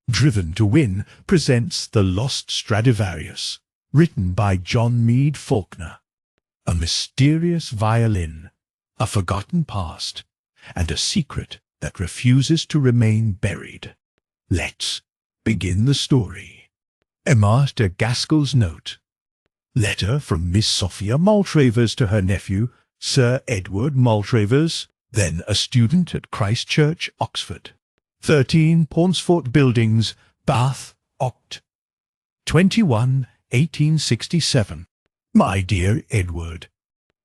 Driven to Win presents The Lost Stradivarius, written by John Meade Falkner. A mysterious violin, a forgotten past, and a secret that refuses to remain buried. Let's begin the story. Emma de Gaskell's note. Letter from Miss Sophia Maltravers to her nephew, Sir Edward Maltravers, then a student at Christ Church, Oxford. 13 Pauncefort Buildings, Bath, Oct. 21, 1867. My dear Edward,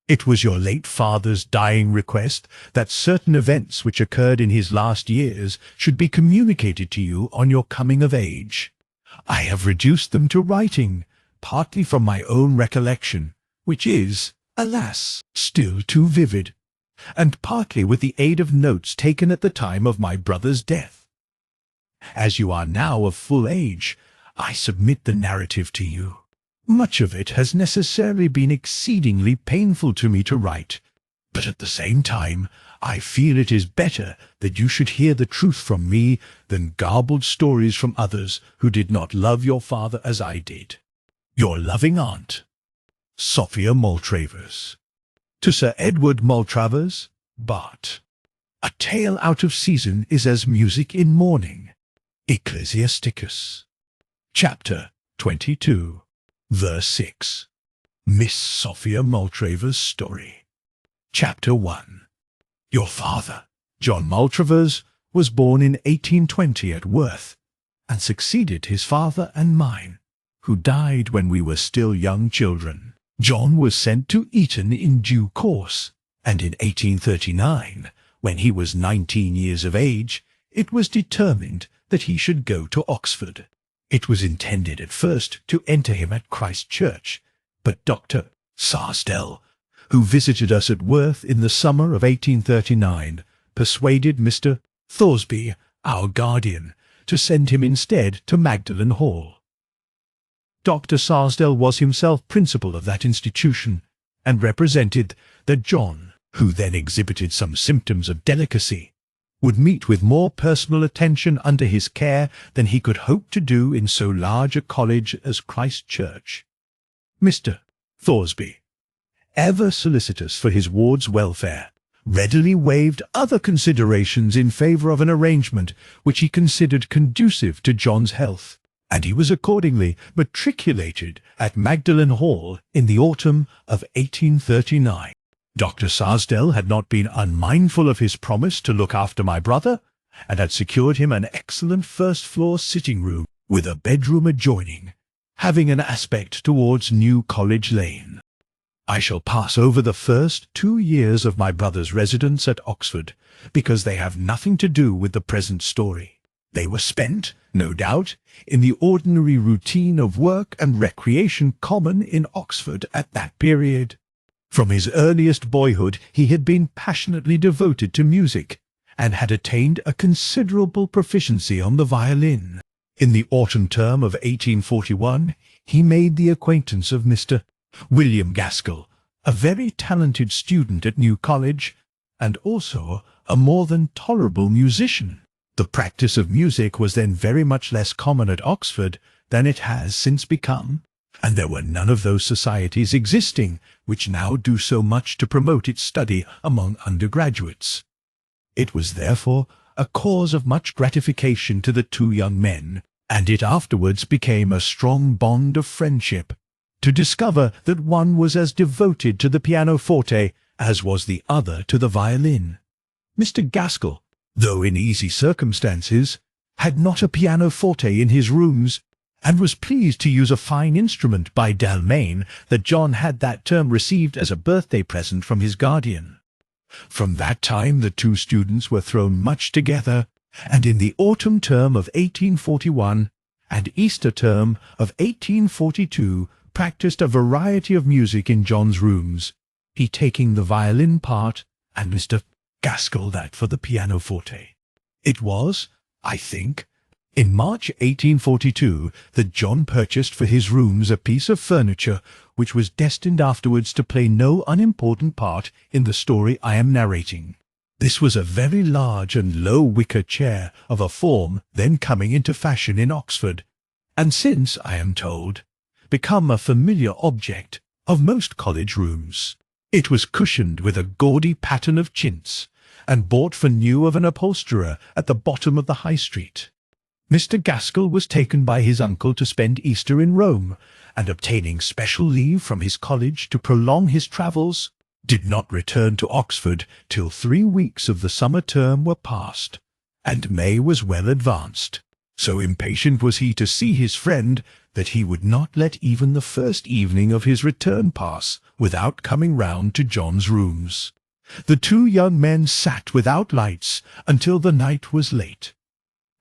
it was your late father's dying request that certain events which occurred in his last years should be communicated to you on your coming of age. I have reduced them to writing, partly from my own recollection, which is, alas, still too vivid, and partly with the aid of notes taken at the time of my brother's death. As you are now of full age, I submit the narrative to you. Much of it has necessarily been exceedingly painful to me to write, but at the same time I feel it is better that you should hear the truth from me than garbled stories from others who did not love your father as I did. Your loving aunt, Sophia Maltravers. To Sir Edward Maltravers, Bart. A tale out of season is as music in mourning. Ecclesiasticus. Chapter 22. Verse 6. Miss Sophia Maltravers' story. Chapter 1. Your father, John Maltravers, was born in 1820 at Worth, and succeeded his father and mine, who died when we were still young children. John was sent to Eton in due course, and in 1839, when he was 19 years of age, it was determined that he should go to Oxford. It was intended at first to enter him at Christ Church, but Dr. Sarsdell, who visited us at Worth in the summer of 1839, persuaded Mr. Thoresby, our guardian, to send him instead to Magdalen Hall. Dr. Sarsdell was himself principal of that institution, and represented that John, who then exhibited some symptoms of delicacy, would meet with more personal attention under his care than he could hope to do in so large a college as Christ Church. Mr. Thoresby, ever solicitous for his ward's welfare, readily waived other considerations in favour of an arrangement which he considered conducive to John's health, and he was accordingly matriculated at Magdalen Hall in the autumn of 1839. Dr. Sarsdell had not been unmindful of his promise to look after my brother, and had secured him an excellent first-floor sitting-room, with a bedroom adjoining, having an aspect towards New College Lane. I shall pass over the first 2 years of my brother's residence at Oxford, because they have nothing to do with the present story. They were spent, no doubt, in the ordinary routine of work and recreation common in Oxford at that period. From his earliest boyhood he had been passionately devoted to music, and had attained a considerable proficiency on the violin. In the autumn term of 1841 he made the acquaintance of Mr. William Gaskell, a very talented student at New College, and also a more than tolerable musician. The practice of music was then very much less common at Oxford than it has since become, and there were none of those societies existing which now do so much to promote its study among undergraduates. It was therefore a cause of much gratification to the two young men, and it afterwards became a strong bond of friendship, to discover that one was as devoted to the pianoforte as was the other to the violin. Mr. Gaskell, though in easy circumstances, had not a pianoforte in his rooms, and was pleased to use a fine instrument by Dalmain that John had that term received as a birthday present from his guardian. From that time the two students were thrown much together, and in the autumn term of 1841 and Easter term of 1842 practised a variety of music in John's rooms, he taking the violin part and Mr. Gaskell that for the pianoforte. It was, I think, in March 1842 that John purchased for his rooms a piece of furniture which was destined afterwards to play no unimportant part in the story I am narrating. This was a very large and low wicker chair of a form then coming into fashion in Oxford, and since, I am told, become a familiar object of most college rooms. It was cushioned with a gaudy pattern of chintz, and bought for new of an upholsterer at the bottom of the High Street. Mr. Gaskell was taken by his uncle to spend Easter in Rome, and obtaining special leave from his college to prolong his travels, did not return to Oxford till 3 weeks of the summer term were past, and May was well advanced. So impatient was he to see his friend that he would not let even the first evening of his return pass without coming round to John's rooms. The 2 young men sat without lights until the night was late,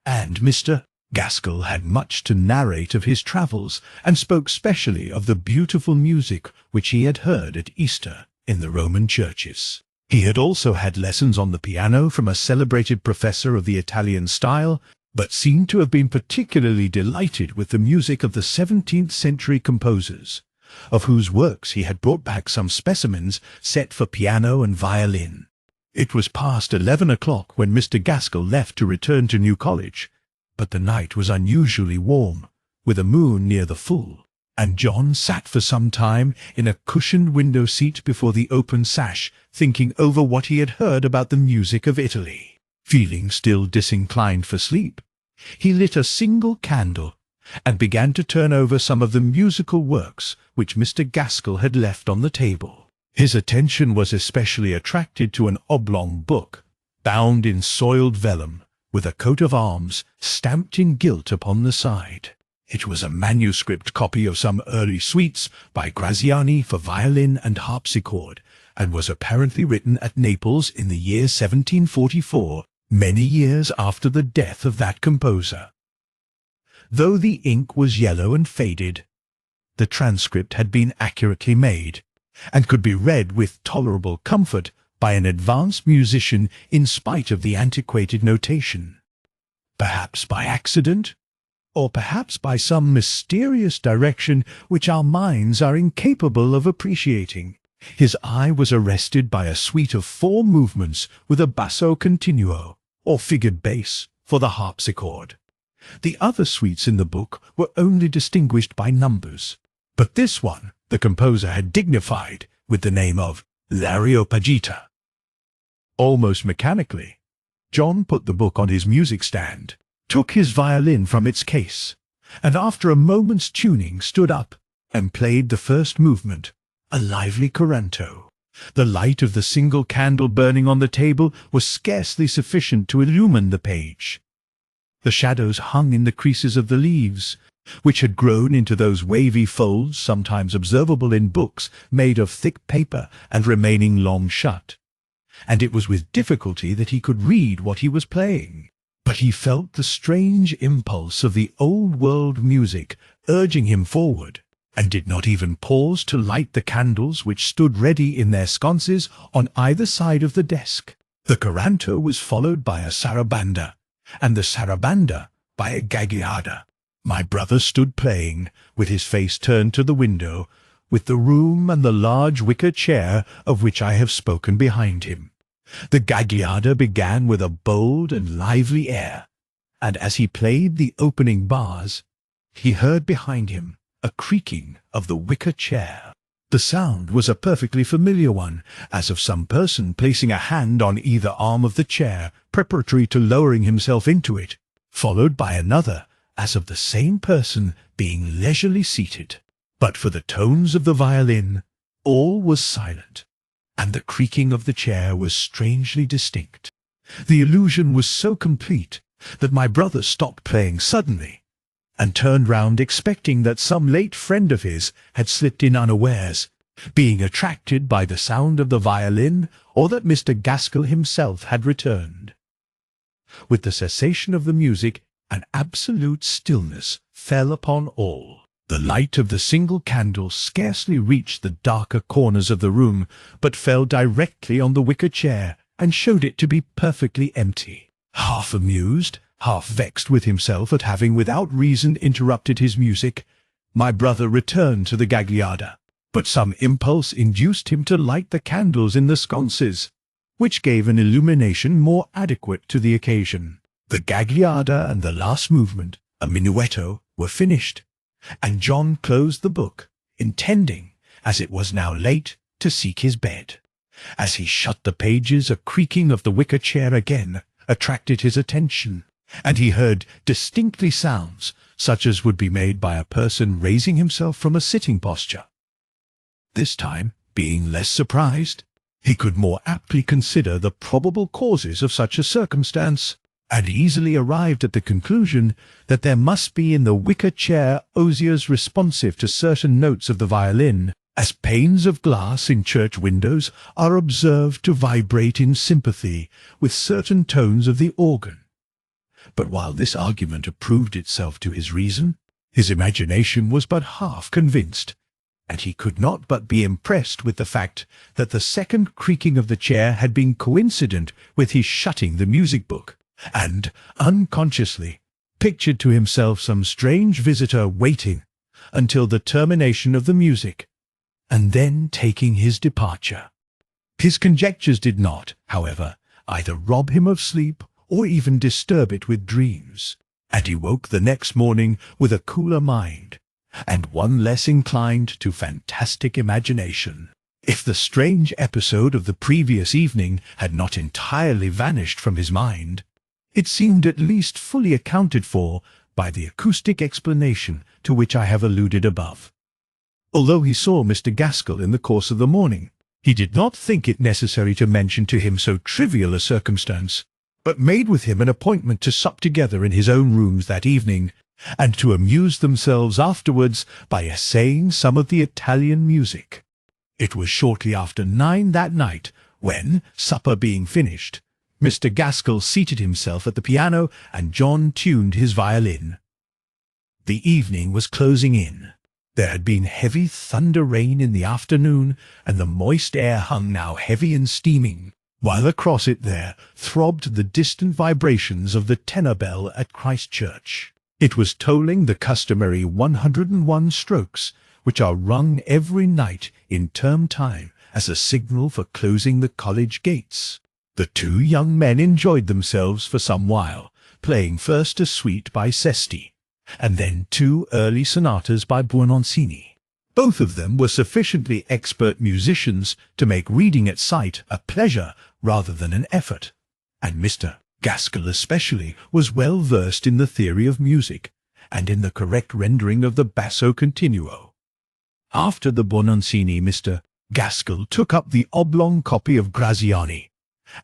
and Mr. Gaskell had much to narrate of his travels, and spoke specially of the beautiful music which he had heard at Easter in the Roman churches. He had also had lessons on the piano from a celebrated professor of the Italian style, but seemed to have been particularly delighted with the music of the 17th century composers, of whose works he had brought back some specimens set for piano and violin. It was past 11 o'clock when Mr. Gaskell left to return to New College, but the night was unusually warm, with a moon near the full, and John sat for some time in a cushioned window seat before the open sash, thinking over what he had heard about the music of Italy. Feeling still disinclined for sleep, he lit a single candle, and began to turn over some of the musical works which Mr. Gaskell had left on the table. His attention was especially attracted to an oblong book, bound in soiled vellum, with a coat of arms stamped in gilt upon the side. It was a manuscript copy of some early suites by Graziani for violin and harpsichord, and was apparently written at Naples in the year 1744, many years after the death of that composer. Though the ink was yellow and faded, the transcript had been accurately made, and could be read with tolerable comfort by an advanced musician in spite of the antiquated notation. Perhaps by accident, or perhaps by some mysterious direction which our minds are incapable of appreciating, his eye was arrested by a suite of 4 movements with a basso continuo, or figured bass, for the harpsichord. The other suites in the book were only distinguished by numbers, but this one the composer had dignified with the name of l'Areopagita. Almost mechanically, John put the book on his music stand, took his violin from its case, and after a moment's tuning stood up and played the first movement, a lively coranto. The light of the single candle burning on the table was scarcely sufficient to illumine the page. The shadows hung in the creases of the leaves, which had grown into those wavy folds sometimes observable in books made of thick paper and remaining long shut, and it was with difficulty that he could read what he was playing. But he felt the strange impulse of the old-world music urging him forward, and did not even pause to light the candles which stood ready in their sconces on either side of the desk. The coranto was followed by a sarabanda, and the sarabanda by a gagliarda. My brother stood playing, with his face turned to the window, with the room and the large wicker chair of which I have spoken behind him. The gagliarda began with a bold and lively air, and as he played the opening bars, he heard behind him a creaking of the wicker chair. The sound was a perfectly familiar one, as of some person placing a hand on either arm of the chair, preparatory to lowering himself into it, followed by another, as of the same person being leisurely seated. But for the tones of the violin, all was silent, and the creaking of the chair was strangely distinct. The illusion was so complete that my brother stopped playing suddenly, and turned round expecting that some late friend of his had slipped in unawares, being attracted by the sound of the violin, or that Mr. Gaskell himself had returned. With the cessation of the music, an absolute stillness fell upon all. The light of the single candle scarcely reached the darker corners of the room, but fell directly on the wicker chair, and showed it to be perfectly empty. Half amused, half vexed with himself at having without reason interrupted his music, my brother returned to the gagliarda, but some impulse induced him to light the candles in the sconces, which gave an illumination more adequate to the occasion. The Gagliarda and the last movement, a minuetto, were finished, and John closed the book, intending, as it was now late, to seek his bed. As he shut the pages, a creaking of the wicker chair again attracted his attention, and he heard distinctly sounds such as would be made by a person raising himself from a sitting posture. This time, being less surprised, he could more aptly consider the probable causes of such a circumstance, and easily arrived at the conclusion that there must be in the wicker chair osiers responsive to certain notes of the violin, as panes of glass in church windows are observed to vibrate in sympathy with certain tones of the organ. But while this argument approved itself to his reason, his imagination was but half convinced, and he could not but be impressed with the fact that the second creaking of the chair had been coincident with his shutting the music book, and, unconsciously, pictured to himself some strange visitor waiting until the termination of the music, and then taking his departure. His conjectures did not, however, either rob him of sleep or even disturb it with dreams, and he woke the next morning with a cooler mind, and one less inclined to fantastic imagination. If the strange episode of the previous evening had not entirely vanished from his mind, it seemed at least fully accounted for by the acoustic explanation to which I have alluded above. Although he saw Mr. Gaskell in the course of the morning, he did not think it necessary to mention to him so trivial a circumstance, but made with him an appointment to sup together in his own rooms that evening, and to amuse themselves afterwards by essaying some of the Italian music. It was shortly after 9 that night when, supper being finished, Mr. Gaskell seated himself at the piano and John tuned his violin. The evening was closing in. There had been heavy thunder rain in the afternoon, and the moist air hung now heavy and steaming, while across it there throbbed the distant vibrations of the tenor bell at Christ Church. It was tolling the customary 101 strokes, which are rung every night in term time as a signal for closing the college gates. The two young men enjoyed themselves for some while, playing first a suite by Sesti, and then 2 early sonatas by Buononcini. Both of them were sufficiently expert musicians to make reading at sight a pleasure rather than an effort, and Mr. Gaskell especially was well versed in the theory of music, and in the correct rendering of the basso continuo. After the Buononcini, Mr. Gaskell took up the oblong copy of Graziani,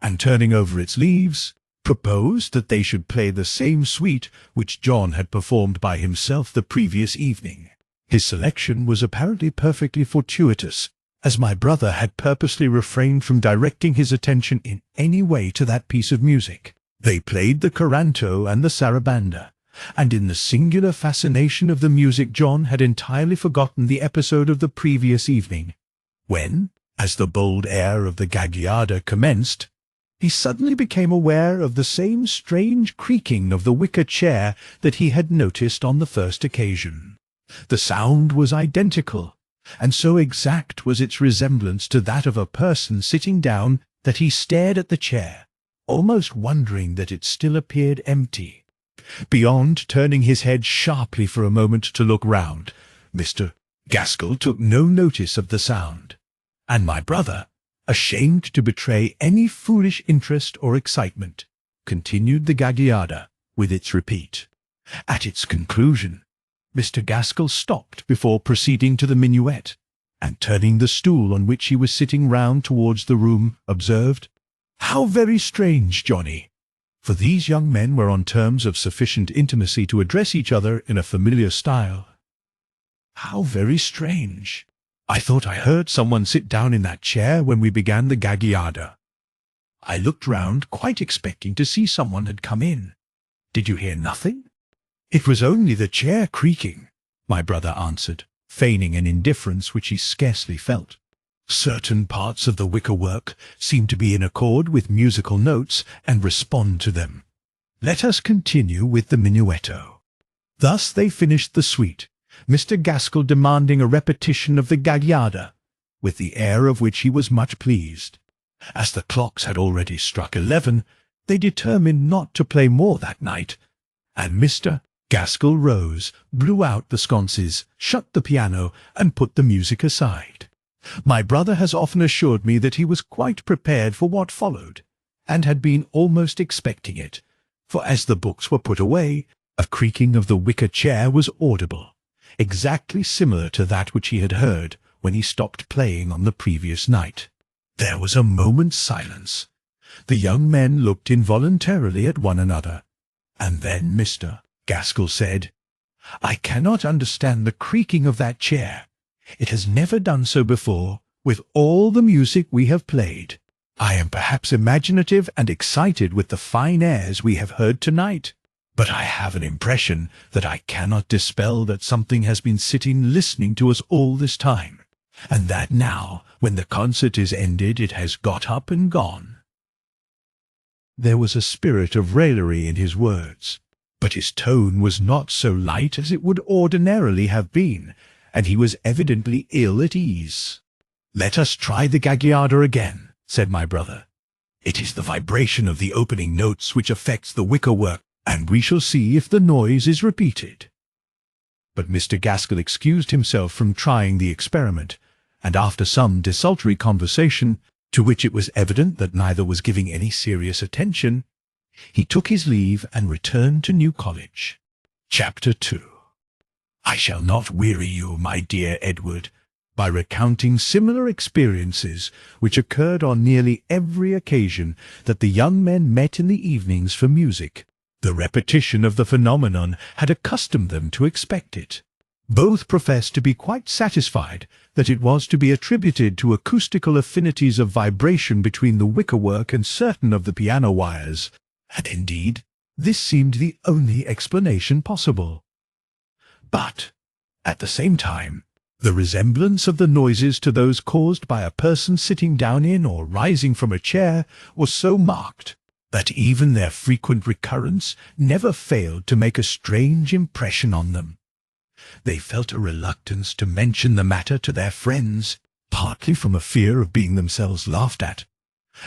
and turning over its leaves, proposed that they should play the same suite which John had performed by himself the previous evening. His selection was apparently perfectly fortuitous, as my brother had purposely refrained from directing his attention in any way to that piece of music. They played the Coranto and the Sarabanda, and in the singular fascination of the music John had entirely forgotten the episode of the previous evening, when, as the bold air of the Gagliarda commenced, he suddenly became aware of the same strange creaking of the wicker chair that he had noticed on the first occasion. The sound was identical, and so exact was its resemblance to that of a person sitting down that he stared at the chair, almost wondering that it still appeared empty. Beyond turning his head sharply for a moment to look round, Mr. Gaskell took no notice of the sound, and my brother, ashamed to betray any foolish interest or excitement, continued the Gagliarda with its repeat. At its conclusion, Mr. Gaskell stopped before proceeding to the minuet, and turning the stool on which he was sitting round towards the room, observed, "How very strange, Johnny!" For these young men were on terms of sufficient intimacy to address each other in a familiar style. "How very strange! I thought I heard someone sit down in that chair when we began the Gagliarda. I looked round, quite expecting to see someone had come in. Did you hear nothing?" "It was only the chair creaking," my brother answered, feigning an indifference which he scarcely felt. "Certain parts of the wicker-work seem to be in accord with musical notes and respond to them. Let us continue with the minuetto." Thus they finished the suite, Mr. Gaskell demanding a repetition of the Gagliarda, with the air of which he was much pleased, As the clocks had already struck 11, they determined not to play more that night, and Mr. Gaskell rose, blew out the sconces, shut the piano, and put the music aside. My brother has often assured me that he was quite prepared for what followed, and had been almost expecting it, for as the books were put away, a creaking of the wicker chair was audible, exactly similar to that which he had heard when he stopped playing on the previous night. There was a moment's silence. The young men looked involuntarily at one another, and then Mr. Gaskell said, "I cannot understand the creaking of that chair. It has never done so before, with all the music we have played. I am perhaps imaginative and excited with the fine airs we have heard tonight, but I have an impression that I cannot dispel that something has been sitting listening to us all this time, and that now, when the concert is ended, it has got up and gone." There was a spirit of raillery in his words, but his tone was not so light as it would ordinarily have been, and he was evidently ill at ease. "Let us try the Gagliarda again," said my brother. "It is the vibration of the opening notes which affects the wickerwork, and we shall see if the noise is repeated." But Mr. Gaskell excused himself from trying the experiment, and after some desultory conversation, to which it was evident that neither was giving any serious attention, he took his leave and returned to New College. Chapter 2. I shall not weary you, my dear Edward, by recounting similar experiences which occurred on nearly every occasion that the young men met in the evenings for music. The repetition of the phenomenon had accustomed them to expect it. Both professed to be quite satisfied that it was to be attributed to acoustical affinities of vibration between the wickerwork and certain of the piano wires, and indeed this seemed the only explanation possible. But, at the same time, the resemblance of the noises to those caused by a person sitting down in or rising from a chair was so marked that even their frequent recurrence never failed to make a strange impression on them. They felt a reluctance to mention the matter to their friends, partly from a fear of being themselves laughed at,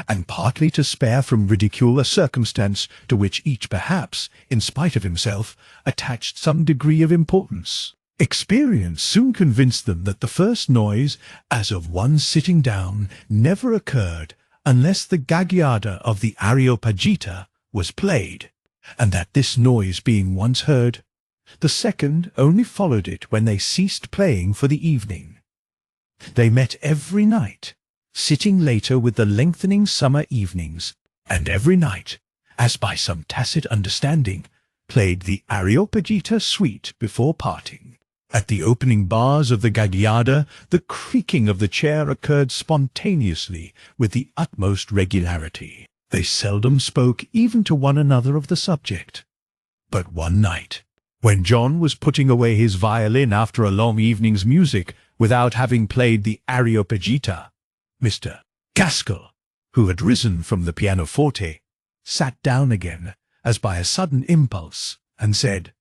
and partly to spare from ridicule a circumstance to which each perhaps, in spite of himself, attached some degree of importance. Experience soon convinced them that the first noise, as of one sitting down, never occurred unless the Gagliarda of the Areopagita was played, and that this noise being once heard, the second only followed it when they ceased playing for the evening. They met every night, sitting later with the lengthening summer evenings, and every night, as by some tacit understanding, played the Areopagita suite before parting. At the opening bars of the Gagliarda, the creaking of the chair occurred spontaneously with the utmost regularity. They seldom spoke even to one another of the subject. But one night, when John was putting away his violin after a long evening's music without having played the Areopagita, Mr. Gaskell, who had risen from the pianoforte, sat down again, as by a sudden impulse, and said,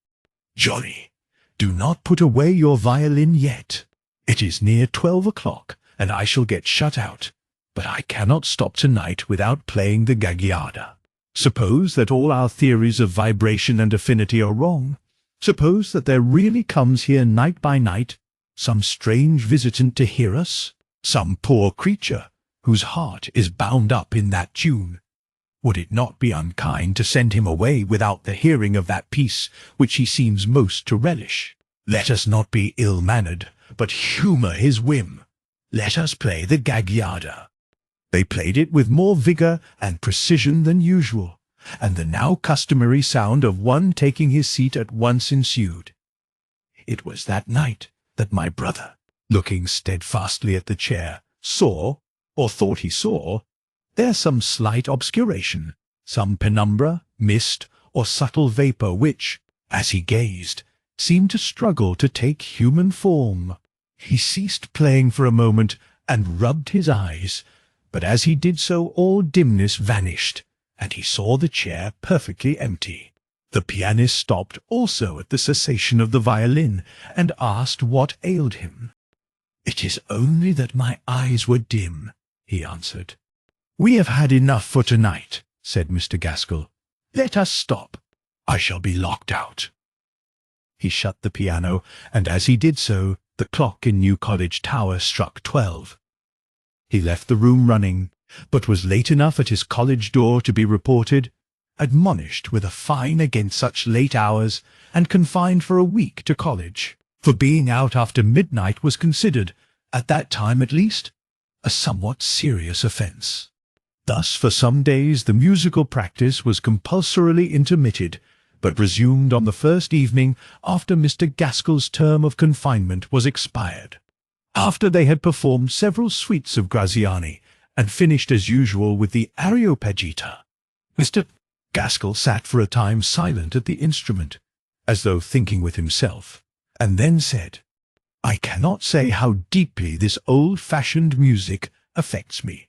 "Johnny, do not put away your violin yet. It is near 12 o'clock, and I shall get shut out, but I cannot stop tonight without playing the Gagliarda. Suppose that all our theories of vibration and affinity are wrong. Suppose that there really comes here night by night some strange visitant to hear us, some poor creature whose heart is bound up in that tune. Would it not be unkind to send him away without the hearing of that piece which he seems most to relish? Let us not be ill-mannered, but humour his whim. Let us play the Gagliarda." They played it with more vigour and precision than usual, and the now customary sound of one taking his seat at once ensued. It was that night that my brother, looking steadfastly at the chair, saw, or thought he saw, there some slight obscuration, some penumbra, mist, or subtle vapour which, as he gazed, seemed to struggle to take human form. He ceased playing for a moment and rubbed his eyes, but as he did so all dimness vanished, and he saw the chair perfectly empty. The pianist stopped also at the cessation of the violin, and asked what ailed him. "It is only that my eyes were dim," he answered. "We have had enough for tonight," said Mr. Gaskell. "Let us stop. I shall be locked out." He shut the piano, and as he did so, the clock in New College Tower struck 12. He left the room running, but was late enough at his college door to be reported, admonished with a fine against such late hours, and confined for a week to college, for being out after midnight was considered, at that time at least, a somewhat serious offence. Thus for some days the musical practice was compulsorily intermitted, but resumed on the first evening after Mr. Gaskell's term of confinement was expired. After they had performed several suites of Graziani, and finished as usual with the Areopagita, Mr. Gaskell sat for a time silent at the instrument, as though thinking with himself, and then said, "I cannot say how deeply this old-fashioned music affects me.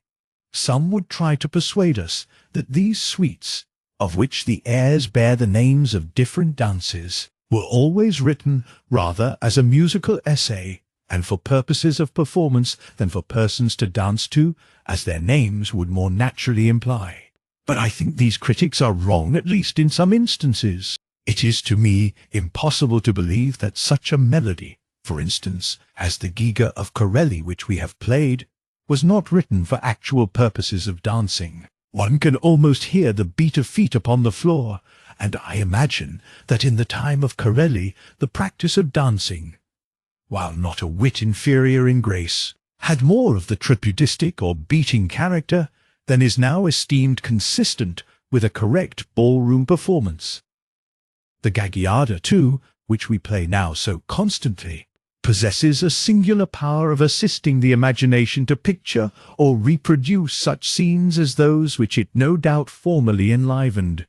Some would try to persuade us that these suites, of which the airs bear the names of different dances, were always written rather as a musical essay, and for purposes of performance than for persons to dance to, as their names would more naturally imply. But I think these critics are wrong, at least in some instances. It is to me impossible to believe that such a melody, for instance, as the Giga of Corelli which we have played, was not written for actual purposes of dancing. One can almost hear the beat of feet upon the floor, and I imagine that in the time of Corelli the practice of dancing, while not a whit inferior in grace, had more of the tripudistic or beating character than is now esteemed consistent with a correct ballroom performance. The Gagliarda, too, which we play now so constantly, possesses a singular power of assisting the imagination to picture or reproduce such scenes as those which it no doubt formerly enlivened.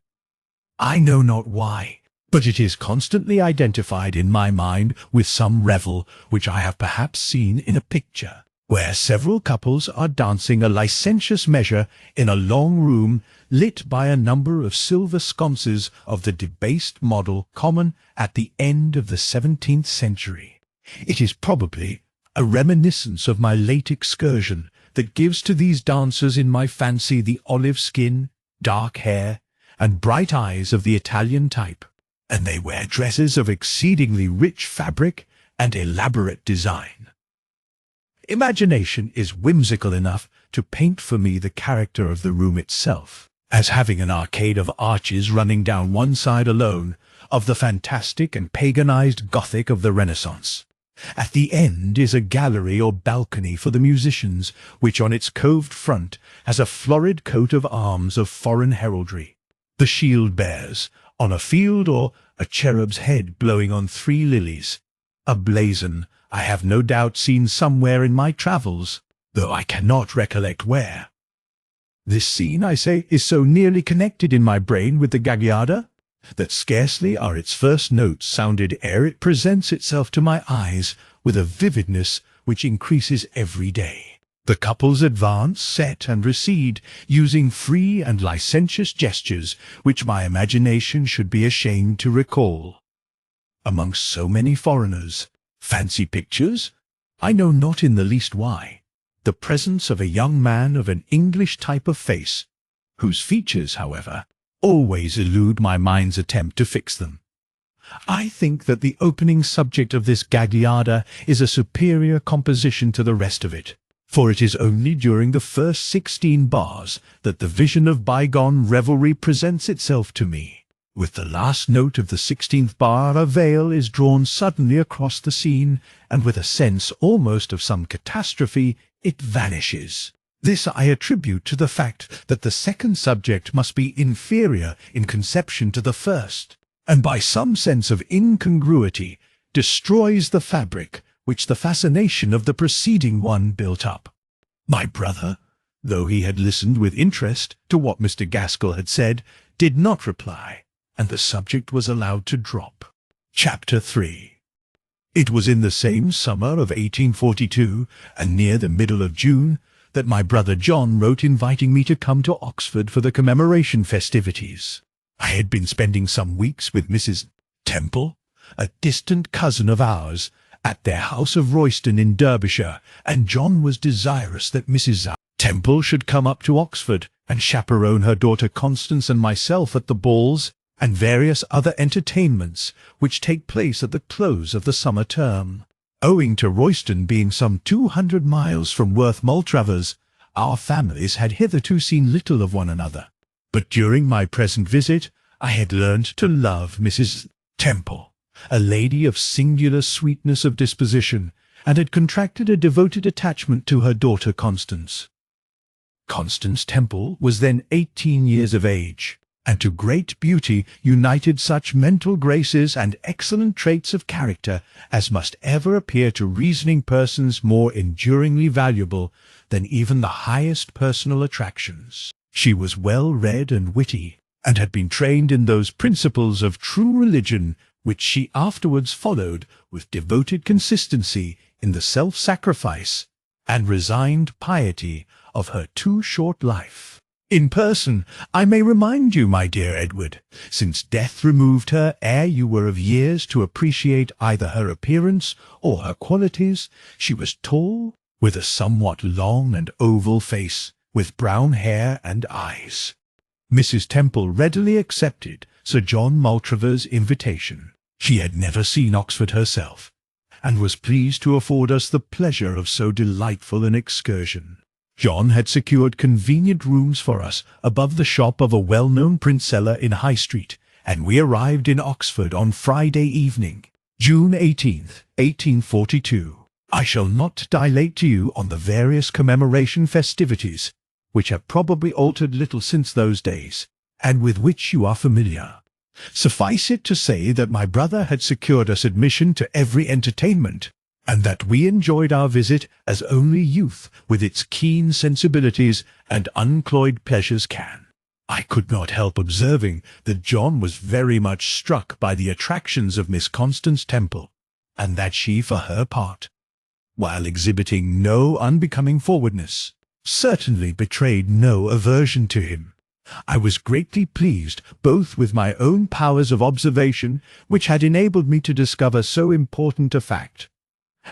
I know not why, but it is constantly identified in my mind with some revel which I have perhaps seen in a picture, where several couples are dancing a licentious measure in a long room lit by a number of silver sconces of the debased model common at the end of the 17th century. It is probably a reminiscence of my late excursion that gives to these dancers in my fancy the olive skin, dark hair, and bright eyes of the Italian type, and they wear dresses of exceedingly rich fabric and elaborate design. Imagination is whimsical enough to paint for me the character of the room itself, as having an arcade of arches running down one side alone, of the fantastic and paganized Gothic of the Renaissance. At the end is a gallery or balcony for the musicians, which on its coved front has a florid coat of arms of foreign heraldry. The shield bears, on a field or a cherub's head blowing on 3 lilies, a blazon I have no doubt seen somewhere in my travels, though I cannot recollect where. This scene, I say, is so nearly connected in my brain with the Gagliarda, that scarcely are its first notes sounded ere it presents itself to my eyes with a vividness which increases every day. The couples advance, set, and recede, using free and licentious gestures which my imagination should be ashamed to recall. Amongst so many foreigners, fancy pictures, I know not in the least why, the presence of a young man of an English type of face, whose features, however, always elude my mind's attempt to fix them. I think that the opening subject of this Gagliarda is a superior composition to the rest of it, for it is only during the first 16 bars that the vision of bygone revelry presents itself to me. With the last note of the 16th bar a veil is drawn suddenly across the scene, and with a sense almost of some catastrophe it vanishes. This I attribute to the fact that the second subject must be inferior in conception to the first, and by some sense of incongruity destroys the fabric which the fascination of the preceding one built up. My brother, though he had listened with interest to what Mr. Gaskell had said, did not reply, and the subject was allowed to drop. Chapter 3. It was in the same summer of 1842, and near the middle of June, that my brother John wrote inviting me to come to Oxford for the commemoration festivities. I had been spending some weeks with Mrs. Temple, a distant cousin of ours, at their house of Royston in Derbyshire, and John was desirous that Mrs. Temple should come up to Oxford and chaperone her daughter Constance and myself at the balls and various other entertainments which take place at the close of the summer term. Owing to Royston being some 200 miles from Worth Maltravers, our families had hitherto seen little of one another. But during my present visit, I had learned to love Mrs. Temple, a lady of singular sweetness of disposition, and had contracted a devoted attachment to her daughter Constance. Constance Temple was then 18 years of age, and to great beauty united such mental graces and excellent traits of character as must ever appear to reasoning persons more enduringly valuable than even the highest personal attractions. She was well read and witty, and had been trained in those principles of true religion which she afterwards followed with devoted consistency in the self-sacrifice and resigned piety of her too short life. In person, I may remind you, my dear Edward, since death removed her ere you were of years to appreciate either her appearance or her qualities, she was tall, with a somewhat long and oval face, with brown hair and eyes. Mrs. Temple readily accepted Sir John Maltravers' invitation. She had never seen Oxford herself, and was pleased to afford us the pleasure of so delightful an excursion. John had secured convenient rooms for us above the shop of a well-known printseller in High Street, and we arrived in Oxford on Friday evening, June 18th, 1842. I shall not dilate to you on the various commemoration festivities, which have probably altered little since those days, and with which you are familiar. Suffice it to say that my brother had secured us admission to every entertainment, and that we enjoyed our visit as only youth with its keen sensibilities and uncloyed pleasures can. I could not help observing that John was very much struck by the attractions of Miss Constance Temple, and that she, for her part, while exhibiting no unbecoming forwardness, certainly betrayed no aversion to him. I was greatly pleased both with my own powers of observation, which had enabled me to discover so important a fact,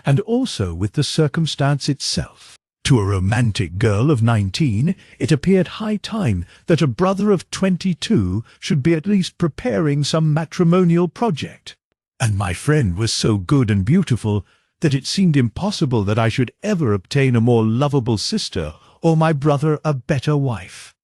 and also with the circumstance itself. To a romantic girl of 19, it appeared high time that a brother of 22 should be at least preparing some matrimonial project, and my friend was so good and beautiful that it seemed impossible that I should ever obtain a more lovable sister or my brother a better wife.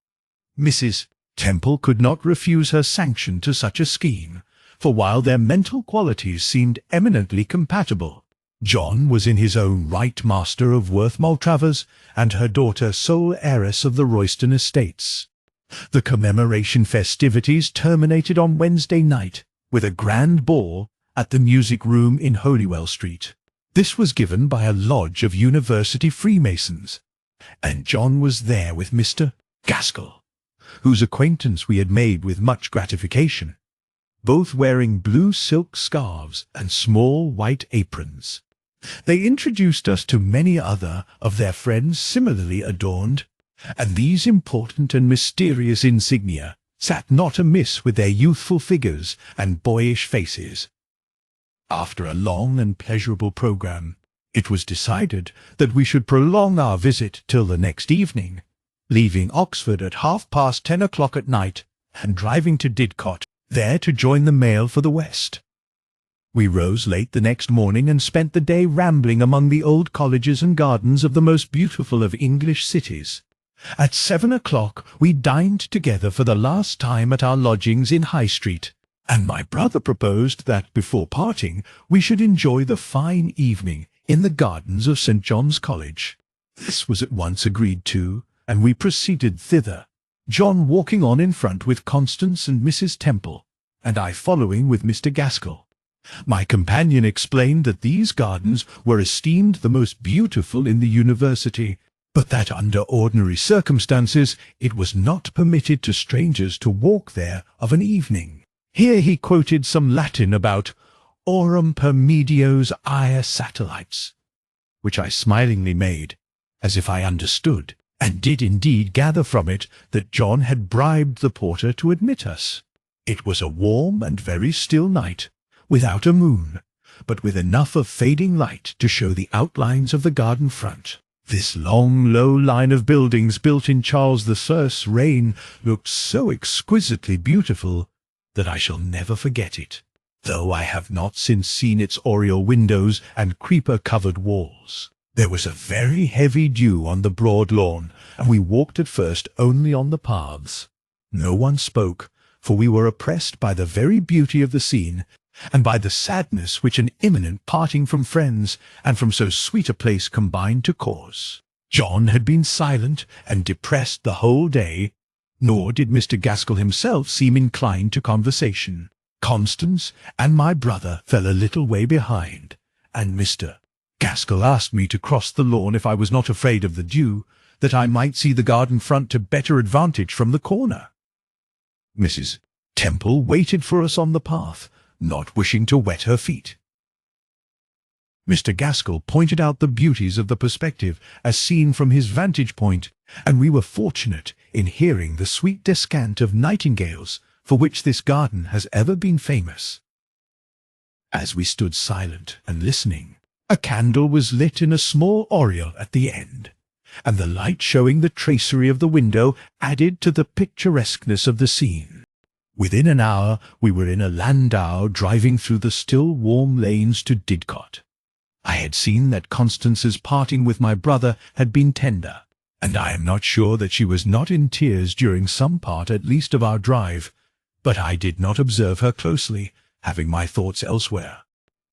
Mrs. Temple could not refuse her sanction to such a scheme, for while their mental qualities seemed eminently compatible, John was in his own right master of Worth Maltravers, and her daughter sole heiress of the Royston estates. The commemoration festivities terminated on Wednesday night with a grand ball at the music room in Holywell Street. This was given by a lodge of university Freemasons, and John was there with Mr. Gaskell, whose acquaintance we had made with much gratification, both wearing blue silk scarves and small white aprons. They introduced us to many other of their friends similarly adorned, and these important and mysterious insignia sat not amiss with their youthful figures and boyish faces. After a long and pleasurable programme, it was decided that we should prolong our visit till the next evening, leaving Oxford at 10:30 at night, and driving to Didcot, there to join the mail for the West. We rose late the next morning and spent the day rambling among the old colleges and gardens of the most beautiful of English cities. At 7 o'clock we dined together for the last time at our lodgings in High Street, and my brother proposed that before parting we should enjoy the fine evening in the gardens of St. John's College. This was at once agreed to, and we proceeded thither, John walking on in front with Constance and Mrs. Temple, and I following with Mr. Gaskell. My companion explained that these gardens were esteemed the most beautiful in the university, but that under ordinary circumstances it was not permitted to strangers to walk there of an evening. Here he quoted some Latin about aurum per medios aer satellites, which I smilingly made, as if I understood, and did indeed gather from it that John had bribed the porter to admit us. It was a warm and very still night, without a moon, but with enough of fading light to show the outlines of the garden front. This long, low line of buildings built in Charles I's reign looked so exquisitely beautiful that I shall never forget it, though I have not since seen its oriel windows and creeper-covered walls. There was a very heavy dew on the broad lawn, and we walked at first only on the paths. No one spoke, for we were oppressed by the very beauty of the scene, and by the sadness which an imminent parting from friends and from so sweet a place combined to cause. John had been silent and depressed the whole day, nor did Mr. Gaskell himself seem inclined to conversation. Constance and my brother fell a little way behind, and Mr. Gaskell asked me to cross the lawn if I was not afraid of the dew, that I might see the garden front to better advantage from the corner. Mrs. Temple waited for us on the path, not wishing to wet her feet. Mr. Gaskell pointed out the beauties of the perspective as seen from his vantage point, and we were fortunate in hearing the sweet descant of nightingales for which this garden has ever been famous. As we stood silent and listening, a candle was lit in a small oriel at the end, and the light showing the tracery of the window added to the picturesqueness of the scene. Within an hour we were in a landau driving through the still warm lanes to Didcot. I had seen that Constance's parting with my brother had been tender, and I am not sure that she was not in tears during some part at least of our drive, but I did not observe her closely, having my thoughts elsewhere.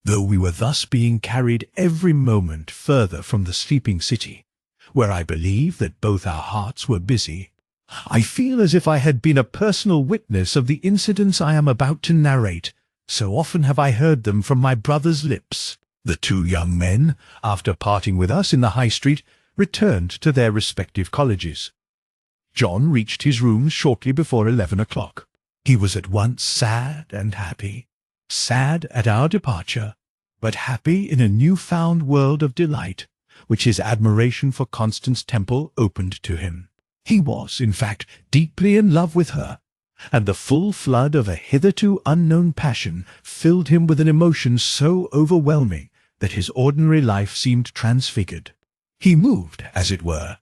Though we were thus being carried every moment further from the sleeping city, where I believe that both our hearts were busy, I feel as if I had been a personal witness of the incidents I am about to narrate, so often have I heard them from my brother's lips. The two young men, after parting with us in the High Street, returned to their respective colleges. John reached his rooms shortly before 11 o'clock. He was at once sad and happy. Sad at our departure, but happy in a new-found world of delight, which his admiration for Constance Temple opened to him. He was, in fact, deeply in love with her, and the full flood of a hitherto unknown passion filled him with an emotion so overwhelming that his ordinary life seemed transfigured. He moved, as it were,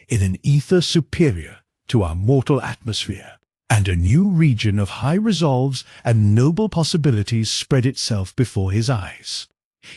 in an ether superior to our mortal atmosphere, and a new region of high resolves and noble possibilities spread itself before his eyes.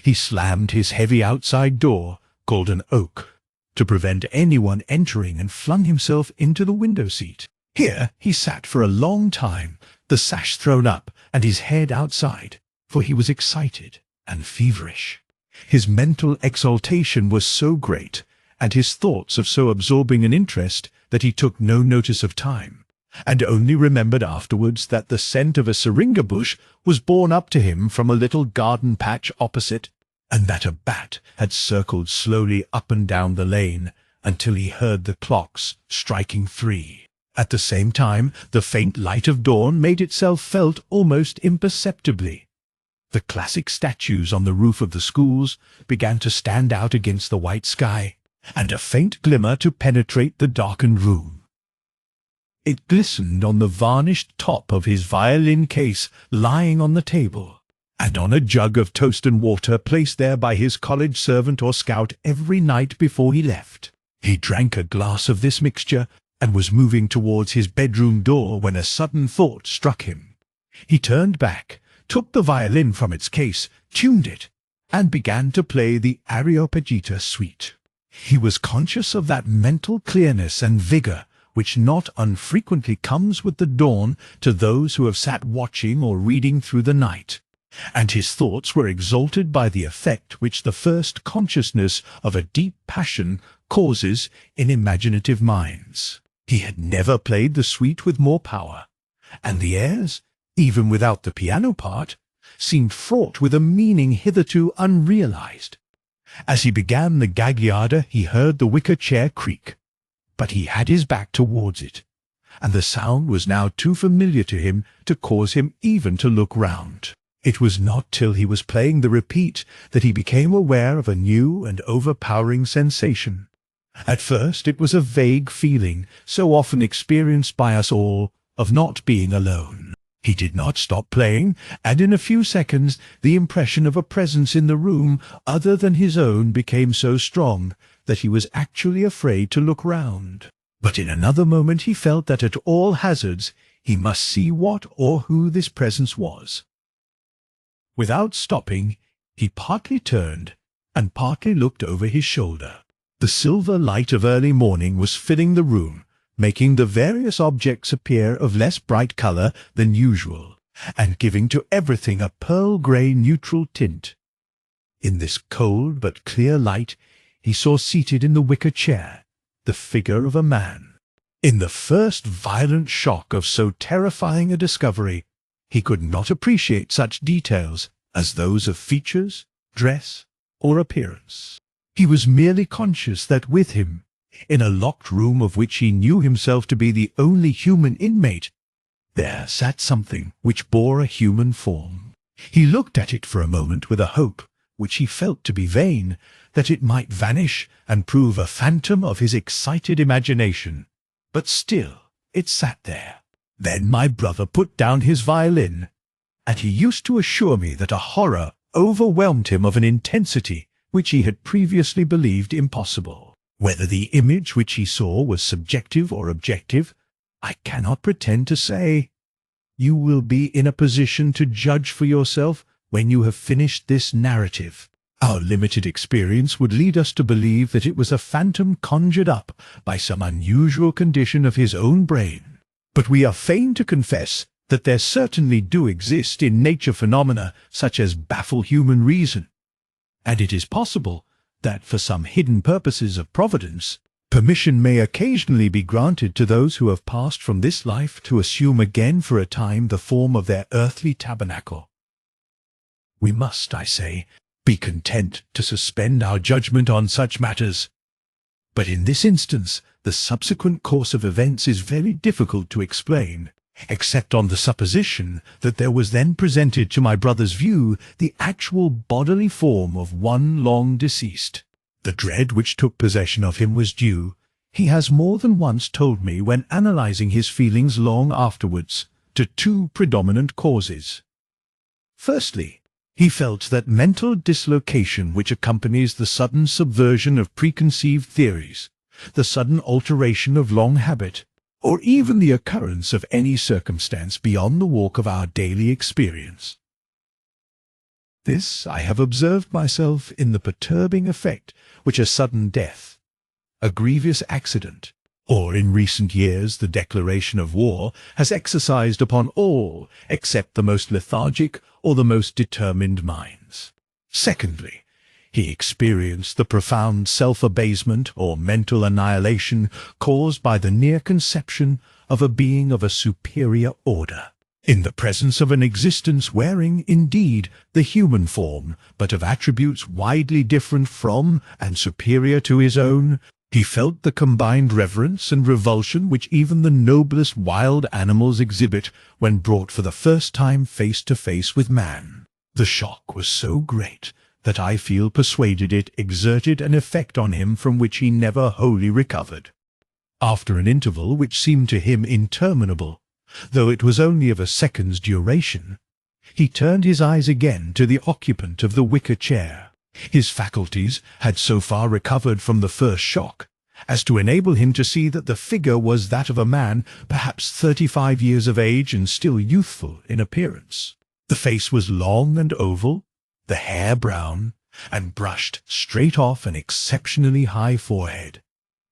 He slammed his heavy outside door, called an oak, to prevent anyone entering, and flung himself into the window-seat. Here he sat for a long time, the sash thrown up and his head outside, for he was excited and feverish. His mental exaltation was so great, and his thoughts of so absorbing an interest, that he took no notice of time, and only remembered afterwards that the scent of a syringa bush was borne up to him from a little garden patch opposite, and that a bat had circled slowly up and down the lane until he heard the clocks striking 3. At the same time, the faint light of dawn made itself felt almost imperceptibly. The classic statues on the roof of the schools began to stand out against the white sky, and a faint glimmer to penetrate the darkened room. It glistened on the varnished top of his violin case lying on the table, and on a jug of toast and water placed there by his college servant or scout every night before he left. He drank a glass of this mixture, and was moving towards his bedroom door when a sudden thought struck him. He turned back, took the violin from its case, tuned it, and began to play the Areopagita suite. He was conscious of that mental clearness and vigour which not unfrequently comes with the dawn to those who have sat watching or reading through the night, and his thoughts were exalted by the effect which the first consciousness of a deep passion causes in imaginative minds. He had never played the suite with more power, and the airs, even without the piano part, seemed fraught with a meaning hitherto unrealized. As he began the Gagliarda, he heard the wicker chair creak, but he had his back towards it, and the sound was now too familiar to him to cause him even to look round. It was not till he was playing the repeat that he became aware of a new and overpowering sensation. At first it was a vague feeling, so often experienced by us all, of not being alone. He did not stop playing, and in a few seconds the impression of a presence in the room other than his own became so strong that he was actually afraid to look round. But in another moment he felt that at all hazards he must see what or who this presence was. Without stopping, he partly turned and partly looked over his shoulder. The silver light of early morning was filling the room, making the various objects appear of less bright colour than usual, and giving to everything a pearl-grey neutral tint. In this cold but clear light he saw seated in the wicker chair the figure of a man. In the first violent shock of so terrifying a discovery, he could not appreciate such details as those of features, dress, or appearance. He was merely conscious that with him, in a locked room of which he knew himself to be the only human inmate, there sat something which bore a human form. He looked at it for a moment with a hope, which he felt to be vain, that it might vanish and prove a phantom of his excited imagination. But still it sat there. Then my brother put down his violin, and he used to assure me that a horror overwhelmed him of an intensity which he had previously believed impossible. Whether the image which he saw was subjective or objective, I cannot pretend to say. You will be in a position to judge for yourself when you have finished this narrative. Our limited experience would lead us to believe that it was a phantom conjured up by some unusual condition of his own brain. But we are fain to confess that there certainly do exist in nature phenomena such as baffle human reason, and it is possible that for some hidden purposes of providence, permission may occasionally be granted to those who have passed from this life to assume again for a time the form of their earthly tabernacle. We must, I say, be content to suspend our judgment on such matters. But in this instance, the subsequent course of events is very difficult to explain, except on the supposition that there was then presented to my brother's view the actual bodily form of one long deceased. The dread which took possession of him was due, he has more than once told me when analysing his feelings long afterwards, to two predominant causes. Firstly, he felt that mental dislocation which accompanies the sudden subversion of preconceived theories, the sudden alteration of long habit, or even the occurrence of any circumstance beyond the walk of our daily experience. This I have observed myself in the perturbing effect which a sudden death, a grievous accident, or in recent years the declaration of war has exercised upon all except the most lethargic or the most determined minds. Secondly, he experienced the profound self-abasement or mental annihilation caused by the near conception of a being of a superior order, in the presence of an existence wearing, indeed, the human form, but of attributes widely different from and superior to his own. He felt the combined reverence and revulsion which even the noblest wild animals exhibit when brought for the first time face to face with man. The shock was so great that I feel persuaded it exerted an effect on him from which he never wholly recovered. After an interval which seemed to him interminable, though it was only of a second's duration, he turned his eyes again to the occupant of the wicker chair. His faculties had so far recovered from the first shock as to enable him to see that the figure was that of a man perhaps 35 years of age and still youthful in appearance. The face was long and oval, the hair brown, and brushed straight off an exceptionally high forehead.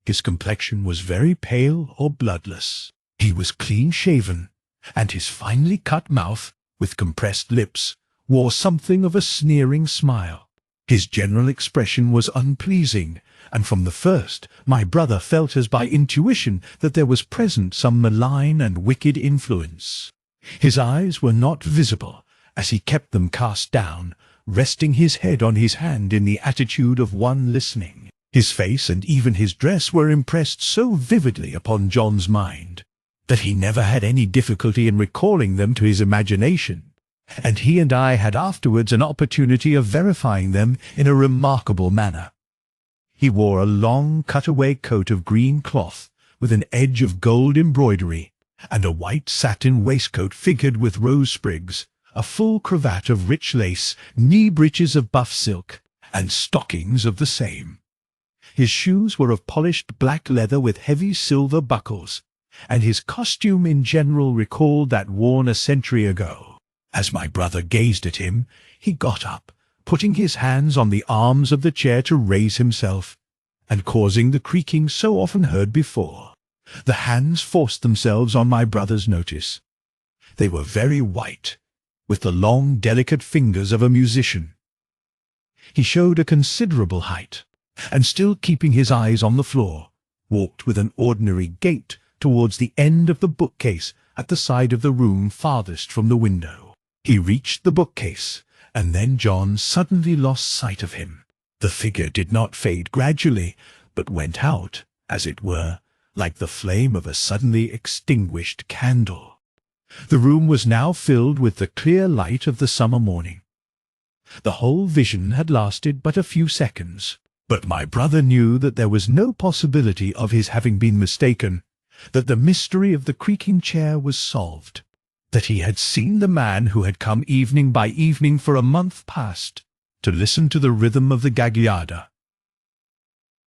His complexion was very pale or bloodless. He was clean-shaven, and his finely cut mouth, with compressed lips, wore something of a sneering smile. His general expression was unpleasing, and from the first my brother felt as by intuition that there was present some malign and wicked influence. His eyes were not visible, as he kept them cast down, resting his head on his hand in the attitude of one listening. His face and even his dress were impressed so vividly upon John's mind that he never had any difficulty in recalling them to his imagination, and he and I had afterwards an opportunity of verifying them in a remarkable manner. He wore a long cut-away coat of green cloth with an edge of gold embroidery, and a white satin waistcoat figured with rose sprigs, a full cravat of rich lace, knee breeches of buff silk, and stockings of the same. His shoes were of polished black leather with heavy silver buckles, and his costume in general recalled that worn a century ago. As my brother gazed at him, he got up, putting his hands on the arms of the chair to raise himself, and causing the creaking so often heard before. The hands forced themselves on my brother's notice. They were very white, with the long, delicate fingers of a musician. He showed a considerable height, and still keeping his eyes on the floor, walked with an ordinary gait towards the end of the bookcase at the side of the room farthest from the window. He reached the bookcase, and then John suddenly lost sight of him. The figure did not fade gradually, but went out, as it were, like the flame of a suddenly extinguished candle. The room was now filled with the clear light of the summer morning. The whole vision had lasted but a few seconds, but my brother knew that there was no possibility of his having been mistaken, that the mystery of the creaking chair was solved, that he had seen the man who had come evening by evening for a month past to listen to the rhythm of the gagliarda.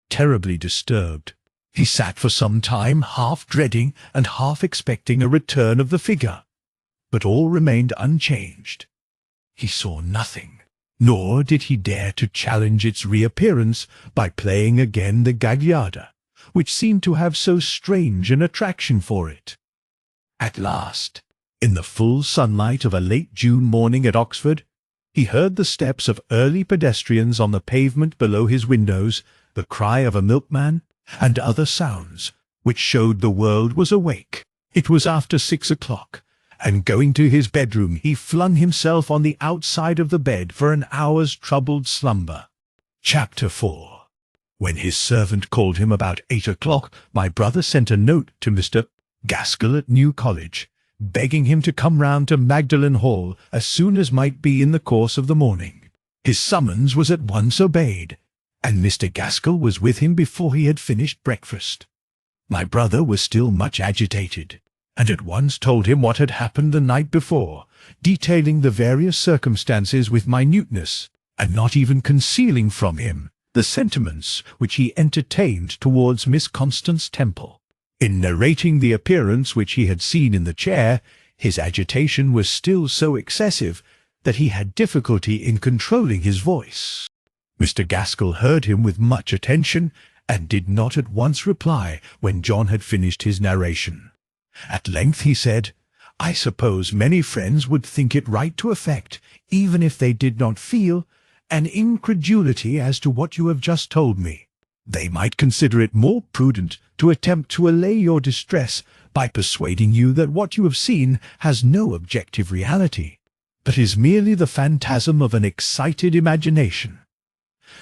Terribly disturbed, he sat for some time half dreading and half expecting a return of the figure, but all remained unchanged. He saw nothing, nor did he dare to challenge its reappearance by playing again the gagliarda, which seemed to have so strange an attraction for it. At last, in the full sunlight of a late June morning at Oxford, he heard the steps of early pedestrians on the pavement below his windows, the cry of a milkman, and other sounds, which showed the world was awake. It was after 6 o'clock, and going to his bedroom he flung himself on the outside of the bed for an hour's troubled slumber. Chapter 4. When his servant called him about 8 o'clock, my brother sent a note to Mr. Gaskell at New College, begging him to come round to Magdalen Hall as soon as might be in the course of the morning. His summons was at once obeyed, and Mr. Gaskell was with him before he had finished breakfast. My brother was still much agitated, and at once told him what had happened the night before, detailing the various circumstances with minuteness, and not even concealing from him the sentiments which he entertained towards Miss Constance Temple. In narrating the appearance which he had seen in the chair, his agitation was still so excessive that he had difficulty in controlling his voice. Mr. Gaskell heard him with much attention, and did not at once reply when John had finished his narration. At length he said, "I suppose many friends would think it right to affect, even if they did not feel, an incredulity as to what you have just told me. They might consider it more prudent to attempt to allay your distress by persuading you that what you have seen has no objective reality, but is merely the phantasm of an excited imagination.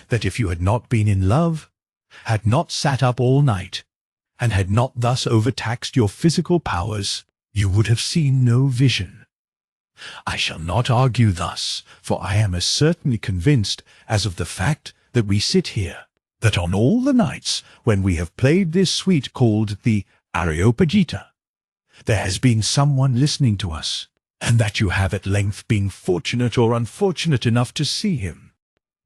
That if you had not been in love, had not sat up all night, and had not thus overtaxed your physical powers, you would have seen no vision. I shall not argue thus, for I am as certainly convinced as of the fact that we sit here, that on all the nights when we have played this suite called the Areopagita, there has been someone listening to us, and that you have at length been fortunate or unfortunate enough to see him."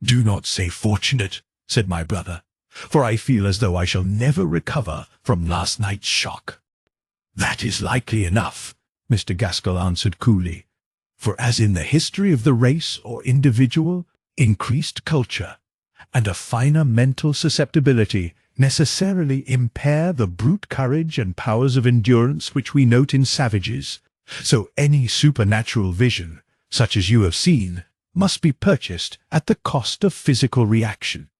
"Do not say fortunate," said my brother, "for I feel as though I shall never recover from last night's shock." "That is likely enough," Mr. Gaskell answered coolly, "for as in the history of the race or individual, increased culture and a finer mental susceptibility necessarily impair the brute courage and powers of endurance which we note in savages, so any supernatural vision, such as you have seen, must be purchased at the cost of physical reaction.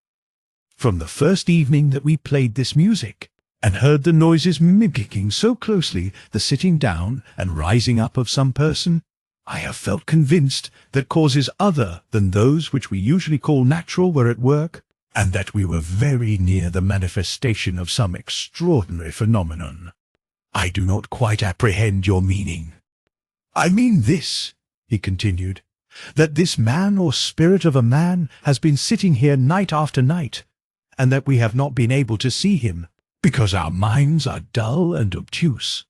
From the first evening that we played this music, and heard the noises mimicking so closely the sitting down and rising up of some person, I have felt convinced that causes other than those which we usually call natural were at work, and that we were very near the manifestation of some extraordinary phenomenon. I do not quite apprehend your meaning." "I mean this," he continued, "that this man or spirit of a man has been sitting here night after night, and that we have not been able to see him, because our minds are dull and obtuse.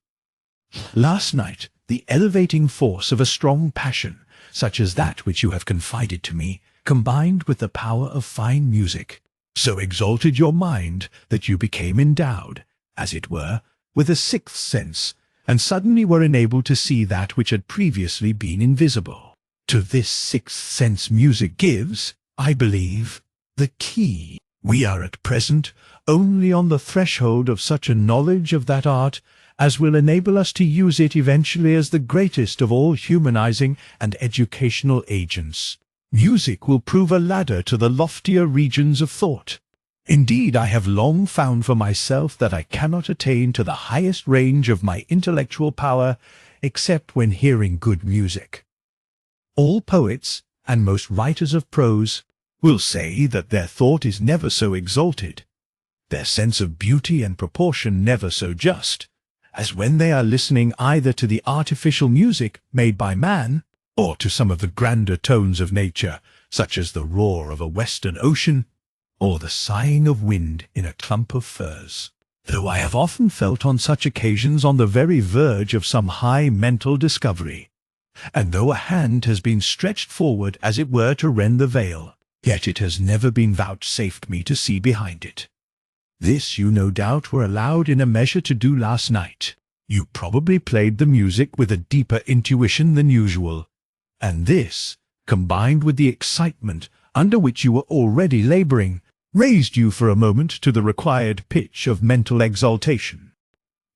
Last night, the elevating force of a strong passion, such as that which you have confided to me, combined with the power of fine music, so exalted your mind that you became endowed, as it were, with a sixth sense, and suddenly were enabled to see that which had previously been invisible. To this sixth sense music gives, I believe, the key. We are at present only on the threshold of such a knowledge of that art as will enable us to use it eventually as the greatest of all humanizing and educational agents. Music will prove a ladder to the loftier regions of thought. Indeed, I have long found for myself that I cannot attain to the highest range of my intellectual power except when hearing good music. All poets, and most writers of prose, will say that their thought is never so exalted, their sense of beauty and proportion never so just, as when they are listening either to the artificial music made by man, or to some of the grander tones of nature, such as the roar of a western ocean, or the sighing of wind in a clump of firs. Though I have often felt on such occasions on the very verge of some high mental discovery, and though a hand has been stretched forward as it were to rend the veil, yet it has never been vouchsafed me to see behind it. This you no doubt were allowed in a measure to do last night. You probably played the music with a deeper intuition than usual, and this, combined with the excitement under which you were already laboring, raised you for a moment to the required pitch of mental exaltation.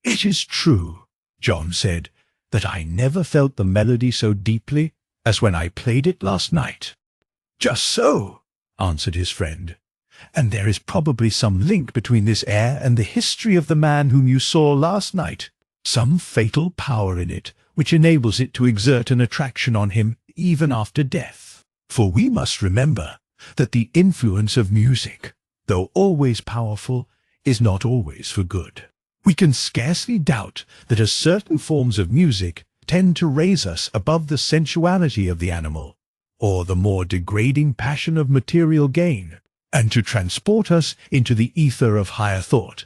It is true, John said, that I never felt the melody so deeply as when I played it last night. Just so, answered his friend, and there is probably some link between this air and the history of the man whom you saw last night, some fatal power in it which enables it to exert an attraction on him even after death. For we must remember that the influence of music, though always powerful, is not always for good. We can scarcely doubt that certain forms of music tend to raise us above the sensuality of the animal, or the more degrading passion of material gain, and to transport us into the ether of higher thought.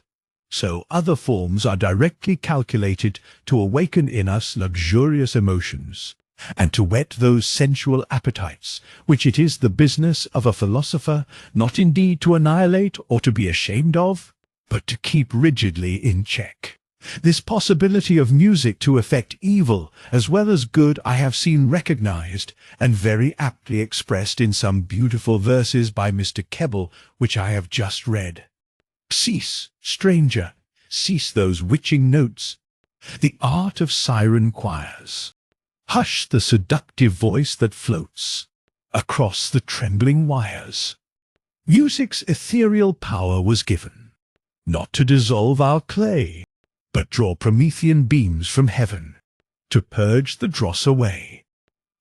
So other forms are directly calculated to awaken in us luxurious emotions, and to whet those sensual appetites, which it is the business of a philosopher not indeed to annihilate or to be ashamed of, but to keep rigidly in check. This possibility of music to effect evil as well as good I have seen recognized, and very aptly expressed in some beautiful verses by Mr. Keble, which I have just read. Cease, stranger, cease those witching notes, the art of siren choirs. Hush the seductive voice that floats across the trembling wires. Music's ethereal power was given, not to dissolve our clay, but draw Promethean beams from heaven, to purge the dross away.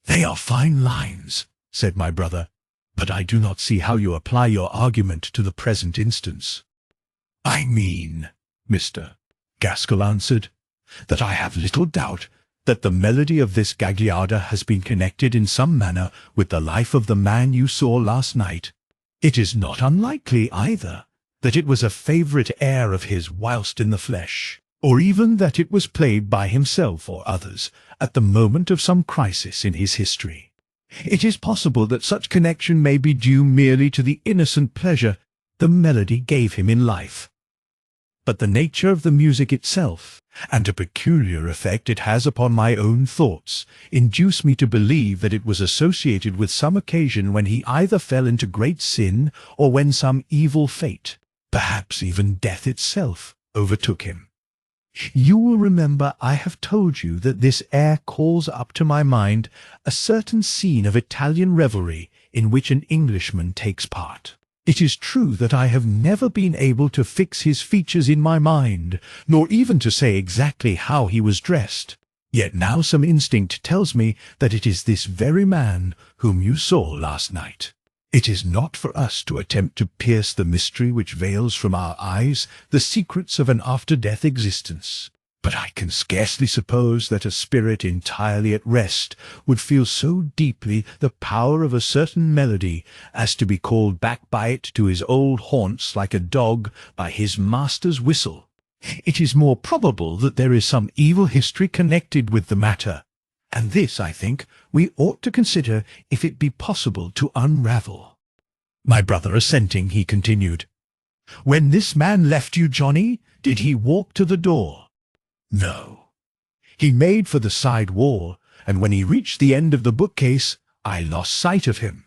They are fine lines, said my brother, but I do not see how you apply your argument to the present instance. I mean, Mr. Gaskell answered, that I have little doubt that the melody of this Gagliarda has been connected in some manner with the life of the man you saw last night. It is not unlikely, either, that it was a favourite air of his whilst in the flesh, or even that it was played by himself or others at the moment of some crisis in his history. It is possible that such connection may be due merely to the innocent pleasure the melody gave him in life. But the nature of the music itself, and a peculiar effect it has upon my own thoughts, induce me to believe that it was associated with some occasion when he either fell into great sin, or when some evil fate, perhaps even death itself, overtook him. You will remember I have told you that this air calls up to my mind a certain scene of Italian revelry in which an Englishman takes part. It is true that I have never been able to fix his features in my mind, nor even to say exactly how he was dressed. Yet now some instinct tells me that it is this very man whom you saw last night. It is not for us to attempt to pierce the mystery which veils from our eyes the secrets of an after-death existence. But I can scarcely suppose that a spirit entirely at rest would feel so deeply the power of a certain melody as to be called back by it to his old haunts like a dog by his master's whistle. It is more probable that there is some evil history connected with the matter, and this, I think, we ought to consider if it be possible to unravel." My brother assenting, he continued, "When this man left you, Johnny, did he walk to the door?" "No. He made for the side wall, and when he reached the end of the bookcase, I lost sight of him."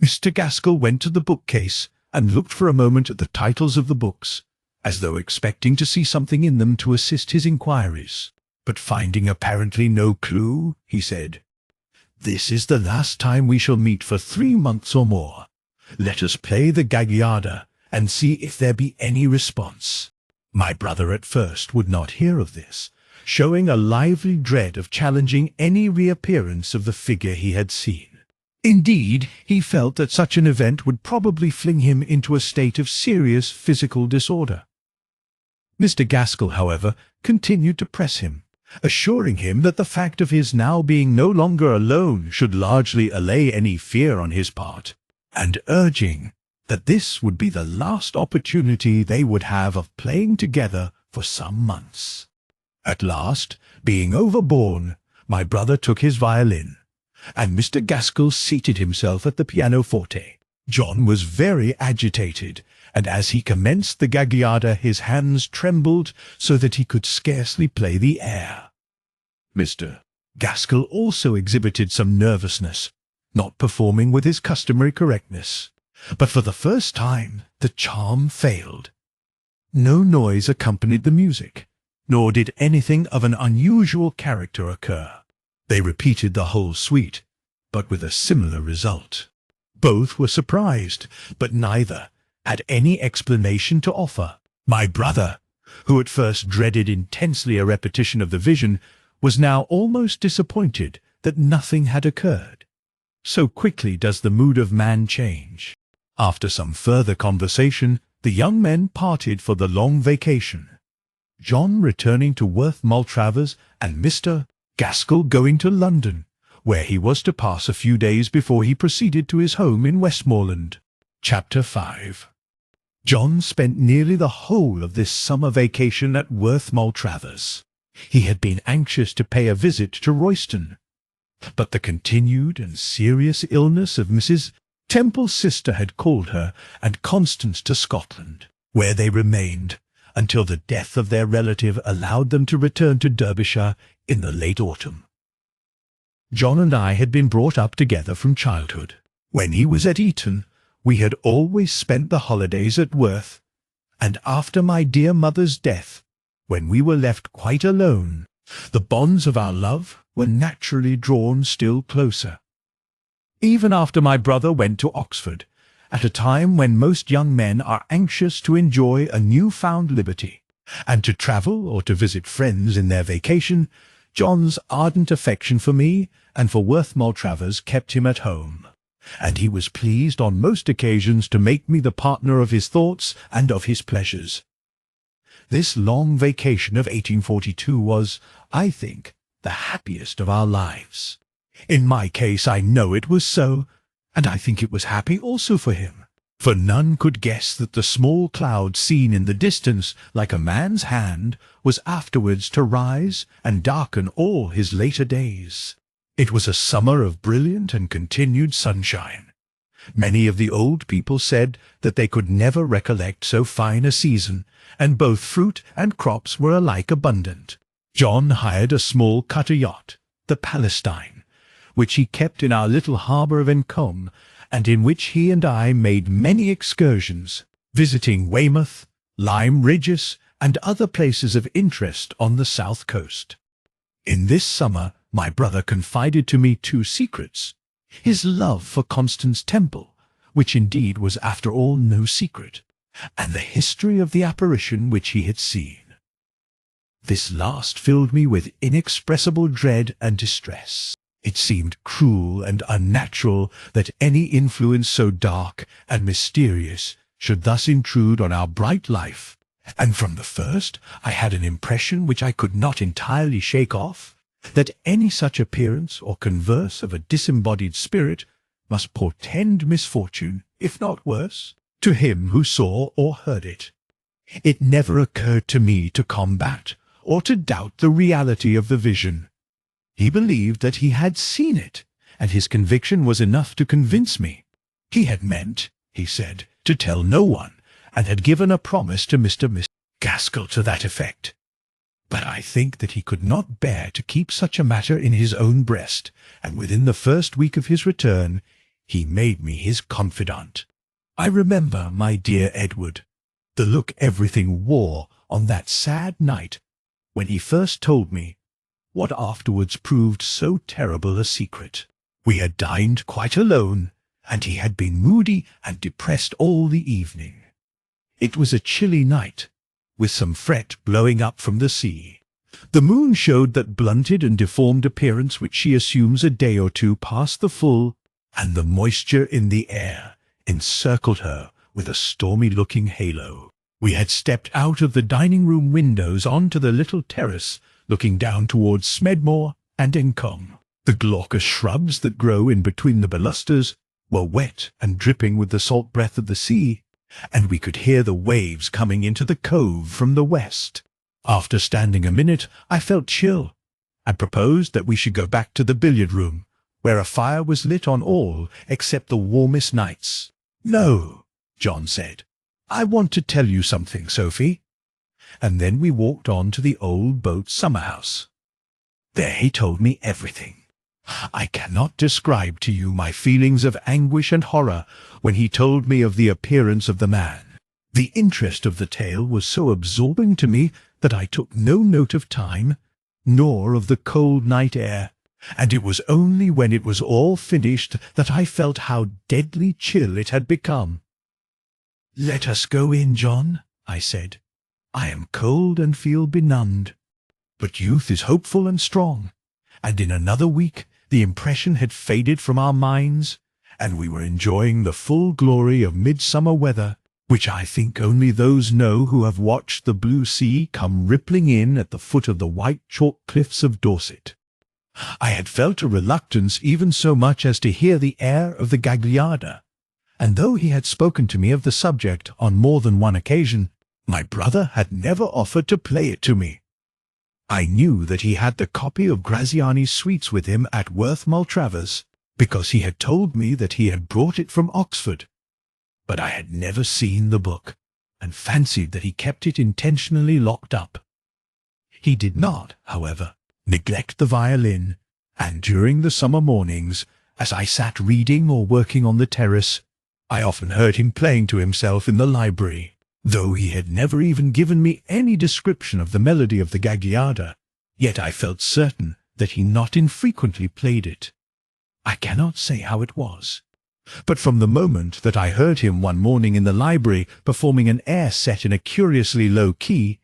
Mr. Gaskell went to the bookcase and looked for a moment at the titles of the books, as though expecting to see something in them to assist his inquiries. But finding apparently no clue, he said, "This is the last time we shall meet for 3 months or more. Let us play the Gagliarda and see if there be any response." My brother at first would not hear of this, showing a lively dread of challenging any reappearance of the figure he had seen. Indeed, he felt that such an event would probably fling him into a state of serious physical disorder. Mr. Gaskell, however, continued to press him, assuring him that the fact of his now being no longer alone should largely allay any fear on his part, and urging that this would be the last opportunity they would have of playing together for some months. At last, being overborne, my brother took his violin, and Mr. Gaskell seated himself at the pianoforte. John was very agitated, and as he commenced the Gagliarda his hands trembled so that he could scarcely play the air. Mr. Gaskell also exhibited some nervousness, not performing with his customary correctness, but for the first time the charm failed. No noise accompanied the music, nor did anything of an unusual character occur. They repeated the whole suite, but with a similar result. Both were surprised, but neither had any explanation to offer. My brother, who at first dreaded intensely a repetition of the vision, was now almost disappointed that nothing had occurred. So quickly does the mood of man change. After some further conversation, the young men parted for the long vacation, John returning to Worth Maltravers and Mr. Gaskell going to London, where he was to pass a few days before he proceeded to his home in Westmoreland. Chapter 5. John spent nearly the whole of this summer vacation at Worth Maltravers. He had been anxious to pay a visit to Royston, but the continued and serious illness of Mrs. Temple's sister had called her and Constance to Scotland, where they remained until the death of their relative allowed them to return to Derbyshire in the late autumn. John and I had been brought up together from childhood. When he was at Eton, we had always spent the holidays at Worth, and after my dear mother's death, when we were left quite alone, the bonds of our love were naturally drawn still closer. Even after my brother went to Oxford, at a time when most young men are anxious to enjoy a new-found liberty, and to travel or to visit friends in their vacation, John's ardent affection for me and for Worth Maltravers kept him at home, and he was pleased on most occasions to make me the partner of his thoughts and of his pleasures. This long vacation of 1842 was, I think, the happiest of our lives. In my case I know it was so, and I think it was happy also for him, for none could guess that the small cloud seen in the distance like a man's hand was afterwards to rise and darken all his later days. It was a summer of brilliant and continued sunshine. Many of the old people said that they could never recollect so fine a season, and both fruit and crops were alike abundant. John hired a small cutter yacht, the Palestine, which he kept in our little harbour of Encombe, and in which he and I made many excursions, visiting Weymouth, Lyme Regis, and other places of interest on the south coast. In this summer my brother confided to me 2 secrets: his love for Constance Temple, which indeed was after all no secret, and the history of the apparition which he had seen. This last filled me with inexpressible dread and distress. It seemed cruel and unnatural that any influence so dark and mysterious should thus intrude on our bright life, and from the first I had an impression which I could not entirely shake off, that any such appearance or converse of a disembodied spirit must portend misfortune, if not worse, to him who saw or heard it. It never occurred to me to combat or to doubt the reality of the vision. He believed that he had seen it, and his conviction was enough to convince me. He had meant, he said, to tell no one, and had given a promise to Mr. and Miss Gaskell to that effect. But I think that he could not bear to keep such a matter in his own breast, and within the first week of his return he made me his confidant. I remember, my dear Edward, the look everything wore on that sad night when he first told me what afterwards proved so terrible a secret. We had dined quite alone, and he had been moody and depressed all the evening. It was a chilly night, with some fret blowing up from the sea. The moon showed that blunted and deformed appearance which she assumes a day or two past the full, and the moisture in the air encircled her with a stormy-looking halo. We had stepped out of the dining-room windows onto the little terrace looking down towards Smedmore and Encombe. The glaucous shrubs that grow in between the balusters were wet and dripping with the salt breath of the sea, and we could hear the waves coming into the cove from the west. After standing a minute, I felt chill, and proposed that we should go back to the billiard-room, where a fire was lit on all except the warmest nights. "No," John said. "I want to tell you something, Sophie." And then we walked on to the old boat summer-house. There he told me everything. I cannot describe to you my feelings of anguish and horror when he told me of the appearance of the man. The interest of the tale was so absorbing to me that I took no note of time, nor of the cold night air, and it was only when it was all finished that I felt how deadly chill it had become. "Let us go in, John," I said. "I am cold and feel benumbed." But youth is hopeful and strong, and in another week the impression had faded from our minds, and we were enjoying the full glory of midsummer weather, which I think only those know who have watched the blue sea come rippling in at the foot of the white chalk cliffs of Dorset. I had felt a reluctance even so much as to hear the air of the Gagliarda, and though he had spoken to me of the subject on more than one occasion, my brother had never offered to play it to me. I knew that he had the copy of Graziani's suites with him at Worth Maltravers, because he had told me that he had brought it from Oxford. But I had never seen the book, and fancied that he kept it intentionally locked up. He did not, however, neglect the violin, and during the summer mornings, as I sat reading or working on the terrace, I often heard him playing to himself in the library. Though he had never even given me any description of the melody of the Gagliarda, yet I felt certain that he not infrequently played it. I cannot say how it was, but from the moment that I heard him one morning in the library performing an air set in a curiously low key,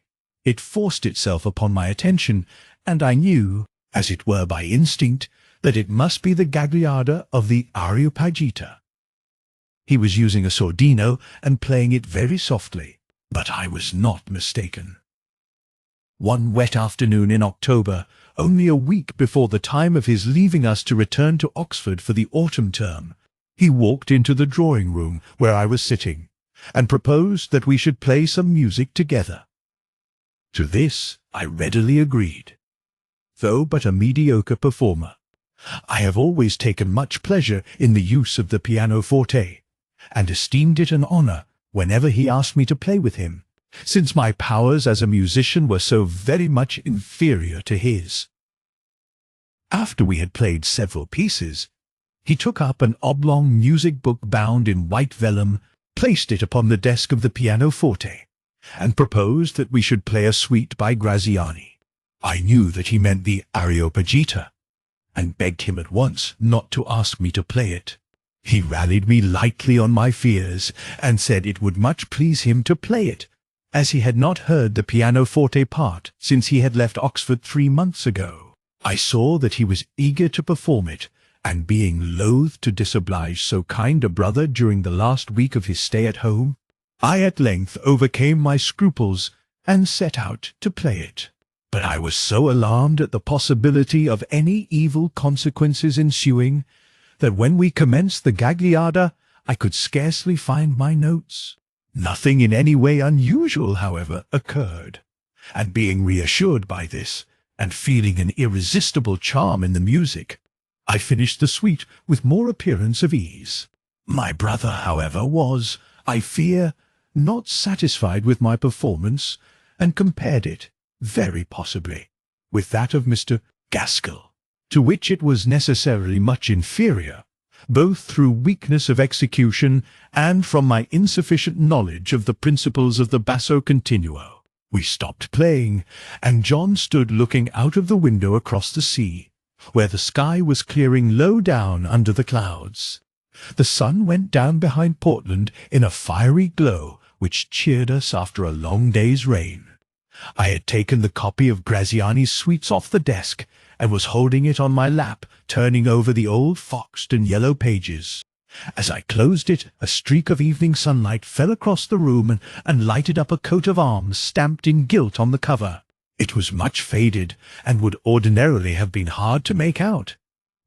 it forced itself upon my attention, and I knew, as it were by instinct, that it must be the Gagliarda of the Areopagita. He was using a sordino and playing it very softly, but I was not mistaken. One wet afternoon in October, only a week before the time of his leaving us to return to Oxford for the autumn term, he walked into the drawing-room where I was sitting, and proposed that we should play some music together. To this I readily agreed. Though but a mediocre performer, I have always taken much pleasure in the use of the pianoforte, and esteemed it an honour whenever he asked me to play with him, since my powers as a musician were so very much inferior to his. After we had played several pieces, he took up an oblong music book bound in white vellum, placed it upon the desk of the pianoforte, and proposed that we should play a suite by Graziani. I knew that he meant the Areopagita, and begged him at once not to ask me to play it. He rallied me lightly on my fears, and said it would much please him to play it, as he had not heard the pianoforte part since he had left Oxford 3 months ago. I saw that he was eager to perform it, and being loath to disoblige so kind a brother during the last week of his stay at home, I at length overcame my scruples and set out to play it. But I was so alarmed at the possibility of any evil consequences ensuing, that when we commenced the Gagliarda, I could scarcely find my notes. Nothing in any way unusual, however, occurred, and being reassured by this, and feeling an irresistible charm in the music, I finished the suite with more appearance of ease. My brother, however, was, I fear, not satisfied with my performance, and compared it, very possibly, with that of Mr. Gaskell, to which it was necessarily much inferior, both through weakness of execution and from my insufficient knowledge of the principles of the basso continuo. We stopped playing, and John stood looking out of the window across the sea, where the sky was clearing low down under the clouds. The sun went down behind Portland in a fiery glow which cheered us after a long day's rain. I had taken the copy of Graziani's suites off the desk, and was holding it on my lap, turning over the old foxed and yellow pages. As I closed it, a streak of evening sunlight fell across the room and lighted up a coat of arms stamped in gilt on the cover. It was much faded, and would ordinarily have been hard to make out,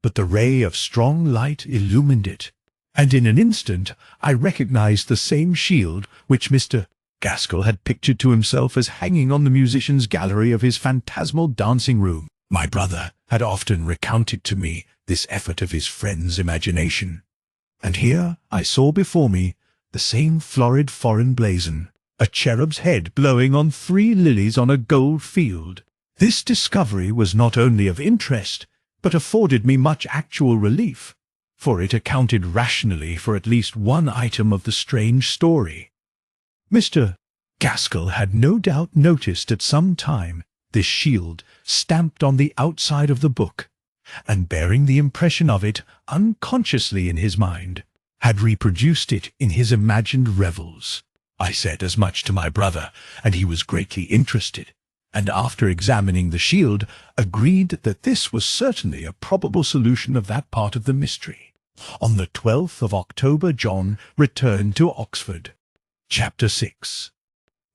but the ray of strong light illumined it, and in an instant I recognized the same shield which Mr. Gaskell had pictured to himself as hanging on the musicians' gallery of his phantasmal dancing-room. My brother had often recounted to me this effort of his friend's imagination, and here I saw before me the same florid foreign blazon, a cherub's head blowing on 3 lilies on a gold field. This discovery was not only of interest, but afforded me much actual relief, for it accounted rationally for at least one item of the strange story. Mr. Gaskell had no doubt noticed at some time this shield stamped on the outside of the book, and bearing the impression of it unconsciously in his mind, had reproduced it in his imagined revels. I said as much to my brother, and he was greatly interested, and after examining the shield, agreed that this was certainly a probable solution of that part of the mystery. On the 12th of October, John returned to Oxford. Chapter 6.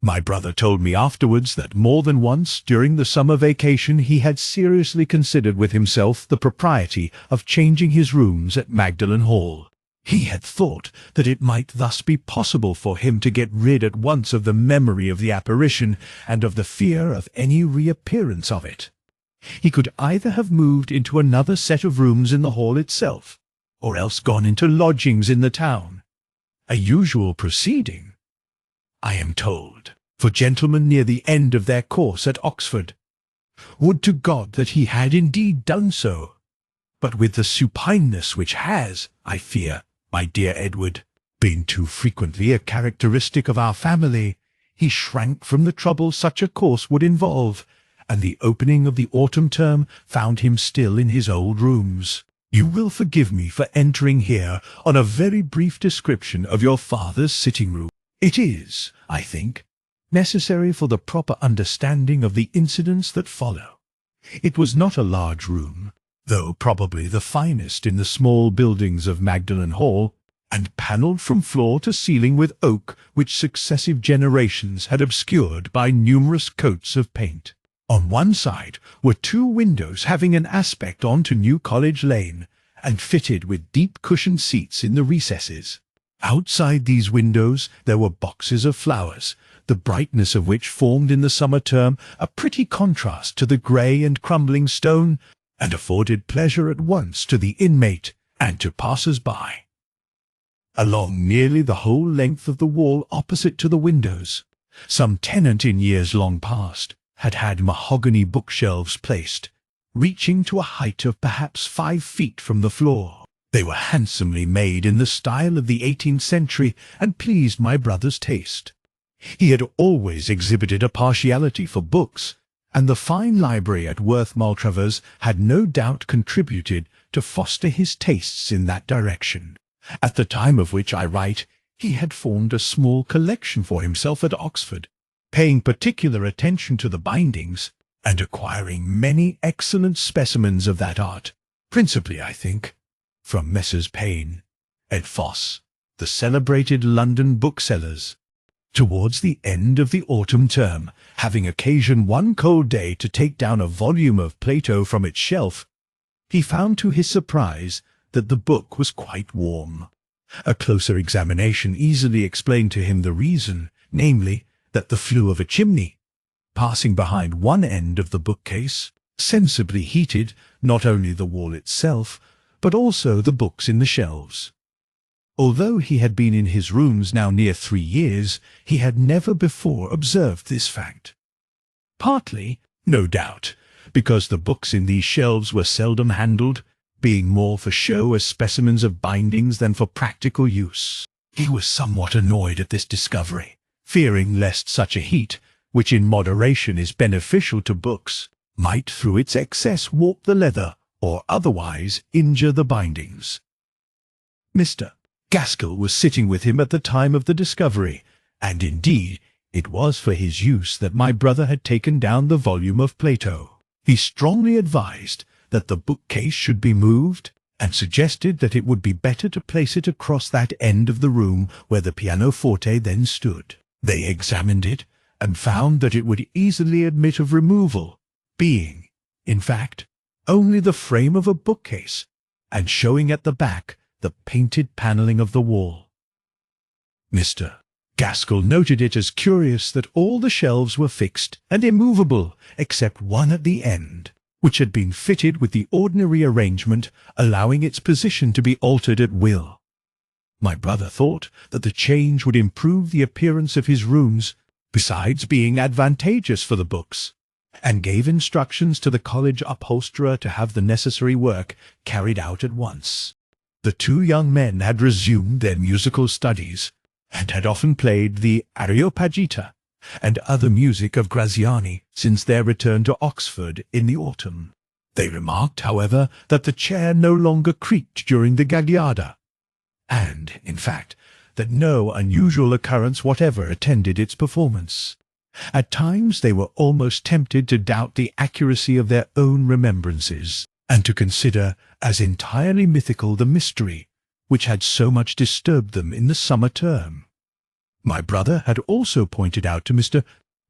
My brother told me afterwards that more than once during the summer vacation he had seriously considered with himself the propriety of changing his rooms at Magdalen Hall. He had thought that it might thus be possible for him to get rid at once of the memory of the apparition and of the fear of any reappearance of it. He could either have moved into another set of rooms in the hall itself, or else gone into lodgings in the town, a usual proceeding, I am told, for gentlemen near the end of their course at Oxford. Would to God that he had indeed done so, but with the supineness which has, I fear, my dear Edward, been too frequently a characteristic of our family, he shrank from the trouble such a course would involve, and the opening of the autumn term found him still in his old rooms. You will forgive me for entering here on a very brief description of your father's sitting-room. It is, I think, necessary for the proper understanding of the incidents that follow. It was not a large room, though probably the finest in the small buildings of Magdalen Hall, and panelled from floor to ceiling with oak which successive generations had obscured by numerous coats of paint. On one side were 2 windows having an aspect on to New College Lane, and fitted with deep cushioned seats in the recesses. Outside these windows there were boxes of flowers, the brightness of which formed in the summer term a pretty contrast to the grey and crumbling stone, and afforded pleasure at once to the inmate and to passers-by. Along nearly the whole length of the wall opposite to the windows, some tenant in years long past had had mahogany bookshelves placed, reaching to a height of perhaps 5 feet from the floor. They were handsomely made in the style of the 18th century, and pleased my brother's taste. He had always exhibited a partiality for books, and the fine library at Worth Maltravers had no doubt contributed to foster his tastes in that direction. At the time of which I write, he had formed a small collection for himself at Oxford, paying particular attention to the bindings, and acquiring many excellent specimens of that art, principally, I think, from Messrs. Payne and Foss, the celebrated London booksellers. Towards the end of the autumn term, having occasion one cold day to take down a volume of Plato from its shelf, he found to his surprise that the book was quite warm. A closer examination easily explained to him the reason, namely, that the flue of a chimney, passing behind one end of the bookcase, sensibly heated not only the wall itself, but also the books in the shelves. Although he had been in his rooms now near 3 years, he had never before observed this fact. Partly, no doubt, because the books in these shelves were seldom handled, being more for show as specimens of bindings than for practical use. He was somewhat annoyed at this discovery, fearing lest such a heat, which in moderation is beneficial to books, might through its excess warp the leather or otherwise injure the bindings. Mr. Gaskell was sitting with him at the time of the discovery, and indeed it was for his use that my brother had taken down the volume of Plato. He strongly advised that the bookcase should be moved, and suggested that it would be better to place it across that end of the room where the pianoforte then stood. They examined it, and found that it would easily admit of removal, being, in fact, only the frame of a bookcase, and showing at the back the painted panelling of the wall. Mr. Gaskell noted it as curious that all the shelves were fixed and immovable, except one at the end, which had been fitted with the ordinary arrangement, allowing its position to be altered at will. My brother thought that the change would improve the appearance of his rooms, besides being advantageous for the books, and gave instructions to the college upholsterer to have the necessary work carried out at once. The 2 young men had resumed their musical studies, and had often played the Areopagita and other music of Graziani since their return to Oxford in the autumn. They remarked, however, that the chair no longer creaked during the Gagliarda, and, in fact, that no unusual occurrence whatever attended its performance. At times they were almost tempted to doubt the accuracy of their own remembrances, and to consider as entirely mythical the mystery which had so much disturbed them in the summer term. My brother had also pointed out to Mr.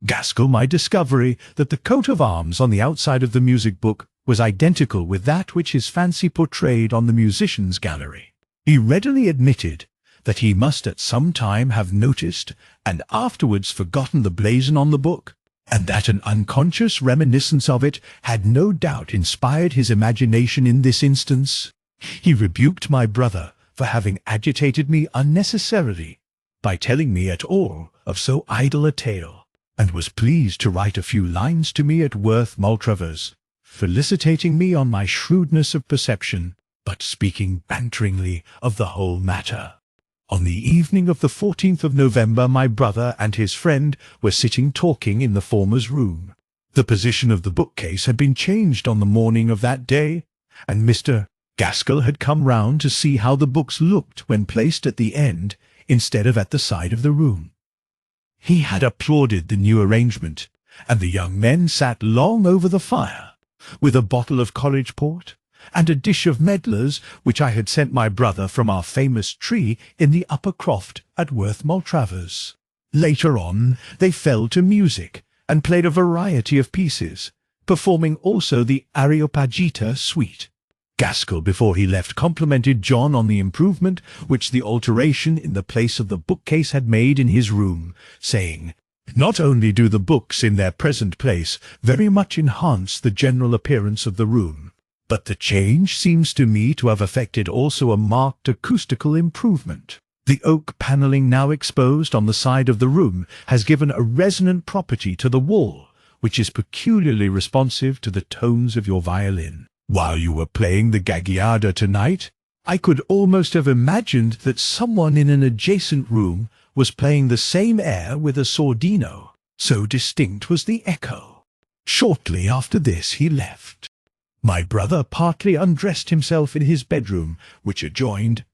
Gaskell my discovery that the coat of arms on the outside of the music book was identical with that which his fancy portrayed on the musicians' gallery. He readily admitted that he must at some time have noticed and afterwards forgotten the blazon on the book, and that an unconscious reminiscence of it had no doubt inspired his imagination in this instance. He rebuked my brother for having agitated me unnecessarily by telling me at all of so idle a tale, and was pleased to write a few lines to me at Worth Maltravers, felicitating me on my shrewdness of perception, but speaking banteringly of the whole matter. On the evening of the 14th of November my brother and his friend were sitting talking in the former's room. The position of the bookcase had been changed on the morning of that day, and Mr. Gaskell had come round to see how the books looked when placed at the end instead of at the side of the room. He had applauded the new arrangement, and the young men sat long over the fire, with a bottle of college port, and a dish of medlars which I had sent my brother from our famous tree in the upper croft at Worth Maltravers. Later on they fell to music, and played a variety of pieces, performing also the Areopagita suite. Gaskell, before he left, complimented John on the improvement which the alteration in the place of the bookcase had made in his room, saying, "Not only do the books in their present place very much enhance the general appearance of the room, but the change seems to me to have effected also a marked acoustical improvement. The oak panelling now exposed on the side of the room has given a resonant property to the wall, which is peculiarly responsive to the tones of your violin. While you were playing the Gagliarda tonight, I could almost have imagined that someone in an adjacent room was playing the same air with a sordino, so distinct was the echo." Shortly after this he left. My brother partly undressed himself in his bedroom, which adjoined,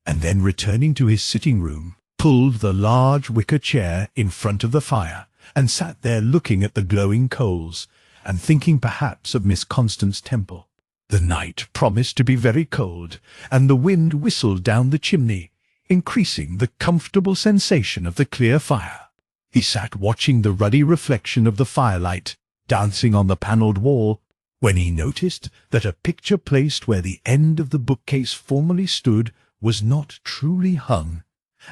and then returning to his sitting-room, pulled the large wicker chair in front of the fire, and sat there looking at the glowing coals, and thinking perhaps of Miss Constance Temple. The night promised to be very cold, and the wind whistled down the chimney, increasing the comfortable sensation of the clear fire. He sat watching the ruddy reflection of the firelight dancing on the panelled wall, when he noticed that a picture placed where the end of the bookcase formerly stood was not truly hung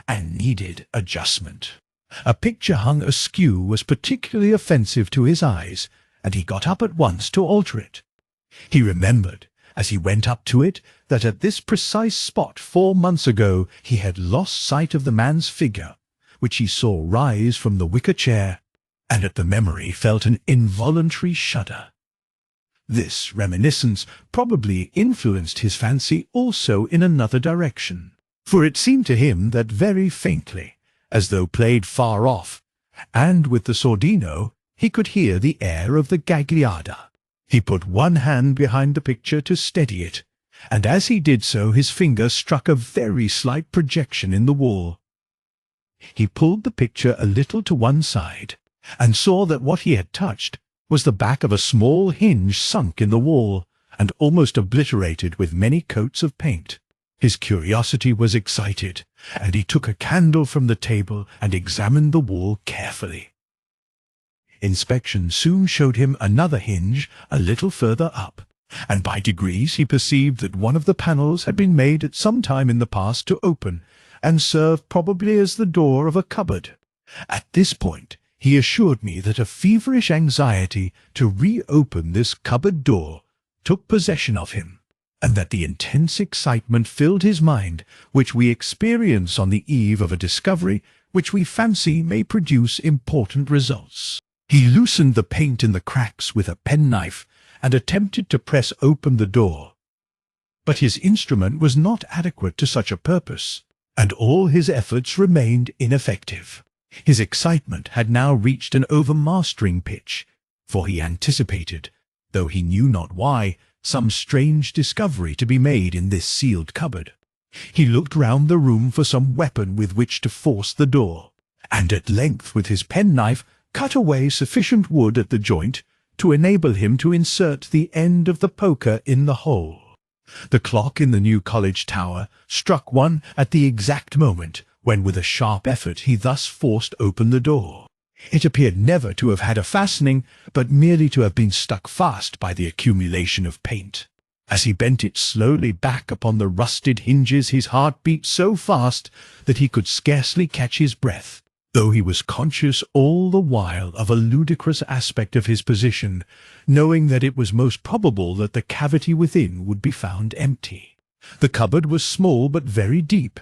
and needed adjustment. A picture hung askew was particularly offensive to his eyes, and he got up at once to alter it. He remembered, as he went up to it, that at this precise spot 4 months ago he had lost sight of the man's figure, which he saw rise from the wicker chair, and at the memory felt an involuntary shudder. This reminiscence probably influenced his fancy also in another direction, for it seemed to him that very faintly, as though played far off, and with the sordino, he could hear the air of the Gagliarda. He put one hand behind the picture to steady it, and as he did so his finger struck a very slight projection in the wall. He pulled the picture a little to one side, and saw that what he had touched was the back of a small hinge sunk in the wall, and almost obliterated with many coats of paint. His curiosity was excited, and he took a candle from the table and examined the wall carefully. Inspection soon showed him another hinge a little further up, and by degrees he perceived that one of the panels had been made at some time in the past to open, and served probably as the door of a cupboard. At this point he assured me that a feverish anxiety to reopen this cupboard door took possession of him, and that the intense excitement filled his mind which we experience on the eve of a discovery which we fancy may produce important results. He loosened the paint in the cracks with a penknife and attempted to press open the door. But his instrument was not adequate to such a purpose, and all his efforts remained ineffective. His excitement had now reached an overmastering pitch, for he anticipated, though he knew not why, some strange discovery to be made in this sealed cupboard. He looked round the room for some weapon with which to force the door, and at length with his penknife cut away sufficient wood at the joint to enable him to insert the end of the poker in the hole. The clock in the new college tower struck 1 at the exact moment when with a sharp effort he thus forced open the door. It appeared never to have had a fastening, but merely to have been stuck fast by the accumulation of paint. As he bent it slowly back upon the rusted hinges his heart beat so fast that he could scarcely catch his breath, though he was conscious all the while of a ludicrous aspect of his position, knowing that it was most probable that the cavity within would be found empty. The cupboard was small but very deep,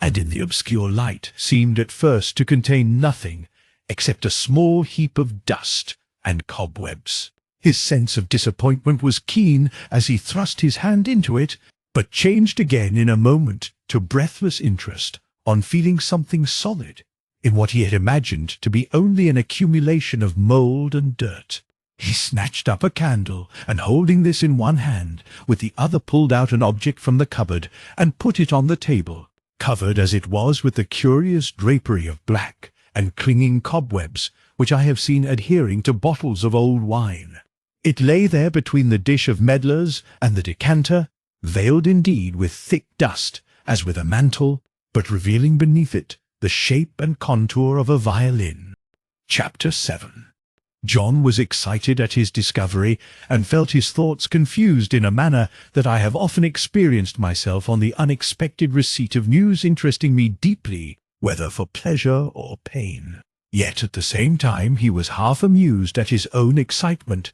and in the obscure light seemed at first to contain nothing except a small heap of dust and cobwebs. His sense of disappointment was keen as he thrust his hand into it, but changed again in a moment to breathless interest on feeling something solid in what he had imagined to be only an accumulation of mould and dirt. He snatched up a candle, and holding this in one hand, with the other pulled out an object from the cupboard and put it on the table, covered as it was with the curious drapery of black and clinging cobwebs which I have seen adhering to bottles of old wine. It lay there between the dish of medlars and the decanter, veiled indeed with thick dust as with a mantle, but revealing beneath it the shape and contour of a violin. Chapter 7. John was excited at his discovery, and felt his thoughts confused in a manner that I have often experienced myself on the unexpected receipt of news interesting me deeply, whether for pleasure or pain. Yet at the same time he was half amused at his own excitement,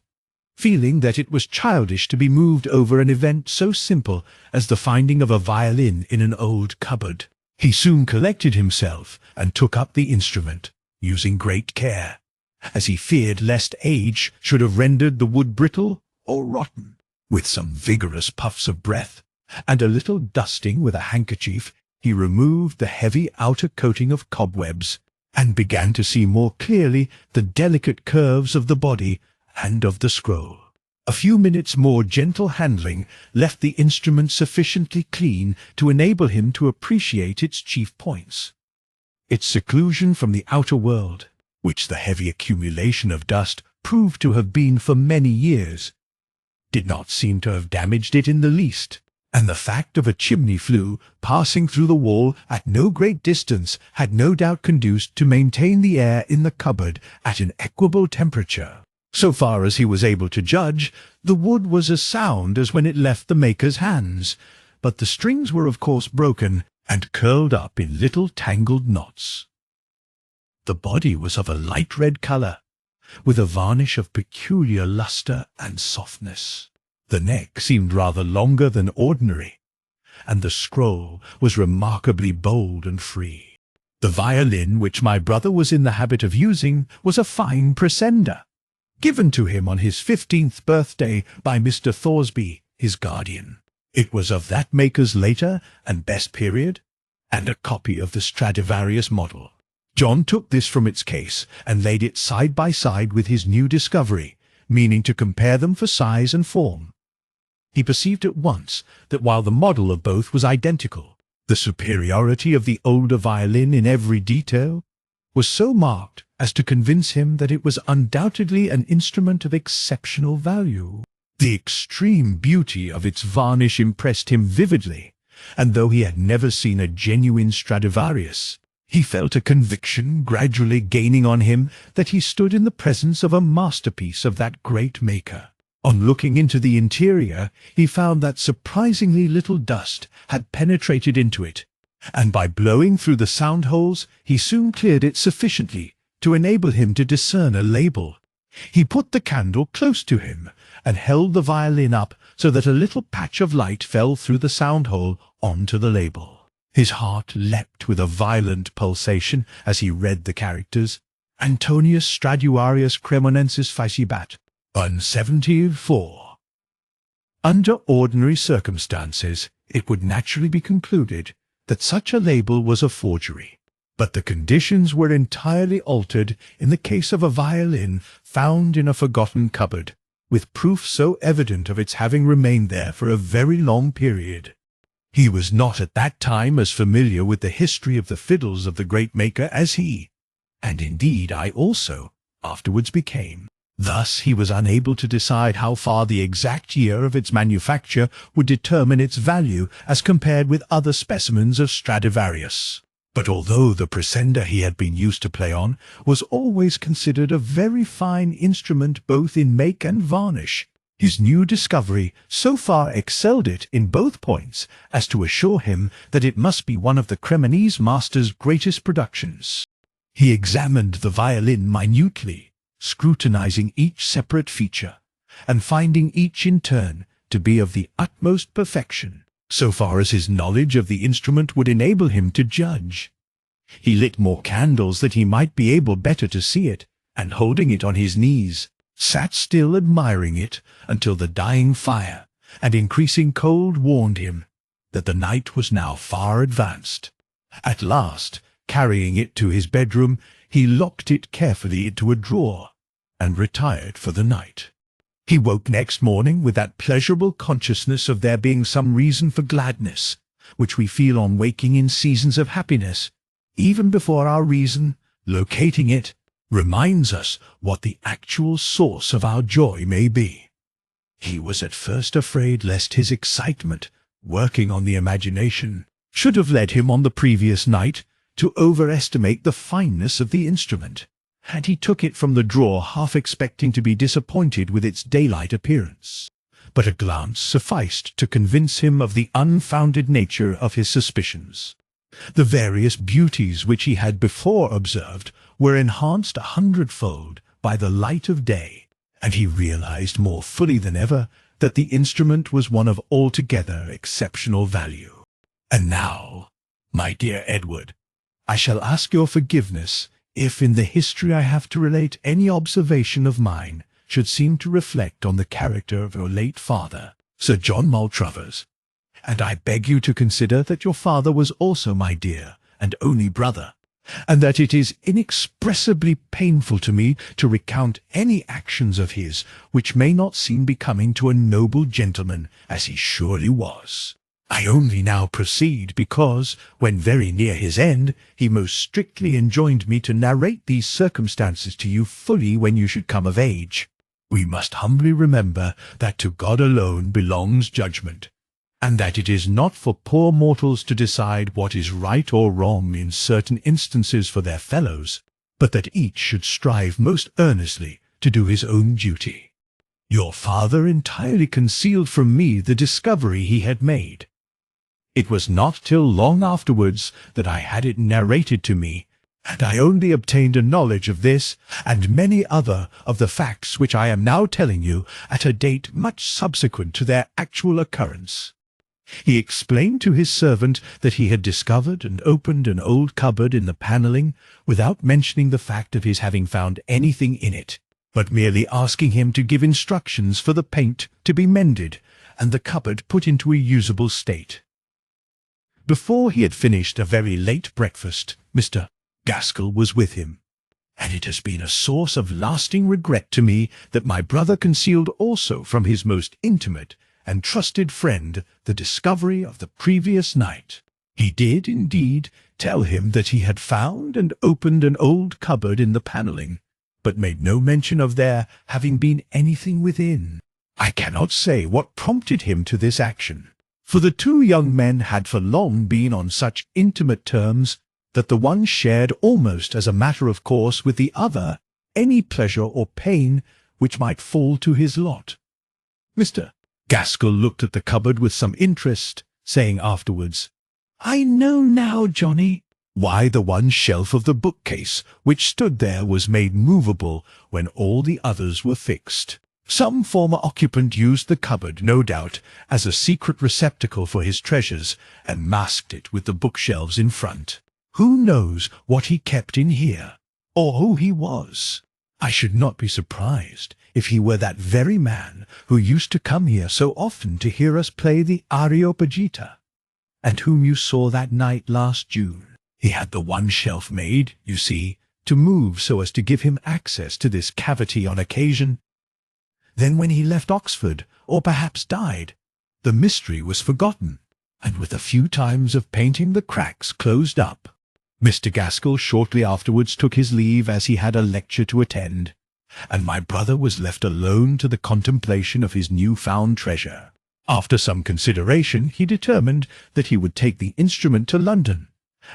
feeling that it was childish to be moved over an event so simple as the finding of a violin in an old cupboard. He soon collected himself and took up the instrument, using great care, as he feared lest age should have rendered the wood brittle or rotten. With some vigorous puffs of breath, and a little dusting with a handkerchief, he removed the heavy outer coating of cobwebs, and began to see more clearly the delicate curves of the body and of the scroll. A few minutes' more gentle handling left the instrument sufficiently clean to enable him to appreciate its chief points. Its seclusion from the outer world, which the heavy accumulation of dust proved to have been for many years, did not seem to have damaged it in the least, and the fact of a chimney flue passing through the wall at no great distance had no doubt conduced to maintain the air in the cupboard at an equable temperature. So far as he was able to judge, the wood was as sound as when it left the maker's hands, but the strings were of course broken and curled up in little tangled knots. The body was of a light red colour, with a varnish of peculiar lustre and softness. The neck seemed rather longer than ordinary, and the scroll was remarkably bold and free. The violin which my brother was in the habit of using was a fine Presender, given to him on his 15th birthday by Mr. Thoresby, his guardian. It was of that maker's later and best period, and a copy of the Stradivarius model. John took this from its case and laid it side by side with his new discovery, meaning to compare them for size and form. He perceived at once that while the model of both was identical, the superiority of the older violin in every detail was so marked as to convince him that it was undoubtedly an instrument of exceptional value. The extreme beauty of its varnish impressed him vividly, and though he had never seen a genuine Stradivarius, he felt a conviction gradually gaining on him that he stood in the presence of a masterpiece of that great maker. On looking into the interior, he found that surprisingly little dust had penetrated into it, and by blowing through the sound holes, he soon cleared it sufficiently to enable him to discern a label. He put the candle close to him and held the violin up so that a little patch of light fell through the sound hole onto the label. His heart leapt with a violent pulsation as he read the characters: Antonius Stradivarius Cremonensis Facibat, 174. Under ordinary circumstances, it would naturally be concluded that such a label was a forgery, but the conditions were entirely altered in the case of a violin found in a forgotten cupboard, with proof so evident of its having remained there for a very long period. He was not at that time as familiar with the history of the fiddles of the great maker as he, and indeed I also, afterwards became. Thus he was unable to decide how far the exact year of its manufacture would determine its value as compared with other specimens of Stradivarius. But although the Presender he had been used to play on was always considered a very fine instrument both in make and varnish, his new discovery so far excelled it in both points as to assure him that it must be one of the Cremonese master's greatest productions. He examined the violin minutely, scrutinizing each separate feature, and finding each in turn to be of the utmost perfection, so far as his knowledge of the instrument would enable him to judge. He lit more candles that he might be able better to see it, and holding it on his knees, sat still admiring it until the dying fire and increasing cold warned him that the night was now far advanced. At last, carrying it to his bedroom, he locked it carefully into a drawer and retired for the night. He woke next morning with that pleasurable consciousness of there being some reason for gladness, which we feel on waking in seasons of happiness, even before our reason, locating it, reminds us what the actual source of our joy may be. He was at first afraid lest his excitement, working on the imagination, should have led him on the previous night to overestimate the fineness of the instrument, and he took it from the drawer half expecting to be disappointed with its daylight appearance. But a glance sufficed to convince him of the unfounded nature of his suspicions. The various beauties which he had before observed were enhanced 100-fold by the light of day, and he realized more fully than ever that the instrument was one of altogether exceptional value. And now, my dear Edward, I shall ask your forgiveness if in the history I have to relate any observation of mine should seem to reflect on the character of your late father, Sir John Maltravers, and I beg you to consider that your father was also my dear and only brother, and that it is inexpressibly painful to me to recount any actions of his which may not seem becoming to a noble gentleman, as he surely was. I only now proceed because, when very near his end, he most strictly enjoined me to narrate these circumstances to you fully when you should come of age. We must humbly remember that to God alone belongs judgment, and that it is not for poor mortals to decide what is right or wrong in certain instances for their fellows, but that each should strive most earnestly to do his own duty. Your father entirely concealed from me the discovery he had made, It was not till long afterwards that I had it narrated to me, and I only obtained a knowledge of this and many other of the facts which I am now telling you at a date much subsequent to their actual occurrence. He explained to his servant that he had discovered and opened an old cupboard in the panelling without mentioning the fact of his having found anything in it, but merely asking him to give instructions for the paint to be mended and the cupboard put into a usable state. Before he had finished a very late breakfast, Mr. Gaskell was with him, and it has been a source of lasting regret to me that my brother concealed also from his most intimate and trusted friend the discovery of the previous night. He did, indeed, tell him that he had found and opened an old cupboard in the panelling, but made no mention of there having been anything within. I cannot say what prompted him to this action, for the two young men had for long been on such intimate terms that the one shared almost as a matter of course with the other any pleasure or pain which might fall to his lot. Mr. Gaskell looked at the cupboard with some interest, saying afterwards, "I know now, Johnny, why the one shelf of the bookcase which stood there was made movable when all the others were fixed. Some former occupant used the cupboard, no doubt, as a secret receptacle for his treasures, and masked it with the bookshelves in front. Who knows what he kept in here, or who he was? I should not be surprised if he were that very man who used to come here so often to hear us play the Areopagita, and whom you saw that night last June. He had the one shelf made, you see, to move so as to give him access to this cavity on occasion. Then when he left Oxford, or perhaps died, the mystery was forgotten, and with a few times of painting the cracks closed up. Mr. Gaskell shortly afterwards took his leave, as he had a lecture to attend, and my brother was left alone to the contemplation of his new-found treasure. After some consideration, he determined that he would take the instrument to London,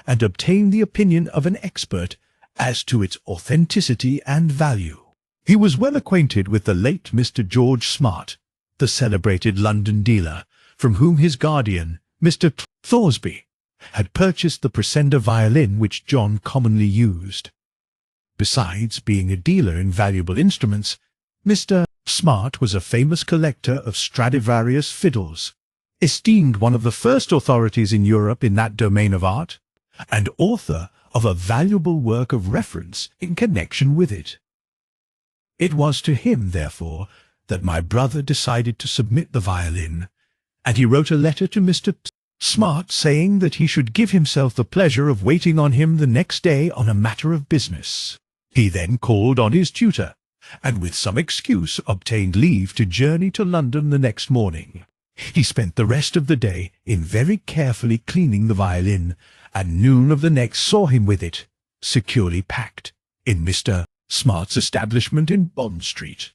and obtain the opinion of an expert as to its authenticity and value. He was well acquainted with the late Mr. George Smart, the celebrated London dealer, from whom his guardian, Mr. Thoresby, had purchased the Presender violin which John commonly used. Besides being a dealer in valuable instruments, Mr. Smart was a famous collector of Stradivarius fiddles, esteemed one of the first authorities in Europe in that domain of art, and author of a valuable work of reference in connection with it. It was to him, therefore, that my brother decided to submit the violin, and he wrote a letter to Mr. Smart saying that he should give himself the pleasure of waiting on him the next day on a matter of business. He then called on his tutor, and with some excuse obtained leave to journey to London the next morning. He spent the rest of the day in very carefully cleaning the violin, and noon of the next saw him with it, securely packed, in Mr. Smart's establishment in Bond Street.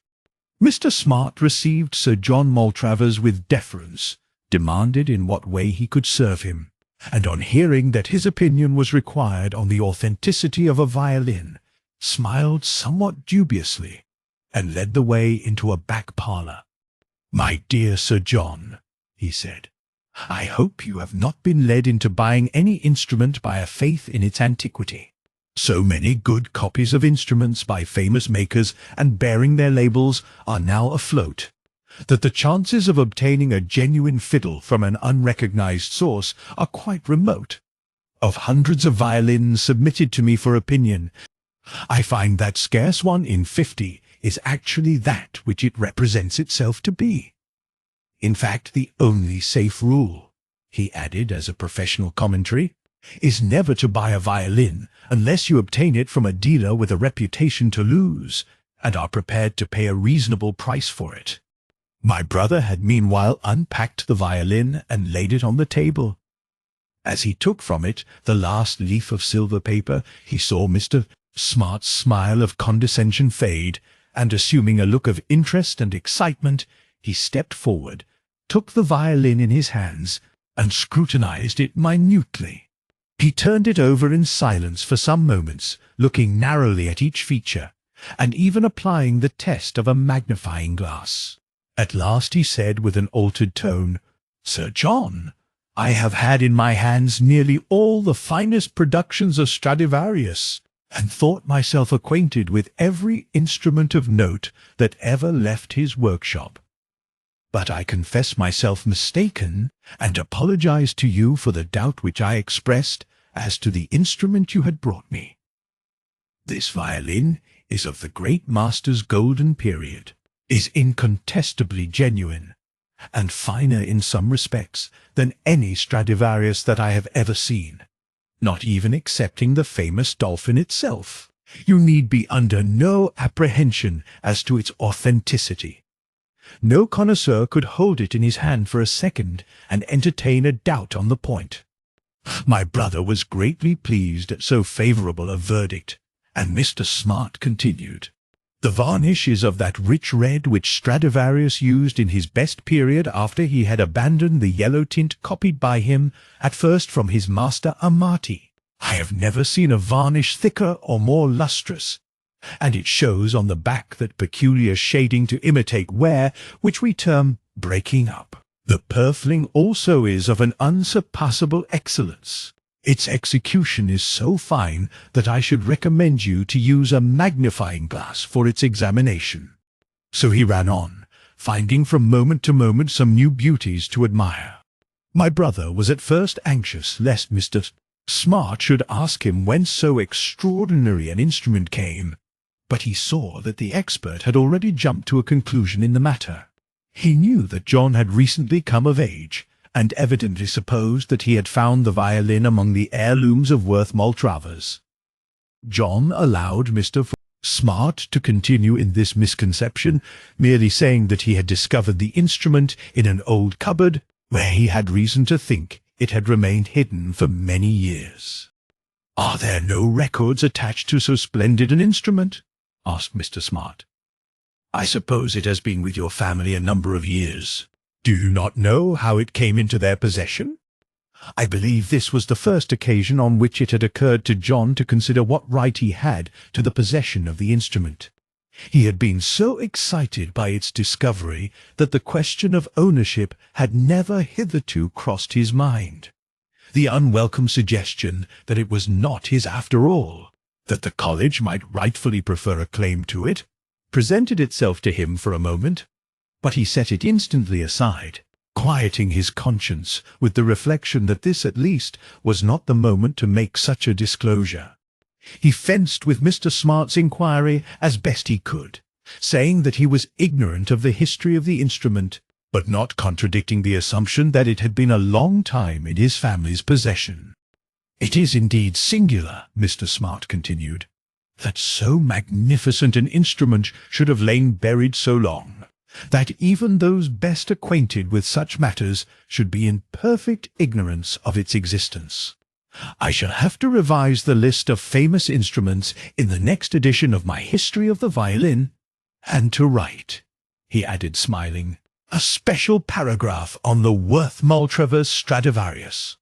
Mr. Smart received Sir John Maltravers with deference, demanded in what way he could serve him, and on hearing that his opinion was required on the authenticity of a violin, smiled somewhat dubiously, and led the way into a back parlour. "My dear Sir John," he said, "I hope you have not been led into buying any instrument by a faith in its antiquity. So many good copies of instruments by famous makers and bearing their labels are now afloat, that the chances of obtaining a genuine fiddle from an unrecognized source are quite remote. Of hundreds of violins submitted to me for opinion, I find that scarce one in 50 is actually that which it represents itself to be. In fact, the only safe rule," he added as a professional commentary, "is never to buy a violin unless you obtain it from a dealer with a reputation to lose, and are prepared to pay a reasonable price for it." My brother had meanwhile unpacked the violin and laid it on the table. As he took from it the last leaf of silver paper, he saw Mr. Smart's smile of condescension fade, and assuming a look of interest and excitement, he stepped forward, took the violin in his hands, and scrutinized it minutely. He turned it over in silence for some moments, looking narrowly at each feature, and even applying the test of a magnifying glass. At last he said with an altered tone, "Sir John, I have had in my hands nearly all the finest productions of Stradivarius, and thought myself acquainted with every instrument of note that ever left his workshop. But I confess myself mistaken, and apologize to you for the doubt which I expressed as to the instrument you had brought me. This violin is of the great master's golden period, is incontestably genuine, and finer in some respects than any Stradivarius that I have ever seen, not even excepting the famous Dolphin itself. You need be under no apprehension as to its authenticity. No connoisseur could hold it in his hand for a second and entertain a doubt on the point. My brother was greatly pleased at so favourable a verdict, and Mr. Smart continued, "The varnish is of that rich red which Stradivarius used in his best period after he had abandoned the yellow tint copied by him at first from his master Amati. I have never seen a varnish thicker or more lustrous, and it shows on the back that peculiar shading to imitate wear which we term breaking up. The purfling also is of an unsurpassable excellence. Its execution is so fine that I should recommend you to use a magnifying glass for its examination." So he ran on, finding from moment to moment some new beauties to admire. My brother was at first anxious lest Mr. Smart should ask him whence so extraordinary an instrument came, but he saw that the expert had already jumped to a conclusion in the matter. He knew that John had recently come of age, and evidently supposed that he had found the violin among the heirlooms of Worth Maltravers. John allowed Mr. Smart to continue in this misconception, merely saying that he had discovered the instrument in an old cupboard, where he had reason to think it had remained hidden for many years. "Are there no records attached to so splendid an instrument?" asked Mr. Smart. "I suppose it has been with your family a number of years. Do you not know how it came into their possession?" I believe this was the first occasion on which it had occurred to John to consider what right he had to the possession of the instrument. He had been so excited by its discovery that the question of ownership had never hitherto crossed his mind. The unwelcome suggestion that it was not his after all, that the college might rightfully prefer a claim to it, presented itself to him for a moment, but he set it instantly aside, quieting his conscience with the reflection that this at least was not the moment to make such a disclosure. He fenced with Mr. Smart's inquiry as best he could, saying that he was ignorant of the history of the instrument, but not contradicting the assumption that it had been a long time in his family's possession. "It is indeed singular," Mr. Smart continued, "that so magnificent an instrument should have lain buried so long, that even those best acquainted with such matters should be in perfect ignorance of its existence. I shall have to revise the list of famous instruments in the next edition of my History of the Violin, and to write," he added smiling, "a special paragraph on the Worth Maltravers Stradivarius."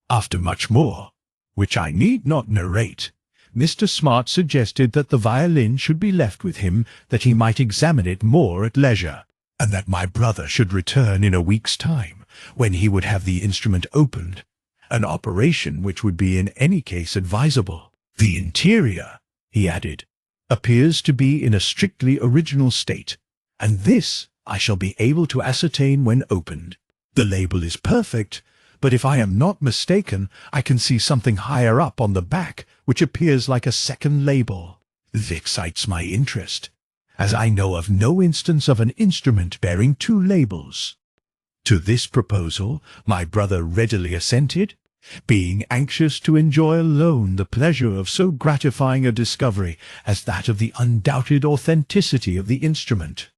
After much more, which I need not narrate, Mr. Smart suggested that the violin should be left with him, that he might examine it more at leisure, and that my brother should return in a week's time, when he would have the instrument opened, an operation which would be in any case advisable. "The interior," he added, "appears to be in a strictly original state, and this I shall be able to ascertain when opened. The label is perfect, but if I am not mistaken, I can see something higher up on the back which appears like a second label. This excites my interest, as I know of no instance of an instrument bearing two labels." To this proposal my brother readily assented, being anxious to enjoy alone the pleasure of so gratifying a discovery as that of the undoubted authenticity of the instrument.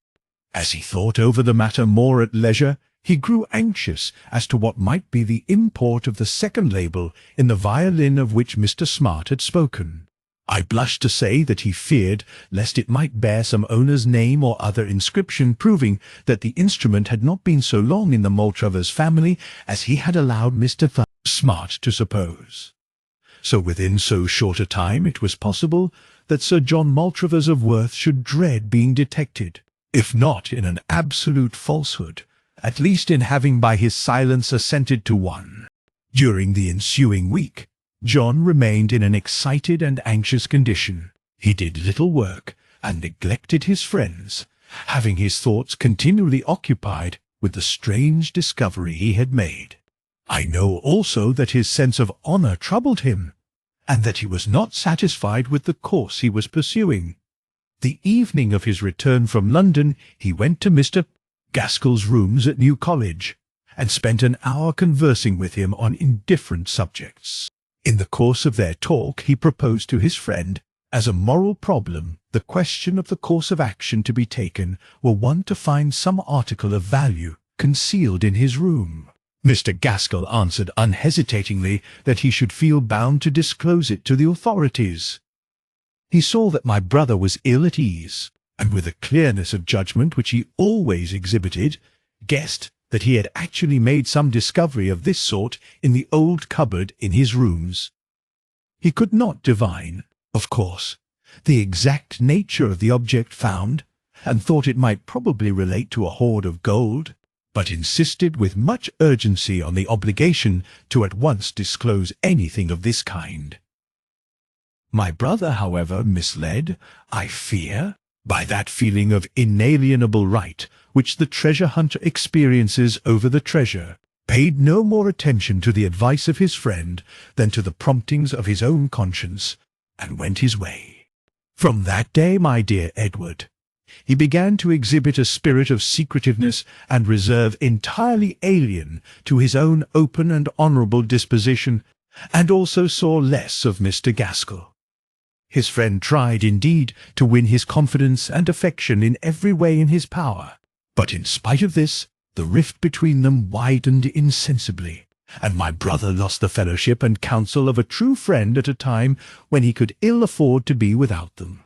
As he thought over the matter more at leisure, he grew anxious as to what might be the import of the second label in the violin of which Mr. Smart had spoken. I blush to say that he feared lest it might bear some owner's name or other inscription proving that the instrument had not been so long in the Maltravers family as he had allowed Mr. Smart to suppose. So within so short a time it was possible that Sir John Maltravers of Worth should dread being detected, if not in an absolute falsehood, at least in having by his silence assented to one. During the ensuing week, John remained in an excited and anxious condition. He did little work and neglected his friends, having his thoughts continually occupied with the strange discovery he had made. I know also that his sense of honor troubled him, and that he was not satisfied with the course he was pursuing. The evening of his return from London, he went to Mr. Gaskell's rooms at New College, and spent an hour conversing with him on indifferent subjects. In the course of their talk he proposed to his friend, as a moral problem, the question of the course of action to be taken were one to find some article of value concealed in his room. Mr. Gaskell answered unhesitatingly that he should feel bound to disclose it to the authorities. He saw that my brother was ill at ease, and with a clearness of judgment which he always exhibited, guessed that he had actually made some discovery of this sort in the old cupboard in his rooms. He could not divine, of course, the exact nature of the object found, and thought it might probably relate to a hoard of gold, but insisted with much urgency on the obligation to at once disclose anything of this kind. My brother, however, misled, I fear, by that feeling of inalienable right which the treasure hunter experiences over the treasure, paid no more attention to the advice of his friend than to the promptings of his own conscience, and went his way. From that day, my dear Edward, he began to exhibit a spirit of secretiveness and reserve entirely alien to his own open and honourable disposition, and also saw less of Mr. Gaskell. His friend tried, indeed, to win his confidence and affection in every way in his power, but in spite of this, the rift between them widened insensibly, and my brother lost the fellowship and counsel of a true friend at a time when he could ill afford to be without them.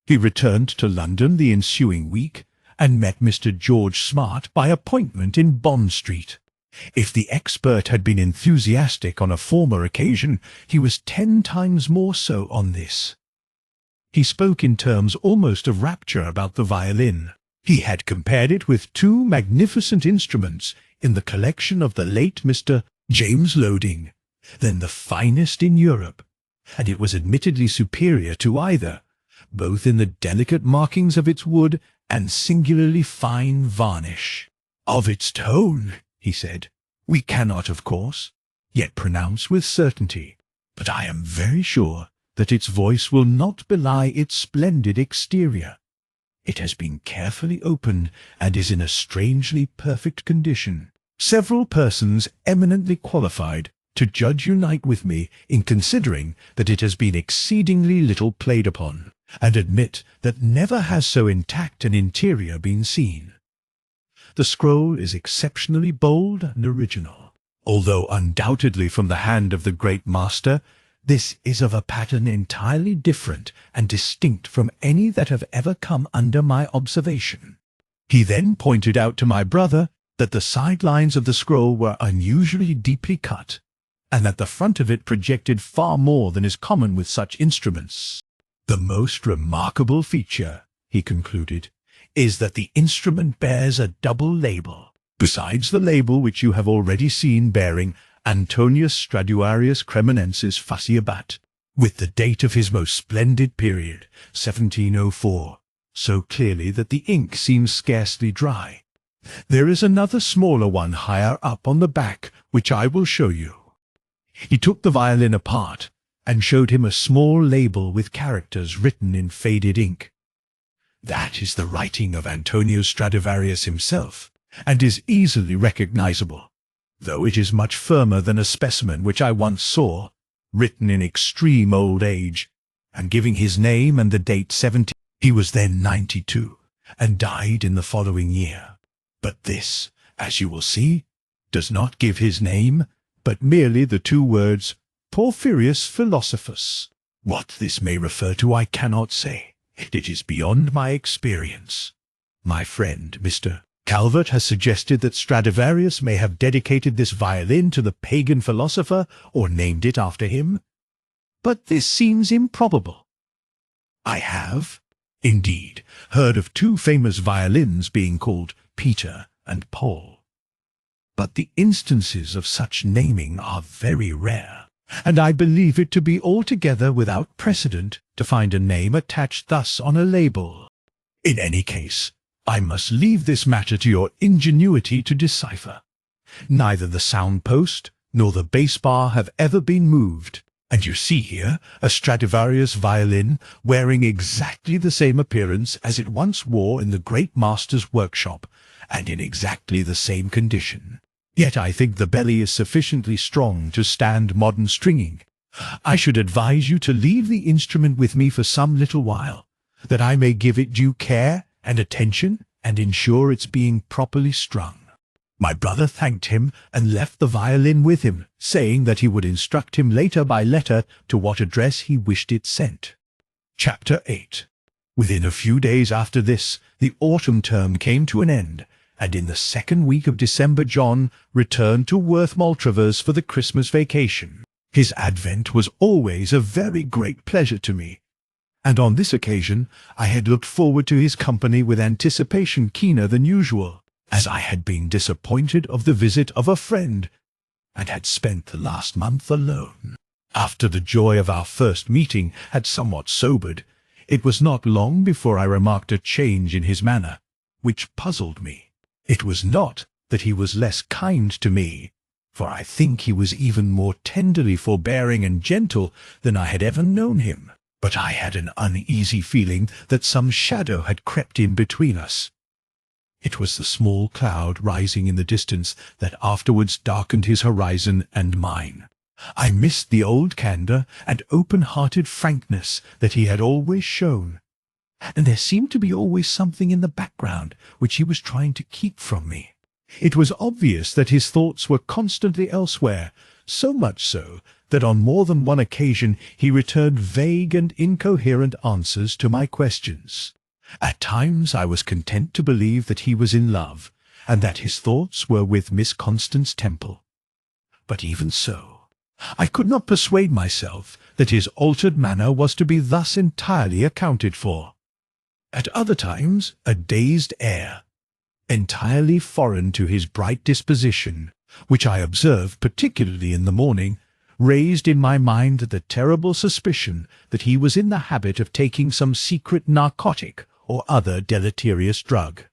He returned to London the ensuing week, and met Mr. George Smart by appointment in Bond Street. If the expert had been enthusiastic on a former occasion, he was 10 times more so on this. He spoke in terms almost of rapture about the violin. He had compared it with 2 magnificent instruments in the collection of the late Mr. James Loading, then the finest in Europe, and it was admittedly superior to either, both in the delicate markings of its wood and singularly fine varnish. Of its tone, he said, we cannot, of course, yet pronounce with certainty, but I am very sure that its voice will not belie its splendid exterior. It has been carefully opened and is in a strangely perfect condition. Several persons eminently qualified to judge unite with me in considering that it has been exceedingly little played upon, and admit that never has so intact an interior been seen. The scroll is exceptionally bold and original. Although undoubtedly from the hand of the great master, this is of a pattern entirely different and distinct from any that have ever come under my observation. He then pointed out to my brother that the side lines of the scroll were unusually deeply cut, and that the front of it projected far more than is common with such instruments. The most remarkable feature, he concluded, is that the instrument bears a double label, besides the label which you have already seen bearing Antonius Stradivarius Cremonensis Faciabat, with the date of his most splendid period, 1704, so clearly that the ink seems scarcely dry. There is another smaller one higher up on the back, which I will show you. He took the violin apart, and showed him a small label with characters written in faded ink. That is the writing of Antonius Stradivarius himself, and is easily recognizable, though it is much firmer than a specimen which I once saw, written in extreme old age, and giving his name and the date 17. He was then 92, and died in the following year. But this, as you will see, does not give his name, but merely the 2 words, Porphyrius Philosophus. What this may refer to I cannot say. It is beyond my experience. My friend, Mr. Calvert, has suggested that Stradivarius may have dedicated this violin to the pagan philosopher, or named it after him. But this seems improbable. I have, indeed, heard of 2 famous violins being called Peter and Paul. but the instances of such naming are very rare, and I believe it to be altogether without precedent to find a name attached thus on a label. In any case, I must leave this matter to your ingenuity to decipher. Neither the sound-post nor the bass bar have ever been moved, and you see here a Stradivarius violin wearing exactly the same appearance as it once wore in the great master's workshop, and in exactly the same condition. Yet I think the belly is sufficiently strong to stand modern stringing. I should advise you to leave the instrument with me for some little while, that I may give it due care and attention and ensure its being properly strung." My brother thanked him and left the violin with him, saying that he would instruct him later by letter to what address he wished it sent. Chapter 8. Within a few days after this, the autumn term came to an end, and in the second week of December John returned to Worth Maltravers for the Christmas vacation. His advent was always a very great pleasure to me, and on this occasion I had looked forward to his company with anticipation keener than usual, as I had been disappointed of the visit of a friend, and had spent the last month alone. After the joy of our first meeting had somewhat sobered, it was not long before I remarked a change in his manner, which puzzled me. It was not that he was less kind to me, for I think he was even more tenderly forbearing and gentle than I had ever known him, but I had an uneasy feeling that some shadow had crept in between us. It was the small cloud rising in the distance that afterwards darkened his horizon and mine. I missed the old candour and open-hearted frankness that he had always shown, and there seemed to be always something in the background which he was trying to keep from me. It was obvious that his thoughts were constantly elsewhere, so much so that on more than one occasion he returned vague and incoherent answers to my questions. At times I was content to believe that he was in love, and that his thoughts were with Miss Constance Temple. But even so, I could not persuade myself that his altered manner was to be thus entirely accounted for. At other times a dazed air, entirely foreign to his bright disposition, which I observed particularly in the morning, raised in my mind the terrible suspicion that he was in the habit of taking some secret narcotic or other deleterious drug.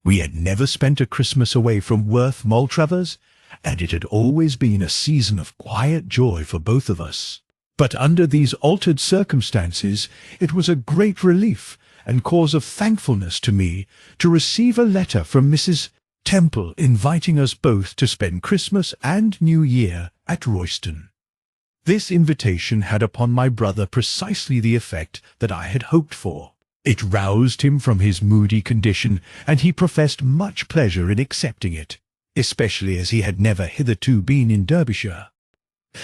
We had never spent a Christmas away from Worth Maltravers, and it had always been a season of quiet joy for both of us. But under these altered circumstances it was a great relief and cause of thankfulness to me to receive a letter from Mrs. Temple inviting us both to spend Christmas and New Year at Royston. This invitation had upon my brother precisely the effect that I had hoped for. It roused him from his moody condition, and he professed much pleasure in accepting it, especially as he had never hitherto been in Derbyshire.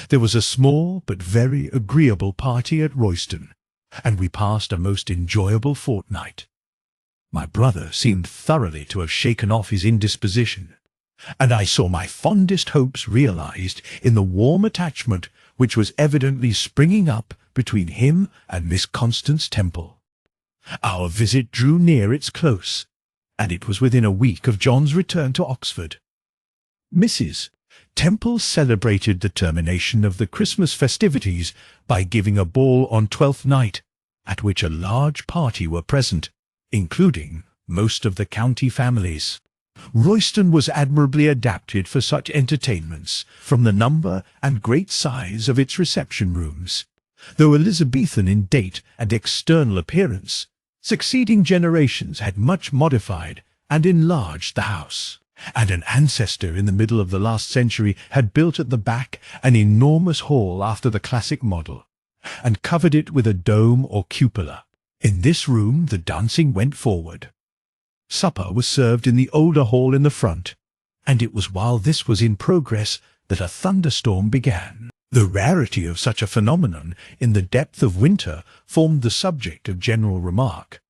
There was a small but very agreeable party at Royston, and we passed a most enjoyable fortnight. My brother seemed thoroughly to have shaken off his indisposition, and I saw my fondest hopes realized in the warm attachment which was evidently springing up between him and Miss Constance Temple. Our visit drew near its close, and it was within a week of John's return to Oxford. Mrs. Temple celebrated the termination of the Christmas festivities by giving a ball on Twelfth Night, at which a large party were present, including most of the county families. Royston was admirably adapted for such entertainments, from the number and great size of its reception-rooms. Though Elizabethan in date and external appearance, succeeding generations had much modified and enlarged the house, and an ancestor in the middle of the last century had built at the back an enormous hall after the classic model, and covered it with a dome or cupola. In this room the dancing went forward. Supper was served in the older hall in the front, and it was while this was in progress that a thunderstorm began. The rarity of such a phenomenon in the depth of winter formed the subject of general remark.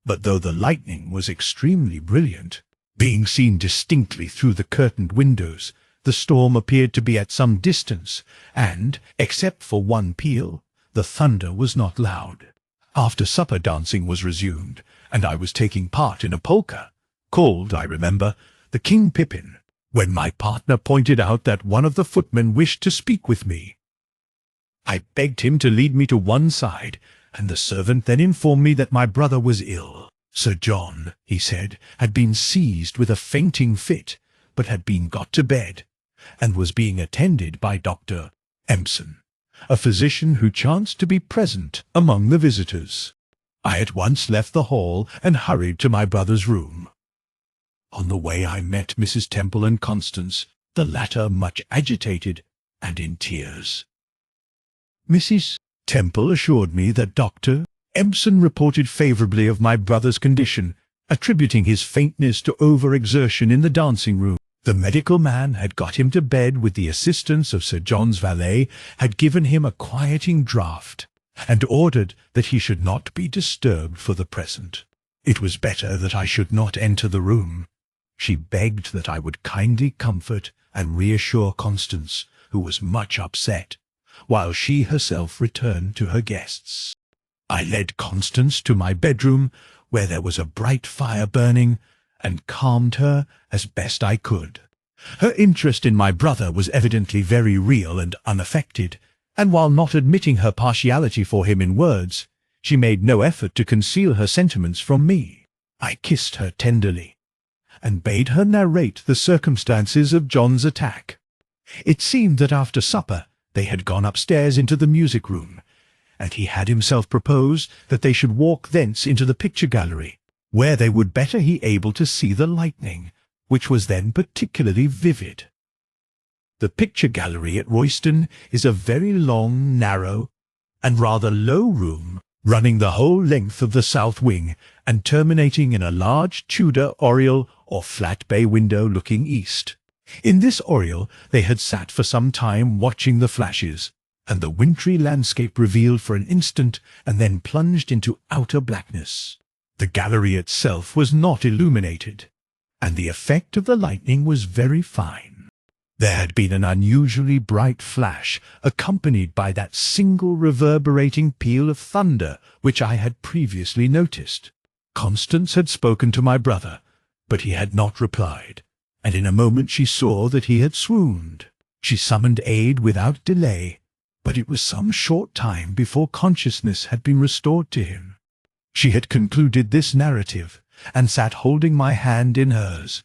But though the lightning was extremely brilliant, being seen distinctly through the curtained windows, the storm appeared to be at some distance, and, except for one peal, the thunder was not loud. After supper dancing was resumed, and I was taking part in a polka, called, I remember, the King Pippin, when my partner pointed out that one of the footmen wished to speak with me. I begged him to lead me to one side, and the servant then informed me that my brother was ill. Sir John, he said, had been seized with a fainting fit, but had been got to bed, and was being attended by Dr. Empson, a physician who chanced to be present among the visitors. I at once left the hall and hurried to my brother's room. On the way I met Mrs. Temple and Constance, the latter much agitated and in tears. Mrs. Temple assured me that Dr. Empson reported favourably of my brother's condition, attributing his faintness to over-exertion in the dancing-room. The medical man had got him to bed with the assistance of Sir John's valet, had given him a quieting draught, and ordered that he should not be disturbed for the present. It was better that I should not enter the room. She begged that I would kindly comfort and reassure Constance, who was much upset, while she herself returned to her guests. I led Constance to my bedroom, where there was a bright fire burning, and calmed her as best I could. Her interest in my brother was evidently very real and unaffected, and while not admitting her partiality for him in words, she made no effort to conceal her sentiments from me. I kissed her tenderly, and bade her narrate the circumstances of John's attack. It seemed that after supper they had gone upstairs into the music-room, and he had himself proposed that they should walk thence into the picture-gallery, where they would better be able to see the lightning, which was then particularly vivid. The picture-gallery at Royston is a very long, narrow, and rather low room, running the whole length of the south wing, and terminating in a large Tudor oriel or flat bay window looking east. In this oriel they had sat for some time watching the flashes, and the wintry landscape revealed for an instant and then plunged into outer blackness. The gallery itself was not illuminated, and the effect of the lightning was very fine. There had been an unusually bright flash, accompanied by that single reverberating peal of thunder which I had previously noticed. Constance had spoken to my brother, but he had not replied, and in a moment she saw that he had swooned. She summoned aid without delay, but it was some short time before consciousness had been restored to him. She had concluded this narrative, and sat holding my hand in hers.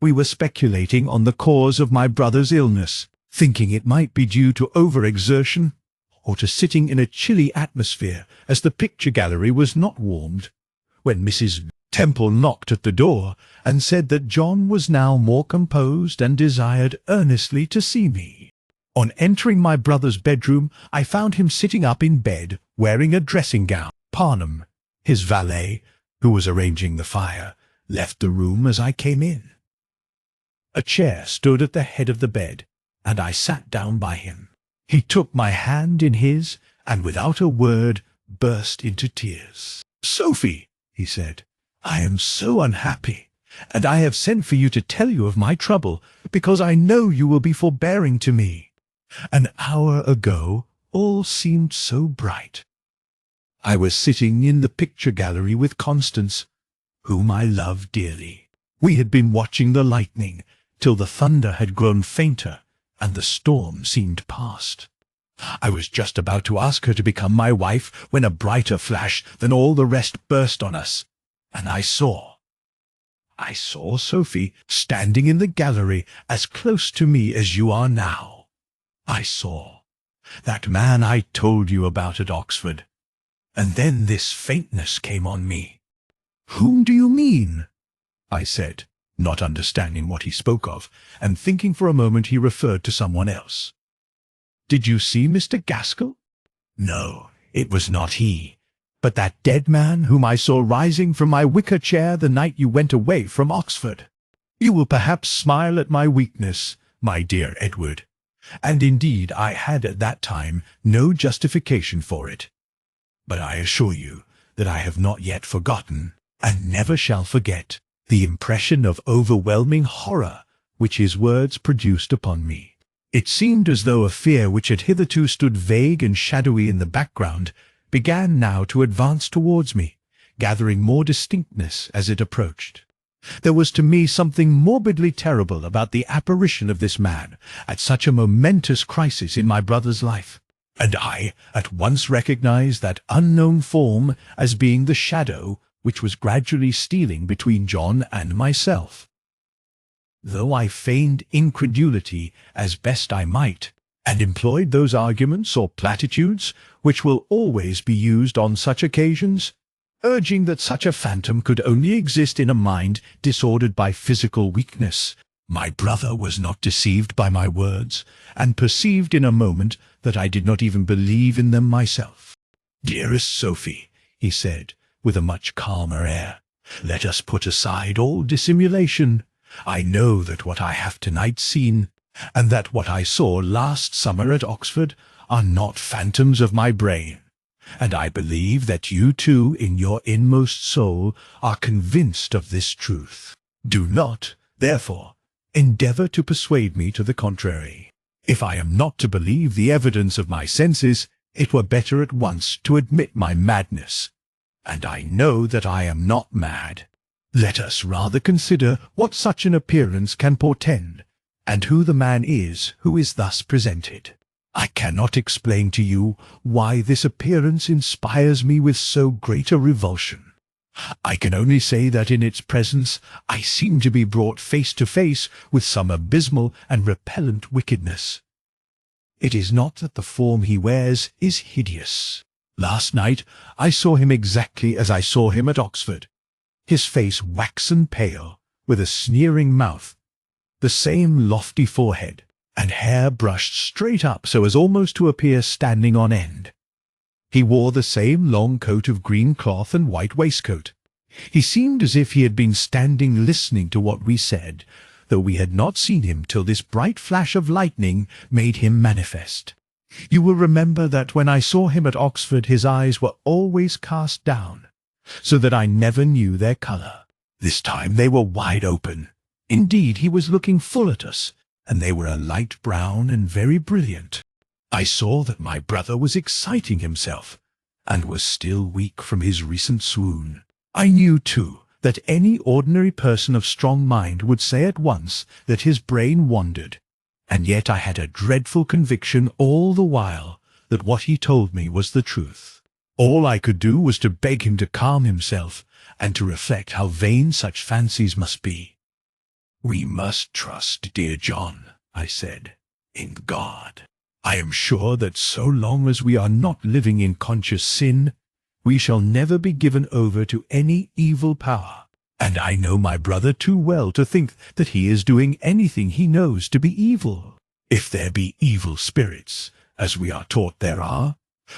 We were speculating on the cause of my brother's illness, thinking it might be due to over-exertion, or to sitting in a chilly atmosphere, as the picture-gallery was not warmed, when Mrs. Temple knocked at the door, and said that John was now more composed and desired earnestly to see me. On entering my brother's bedroom, I found him sitting up in bed, wearing a dressing-gown. Parnham, his valet, who was arranging the fire, left the room as I came in. A chair stood at the head of the bed, and I sat down by him. He took my hand in his, and without a word burst into tears. "Sophie," he said, "I am so unhappy, and I have sent for you to tell you of my trouble, because I know you will be forbearing to me. An hour ago all seemed so bright. I was sitting in the picture-gallery with Constance, whom I love dearly. We had been watching the lightning, till the thunder had grown fainter, and the storm seemed past. I was just about to ask her to become my wife, when a brighter flash than all the rest burst on us, and I saw, Sophie, standing in the gallery as close to me as you are now. I saw that man I told you about at Oxford, and then this faintness came on me." "Whom do you mean?" I said, not understanding what he spoke of, and thinking for a moment he referred to someone else. "Did you see Mr. Gaskell?" "No, it was not he, but that dead man whom I saw rising from my wicker chair the night you went away from Oxford. You will perhaps smile at my weakness, my dear Edward, and indeed I had at that time no justification for it. But I assure you that I have not yet forgotten, and never shall forget, the impression of overwhelming horror which his words produced upon me. It seemed as though a fear which had hitherto stood vague and shadowy in the background began now to advance towards me, gathering more distinctness as it approached. There was to me something morbidly terrible about the apparition of this man at such a momentous crisis in my brother's life, and I at once recognized that unknown form as being the shadow which was gradually stealing between John and myself. Though I feigned incredulity as best I might, and employed those arguments or platitudes which will always be used on such occasions, urging that such a phantom could only exist in a mind disordered by physical weakness, my brother was not deceived by my words, and perceived in a moment that I did not even believe in them myself. "Dearest Sophie," he said, with a much calmer air, "let us put aside all dissimulation. I know that what I have tonight seen, and that what I saw last summer at Oxford, are not phantoms of my brain. And I believe that you too, in your inmost soul, are convinced of this truth. Do not, therefore, endeavour to persuade me to the contrary. If I am not to believe the evidence of my senses, it were better at once to admit my madness. And I know that I am not mad. Let us rather consider what such an appearance can portend, and who the man is who is thus presented. I cannot explain to you why this appearance inspires me with so great a revulsion. I can only say that in its presence I seem to be brought face to face with some abysmal and repellent wickedness. It is not that the form he wears is hideous. Last night I saw him exactly as I saw him at Oxford, his face waxen pale, with a sneering mouth, the same lofty forehead, and hair brushed straight up so as almost to appear standing on end. He wore the same long coat of green cloth and white waistcoat. He seemed as if he had been standing listening to what we said, though we had not seen him till this bright flash of lightning made him manifest. You will remember that when I saw him at Oxford his eyes were always cast down, so that I never knew their colour. This time they were wide open. Indeed, he was looking full at us, and they were a light brown and very brilliant. I saw that my brother was exciting himself, and was still weak from his recent swoon. I knew, too, that any ordinary person of strong mind would say at once that his brain wandered, and yet I had a dreadful conviction all the while that what he told me was the truth. All I could do was to beg him to calm himself, and to reflect how vain such fancies must be. "We must trust, dear John," I said, "in God. I am sure that so long as we are not living in conscious sin, we shall never be given over to any evil power, and I know my brother too well to think that he is doing anything he knows to be evil. If there be evil spirits, as we are taught there are,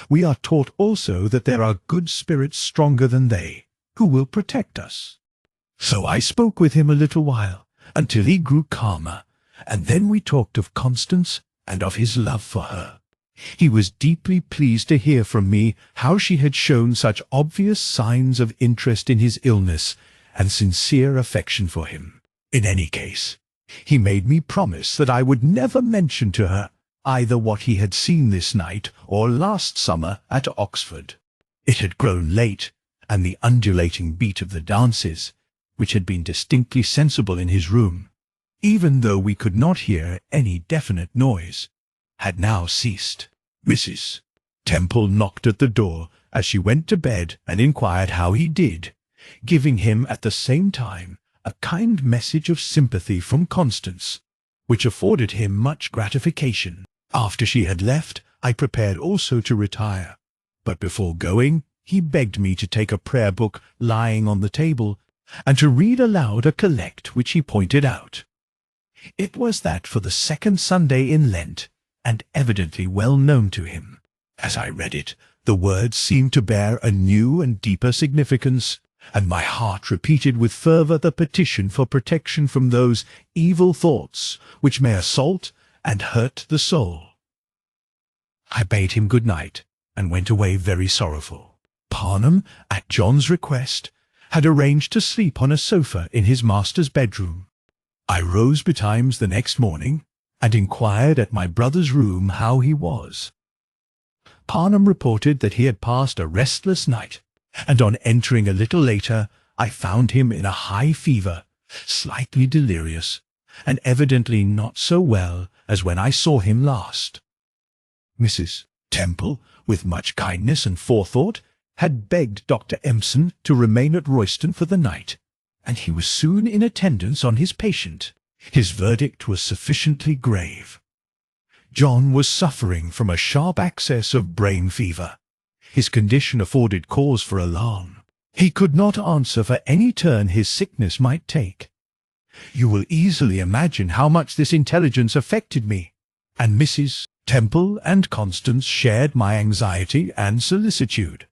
we are taught also that there are good spirits stronger than they, who will protect us." So I spoke with him a little while, until he grew calmer, and then we talked of Constance and of his love for her. He was deeply pleased to hear from me how she had shown such obvious signs of interest in his illness and sincere affection for him. In any case, he made me promise that I would never mention to her either what he had seen this night or last summer at Oxford. It had grown late, and the undulating beat of the dances, which had been distinctly sensible in his room, even though we could not hear any definite noise, had now ceased. Mrs. Temple knocked at the door as she went to bed and inquired how he did, giving him at the same time a kind message of sympathy from Constance, which afforded him much gratification. After she had left, I prepared also to retire, but before going, he begged me to take a prayer book lying on the table, and to read aloud a collect which he pointed out. It was that for the second Sunday in Lent, and evidently well known to him. As I read it, the words seemed to bear a new and deeper significance, and my heart repeated with fervour the petition for protection from those evil thoughts which may assault and hurt the soul. I bade him good night, and went away very sorrowful. Parnham, at John's request, had arranged to sleep on a sofa in his master's bedroom. I rose betimes the next morning, and inquired at my brother's room how he was. Parnham reported that he had passed a restless night, and on entering a little later, I found him in a high fever, slightly delirious, and evidently not so well as when I saw him last. Mrs. Temple, with much kindness and forethought, had begged Dr. Empson to remain at Royston for the night, and he was soon in attendance on his patient. His verdict was sufficiently grave. John was suffering from a sharp access of brain fever. His condition afforded cause for alarm. He could not answer for any turn his sickness might take. You will easily imagine how much this intelligence affected me, and Mrs. Temple and Constance shared my anxiety and solicitude.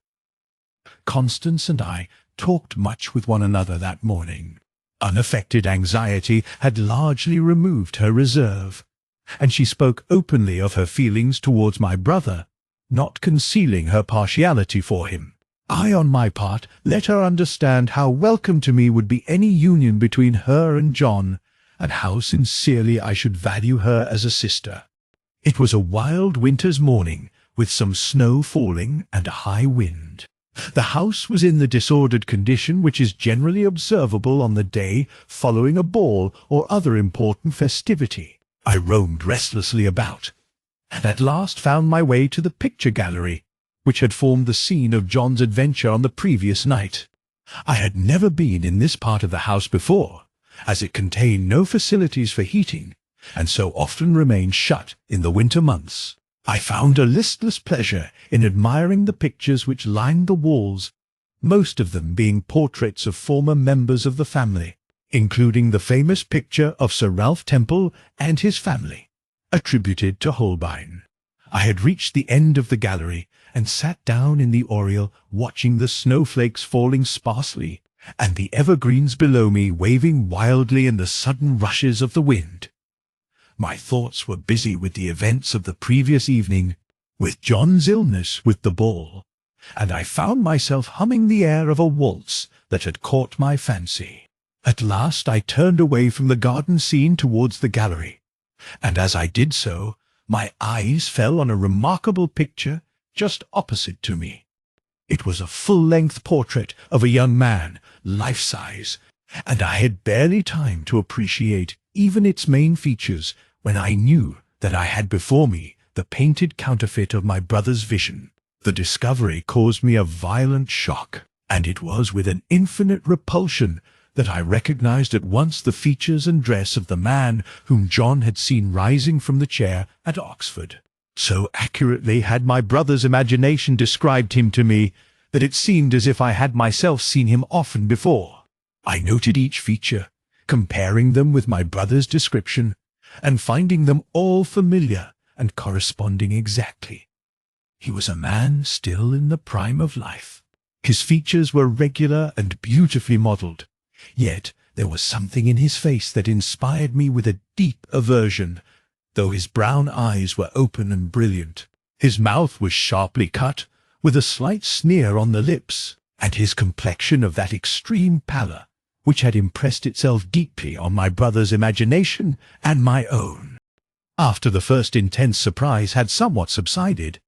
Constance and I talked much with one another that morning. Unaffected anxiety had largely removed her reserve, and she spoke openly of her feelings towards my brother, not concealing her partiality for him. I, on my part, let her understand how welcome to me would be any union between her and John, and how sincerely I should value her as a sister. It was a wild winter's morning, with some snow falling and a high wind. The house was in the disordered condition which is generally observable on the day following a ball or other important festivity. I roamed restlessly about, and at last found my way to the picture gallery, which had formed the scene of John's adventure on the previous night. I had never been in this part of the house before, as it contained no facilities for heating, and so often remained shut in the winter months. I found a listless pleasure in admiring the pictures which lined the walls, most of them being portraits of former members of the family, including the famous picture of Sir Ralph Temple and his family, attributed to Holbein. I had reached the end of the gallery, and sat down in the oriel watching the snowflakes falling sparsely, and the evergreens below me waving wildly in the sudden rushes of the wind. My thoughts were busy with the events of the previous evening, with John's illness, with the ball, and I found myself humming the air of a waltz that had caught my fancy. At last I turned away from the garden scene towards the gallery, and as I did so, my eyes fell on a remarkable picture just opposite to me. It was a full-length portrait of a young man, life-size, and I had barely time to appreciate even its main features when I knew that I had before me the painted counterfeit of my brother's vision. The discovery caused me a violent shock, and it was with an infinite repulsion that I recognized at once the features and dress of the man whom John had seen rising from the chair at Oxford. So accurately had my brother's imagination described him to me that it seemed as if I had myself seen him often before. I noted each feature, comparing them with my brother's description, and finding them all familiar and corresponding exactly. He was a man still in the prime of life. His features were regular and beautifully modelled, yet there was something in his face that inspired me with a deep aversion, though his brown eyes were open and brilliant. His mouth was sharply cut, with a slight sneer on the lips, and his complexion of that extreme pallor which had impressed itself deeply on my brother's imagination and my own. After the first intense surprise had somewhat subsided,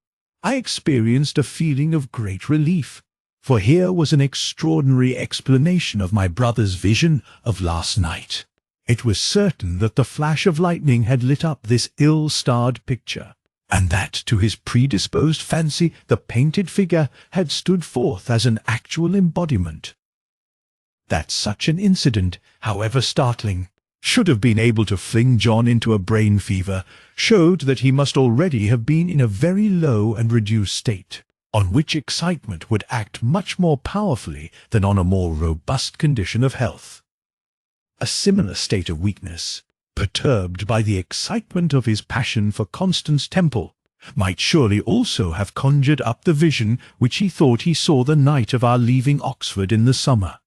I experienced a feeling of great relief, for here was an extraordinary explanation of my brother's vision of last night. It was certain that the flash of lightning had lit up this ill-starred picture, and that to his predisposed fancy the painted figure had stood forth as an actual embodiment. That such an incident, however startling, should have been able to fling John into a brain fever showed that he must already have been in a very low and reduced state, on which excitement would act much more powerfully than on a more robust condition of health. A similar state of weakness, perturbed by the excitement of his passion for Constance Temple, might surely also have conjured up the vision which he thought he saw the night of our leaving Oxford in the summer.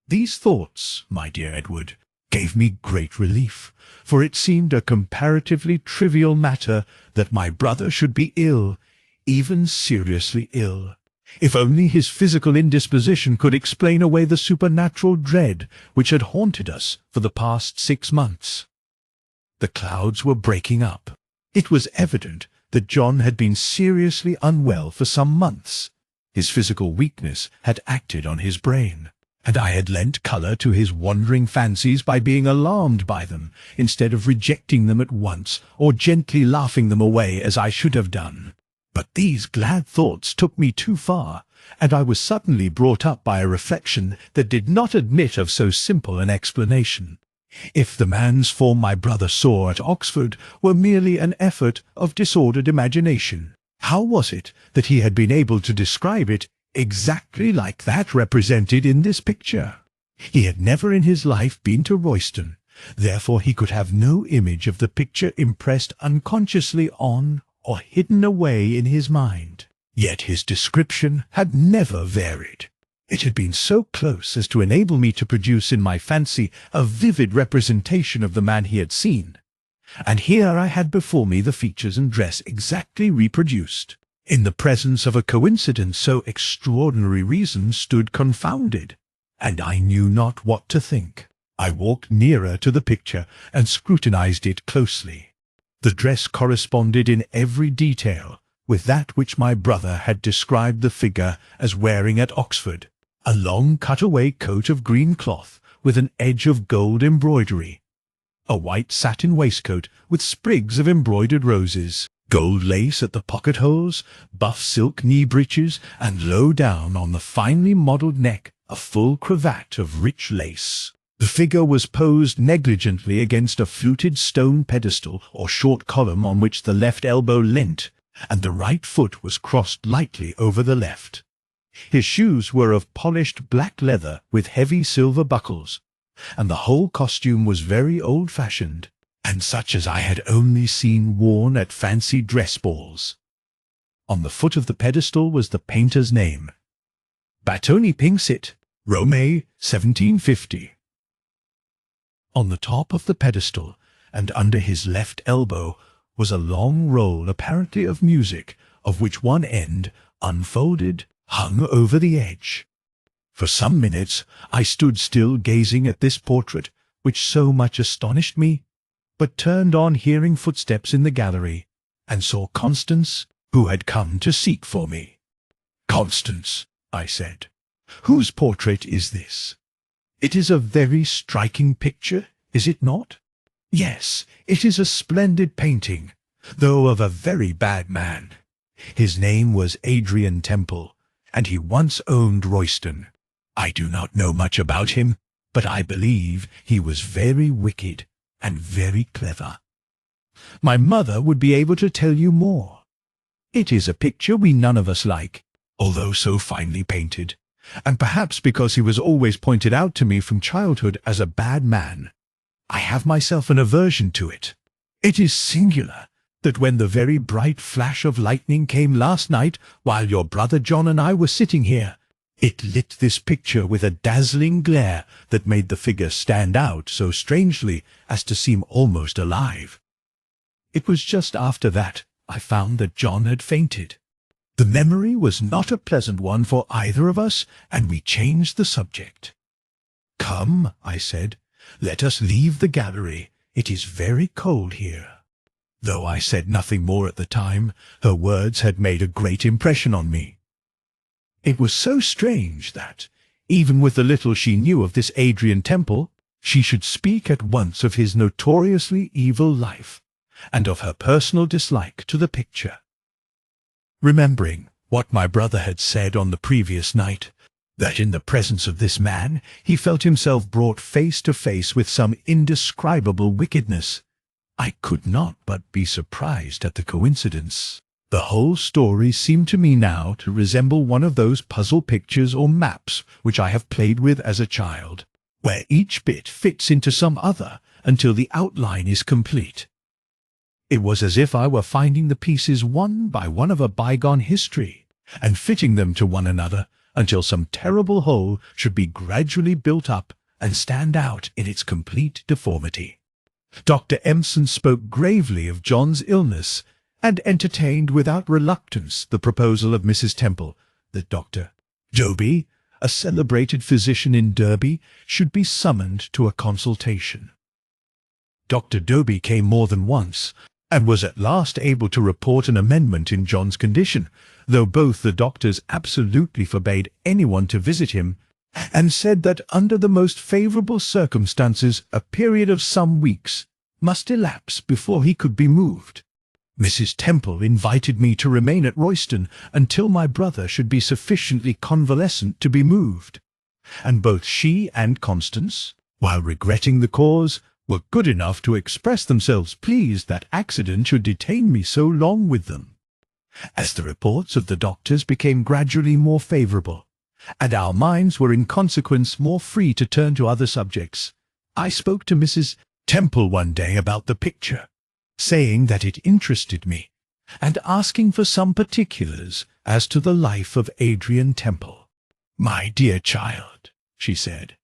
These thoughts, my dear Edward, gave me great relief, for it seemed a comparatively trivial matter that my brother should be ill, even seriously ill, if only his physical indisposition could explain away the supernatural dread which had haunted us for the past 6 months. The clouds were breaking up. It was evident that John had been seriously unwell for some months. His physical weakness had acted on his brain, and I had lent colour to his wandering fancies by being alarmed by them, instead of rejecting them at once, or gently laughing them away as I should have done. But these glad thoughts took me too far, and I was suddenly brought up by a reflection that did not admit of so simple an explanation. If the man's form my brother saw at Oxford were merely an effort of disordered imagination, how was it that he had been able to describe it exactly like that represented in this picture? He had never in his life been to Royston, therefore he could have no image of the picture impressed unconsciously on or hidden away in his mind. Yet his description had never varied. It had been so close as to enable me to produce in my fancy a vivid representation of the man he had seen. And here I had before me the features and dress exactly reproduced. In the presence of a coincidence so extraordinary reason stood confounded, and I knew not what to think. I walked nearer to the picture and scrutinized it closely. The dress corresponded in every detail with that which my brother had described the figure as wearing at Oxford. A long cut-away coat of green cloth with an edge of gold embroidery, a white satin waistcoat with sprigs of embroidered roses, gold lace at the pocket-holes, buff silk knee-breeches, and low down on the finely modelled neck a full cravat of rich lace. The figure was posed negligently against a fluted stone pedestal or short column on which the left elbow leant, and the right foot was crossed lightly over the left. His shoes were of polished black leather with heavy silver buckles, and the whole costume was very old-fashioned, and such as I had only seen worn at fancy dress balls. On the foot of the pedestal was the painter's name, Battoni Pinksit, Rome, 1750. On the top of the pedestal, and under his left elbow, was a long roll apparently of music, of which one end, unfolded, hung over the edge. For some minutes I stood still gazing at this portrait, which so much astonished me, but turned on hearing footsteps in the gallery, and saw Constance, who had come to seek for me. "Constance," I said, "whose portrait is this? It is a very striking picture, is it not?" "Yes, it is a splendid painting, though of a very bad man. His name was Adrian Temple, and he once owned Royston. I do not know much about him, but I believe he was very wicked and very clever. My mother would be able to tell you more. It is a picture we none of us like, although so finely painted, and perhaps because he was always pointed out to me from childhood as a bad man, I have myself an aversion to it. It is singular that when the very bright flash of lightning came last night, while your brother John and I were sitting here, it lit this picture with a dazzling glare that made the figure stand out so strangely as to seem almost alive. It was just after that I found that John had fainted. The memory was not a pleasant one for either of us, and we changed the subject. "Come," I said, "let us leave the gallery. It is very cold here." Though I said nothing more at the time, her words had made a great impression on me. It was so strange that, even with the little she knew of this Adrian Temple, she should speak at once of his notoriously evil life, and of her personal dislike to the picture. Remembering what my brother had said on the previous night, that in the presence of this man he felt himself brought face to face with some indescribable wickedness, I could not but be surprised at the coincidence. The whole story seemed to me now to resemble one of those puzzle pictures or maps which I have played with as a child, where each bit fits into some other until the outline is complete. It was as if I were finding the pieces one by one of a bygone history, and fitting them to one another until some terrible whole should be gradually built up and stand out in its complete deformity. Dr. Empson spoke gravely of John's illness, and entertained without reluctance the proposal of Mrs. Temple that Dr. Doby, a celebrated physician in Derby, should be summoned to a consultation. Dr. Doby came more than once, and was at last able to report an amendment in John's condition, though both the doctors absolutely forbade anyone to visit him, and said that under the most favourable circumstances a period of some weeks must elapse before he could be moved. Mrs. Temple invited me to remain at Royston until my brother should be sufficiently convalescent to be moved, and both she and Constance, while regretting the cause, were good enough to express themselves pleased that accident should detain me so long with them. As the reports of the doctors became gradually more favourable, and our minds were in consequence more free to turn to other subjects, I spoke to Mrs. Temple one day about the picture, saying that it interested me, and asking for some particulars as to the life of Adrian Temple. "My dear child," she said,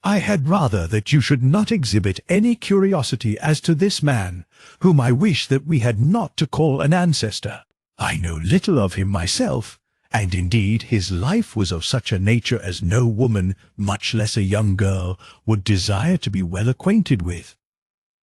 "I had rather that you should not exhibit any curiosity as to this man, whom I wish that we had not to call an ancestor. I know little of him myself, and indeed his life was of such a nature as no woman, much less a young girl, would desire to be well acquainted with.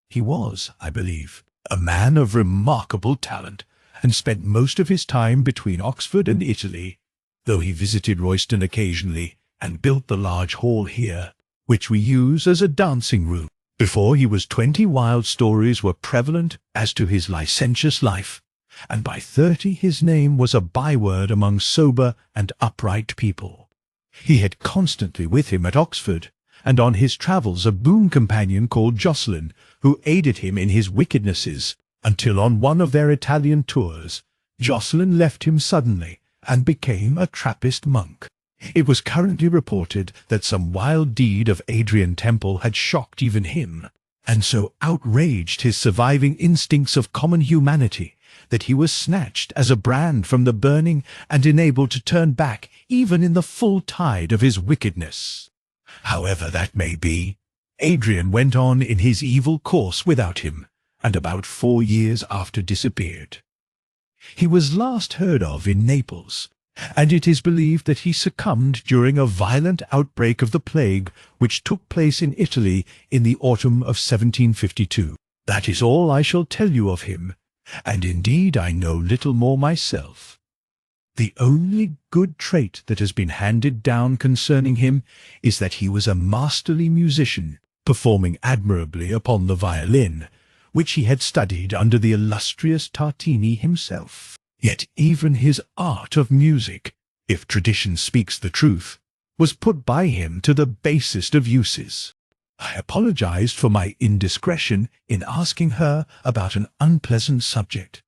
He was, I believe, a man of remarkable talent, and spent most of his time between Oxford and Italy, though he visited Royston occasionally, and built the large hall here, which we use as a dancing room. Before he was 20 wild stories were prevalent as to his licentious life, and by 30 his name was a byword among sober and upright people. He had constantly with him at Oxford, and on his travels a boon companion called Jocelyn, who aided him in his wickednesses, until on one of their Italian tours, Jocelyn left him suddenly, and became a Trappist monk. It was currently reported that some wild deed of Adrian Temple had shocked even him, and so outraged his surviving instincts of common humanity, that he was snatched as a brand from the burning and enabled to turn back even in the full tide of his wickedness. However that may be, Adrian went on in his evil course without him, and about 4 years after disappeared. He was last heard of in Naples, and it is believed that he succumbed during a violent outbreak of the plague which took place in Italy in the autumn of 1752. That is all I shall tell you of him, and indeed I know little more myself. The only good trait that has been handed down concerning him is that he was a masterly musician, performing admirably upon the violin, which he had studied under the illustrious Tartini himself. Yet even his art of music, if tradition speaks the truth, was put by him to the basest of uses. I apologized for my indiscretion in asking her about an unpleasant subject,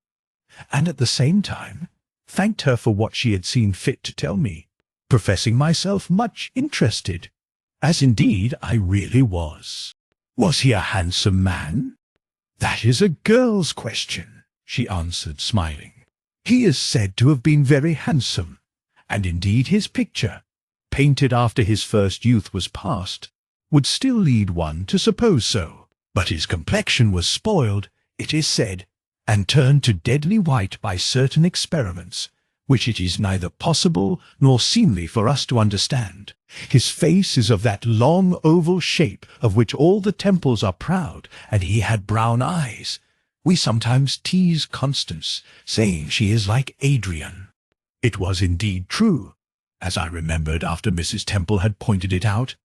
and at the same time thanked her for what she had seen fit to tell me, professing myself much interested, as indeed I really was. "Was he a handsome man?" "That is a girl's question," she answered, smiling. "He is said to have been very handsome, and indeed his picture, painted after his first youth was past, would still lead one to suppose so. But his complexion was spoiled, it is said, and turned to deadly white by certain experiments, which it is neither possible nor seemly for us to understand. His face is of that long oval shape of which all the Temples are proud, and he had brown eyes. We sometimes tease Constance, saying she is like Adrian." It was indeed true, as I remembered after Mrs. Temple had pointed it out,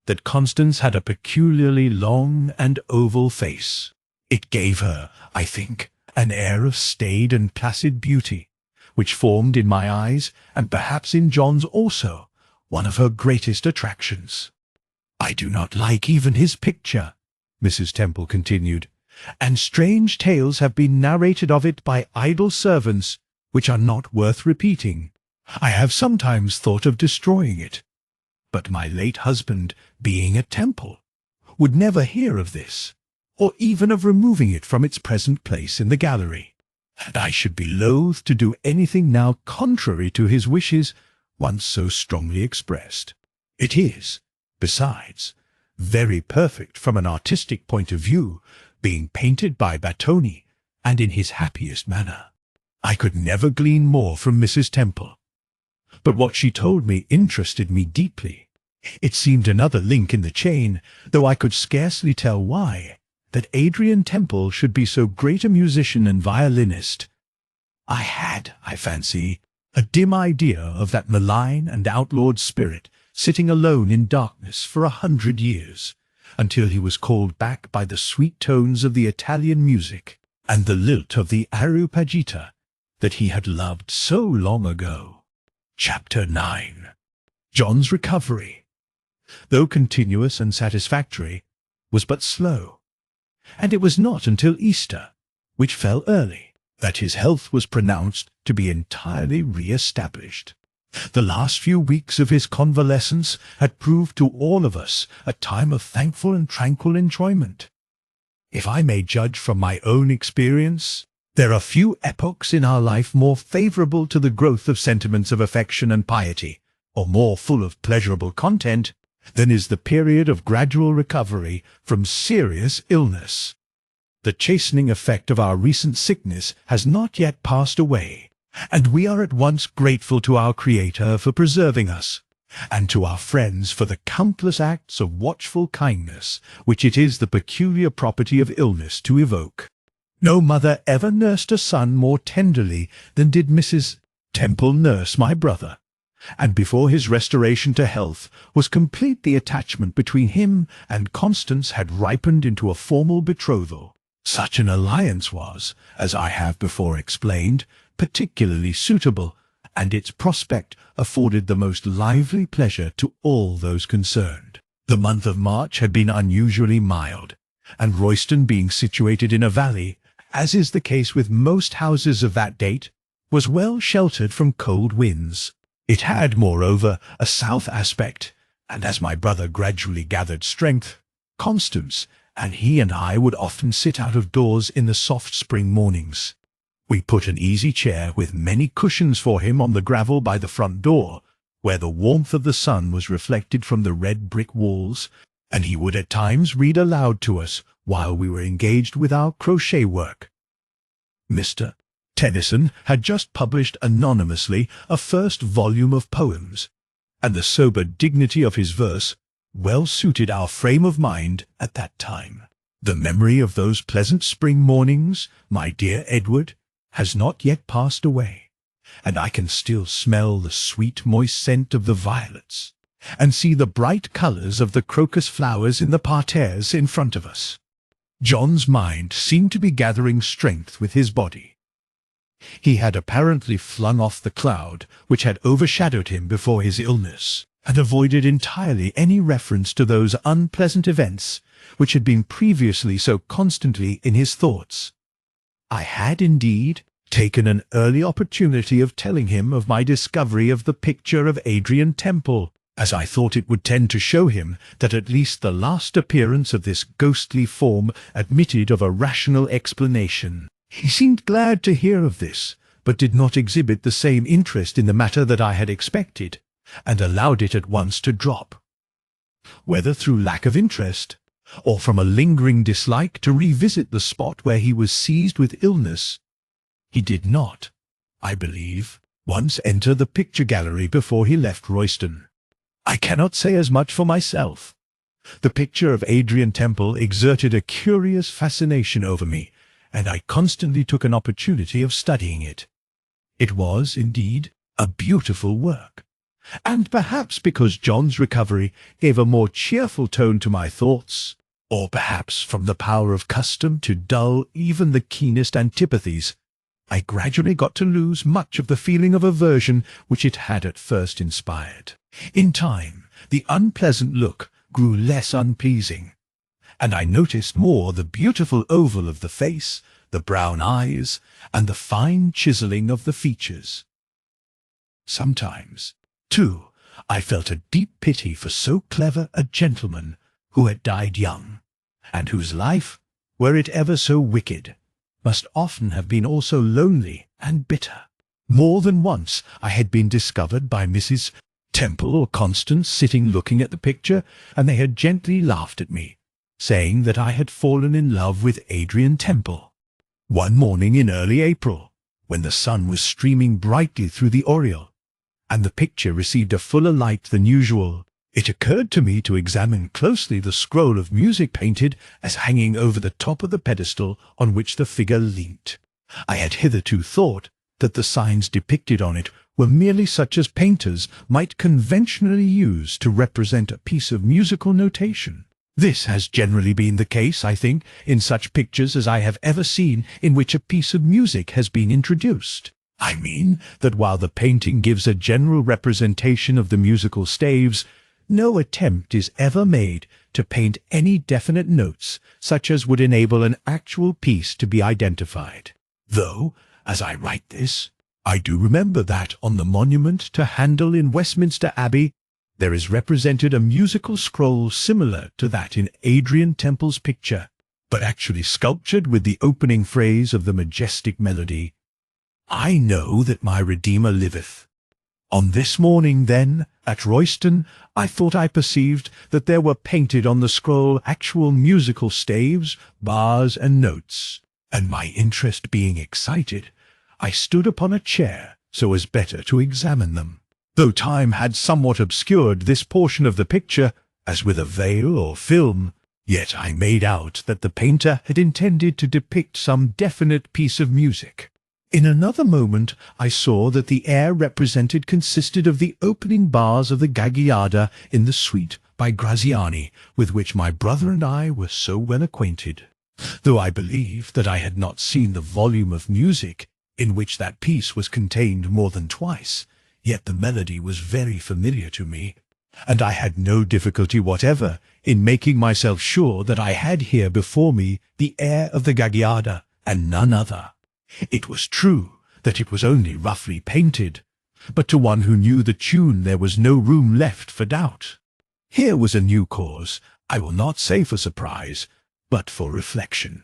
that Constance had a peculiarly long and oval face. It gave her, I think, an air of staid and placid beauty, which formed in my eyes, and perhaps in John's also, one of her greatest attractions. "I do not like even his picture," Mrs. Temple continued, "and strange tales have been narrated of it by idle servants, which are not worth repeating. I have sometimes thought of destroying it, but my late husband, being at Temple, would never hear of this, or even of removing it from its present place in the gallery, and I should be loath to do anything now contrary to his wishes, once so strongly expressed. It is, besides, very perfect from an artistic point of view, being painted by Battoni, and in his happiest manner. I could never glean more from Mrs. Temple, but what she told me interested me deeply. It seemed another link in the chain, though I could scarcely tell why, that Adrian Temple should be so great a musician and violinist. I had, I fancy, a dim idea of that malign and outlawed spirit sitting alone in darkness for 100 years, until he was called back by the sweet tones of the Italian music and the lilt of the Areopagita that he had loved so long ago. Chapter 9. John's recovery, though continuous and satisfactory, was but slow, and it was not until Easter, which fell early, that his health was pronounced to be entirely re-established. The last few weeks of his convalescence had proved to all of us a time of thankful and tranquil enjoyment. If I may judge from my own experience, there are few epochs in our life more favourable to the growth of sentiments of affection and piety, or more full of pleasurable content, than is the period of gradual recovery from serious illness. The chastening effect of our recent sickness has not yet passed away, and we are at once grateful to our Creator for preserving us, and to our friends for the countless acts of watchful kindness which it is the peculiar property of illness to evoke. No mother ever nursed a son more tenderly than did Mrs. Temple nurse my brother, and before his restoration to health was complete the attachment between him and Constance had ripened into a formal betrothal. Such an alliance was, as I have before explained, particularly suitable, and its prospect afforded the most lively pleasure to all those concerned. The month of March had been unusually mild, and Royston, being situated in a valley, as is the case with most houses of that date, was well sheltered from cold winds. It had, moreover, a south aspect, and as my brother gradually gathered strength, Constance and he and I would often sit out of doors in the soft spring mornings. We put an easy chair with many cushions for him on the gravel by the front door, where the warmth of the sun was reflected from the red brick walls, and he would at times read aloud to us while we were engaged with our crochet work. Mr. Tennyson had just published anonymously a first volume of poems, and the sober dignity of his verse well suited our frame of mind at that time. The memory of those pleasant spring mornings, my dear Edward, has not yet passed away, and I can still smell the sweet moist scent of the violets, and see the bright colours of the crocus flowers in the parterres in front of us. John's mind seemed to be gathering strength with his body. He had apparently flung off the cloud which had overshadowed him before his illness, and avoided entirely any reference to those unpleasant events which had been previously so constantly in his thoughts. I had, indeed, taken an early opportunity of telling him of my discovery of the picture of Adrian Temple, as I thought it would tend to show him that at least the last appearance of this ghostly form admitted of a rational explanation. He seemed glad to hear of this, but did not exhibit the same interest in the matter that I had expected, and allowed it at once to drop. Whether through lack of interest, or from a lingering dislike to revisit the spot where he was seized with illness, he did not, I believe, once enter the picture gallery before he left Royston. I cannot say as much for myself. The picture of Adrian Temple exerted a curious fascination over me, and I constantly took an opportunity of studying it. It was, indeed, a beautiful work, and perhaps because John's recovery gave a more cheerful tone to my thoughts, or perhaps from the power of custom to dull even the keenest antipathies, I gradually got to lose much of the feeling of aversion which it had at first inspired. In time, the unpleasant look grew less unpleasing, and I noticed more the beautiful oval of the face, the brown eyes, and the fine chiselling of the features. Sometimes, too, I felt a deep pity for so clever a gentleman who had died young, and whose life, were it ever so wicked, must often have been also lonely and bitter. More than once I had been discovered by Mrs. Temple or Constance sitting looking at the picture, and they had gently laughed at me, saying that I had fallen in love with Adrian Temple. One morning in early April, when the sun was streaming brightly through the oriel, and the picture received a fuller light than usual, it occurred to me to examine closely the scroll of music painted as hanging over the top of the pedestal on which the figure leant. I had hitherto thought that the signs depicted on it were merely such as painters might conventionally use to represent a piece of musical notation. This has generally been the case, I think, in such pictures as I have ever seen in which a piece of music has been introduced. I mean that while the painting gives a general representation of the musical staves, no attempt is ever made to paint any definite notes such as would enable an actual piece to be identified. Though, as I write this, I do remember that on the monument to Handel in Westminster Abbey there is represented a musical scroll similar to that in Adrian Temple's picture, but actually sculptured with the opening phrase of the majestic melody, "I know that my Redeemer liveth." On this morning, then, at Royston, I thought I perceived that there were painted on the scroll actual musical staves, bars, and notes, and my interest being excited, I stood upon a chair so as better to examine them. Though time had somewhat obscured this portion of the picture, as with a veil or film, yet I made out that the painter had intended to depict some definite piece of music. In another moment I saw that the air represented consisted of the opening bars of the Gagliarda in the suite by Graziani, with which my brother and I were so well acquainted. Though I believe that I had not seen the volume of music in which that piece was contained more than twice, yet the melody was very familiar to me, and I had no difficulty whatever in making myself sure that I had here before me the air of the Gagliarda, and none other. It was true that it was only roughly painted, but to one who knew the tune there was no room left for doubt. Here was a new cause, I will not say for surprise, but for reflection.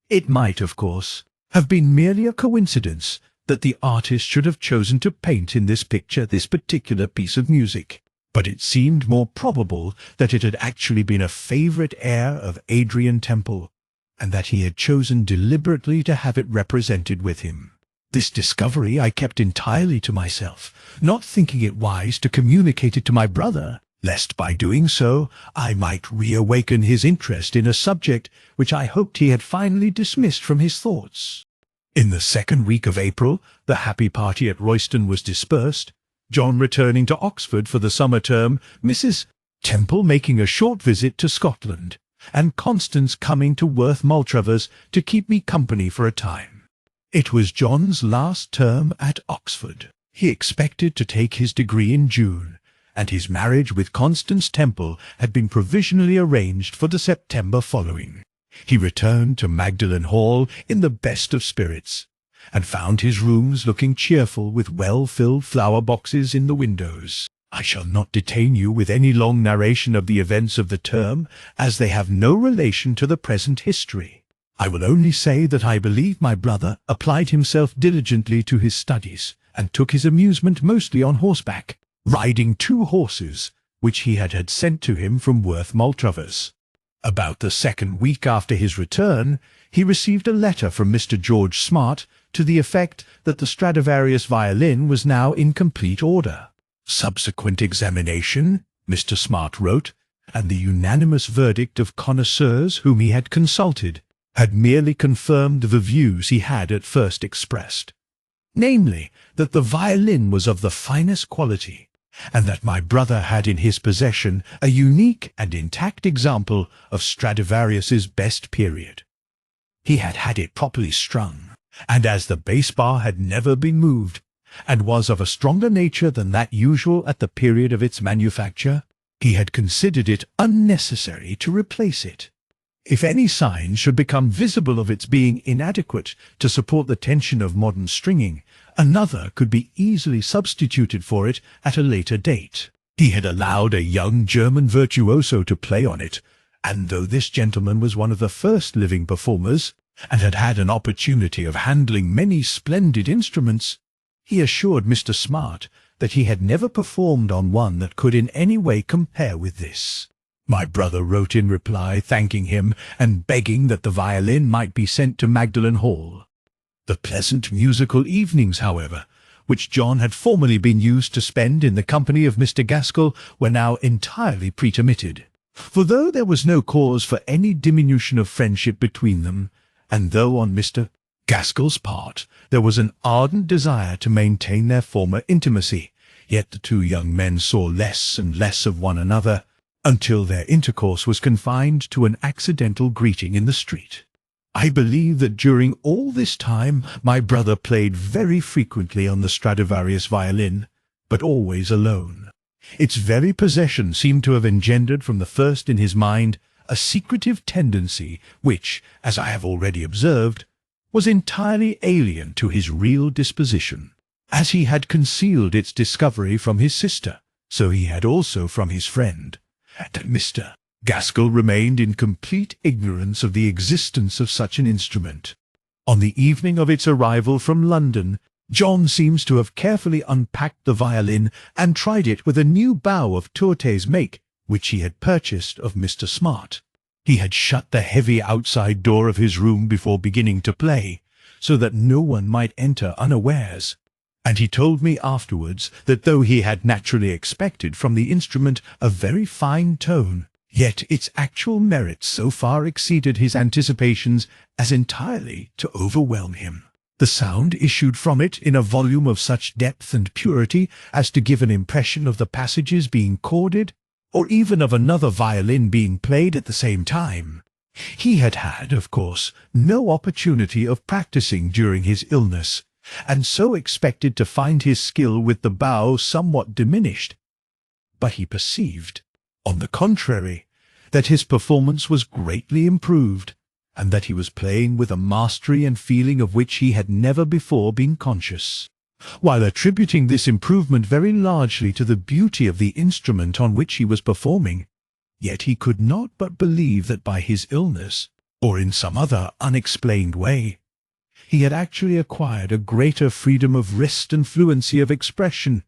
It might, of course, have been merely a coincidence that the artist should have chosen to paint in this picture this particular piece of music, but it seemed more probable that it had actually been a favourite air of Adrian Temple, and that he had chosen deliberately to have it represented with him. This discovery I kept entirely to myself, not thinking it wise to communicate it to my brother, lest by doing so I might reawaken his interest in a subject which I hoped he had finally dismissed from his thoughts. In the second week of April, the happy party at Royston was dispersed, John returning to Oxford for the summer term, Mrs. Temple making a short visit to Scotland, and Constance coming to Worth Maltravers to keep me company for a time. It was John's last term at Oxford. He expected to take his degree in June, and his marriage with Constance Temple had been provisionally arranged for the September following. He returned to Magdalen Hall in the best of spirits, and found his rooms looking cheerful with well-filled flower-boxes in the windows. I shall not detain you with any long narration of the events of the term, as they have no relation to the present history. I will only say that I believe my brother applied himself diligently to his studies, and took his amusement mostly on horseback, riding 2 horses, which he had sent to him from Worth Maltravers. About the second week after his return, he received a letter from Mr. George Smart to the effect that the Stradivarius violin was now in complete order. Subsequent examination, Mr. Smart wrote, and the unanimous verdict of connoisseurs whom he had consulted, had merely confirmed the views he had at first expressed, namely, that the violin was of the finest quality, and that my brother had in his possession a unique and intact example of Stradivarius's best period. He had had it properly strung, and as the bass bar had never been moved, and was of a stronger nature than that usual at the period of its manufacture, he had considered it unnecessary to replace it. If any sign should become visible of its being inadequate to support the tension of modern stringing, another could be easily substituted for it at a later date. He had allowed a young German virtuoso to play on it, and though this gentleman was one of the first living performers, and had had an opportunity of handling many splendid instruments, he assured Mr. Smart that he had never performed on one that could in any way compare with this. My brother wrote in reply thanking him and begging that the violin might be sent to Magdalen Hall. The pleasant musical evenings, however, which John had formerly been used to spend in the company of Mr. Gaskell, were now entirely pretermitted. For though there was no cause for any diminution of friendship between them, and though on Mr. Gaskell's part, there was an ardent desire to maintain their former intimacy, yet the two young men saw less and less of one another, until their intercourse was confined to an accidental greeting in the street. I believe that during all this time my brother played very frequently on the Stradivarius violin, but always alone. Its very possession seemed to have engendered from the first in his mind a secretive tendency which, as I have already observed, was entirely alien to his real disposition. As he had concealed its discovery from his sister, so he had also from his friend, and Mr. Gaskell remained in complete ignorance of the existence of such an instrument. On the evening of its arrival from London, John seems to have carefully unpacked the violin and tried it with a new bow of Tourte's make, which he had purchased of Mr. Smart. He had shut the heavy outside door of his room before beginning to play, so that no one might enter unawares, and he told me afterwards that though he had naturally expected from the instrument a very fine tone, yet its actual merits so far exceeded his anticipations as entirely to overwhelm him. The sound issued from it in a volume of such depth and purity as to give an impression of the passages being chorded, or even of another violin being played at the same time. He had had, of course, no opportunity of practising during his illness, and so expected to find his skill with the bow somewhat diminished. But he perceived, on the contrary, that his performance was greatly improved, and that he was playing with a mastery and feeling of which he had never before been conscious. While attributing this improvement very largely to the beauty of the instrument on which he was performing, yet he could not but believe that by his illness, or in some other unexplained way, he had actually acquired a greater freedom of wrist and fluency of expression,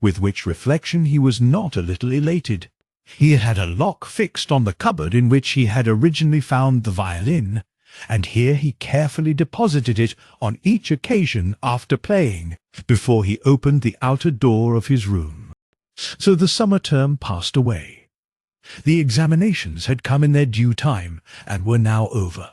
with which reflection he was not a little elated. He had a lock fixed on the cupboard in which he had originally found the violin, and here he carefully deposited it on each occasion after playing, before he opened the outer door of his room. So the summer term passed away. The examinations had come in their due time, and were now over.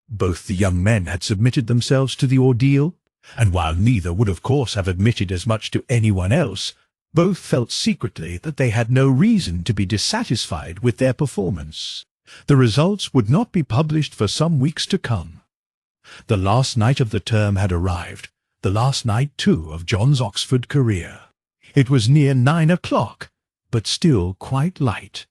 Both the young men had submitted themselves to the ordeal, and while neither would of course have admitted as much to anyone else, both felt secretly that they had no reason to be dissatisfied with their performance. The results would not be published for some weeks to come. The last night of the term had arrived, the last night, too, of John's Oxford career. It was near 9 o'clock, but still quite light,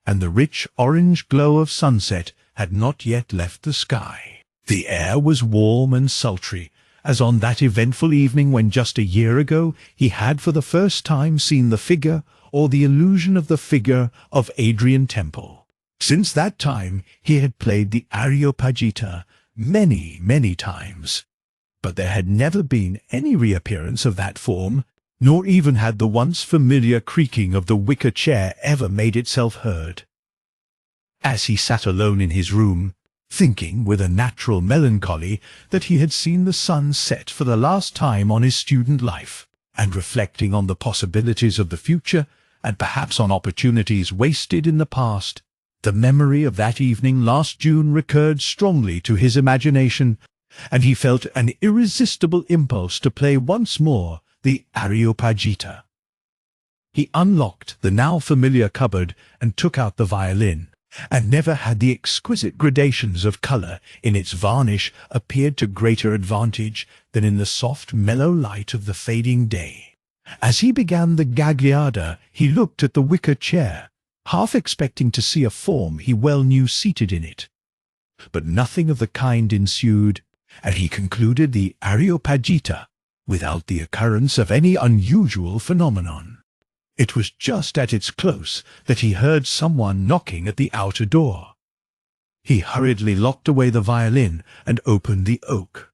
and the rich orange glow of sunset had not yet left the sky. The air was warm and sultry, as on that eventful evening when just a year ago he had for the first time seen the figure, or the illusion of the figure, of Adrian Temple. Since that time he had played the Areopagita many, many times, but there had never been any reappearance of that form, nor even had the once familiar creaking of the wicker chair ever made itself heard. As he sat alone in his room, thinking with a natural melancholy that he had seen the sun set for the last time on his student life, and reflecting on the possibilities of the future, and perhaps on opportunities wasted in the past, the memory of that evening last June recurred strongly to his imagination, and he felt an irresistible impulse to play once more the Areopagita. He unlocked the now familiar cupboard and took out the violin, and never had the exquisite gradations of colour in its varnish appeared to greater advantage than in the soft mellow light of the fading day. As he began the Gagliarda, he looked at the wicker chair, half expecting to see a form he well knew seated in it. But nothing of the kind ensued, and he concluded the Areopagita without the occurrence of any unusual phenomenon. It was just at its close that he heard someone knocking at the outer door. He hurriedly locked away the violin and opened the oak.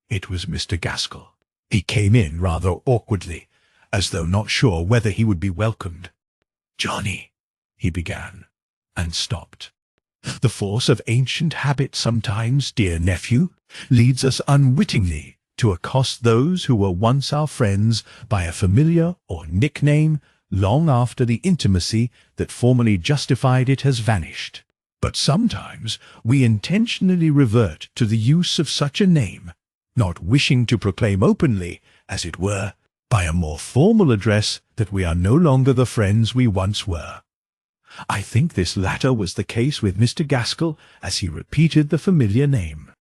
It was Mr. Gaskell. He came in rather awkwardly, as though not sure whether he would be welcomed. "Johnny," he began, and stopped. "The force of ancient habit sometimes, dear nephew, leads us unwittingly to accost those who were once our friends by a familiar or nickname long after the intimacy that formerly justified it has vanished. But sometimes we intentionally revert to the use of such a name, not wishing to proclaim openly, as it were, by a more formal address that we are no longer the friends we once were. I think this latter was the case with Mr. Gaskell as he repeated the familiar name.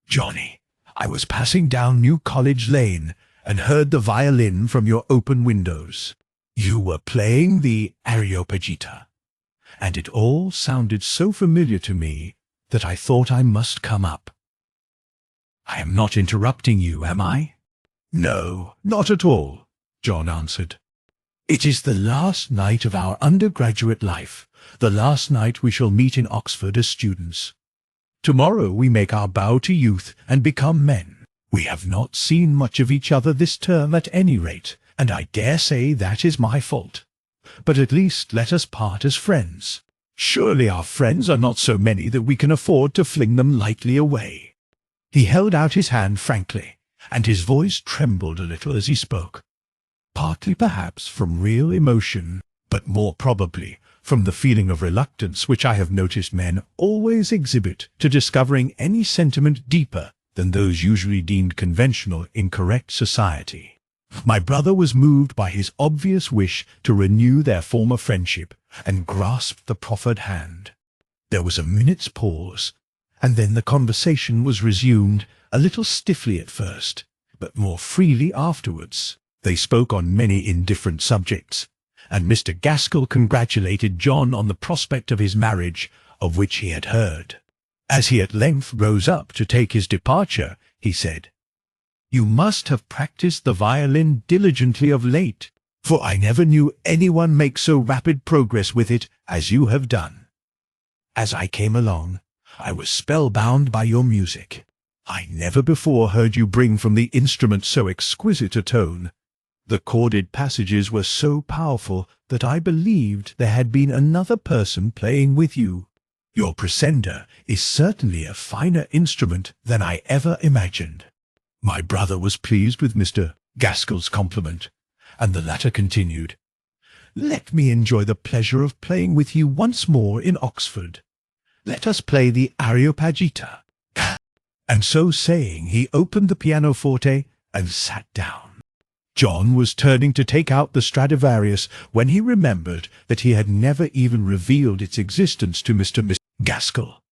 "Johnny, I was passing down New College Lane and heard the violin from your open windows. You were playing the Areopagita, and it all sounded so familiar to me that I thought I must come up. I am not interrupting you, am I?" "No, not at all," John answered. "It is the last night of our undergraduate life, the last night we shall meet in Oxford as students. Tomorrow we make our bow to youth and become men. We have not seen much of each other this term at any rate, and I dare say that is my fault. But at least let us part as friends. Surely our friends are not so many that we can afford to fling them lightly away." He held out his hand frankly, and his voice trembled a little as he spoke, partly perhaps from real emotion, but more probably from the feeling of reluctance which I have noticed men always exhibit to discovering any sentiment deeper than those usually deemed conventional in correct society. My brother was moved by his obvious wish to renew their former friendship, and grasped the proffered hand. There was a minute's pause, and then the conversation was resumed, a little stiffly at first, but more freely afterwards. They spoke on many indifferent subjects, and Mr. Gaskell congratulated John on the prospect of his marriage, of which he had heard. As he at length rose up to take his departure, he said, "You must have practised the violin diligently of late, for I never knew anyone make so rapid progress with it as you have done. As I came along, I was spellbound by your music. I never before heard you bring from the instrument so exquisite a tone. The chorded passages were so powerful that I believed there had been another person playing with you. Your crescendo is certainly a finer instrument than I ever imagined." My brother was pleased with Mr. Gaskell's compliment, and the latter continued, "Let me enjoy the pleasure of playing with you once more in Oxford. Let us play the Areopagita." And so saying, he opened the pianoforte and sat down. John was turning to take out the Stradivarius when he remembered that he had never even revealed its existence to Mr. Gaskell,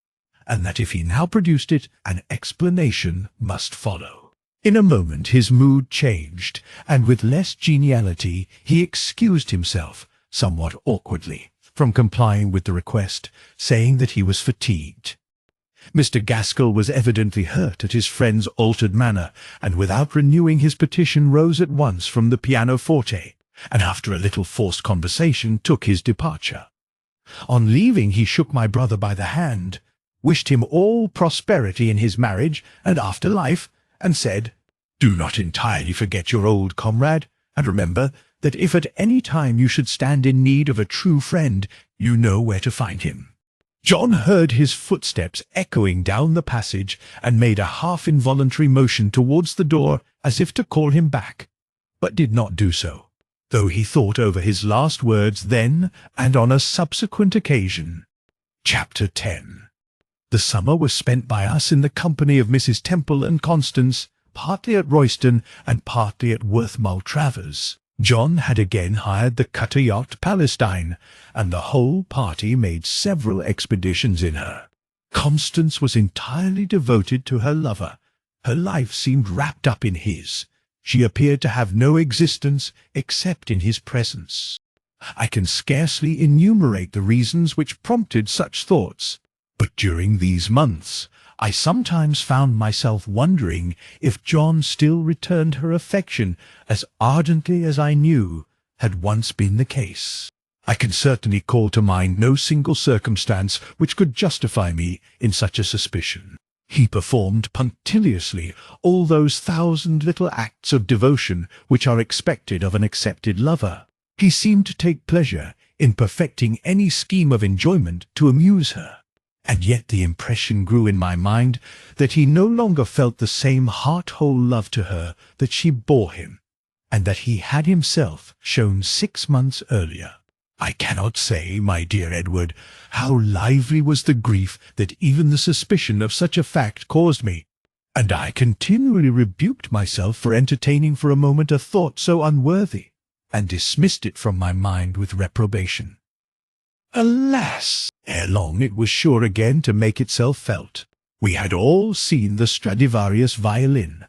and that if he now produced it, an explanation must follow. In a moment his mood changed, and with less geniality he excused himself, somewhat awkwardly, from complying with the request, saying that he was fatigued. Mr. Gaskell was evidently hurt at his friend's altered manner, and without renewing his petition rose at once from the pianoforte, and after a little forced conversation took his departure. On leaving he shook my brother by the hand, wished him all prosperity in his marriage and after life, and said, "Do not entirely forget your old comrade, and remember that if at any time you should stand in need of a true friend, you know where to find him." John heard his footsteps echoing down the passage, and made a half-involuntary motion towards the door as if to call him back, but did not do so, though he thought over his last words then and on a subsequent occasion. Chapter 10. The summer was spent by us in the company of Mrs. Temple and Constance, partly at Royston and partly at Worth Maltravers. John had again hired the cutter yacht Palestine, and the whole party made several expeditions in her. Constance was entirely devoted to her lover. Her life seemed wrapped up in his. She appeared to have no existence except in his presence. I can scarcely enumerate the reasons which prompted such thoughts, but during these months I sometimes found myself wondering if John still returned her affection as ardently as I knew had once been the case. I can certainly call to mind no single circumstance which could justify me in such a suspicion. He performed punctiliously all those 1,000 little acts of devotion which are expected of an accepted lover. He seemed to take pleasure in perfecting any scheme of enjoyment to amuse her. And yet the impression grew in my mind that he no longer felt the same heart-whole love to her that she bore him, and that he had himself shown 6 months earlier. I cannot say, my dear Edward, how lively was the grief that even the suspicion of such a fact caused me, and I continually rebuked myself for entertaining for a moment a thought so unworthy, and dismissed it from my mind with reprobation. Alas! Ere long it was sure again to make itself felt. We had all seen the Stradivarius violin.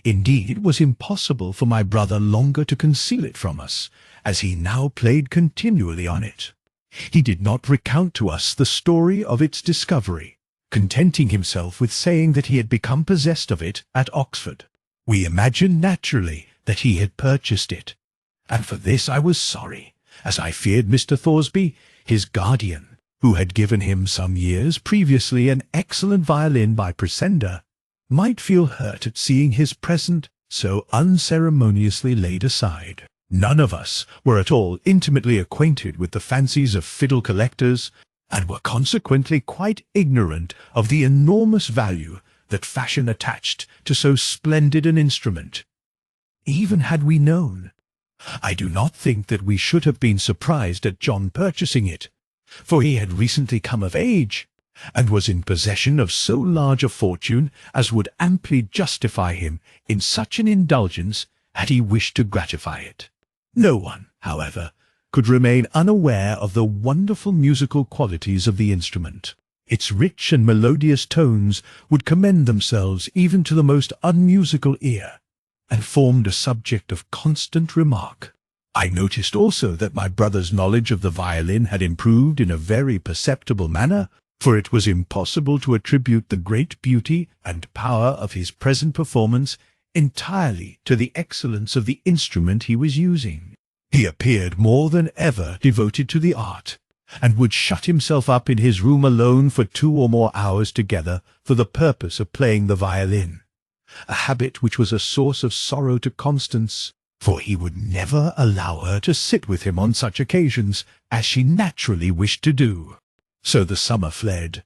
Indeed, it was impossible for my brother longer to conceal it from us, as he now played continually on it. He did not recount to us the story of its discovery, contenting himself with saying that he had become possessed of it at Oxford. We imagined naturally that he had purchased it, and for this I was sorry, as I feared Mr. Thoresby, his guardian, who had given him some years previously an excellent violin by Presender, might feel hurt at seeing his present so unceremoniously laid aside. None of us were at all intimately acquainted with the fancies of fiddle collectors, and were consequently quite ignorant of the enormous value that fashion attached to so splendid an instrument. Even had we known, I do not think that we should have been surprised at John purchasing it, for he had recently come of age, and was in possession of so large a fortune as would amply justify him in such an indulgence had he wished to gratify it. No one, however, could remain unaware of the wonderful musical qualities of the instrument. Its rich and melodious tones would commend themselves even to the most unmusical ear, and formed a subject of constant remark. I noticed also that my brother's knowledge of the violin had improved in a very perceptible manner, for it was impossible to attribute the great beauty and power of his present performance entirely to the excellence of the instrument he was using. He appeared more than ever devoted to the art, and would shut himself up in his room alone for 2 or more hours together for the purpose of playing the violin, a habit which was a source of sorrow to Constance, for he would never allow her to sit with him on such occasions, as she naturally wished to do. So the summer fled.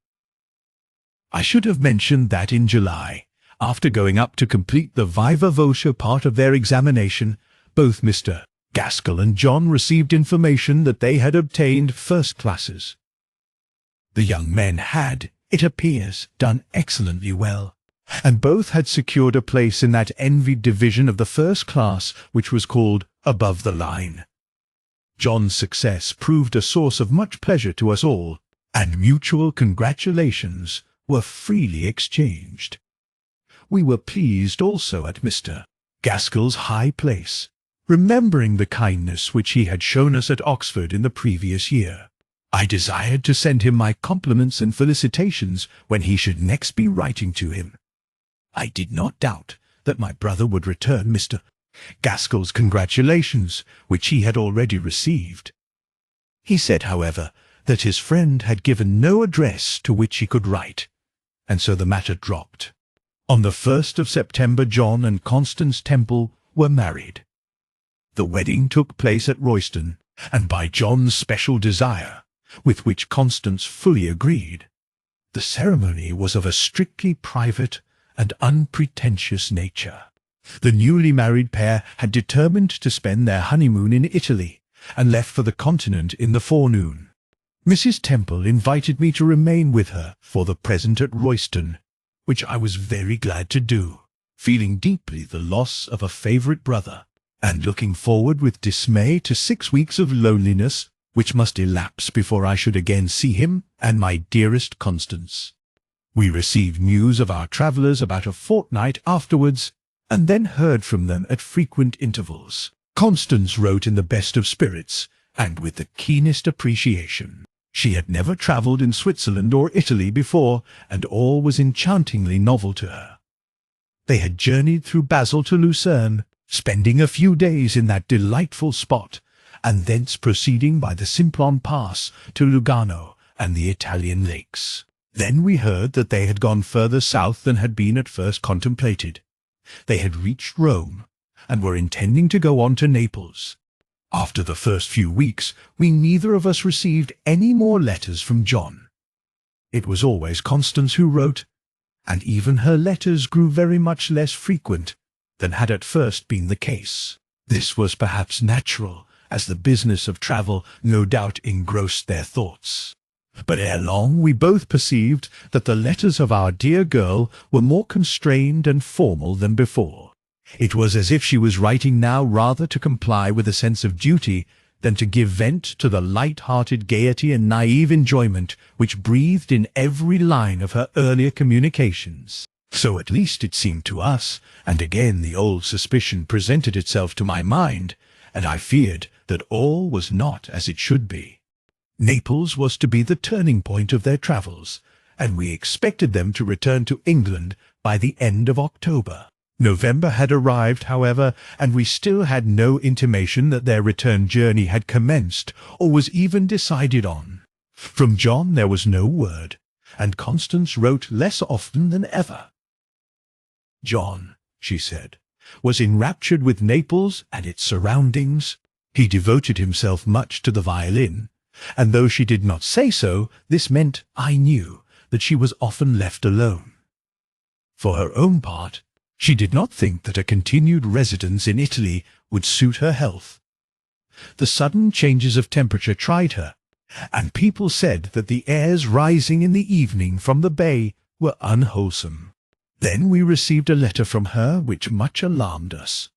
I should have mentioned that in July, after going up to complete the viva voce part of their examination, both Mr. Gaskell and John received information that they had obtained first classes. The young men had, it appears, done excellently well, and both had secured a place in that envied division of the first class which was called above the line. John's success proved a source of much pleasure to us all, and mutual congratulations were freely exchanged. We were pleased also at Mr. Gaskell's high place, remembering the kindness which he had shown us at Oxford in the previous year. I desired to send him my compliments and felicitations when he should next be writing to him. I did not doubt that my brother would return Mr. Gaskell's congratulations, which he had already received. He said, however, that his friend had given no address to which he could write, and so the matter dropped. On the 1st of September, John and Constance Temple were married. The wedding took place at Royston, and by John's special desire, with which Constance fully agreed. The ceremony was of a strictly private and unpretentious nature. The newly married pair had determined to spend their honeymoon in Italy, and left for the continent in the forenoon. Mrs. Temple invited me to remain with her for the present at Royston, which I was very glad to do, feeling deeply the loss of a favourite brother, and looking forward with dismay to 6 weeks of loneliness, which must elapse before I should again see him and my dearest Constance. We received news of our travellers about a fortnight afterwards, and then heard from them at frequent intervals. Constance wrote in the best of spirits, and with the keenest appreciation. She had never travelled in Switzerland or Italy before, and all was enchantingly novel to her. They had journeyed through Basel to Lucerne, spending a few days in that delightful spot, and thence proceeding by the Simplon Pass to Lugano and the Italian lakes. Then we heard that they had gone further south than had been at first contemplated. They had reached Rome, and were intending to go on to Naples. After the first few weeks, we neither of us received any more letters from John. It was always Constance who wrote, and even her letters grew very much less frequent than had at first been the case. This was perhaps natural, as the business of travel no doubt engrossed their thoughts. But ere long we both perceived that the letters of our dear girl were more constrained and formal than before. It was as if she was writing now rather to comply with a sense of duty than to give vent to the light-hearted gaiety and naive enjoyment which breathed in every line of her earlier communications. So at least it seemed to us, and again the old suspicion presented itself to my mind, and I feared that all was not as it should be. Naples was to be the turning point of their travels, and we expected them to return to England by the end of October. November had arrived, however, and we still had no intimation that their return journey had commenced or was even decided on. From John there was no word, and Constance wrote less often than ever. John, she said, was enraptured with Naples and its surroundings. He devoted himself much to the violin, and though she did not say so, this meant, I knew, that she was often left alone. For her own part, she did not think that a continued residence in Italy would suit her health. The sudden changes of temperature tried her, and people said that the airs rising in the evening from the bay were unwholesome. Then we received a letter from her which much alarmed us.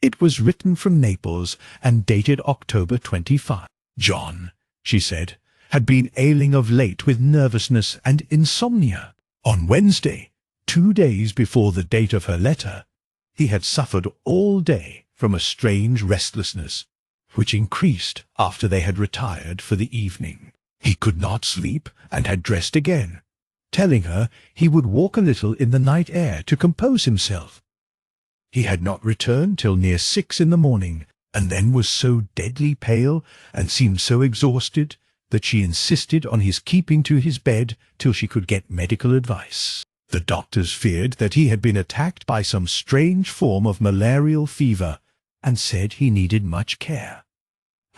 It was written from Naples and dated October 25. John, she said, had been ailing of late with nervousness and insomnia. On Wednesday, 2 days before the date of her letter, he had suffered all day from a strange restlessness, which increased after they had retired for the evening. He could not sleep and had dressed again, telling her he would walk a little in the night air to compose himself. He had not returned till near 6 in the morning, and then was so deadly pale and seemed so exhausted that she insisted on his keeping to his bed till she could get medical advice. The doctors feared that he had been attacked by some strange form of malarial fever, and said he needed much care.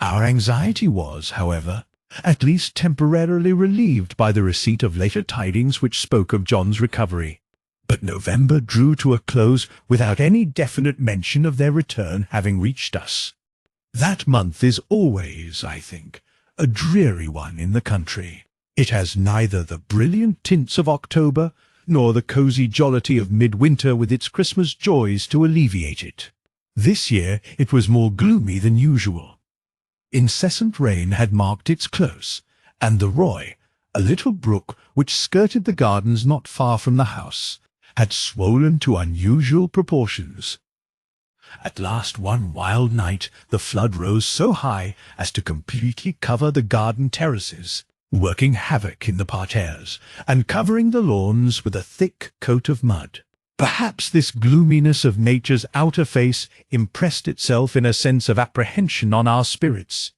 Our anxiety was, however, at least temporarily relieved by the receipt of later tidings which spoke of John's recovery. But November drew to a close without any definite mention of their return having reached us. That month is always, I think, a dreary one in the country. It has neither the brilliant tints of October nor the cosy jollity of midwinter with its Christmas joys to alleviate it. This year it was more gloomy than usual. Incessant rain had marked its close, and the Roy, a little brook which skirted the gardens not far from the house, had swollen to unusual proportions. At last one wild night the flood rose so high as to completely cover the garden terraces, working havoc in the parterres, and covering the lawns with a thick coat of mud. Perhaps this gloominess of nature's outer face impressed itself in a sense of apprehension on our spirits,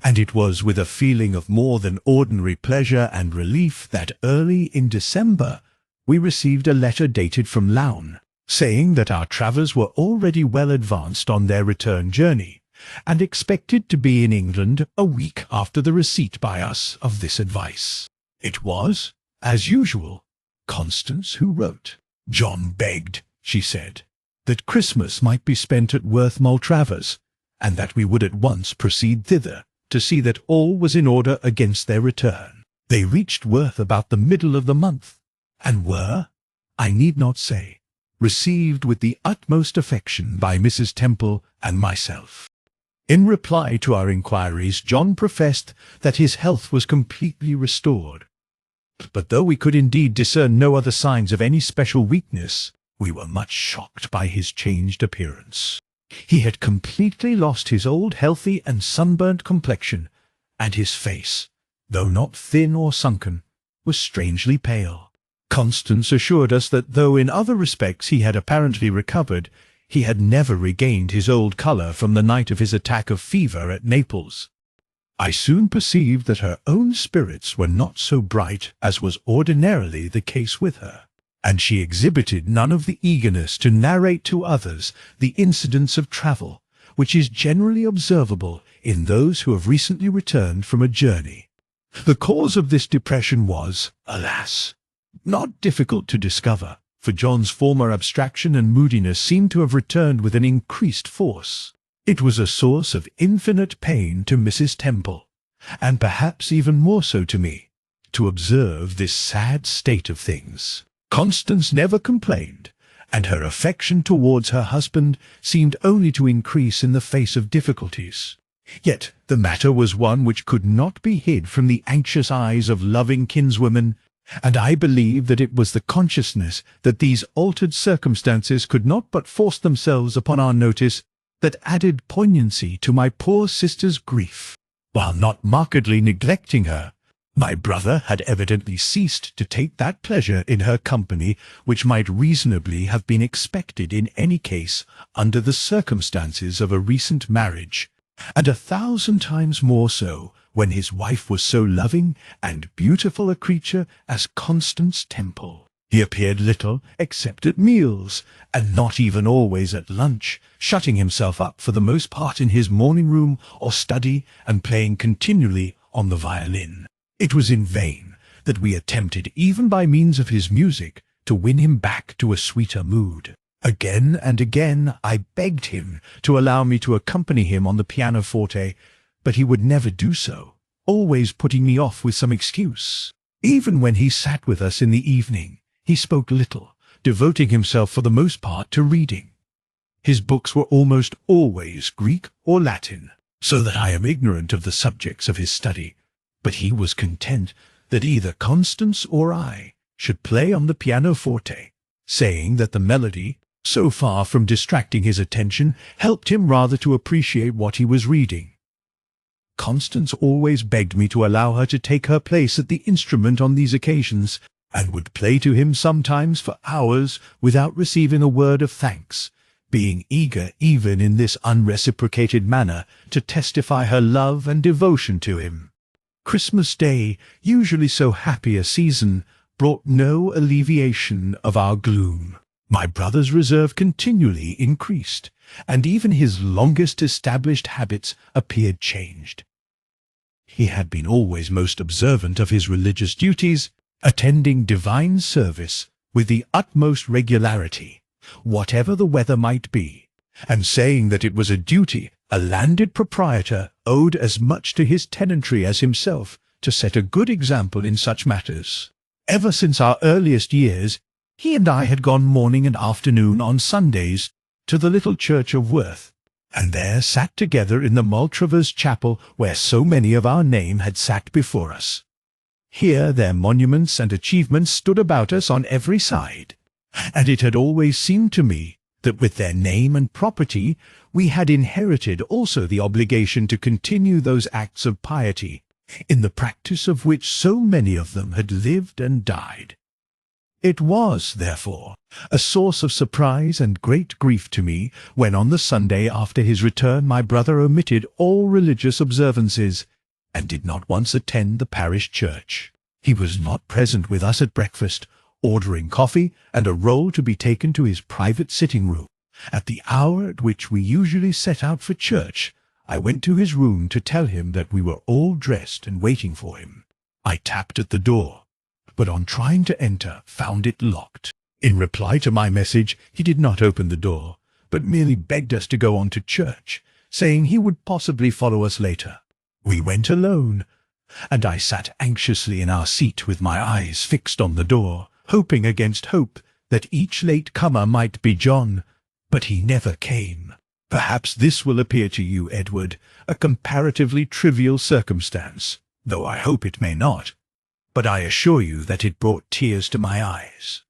and it was with a feeling of more than ordinary pleasure and relief that early in December we received a letter dated from Laon, saying that our travellers were already well advanced on their return journey, and expected to be in England a week after the receipt by us of this advice. It was, as usual, Constance who wrote. John begged, she said, that Christmas might be spent at Worth Maltravers, and that we would at once proceed thither to see that all was in order against their return. They reached Worth about the middle of the month, and were, I need not say, received with the utmost affection by Mrs. Temple and myself. In reply to our inquiries, John professed that his health was completely restored. But though we could indeed discern no other signs of any special weakness, we were much shocked by his changed appearance. He had completely lost his old healthy and sunburnt complexion, and his face, though not thin or sunken, was strangely pale. Constance assured us that though in other respects he had apparently recovered, he had never regained his old colour from the night of his attack of fever at Naples. I soon perceived that her own spirits were not so bright as was ordinarily the case with her, and she exhibited none of the eagerness to narrate to others the incidents of travel which is generally observable in those who have recently returned from a journey. The cause of this depression was, alas, not difficult to discover, for John's former abstraction and moodiness seemed to have returned with an increased force. It was a source of infinite pain to Mrs. Temple, and perhaps even more so to me, to observe this sad state of things. Constance never complained, and her affection towards her husband seemed only to increase in the face of difficulties. Yet the matter was one which could not be hid from the anxious eyes of loving kinswomen, and I believe that it was the consciousness that these altered circumstances could not but force themselves upon our notice that added poignancy to my poor sister's grief. While not markedly neglecting her, my brother had evidently ceased to take that pleasure in her company which might reasonably have been expected in any case under the circumstances of a recent marriage, and 1,000 times more so when his wife was so loving and beautiful a creature as Constance Temple. He appeared little except at meals, and not even always at lunch, shutting himself up for the most part in his morning room or study and playing continually on the violin. It was in vain that we attempted, even by means of his music, to win him back to a sweeter mood. Again and again I begged him to allow me to accompany him on the pianoforte, but he would never do so, always putting me off with some excuse. Even when he sat with us in the evening, he spoke little, devoting himself for the most part to reading. His books were almost always Greek or Latin, so that I am ignorant of the subjects of his study, but he was content that either Constance or I should play on the pianoforte, saying that the melody, so far from distracting his attention, helped him rather to appreciate what he was reading. Constance always begged me to allow her to take her place at the instrument on these occasions, and would play to him sometimes for hours without receiving a word of thanks, being eager even in this unreciprocated manner to testify her love and devotion to him. Christmas Day, usually so happy a season, brought no alleviation of our gloom. My brother's reserve continually increased, and even his longest established habits appeared changed. He had been always most observant of his religious duties, attending divine service with the utmost regularity, whatever the weather might be, and saying that it was a duty a landed proprietor owed as much to his tenantry as himself to set a good example in such matters. Ever since our earliest years, he and I had gone morning and afternoon on Sundays to the little church of Worth, and there sat together in the Maltravers chapel where so many of our name had sat before us. Here their monuments and achievements stood about us on every side, and it had always seemed to me that with their name and property we had inherited also the obligation to continue those acts of piety, in the practice of which so many of them had lived and died. It was, therefore, a source of surprise and great grief to me when on the Sunday after his return my brother omitted all religious observances, and did not once attend the parish church. He was not present with us at breakfast, ordering coffee and a roll to be taken to his private sitting-room. At the hour at which we usually set out for church, I went to his room to tell him that we were all dressed and waiting for him. I tapped at the door, but on trying to enter found it locked. In reply to my message, he did not open the door, but merely begged us to go on to church, saying he would possibly follow us later. We went alone, and I sat anxiously in our seat with my eyes fixed on the door, hoping against hope that each late comer might be John, but he never came. Perhaps this will appear to you, Edward, a comparatively trivial circumstance, though I hope it may not, but I assure you that it brought tears to my eyes.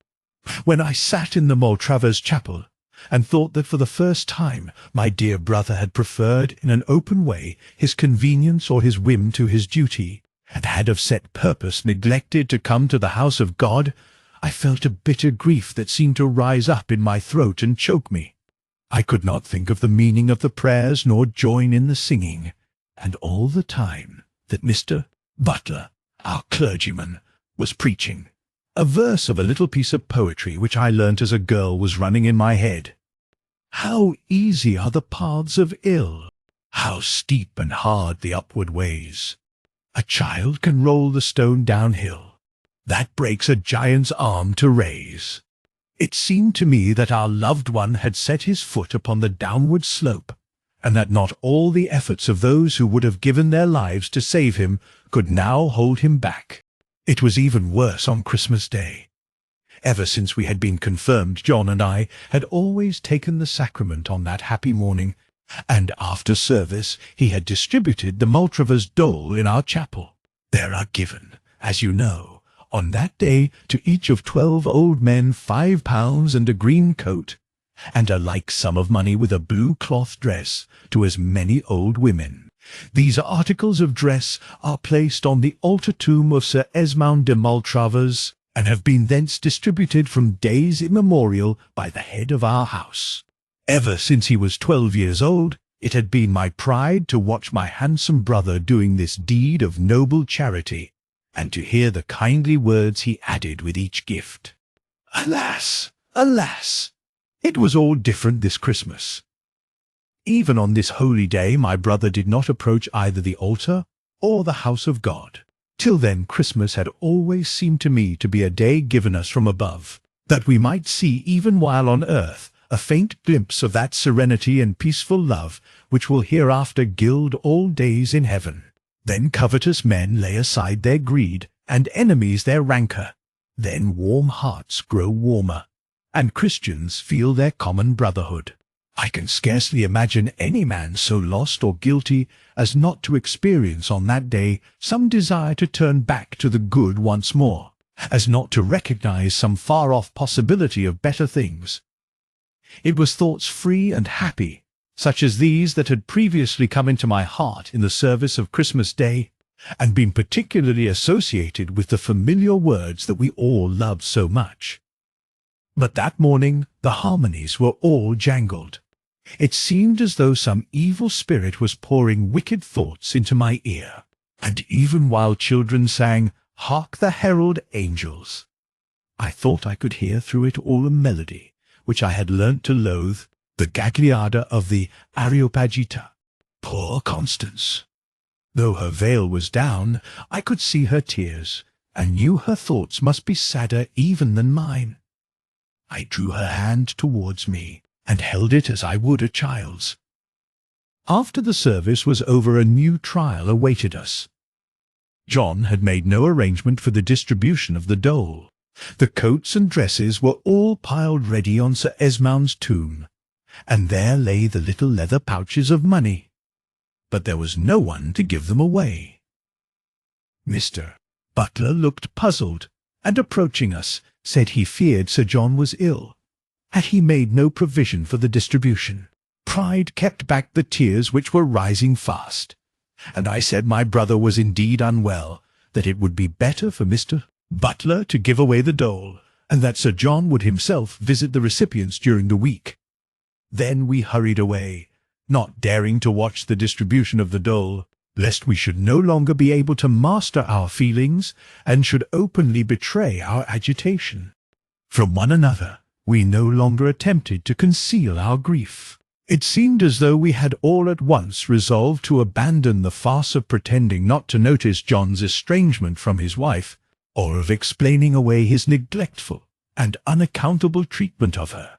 When I sat in the Maltravers chapel, and thought that for the first time my dear brother had preferred in an open way his convenience or his whim to his duty, and had of set purpose neglected to come to the house of God, I felt a bitter grief that seemed to rise up in my throat and choke me. I could not think of the meaning of the prayers nor join in the singing, and all the time that Mr. Butler, our clergyman, was preaching, a verse of a little piece of poetry which I learnt as a girl was running in my head. How easy are the paths of ill, how steep and hard the upward ways. A child can roll the stone downhill, that breaks a giant's arm to raise. It seemed to me that our loved one had set his foot upon the downward slope, and that not all the efforts of those who would have given their lives to save him could now hold him back. It was even worse on Christmas Day. Ever since we had been confirmed, John and I had always taken the sacrament on that happy morning, and after service he had distributed the Maltravers dole in our chapel. There are given, as you know, on that day to each of 12 old men £5 and a green coat, and a like sum of money with a blue cloth dress to as many old women. These articles of dress are placed on the altar tomb of Sir Esmond de Maltravers, and have been thence distributed from days immemorial by the head of our house. Ever since he was 12 years old, it had been my pride to watch my handsome brother doing this deed of noble charity, and to hear the kindly words he added with each gift. Alas, alas! It was all different this Christmas. Even on this holy day my brother did not approach either the altar or the house of God. Till then Christmas had always seemed to me to be a day given us from above, that we might see even while on earth a faint glimpse of that serenity and peaceful love which will hereafter gild all days in heaven. Then covetous men lay aside their greed, and enemies their rancour. Then warm hearts grow warmer, and Christians feel their common brotherhood. I can scarcely imagine any man so lost or guilty as not to experience on that day some desire to turn back to the good once more, as not to recognize some far-off possibility of better things. It was thoughts free and happy, such as these, that had previously come into my heart in the service of Christmas Day, and been particularly associated with the familiar words that we all loved so much. But that morning the harmonies were all jangled. It seemed as though some evil spirit was pouring wicked thoughts into my ear, and even while children sang, "Hark the herald angels," I thought I could hear through it all a melody which I had learnt to loathe, the Gagliarda of the Areopagita. Poor Constance! Though her veil was down, I could see her tears, and knew her thoughts must be sadder even than mine. I drew her hand towards me, and held it as I would a child's. After the service was over, a new trial awaited us. John had made no arrangement for the distribution of the dole. The coats and dresses were all piled ready on Sir Esmond's tomb, and there lay the little leather pouches of money. But there was no one to give them away. Mr. Butler looked puzzled, and approaching us, said he feared Sir John was ill, and he made no provision for the distribution. Pride kept back the tears which were rising fast, and I said my brother was indeed unwell, that it would be better for Mr. Butler to give away the dole, and that Sir John would himself visit the recipients during the week. Then we hurried away, not daring to watch the distribution of the dole, lest we should no longer be able to master our feelings, and should openly betray our agitation. From one another we no longer attempted to conceal our grief. It seemed as though we had all at once resolved to abandon the farce of pretending not to notice John's estrangement from his wife, or of explaining away his neglectful and unaccountable treatment of her.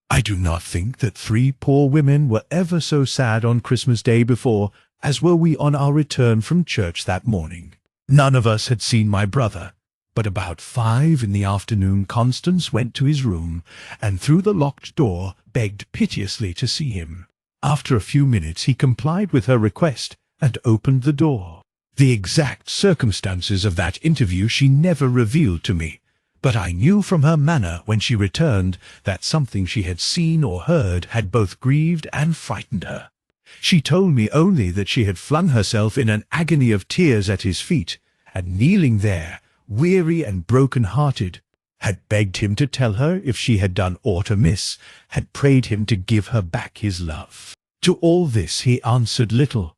I do not think that 3 poor women were ever so sad on Christmas Day before as were we on our return from church that morning. None of us had seen my brother, but about 5 in the afternoon Constance went to his room, and through the locked door begged piteously to see him. After a few minutes he complied with her request, and opened the door. The exact circumstances of that interview she never revealed to me, but I knew from her manner when she returned that something she had seen or heard had both grieved and frightened her. She told me only that she had flung herself in an agony of tears at his feet, and kneeling there, weary and broken-hearted, had begged him to tell her if she had done aught amiss, had prayed him to give her back his love. To all this he answered little,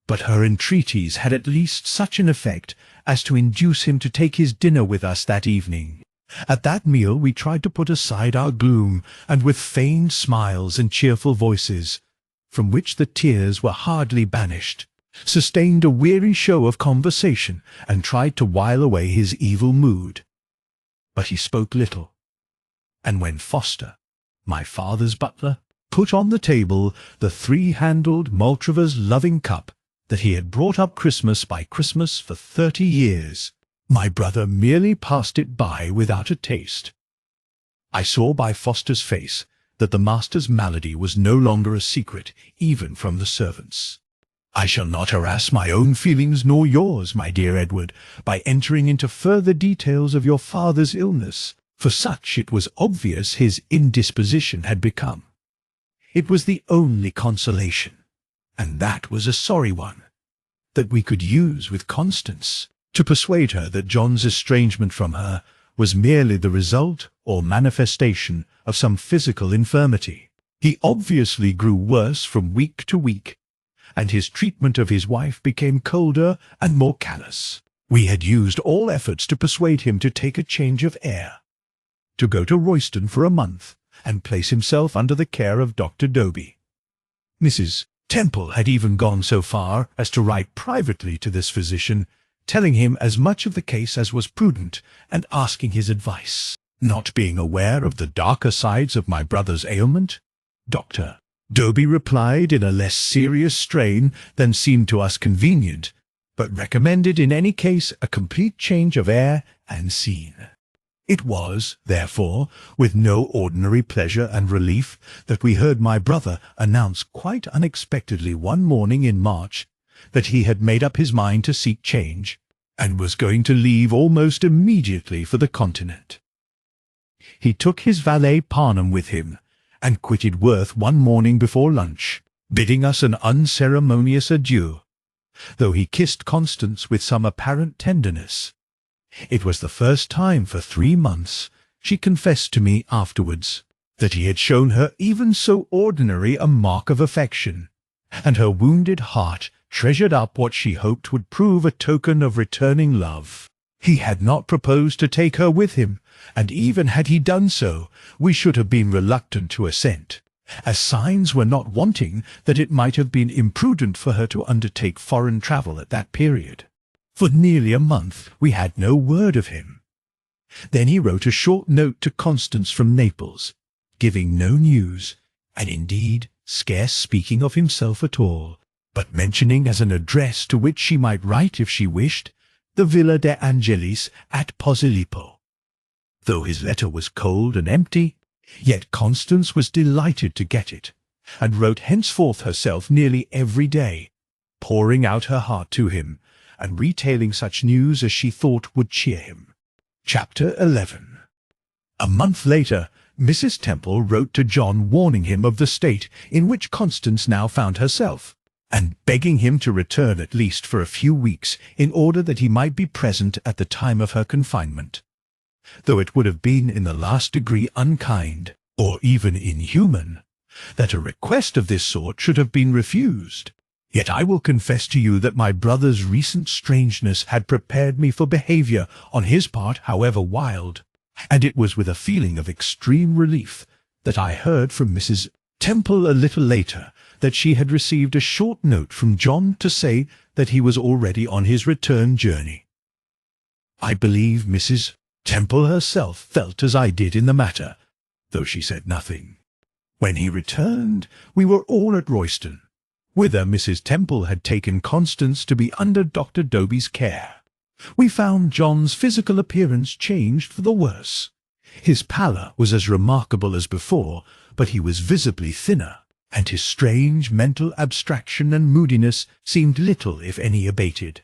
but her entreaties had at least such an effect as to induce him to take his dinner with us that evening. At that meal we tried to put aside our gloom, and with feigned smiles and cheerful voices, from which the tears were hardly banished, sustained a weary show of conversation, and tried to while away his evil mood. But he spoke little, and when Foster, my father's butler, put on the table the three-handled Maltravers loving cup that he had brought up Christmas by Christmas for 30 years. My brother merely passed it by without a taste. I saw by Foster's face that the master's malady was no longer a secret, even from the servants. I shall not harass my own feelings nor yours, my dear Edward, by entering into further details of your father's illness, for such it was obvious his indisposition had become. It was the only consolation, and that was a sorry one, that we could use with Constance, to persuade her that John's estrangement from her was merely the result or manifestation of some physical infirmity. He obviously grew worse from week to week, and his treatment of his wife became colder and more callous. We had used all efforts to persuade him to take a change of air, to go to Royston for a month, and place himself under the care of Dr. Dobie. Mrs. Temple had even gone so far as to write privately to this physician, telling him as much of the case as was prudent, and asking his advice. Not being aware of the darker sides of my brother's ailment, Dr. Dobie replied in a less serious strain than seemed to us convenient, but recommended in any case a complete change of air and scene. It was, therefore, with no ordinary pleasure and relief that we heard my brother announce quite unexpectedly one morning in March that he had made up his mind to seek change, and was going to leave almost immediately for the Continent. He took his valet Parnham with him, and quitted Worth one morning before lunch, bidding us an unceremonious adieu, though he kissed Constance with some apparent tenderness. It was the first time for 3 months, she confessed to me afterwards, that he had shown her even so ordinary a mark of affection, and her wounded heart treasured up what she hoped would prove a token of returning love. He had not proposed to take her with him, and even had he done so, we should have been reluctant to assent, as signs were not wanting that it might have been imprudent for her to undertake foreign travel at that period. For nearly a month we had no word of him. Then he wrote a short note to Constance from Naples, giving no news, and indeed scarce speaking of himself at all, but mentioning as an address to which she might write if she wished, the Villa de Angelis at Posillipo. Though his letter was cold and empty, yet Constance was delighted to get it, and wrote henceforth herself nearly every day, pouring out her heart to him, and retailing such news as she thought would cheer him. Chapter 11. A month later, Mrs. Temple wrote to John warning him of the state in which Constance now found herself, and begging him to return at least for a few weeks in order that he might be present at the time of her confinement. Though it would have been in the last degree unkind, or even inhuman, that a request of this sort should have been refused, yet I will confess to you that my brother's recent strangeness had prepared me for behaviour on his part, however wild, and it was with a feeling of extreme relief that I heard from Mrs. Temple a little later that she had received a short note from John to say that he was already on his return journey. I believe Mrs. Temple herself felt as I did in the matter, though she said nothing. When he returned, we were all at Royston, whither Mrs. Temple had taken Constance to be under Dr. Dobie's care. We found John's physical appearance changed for the worse. His pallor was as remarkable as before, but he was visibly thinner, and his strange mental abstraction and moodiness seemed little if any abated.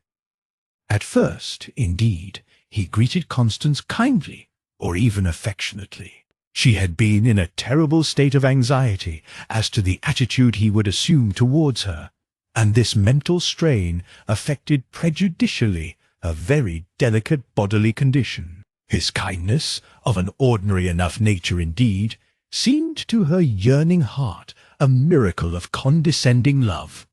At first, indeed, he greeted Constance kindly, or even affectionately. She had been in a terrible state of anxiety as to the attitude he would assume towards her, and this mental strain affected prejudicially a very delicate bodily condition. His kindness, of an ordinary enough nature indeed, seemed to her yearning heart a miracle of condescending love,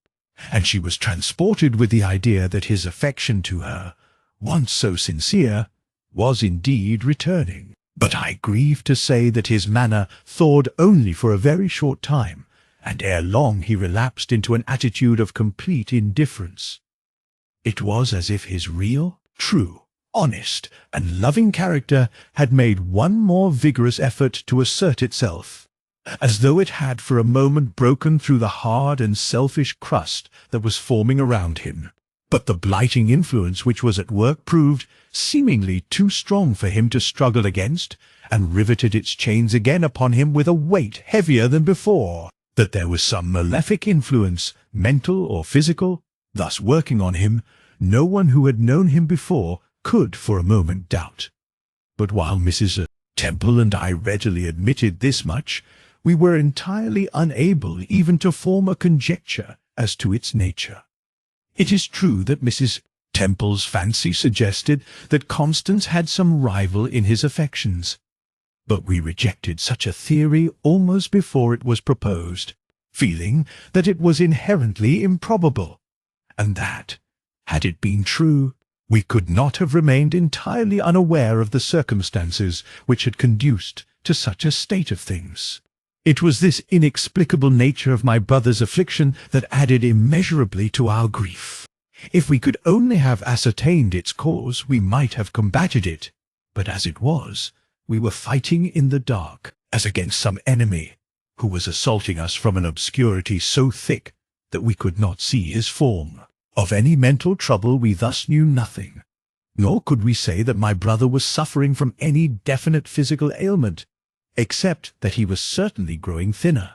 and she was transported with the idea that his affection to her, once so sincere, was indeed returning. But I grieve to say that his manner thawed only for a very short time, and ere long he relapsed into an attitude of complete indifference. It was as if his real, true, honest, and loving character had made one more vigorous effort to assert itself, as though it had for a moment broken through the hard and selfish crust that was forming around him. But the blighting influence which was at work proved seemingly too strong for him to struggle against, and riveted its chains again upon him with a weight heavier than before. That there was some malefic influence, mental or physical, thus working on him, no one who had known him before could for a moment doubt. But while Mrs. Temple and I readily admitted this much, we were entirely unable even to form a conjecture as to its nature. It is true that Mrs. Temple's fancy suggested that Constance had some rival in his affections, but we rejected such a theory almost before it was proposed, feeling that it was inherently improbable, and that, had it been true, we could not have remained entirely unaware of the circumstances which had conduced to such a state of things. It was this inexplicable nature of my brother's affliction that added immeasurably to our grief. If we could only have ascertained its cause, we might have combated it, but as it was, we were fighting in the dark, as against some enemy, who was assaulting us from an obscurity so thick that we could not see his form. Of any mental trouble we thus knew nothing, nor could we say that my brother was suffering from any definite physical ailment, except that he was certainly growing thinner.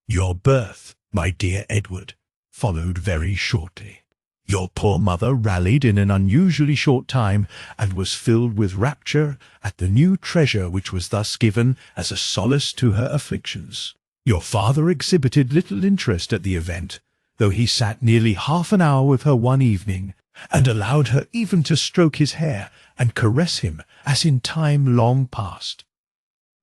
Your birth, my dear Edward, followed very shortly. Your poor mother rallied in an unusually short time, and was filled with rapture at the new treasure which was thus given as a solace to her afflictions. Your father exhibited little interest at the event, though he sat nearly half an hour with her one evening, and allowed her even to stroke his hair and caress him as in time long past.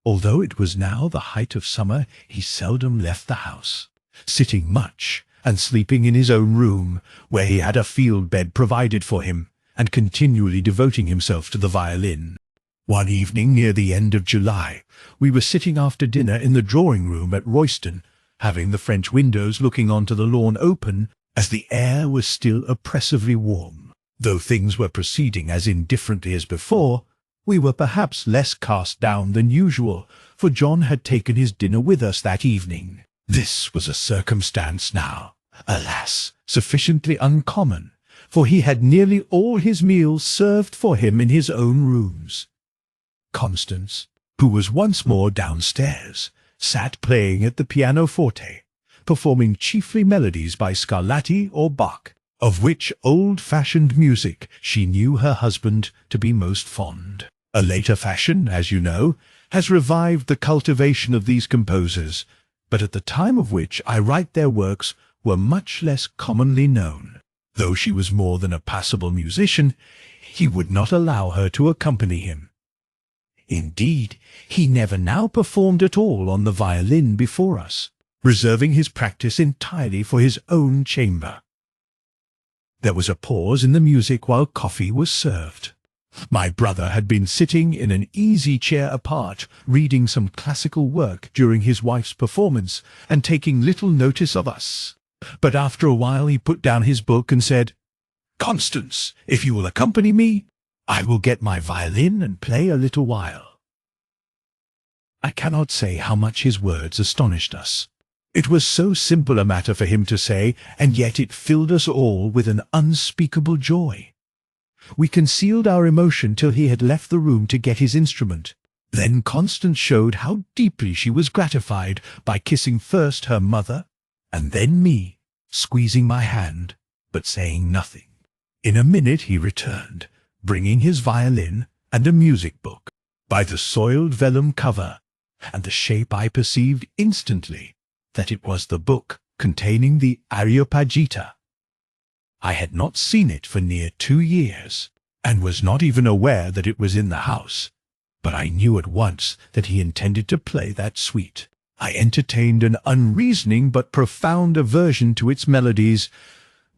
Although it was now the height of summer, he seldom left the house, sitting much and sleeping in his own room, where he had a field bed provided for him, and continually devoting himself to the violin. One evening near the end of July, we were sitting after dinner in the drawing-room at Royston, having the French windows looking on to the lawn open, as the air was still oppressively warm. Though things were proceeding as indifferently as before, we were perhaps less cast down than usual, for John had taken his dinner with us that evening. This was a circumstance now, alas, sufficiently uncommon, for he had nearly all his meals served for him in his own rooms. Constance, who was once more downstairs, sat playing at the pianoforte, performing chiefly melodies by Scarlatti or Bach, of which old-fashioned music she knew her husband to be most fond. A later fashion, as you know, has revived the cultivation of these composers, but at the time of which I write their works were much less commonly known. Though she was more than a passable musician, he would not allow her to accompany him. Indeed, he never now performed at all on the violin before us, reserving his practice entirely for his own chamber. There was a pause in the music while coffee was served. My brother had been sitting in an easy chair apart, reading some classical work during his wife's performance, and taking little notice of us. But after a while he put down his book and said, "Constance, if you will accompany me, I will get my violin and play a little while." I cannot say how much his words astonished us. It was so simple a matter for him to say, and yet it filled us all with an unspeakable joy. We concealed our emotion till he had left the room to get his instrument. Then Constance showed how deeply she was gratified by kissing first her mother, and then me, squeezing my hand, but saying nothing. In a minute he returned, bringing his violin and a music book. By the soiled vellum cover and the shape I perceived instantly that it was the book containing the Areopagita. I had not seen it for near 2 years, and was not even aware that it was in the house, but I knew at once that he intended to play that suite. I entertained an unreasoning but profound aversion to its melodies,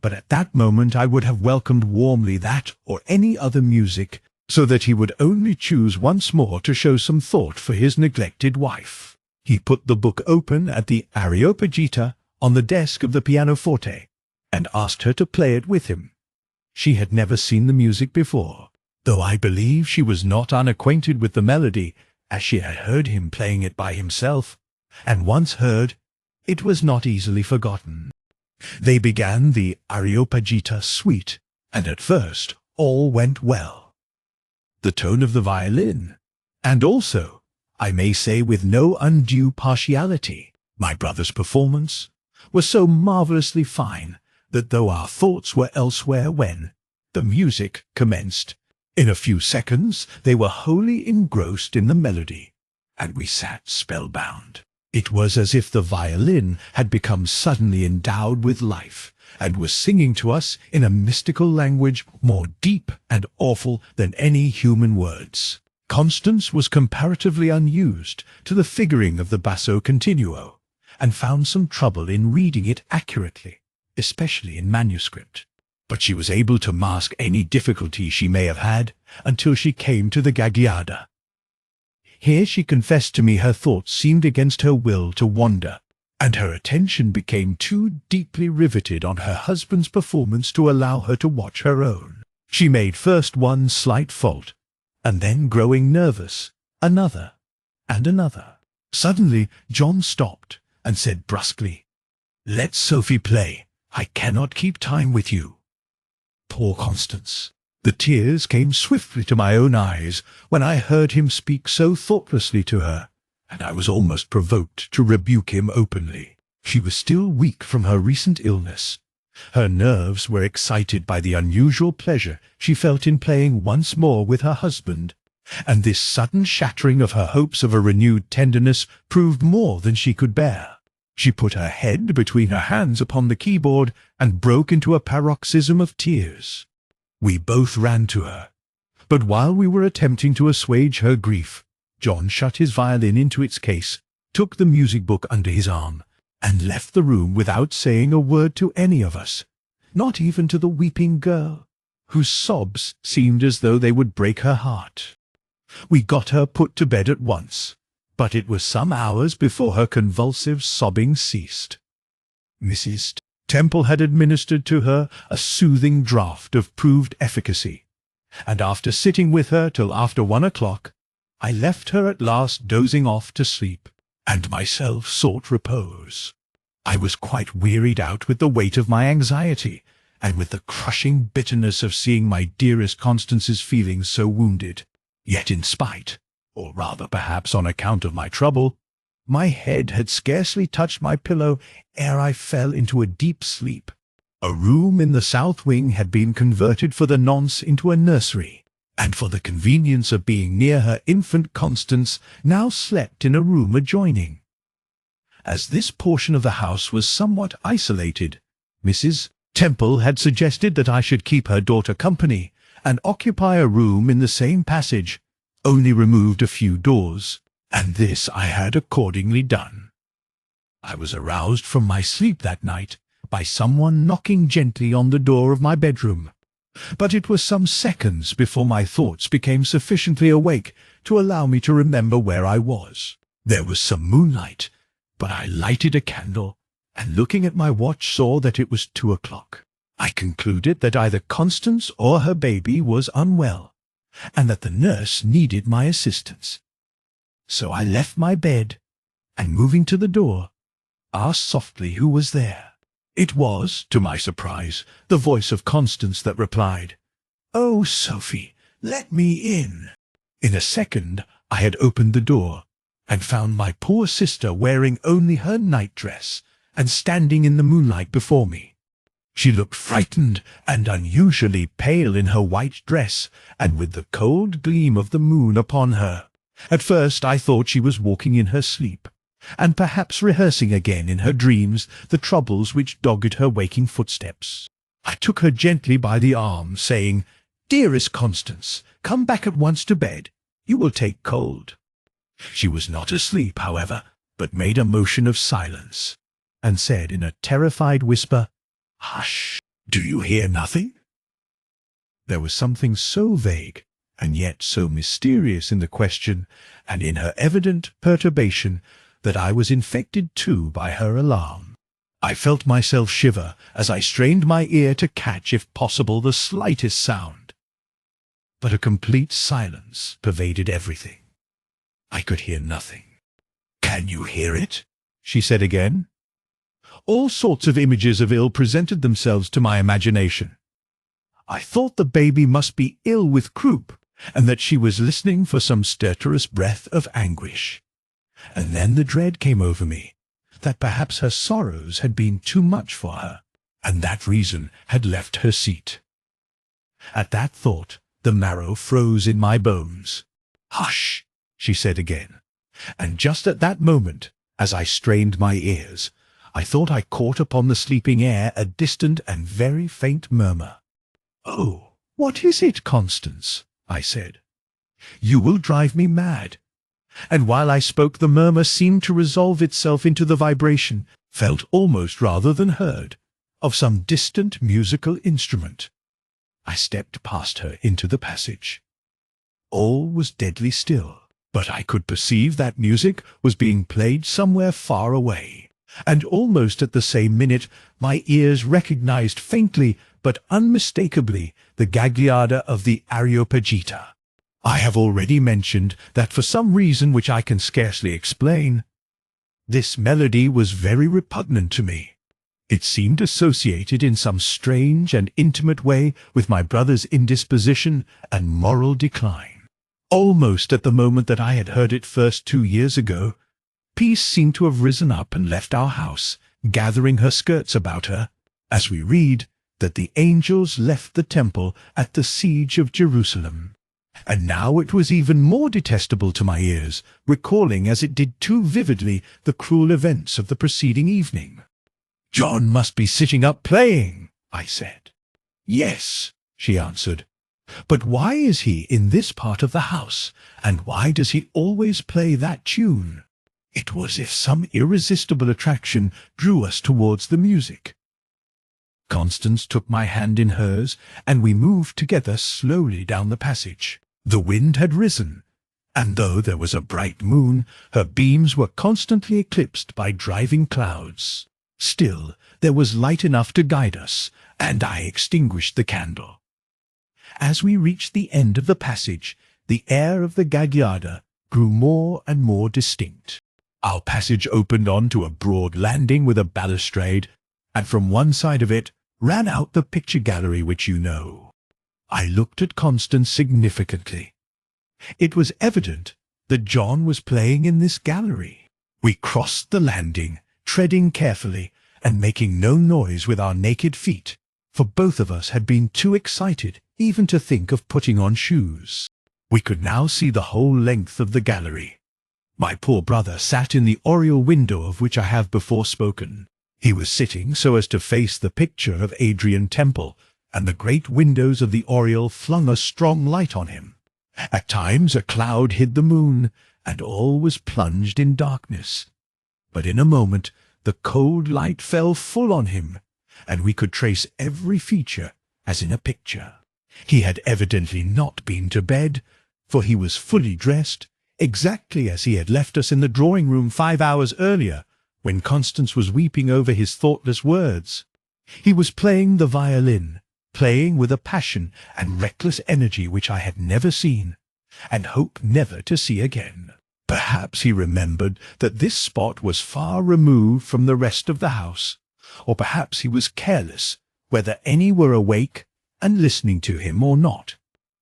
but at that moment I would have welcomed warmly that or any other music, so that he would only choose once more to show some thought for his neglected wife. He put the book open at the Areopagita on the desk of the pianoforte, and asked her to play it with him. She had never seen the music before, though I believe she was not unacquainted with the melody, as she had heard him playing it by himself, and once heard, it was not easily forgotten. They began the Areopagita suite, and at first all went well. The tone of the violin, and also, I may say with no undue partiality, my brother's performance, was so marvellously fine that though our thoughts were elsewhere when the music commenced, in a few seconds they were wholly engrossed in the melody, and we sat spellbound. It was as if the violin had become suddenly endowed with life, and was singing to us in a mystical language more deep and awful than any human words. Constance was comparatively unused to the figuring of the basso continuo, and found some trouble in reading it accurately, especially in manuscript. But she was able to mask any difficulty she may have had until she came to the Gagliarda. Here she confessed to me her thoughts seemed against her will to wander, and her attention became too deeply riveted on her husband's performance to allow her to watch her own. She made first one slight fault, and then, growing nervous, another, and another. Suddenly John stopped, and said brusquely, "Let Sophie play. I cannot keep time with you." Poor Constance! The tears came swiftly to my own eyes when I heard him speak so thoughtlessly to her, and I was almost provoked to rebuke him openly. She was still weak from her recent illness. Her nerves were excited by the unusual pleasure she felt in playing once more with her husband, and this sudden shattering of her hopes of a renewed tenderness proved more than she could bear. She put her head between her hands upon the keyboard and broke into a paroxysm of tears. We both ran to her, but while we were attempting to assuage her grief, John shut his violin into its case, took the music book under his arm, and left the room without saying a word to any of us, not even to the weeping girl, whose sobs seemed as though they would break her heart. We got her put to bed at once, but it was some hours before her convulsive sobbing ceased. Mrs. Temple had administered to her a soothing draught of proved efficacy, and after sitting with her till after 1 o'clock, I left her at last dozing off to sleep, and myself sought repose. I was quite wearied out with the weight of my anxiety, and with the crushing bitterness of seeing my dearest Constance's feelings so wounded. Yet in spite, or rather perhaps on account of my trouble, my head had scarcely touched my pillow ere I fell into a deep sleep. A room in the south wing had been converted for the nonce into a nursery, and for the convenience of being near her infant Constance now slept in a room adjoining. As this portion of the house was somewhat isolated, Mrs. Temple had suggested that I should keep her daughter company, and occupy a room in the same passage, only removed a few doors, and this I had accordingly done. I was aroused from my sleep that night by someone knocking gently on the door of my bedroom, but it was some seconds before my thoughts became sufficiently awake to allow me to remember where I was. There was some moonlight, but I lighted a candle, and looking at my watch saw that it was 2 o'clock. I concluded that either Constance or her baby was unwell, and that the nurse needed my assistance. So I left my bed, and moving to the door, asked softly who was there. It was, to my surprise, the voice of Constance that replied, "Oh, Sophie, let me in." In a second I had opened the door, and found my poor sister wearing only her nightdress, and standing in the moonlight before me. She looked frightened and unusually pale in her white dress, and with the cold gleam of the moon upon her. At first I thought she was walking in her sleep, and perhaps rehearsing again in her dreams the troubles which dogged her waking footsteps. I took her gently by the arm, saying, "Dearest Constance, come back at once to bed. You will take cold." She was not asleep, however, but made a motion of silence, and said in a terrified whisper, "Hush! Do you hear nothing?" There was something so vague, and yet so mysterious in the question, and in her evident perturbation, that I was infected too by her alarm. I felt myself shiver as I strained my ear to catch, if possible, the slightest sound. But a complete silence pervaded everything. I could hear nothing. "Can you hear it?" she said again. All sorts of images of ill presented themselves to my imagination. I thought the baby must be ill with croup, and that she was listening for some stertorous breath of anguish. And then the dread came over me, that perhaps her sorrows had been too much for her, and that reason had left her seat. At that thought, the marrow froze in my bones. "Hush," she said again, and just at that moment, as I strained my ears, I thought I caught upon the sleeping air a distant and very faint murmur. "Oh, what is it, Constance?" I said. "You will drive me mad." And while I spoke, the murmur seemed to resolve itself into the vibration, felt almost rather than heard, of some distant musical instrument. I stepped past her into the passage. All was deadly still, but I could perceive that music was being played somewhere far away, and almost at the same minute my ears recognized faintly but unmistakably the Gagliarda of the Areopagita. I have already mentioned that for some reason which I can scarcely explain, this melody was very repugnant to me. It seemed associated in some strange and intimate way with my brother's indisposition and moral decline. Almost at the moment that I had heard it first 2 years ago, peace seemed to have risen up and left our house, gathering her skirts about her, as we read that the angels left the temple at the siege of Jerusalem. And now it was even more detestable to my ears, recalling as it did too vividly the cruel events of the preceding evening. "John must be sitting up playing," I said. "Yes," she answered. "But why is he in this part of the house, and why does he always play that tune?" It was as if some irresistible attraction drew us towards the music. Constance took my hand in hers, and we moved together slowly down the passage. The wind had risen, and though there was a bright moon, her beams were constantly eclipsed by driving clouds. Still, there was light enough to guide us, and I extinguished the candle. As we reached the end of the passage, the air of the Gagliarda grew more and more distinct. Our passage opened on to a broad landing with a balustrade, and from one side of it ran out the picture gallery which you know. I looked at Constance significantly. It was evident that John was playing in this gallery. We crossed the landing, treading carefully, and making no noise with our naked feet, for both of us had been too excited even to think of putting on shoes. We could now see the whole length of the gallery. My poor brother sat in the oriel window of which I have before spoken. He was sitting so as to face the picture of Adrian Temple, and the great windows of the oriel flung a strong light on him. At times a cloud hid the moon, and all was plunged in darkness. But in a moment the cold light fell full on him, and we could trace every feature as in a picture. He had evidently not been to bed, for he was fully dressed, exactly as he had left us in the drawing-room 5 hours earlier, when Constance was weeping over his thoughtless words. He was playing the violin, playing with a passion and reckless energy which I had never seen, and hope never to see again. Perhaps he remembered that this spot was far removed from the rest of the house, or perhaps he was careless whether any were awake and listening to him or not.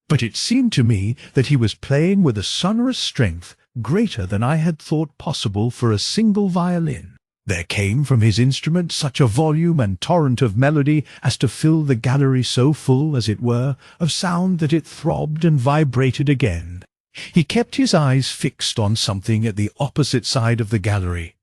But it seemed to me that he was playing with a sonorous strength greater than I had thought possible for a single violin. There came from his instrument such a volume and torrent of melody as to fill the gallery so full, as it were, of sound that it throbbed and vibrated again. He kept his eyes fixed on something at the opposite side of the gallery.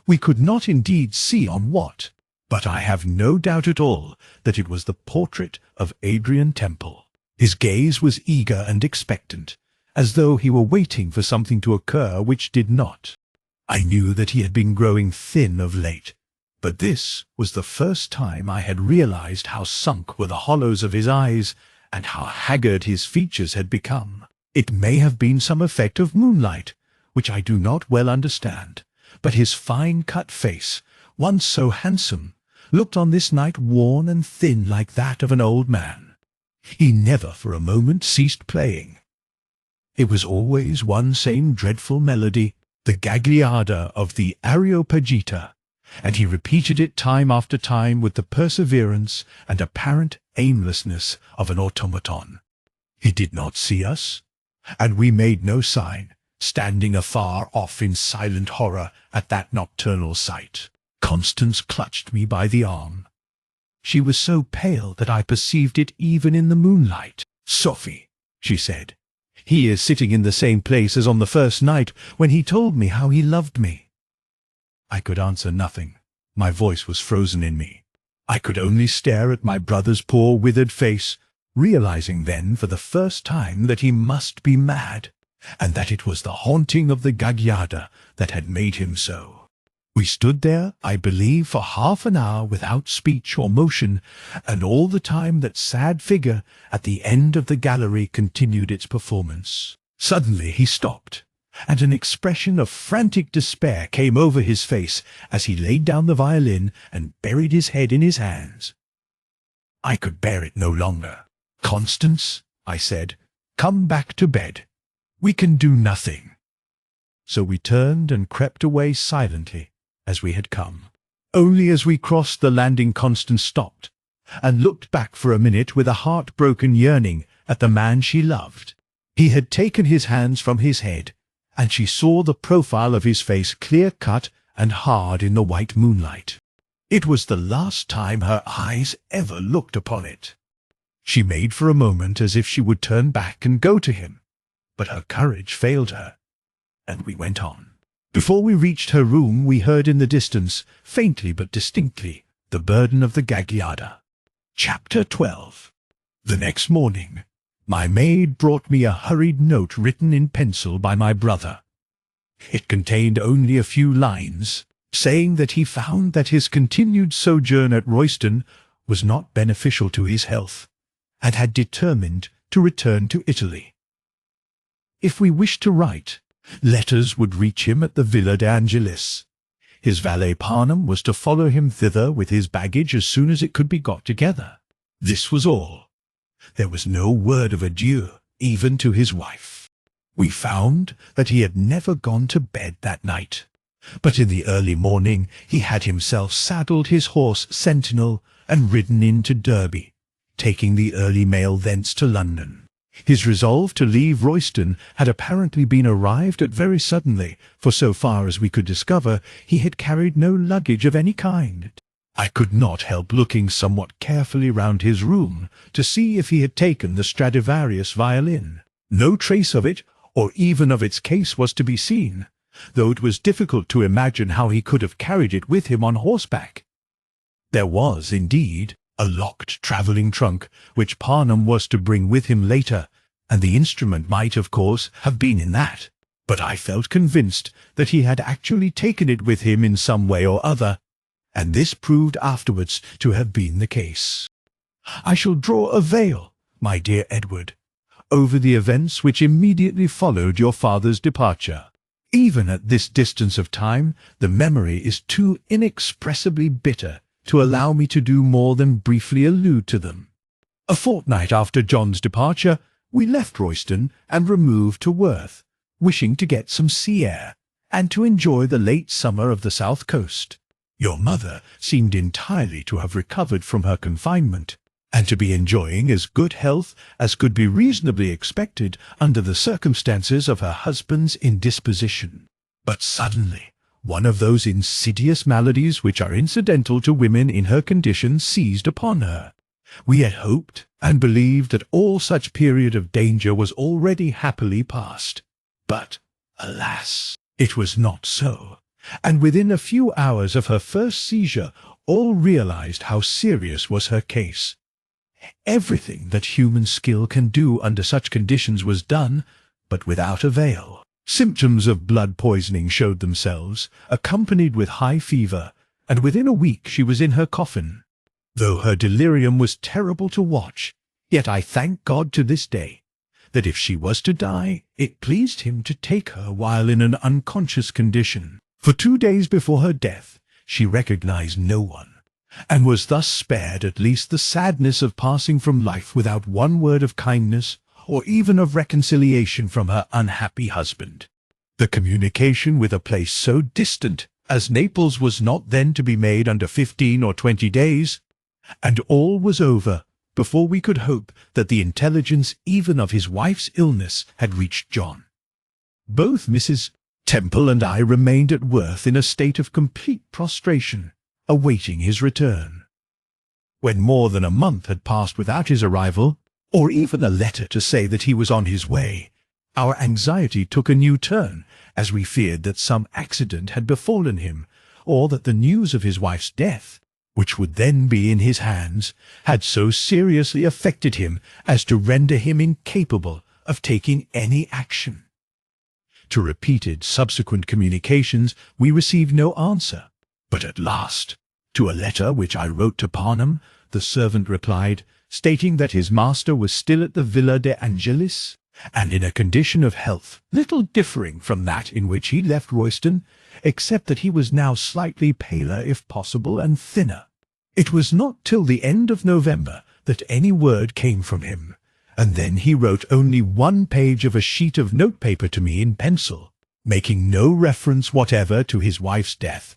We could not indeed see on what, but I have no doubt at all that it was the portrait of Adrian Temple. His gaze was eager and expectant, as though he were waiting for something to occur which did not. I knew that he had been growing thin of late, but this was the first time I had realized how sunk were the hollows of his eyes, and how haggard his features had become. It may have been some effect of moonlight, which I do not well understand, but his fine-cut face, once so handsome, looked on this night worn and thin like that of an old man. He never for a moment ceased playing. It was always one same dreadful melody, the Gagliarda of the Areopagita, and he repeated it time after time with the perseverance and apparent aimlessness of an automaton. He did not see us, and we made no sign, standing afar off in silent horror at that nocturnal sight. Constance clutched me by the arm. She was so pale that I perceived it even in the moonlight. "Sophie," she said, "he is sitting in the same place as on the first night when he told me how he loved me." I could answer nothing. My voice was frozen in me. I could only stare at my brother's poor withered face, realizing then for the first time that he must be mad, and that it was the haunting of the Gagliarda that had made him so. We stood there, I believe, for half an hour without speech or motion, and all the time that sad figure at the end of the gallery continued its performance. Suddenly he stopped, and an expression of frantic despair came over his face as he laid down the violin and buried his head in his hands. I could bear it no longer. "Constance," I said, "come back to bed. We can do nothing." So we turned and crept away silently as we had come. Only as we crossed the landing Constance stopped, and looked back for a minute with a heart-broken yearning at the man she loved. He had taken his hands from his head, and she saw the profile of his face clear-cut and hard in the white moonlight. It was the last time her eyes ever looked upon it. She made for a moment as if she would turn back and go to him, but her courage failed her, and we went on. Before we reached her room we heard in the distance, faintly but distinctly, the burden of the Gagliarda. Chapter 12. The next morning, my maid brought me a hurried note written in pencil by my brother. It contained only a few lines, saying that he found that his continued sojourn at Royston was not beneficial to his health, and had determined to return to Italy. If we wished to write, letters would reach him at the Villa de Angelis. His valet Parnham was to follow him thither with his baggage as soon as it could be got together. This was all. There was no word of adieu, even to his wife. We found that he had never gone to bed that night, but in the early morning he had himself saddled his horse Sentinel and ridden into Derby, taking the early mail thence to London. His resolve to leave Royston had apparently been arrived at very suddenly, for so far as we could discover, he had carried no luggage of any kind. I could not help looking somewhat carefully round his room to see if he had taken the Stradivarius violin. No trace of it, or even of its case, was to be seen, though it was difficult to imagine how he could have carried it with him on horseback. There was, indeed, a locked travelling trunk, which Parnham was to bring with him later, and the instrument might, of course, have been in that. But I felt convinced that he had actually taken it with him in some way or other, and this proved afterwards to have been the case. I shall draw a veil, my dear Edward, over the events which immediately followed your father's departure. Even at this distance of time, the memory is too inexpressibly bitter to allow me to do more than briefly allude to them. A fortnight after John's departure, we left Royston and removed to Worth, wishing to get some sea air, and to enjoy the late summer of the south coast. Your mother seemed entirely to have recovered from her confinement, and to be enjoying as good health as could be reasonably expected under the circumstances of her husband's indisposition. But suddenly, one of those insidious maladies which are incidental to women in her condition seized upon her. We had hoped and believed that all such period of danger was already happily past. But, alas, it was not so, and within a few hours of her first seizure all realized how serious was her case. Everything that human skill can do under such conditions was done, but without avail. Symptoms of blood poisoning showed themselves, accompanied with high fever, and within a week she was in her coffin. Though her delirium was terrible to watch, yet I thank God to this day that if she was to die, it pleased him to take her while in an unconscious condition. For 2 days before her death, she recognized no one, and was thus spared at least the sadness of passing from life without one word of kindness or even of reconciliation from her unhappy husband. The communication with a place so distant as Naples was not then to be made under 15 or 20 days, and all was over before we could hope that the intelligence even of his wife's illness had reached John. Both Mrs. Temple and I remained at Worth in a state of complete prostration, awaiting his return. When more than a month had passed without his arrival, or even a letter to say that he was on his way, our anxiety took a new turn, as we feared that some accident had befallen him, or that the news of his wife's death, which would then be in his hands, had so seriously affected him as to render him incapable of taking any action. To repeated subsequent communications we received no answer, but at last, to a letter which I wrote to Parnham, the servant replied, stating that his master was still at the Villa de Angelis, and in a condition of health little differing from that in which he left Royston, except that he was now slightly paler if possible and thinner. It was not till the end of November that any word came from him, and then he wrote only 1 page of a sheet of notepaper to me in pencil, making no reference whatever to his wife's death,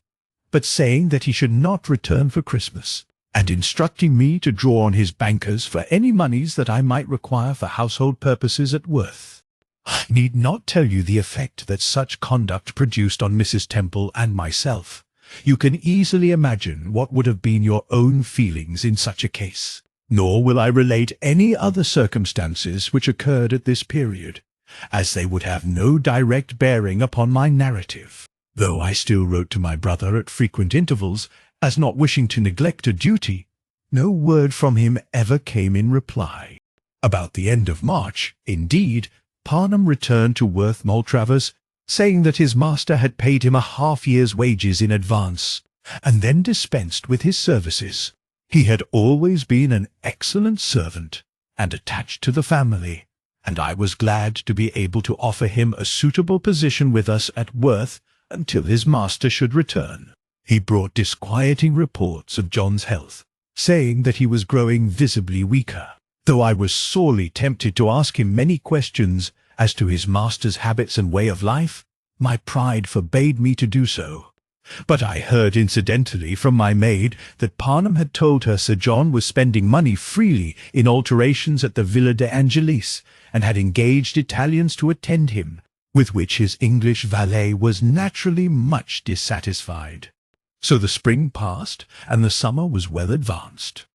but saying that he should not return for Christmas, and instructing me to draw on his bankers for any moneys that I might require for household purposes at Worth. I need not tell you the effect that such conduct produced on Mrs. Temple and myself. You can easily imagine what would have been your own feelings in such a case. Nor will I relate any other circumstances which occurred at this period, as they would have no direct bearing upon my narrative, though I still wrote to my brother at frequent intervals, as not wishing to neglect a duty. No word from him ever came in reply. About the end of March, indeed, Parnham returned to Worth Maltravers, saying that his master had paid him a half-year's wages in advance, and then dispensed with his services. He had always been an excellent servant, and attached to the family, and I was glad to be able to offer him a suitable position with us at Worth until his master should return. He brought disquieting reports of John's health, saying that he was growing visibly weaker, though I was sorely tempted to ask him many questions as to his master's habits and way of life. My pride forbade me to do so. But I heard incidentally from my maid that Parnham had told her Sir John was spending money freely in alterations at the Villa de Angelis, and had engaged Italians to attend him, with which his English valet was naturally much dissatisfied. So the spring passed, and the summer was well advanced.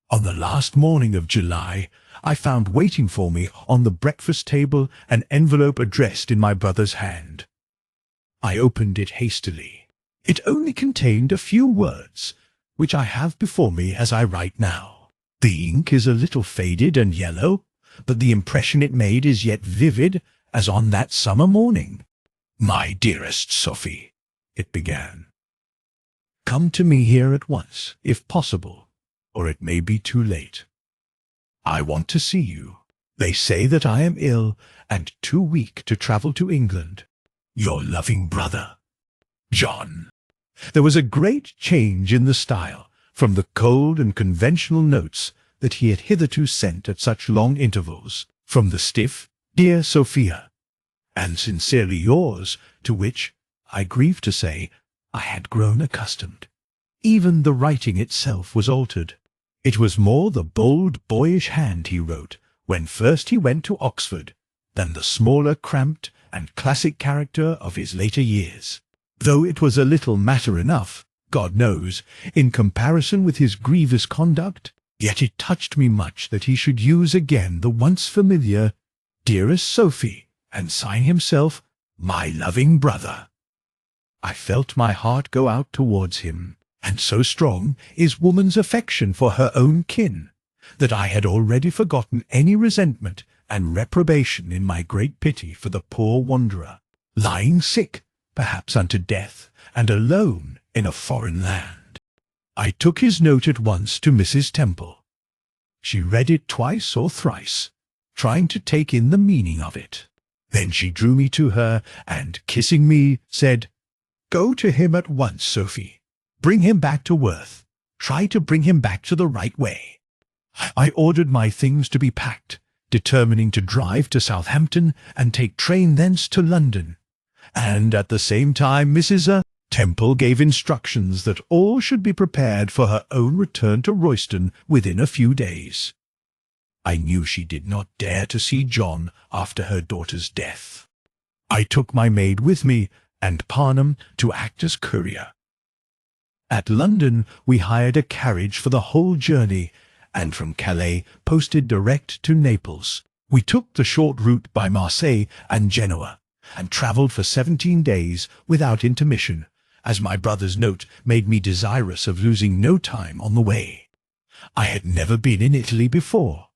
On the last morning of July, I found waiting for me on the breakfast table an envelope addressed in my brother's hand. I opened it hastily. It only contained a few words, which I have before me as I write now. The ink is a little faded and yellow, but the impression it made is yet vivid as on that summer morning. "My dearest Sophie," it began, "come to me here at once, if possible, or it may be too late. I want to see you. They say that I am ill and too weak to travel to England. Your loving brother, John." There was a great change in the style, from the cold and conventional notes that he had hitherto sent at such long intervals, from the stiff, "Dear Sophia," and "Sincerely yours," to which, I grieve to say, I had grown accustomed. Even the writing itself was altered. It was more the bold, boyish hand he wrote, when first he went to Oxford, than the smaller, cramped, and classic character of his later years. Though it was a little matter enough, God knows, in comparison with his grievous conduct, yet it touched me much that he should use again the once familiar "Dearest Sophie," and sign himself "My loving brother." I felt my heart go out towards him, and so strong is woman's affection for her own kin, that I had already forgotten any resentment and reprobation in my great pity for the poor wanderer, lying sick, perhaps unto death, and alone in a foreign land. I took his note at once to Mrs. Temple. She read it twice or thrice, trying to take in the meaning of it. Then she drew me to her, and, kissing me, said, "Go to him at once, Sophie. Bring him back to Worth. Try to bring him back to the right way." I ordered my things to be packed, determining to drive to Southampton and take train thence to London, and at the same time Mrs. Temple gave instructions that all should be prepared for her own return to Royston within a few days. I knew she did not dare to see John after her daughter's death. I took my maid with me and Parnham to act as courier. At London we hired a carriage for the whole journey, and from Calais posted direct to Naples. We took the short route by Marseille and Genoa, and travelled for 17 days without intermission, as my brother's note made me desirous of losing no time on the way. I had never been in Italy before,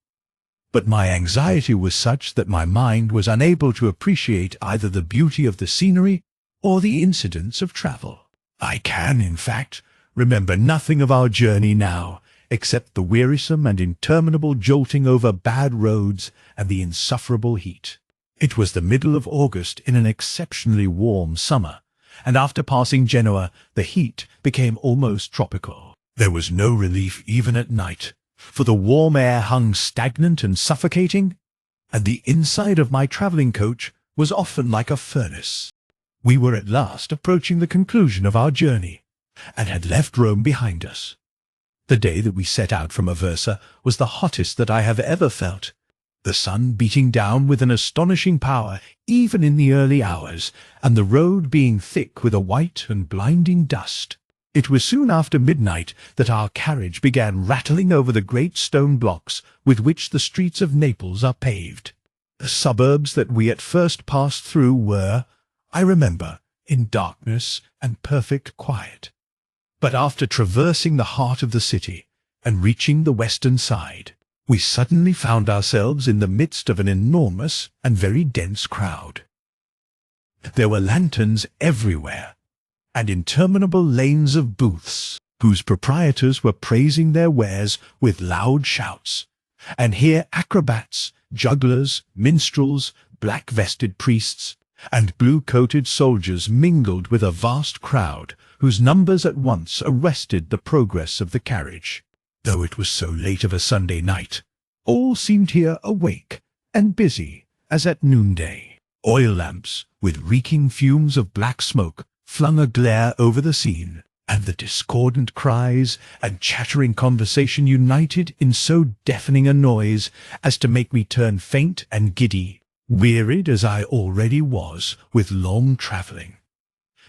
but my anxiety was such that my mind was unable to appreciate either the beauty of the scenery or the incidents of travel. I can, in fact, remember nothing of our journey now, except the wearisome and interminable jolting over bad roads and the insufferable heat. It was the middle of August in an exceptionally warm summer, and after passing Genoa, the heat became almost tropical. There was no relief even at night, for the warm air hung stagnant and suffocating, and the inside of my travelling coach was often like a furnace. We were at last approaching the conclusion of our journey, and had left Rome behind us. The day that we set out from Aversa was the hottest that I have ever felt, the sun beating down with an astonishing power even in the early hours, and the road being thick with a white and blinding dust. It was soon after midnight that our carriage began rattling over the great stone blocks with which the streets of Naples are paved. The suburbs that we at first passed through were, I remember, in darkness and perfect quiet. But after traversing the heart of the city and reaching the western side, we suddenly found ourselves in the midst of an enormous and very dense crowd. There were lanterns everywhere, and interminable lanes of booths, whose proprietors were praising their wares with loud shouts, and here acrobats, jugglers, minstrels, black-vested priests, and blue-coated soldiers mingled with a vast crowd, whose numbers at once arrested the progress of the carriage. Though it was so late of a Sunday night, all seemed here awake and busy as at noonday. Oil lamps, with reeking fumes of black smoke, flung a glare over the scene, and the discordant cries and chattering conversation united in so deafening a noise as to make me turn faint and giddy, wearied as I already was with long travelling,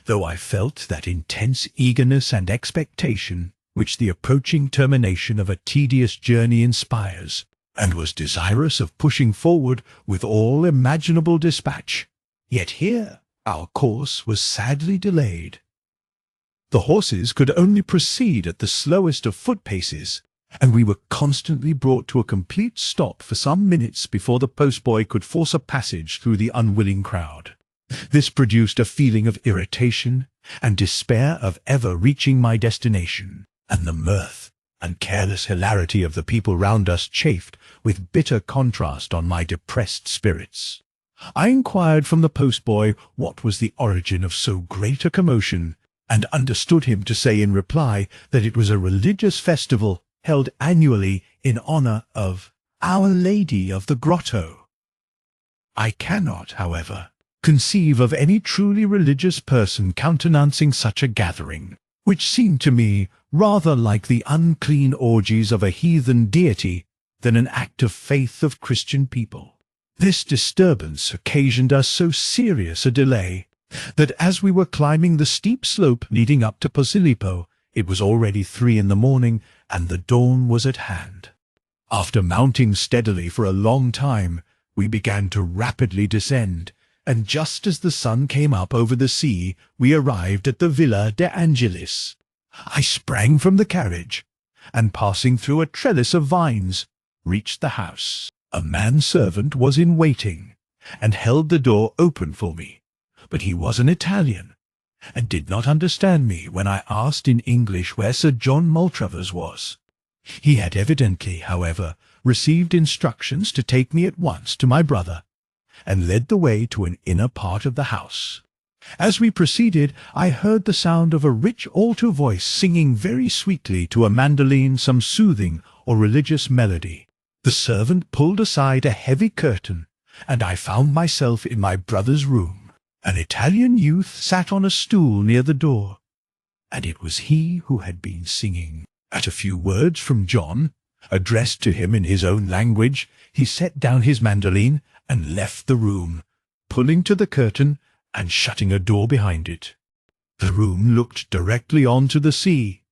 though I felt that intense eagerness and expectation which the approaching termination of a tedious journey inspires, and was desirous of pushing forward with all imaginable dispatch. Yet here our course was sadly delayed. The horses could only proceed at the slowest of foot paces, and we were constantly brought to a complete stop for some minutes before the postboy could force a passage through the unwilling crowd. This produced a feeling of irritation and despair of ever reaching my destination, and the mirth and careless hilarity of the people round us chafed with bitter contrast on my depressed spirits. I inquired from the postboy what was the origin of so great a commotion, and understood him to say in reply that it was a religious festival held annually in honour of Our Lady of the Grotto. I cannot, however, conceive of any truly religious person countenancing such a gathering, which seemed to me rather like the unclean orgies of a heathen deity than an act of faith of Christian people. This disturbance occasioned us so serious a delay that as we were climbing the steep slope leading up to Posillipo, it was already 3 in the morning, and the dawn was at hand. After mounting steadily for a long time, we began to rapidly descend, and just as the sun came up over the sea, we arrived at the Villa de Angelis. I sprang from the carriage, and passing through a trellis of vines, reached the house. A manservant was in waiting, and held the door open for me, but he was an Italian, and did not understand me when I asked in English where Sir John Maltravers was. He had evidently, however, received instructions to take me at once to my brother, and led the way to an inner part of the house. As we proceeded, I heard the sound of a rich alto voice singing very sweetly to a mandoline some soothing or religious melody. The servant pulled aside a heavy curtain, and I found myself in my brother's room. An Italian youth sat on a stool near the door, and it was he who had been singing. At a few words from John, addressed to him in his own language, he set down his mandolin and left the room, pulling to the curtain and shutting a door behind it. The room looked directly onto the sea.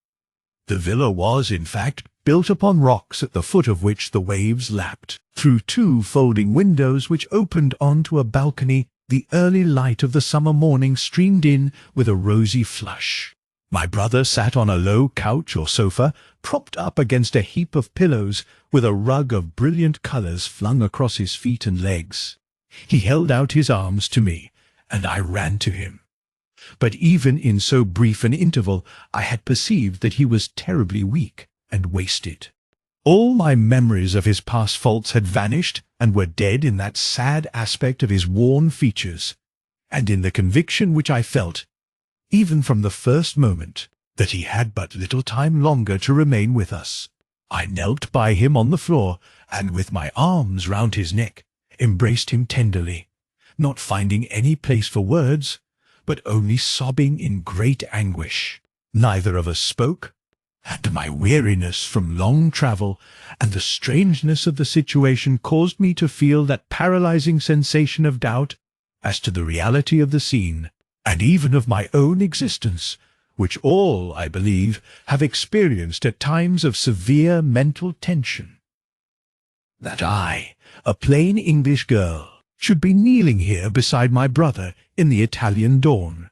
The villa was, in fact, built upon rocks at the foot of which the waves lapped. Through two folding windows which opened onto a balcony, the early light of the summer morning streamed in with a rosy flush. My brother sat on a low couch or sofa, propped up against a heap of pillows, with a rug of brilliant colours flung across his feet and legs. He held out his arms to me, and I ran to him. But even in so brief an interval, I had perceived that he was terribly weak and wasted. All my memories of his past faults had vanished and were dead in that sad aspect of his worn features, and in the conviction which I felt, even from the first moment, that he had but little time longer to remain with us. I knelt by him on the floor, and with my arms round his neck, embraced him tenderly, not finding any place for words, but only sobbing in great anguish. Neither of us spoke, and my weariness from long travel and the strangeness of the situation caused me to feel that paralyzing sensation of doubt as to the reality of the scene, and even of my own existence, which all, I believe, have experienced at times of severe mental tension. That I, a plain English girl, should be kneeling here beside my brother in the Italian dawn,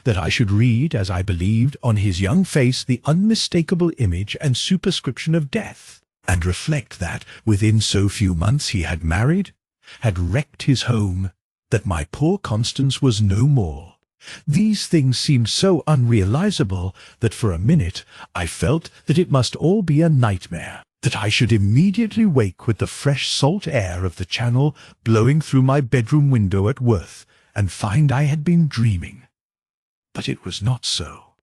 that I should read, as I believed, on his young face the unmistakable image and superscription of death, and reflect that, within so few months he had married, had wrecked his home, that my poor Constance was no more. These things seemed so unrealizable that for a minute I felt that it must all be a nightmare, that I should immediately wake with the fresh salt air of the Channel blowing through my bedroom window at Worth, and find I had been dreaming. But it was not so.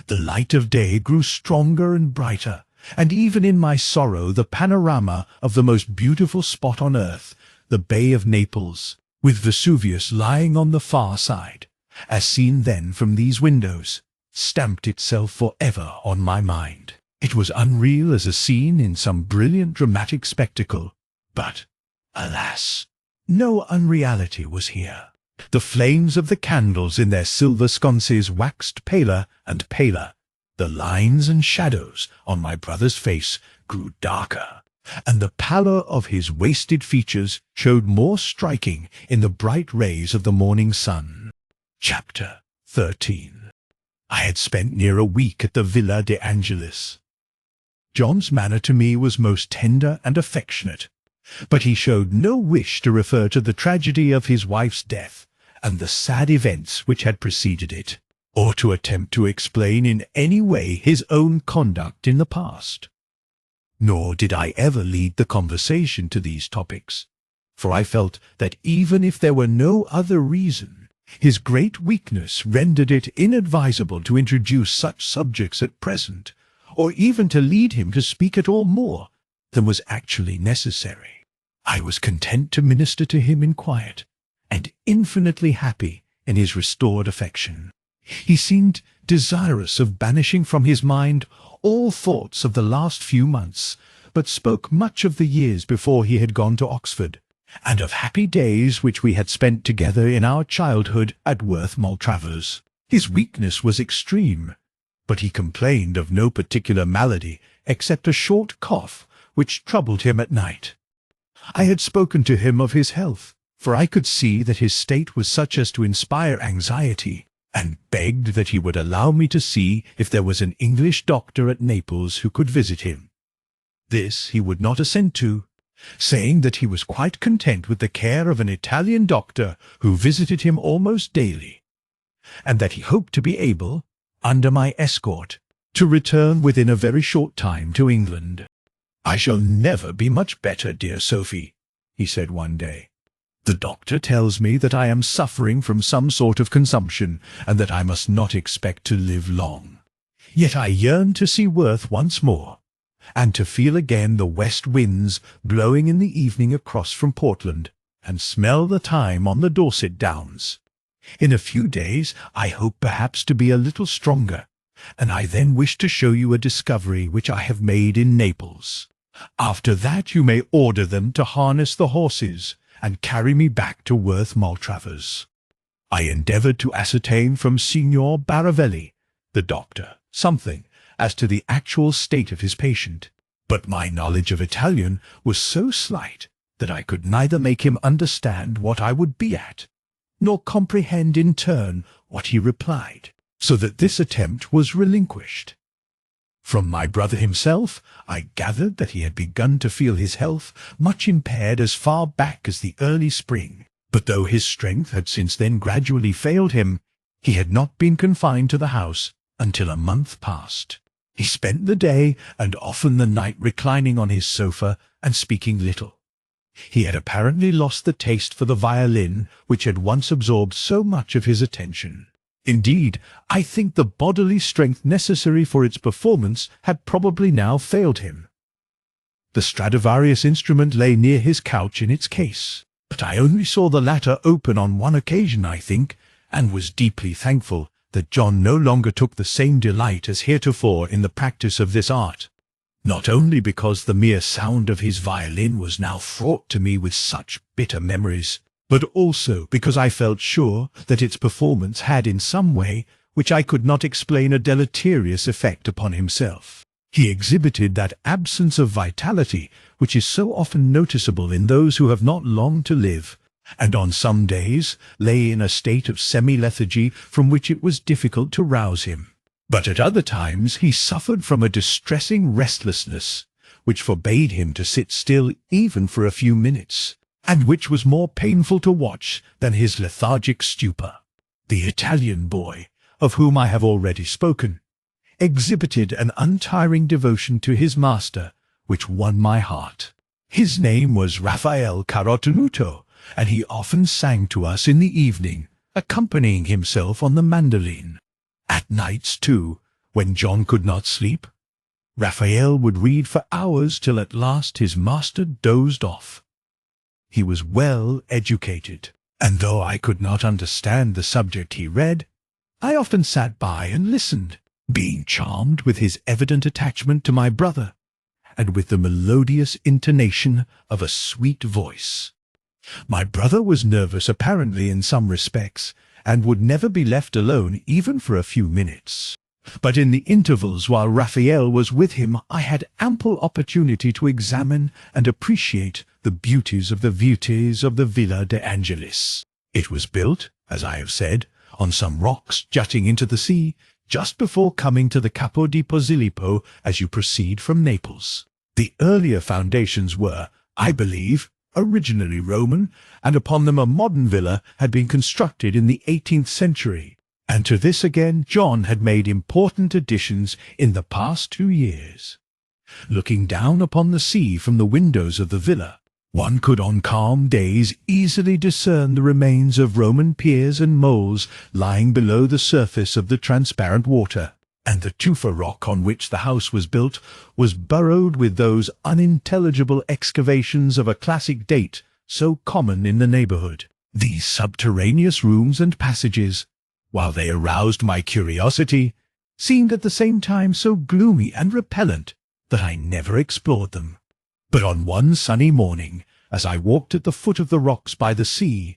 The light of day grew stronger and brighter, and even in my sorrow the panorama of the most beautiful spot on earth, the Bay of Naples, with Vesuvius lying on the far side, as seen then from these windows, stamped itself for ever on my mind. It was unreal as a scene in some brilliant dramatic spectacle, but, alas, no unreality was here. The flames of the candles in their silver sconces waxed paler and paler. The lines and shadows on my brother's face grew darker, and the pallor of his wasted features showed more striking in the bright rays of the morning sun. Chapter 13. I had spent near a week at the Villa de Angelis. John's manner to me was most tender and affectionate, but he showed no wish to refer to the tragedy of his wife's death and the sad events which had preceded it, or to attempt to explain in any way his own conduct in the past. Nor did I ever lead the conversation to these topics, for I felt that even if there were no other reason, his great weakness rendered it inadvisable to introduce such subjects at present, or even to lead him to speak at all more than was actually necessary. I was content to minister to him in quiet, and infinitely happy in his restored affection. He seemed desirous of banishing from his mind all thoughts of the last few months, but spoke much of the years before he had gone to Oxford, and of happy days which we had spent together in our childhood at Worth Maltravers. His weakness was extreme, but he complained of no particular malady except a short cough which troubled him at night. I had spoken to him of his health, for I could see that his state was such as to inspire anxiety, and begged that he would allow me to see if there was an English doctor at Naples who could visit him. This he would not assent to, saying that he was quite content with the care of an Italian doctor who visited him almost daily, and that he hoped to be able, under my escort, to return within a very short time to England. "I shall never be much better, dear Sophie," he said one day. "The doctor tells me that I am suffering from some sort of consumption, and that I must not expect to live long. Yet I yearn to see Worth once more, and to feel again the west winds blowing in the evening across from Portland, and smell the thyme on the Dorset Downs. In a few days I hope perhaps to be a little stronger, and I then wish to show you a discovery which I have made in Naples. After that you may order them to harness the horses, and carry me back to Worth Maltravers. I endeavoured to ascertain from Signor Baravelli, the doctor, something as to the actual state of his patient, but my knowledge of Italian was so slight that I could neither make him understand what I would be at, nor comprehend in turn what he replied, so that this attempt was relinquished. From my brother himself I gathered that he had begun to feel his health much impaired as far back as the early spring, but though his strength had since then gradually failed him, he had not been confined to the house until a month past. He spent the day and often the night reclining on his sofa and speaking little. He had apparently lost the taste for the violin which had once absorbed so much of his attention. Indeed, I think the bodily strength necessary for its performance had probably now failed him. The Stradivarius instrument lay near his couch in its case, but I only saw the latter open on one occasion, I think, and was deeply thankful that John no longer took the same delight as heretofore in the practice of this art, not only because the mere sound of his violin was now fraught to me with such bitter memories, but also because I felt sure that its performance had in some way, which I could not explain, a deleterious effect upon himself. He exhibited that absence of vitality which is so often noticeable in those who have not long to live, and on some days lay in a state of semi-lethargy from which it was difficult to rouse him. But at other times he suffered from a distressing restlessness, which forbade him to sit still even for a few minutes, and which was more painful to watch than his lethargic stupor. The Italian boy, of whom I have already spoken, exhibited an untiring devotion to his master, which won my heart. His name was Raphael Carotenuto, and he often sang to us in the evening, accompanying himself on the mandolin. At nights, too, when John could not sleep, Raphael would read for hours till at last his master dozed off. He was well educated, and though I could not understand the subject he read, I often sat by and listened, being charmed with his evident attachment to my brother, and with the melodious intonation of a sweet voice. My brother was nervous apparently in some respects, and would never be left alone even for a few minutes. But in the intervals while Raphael was with him I had ample opportunity to examine and appreciate the beauties of the Viutes of the Villa de Angelis. It was built, as I have said, on some rocks jutting into the sea, just before coming to the Capo di Posillipo as you proceed from Naples. The earlier foundations were, I believe, originally Roman, and upon them a modern villa had been constructed in the 18th century, and to this again John had made important additions in the past 2 years. Looking down upon the sea from the windows of the villa, one could on calm days easily discern the remains of Roman piers and moles lying below the surface of the transparent water, and the tufa rock on which the house was built was burrowed with those unintelligible excavations of a classic date so common in the neighbourhood. These subterraneous rooms and passages, while they aroused my curiosity, seemed at the same time so gloomy and repellent that I never explored them. But on one sunny morning, as I walked at the foot of the rocks by the sea,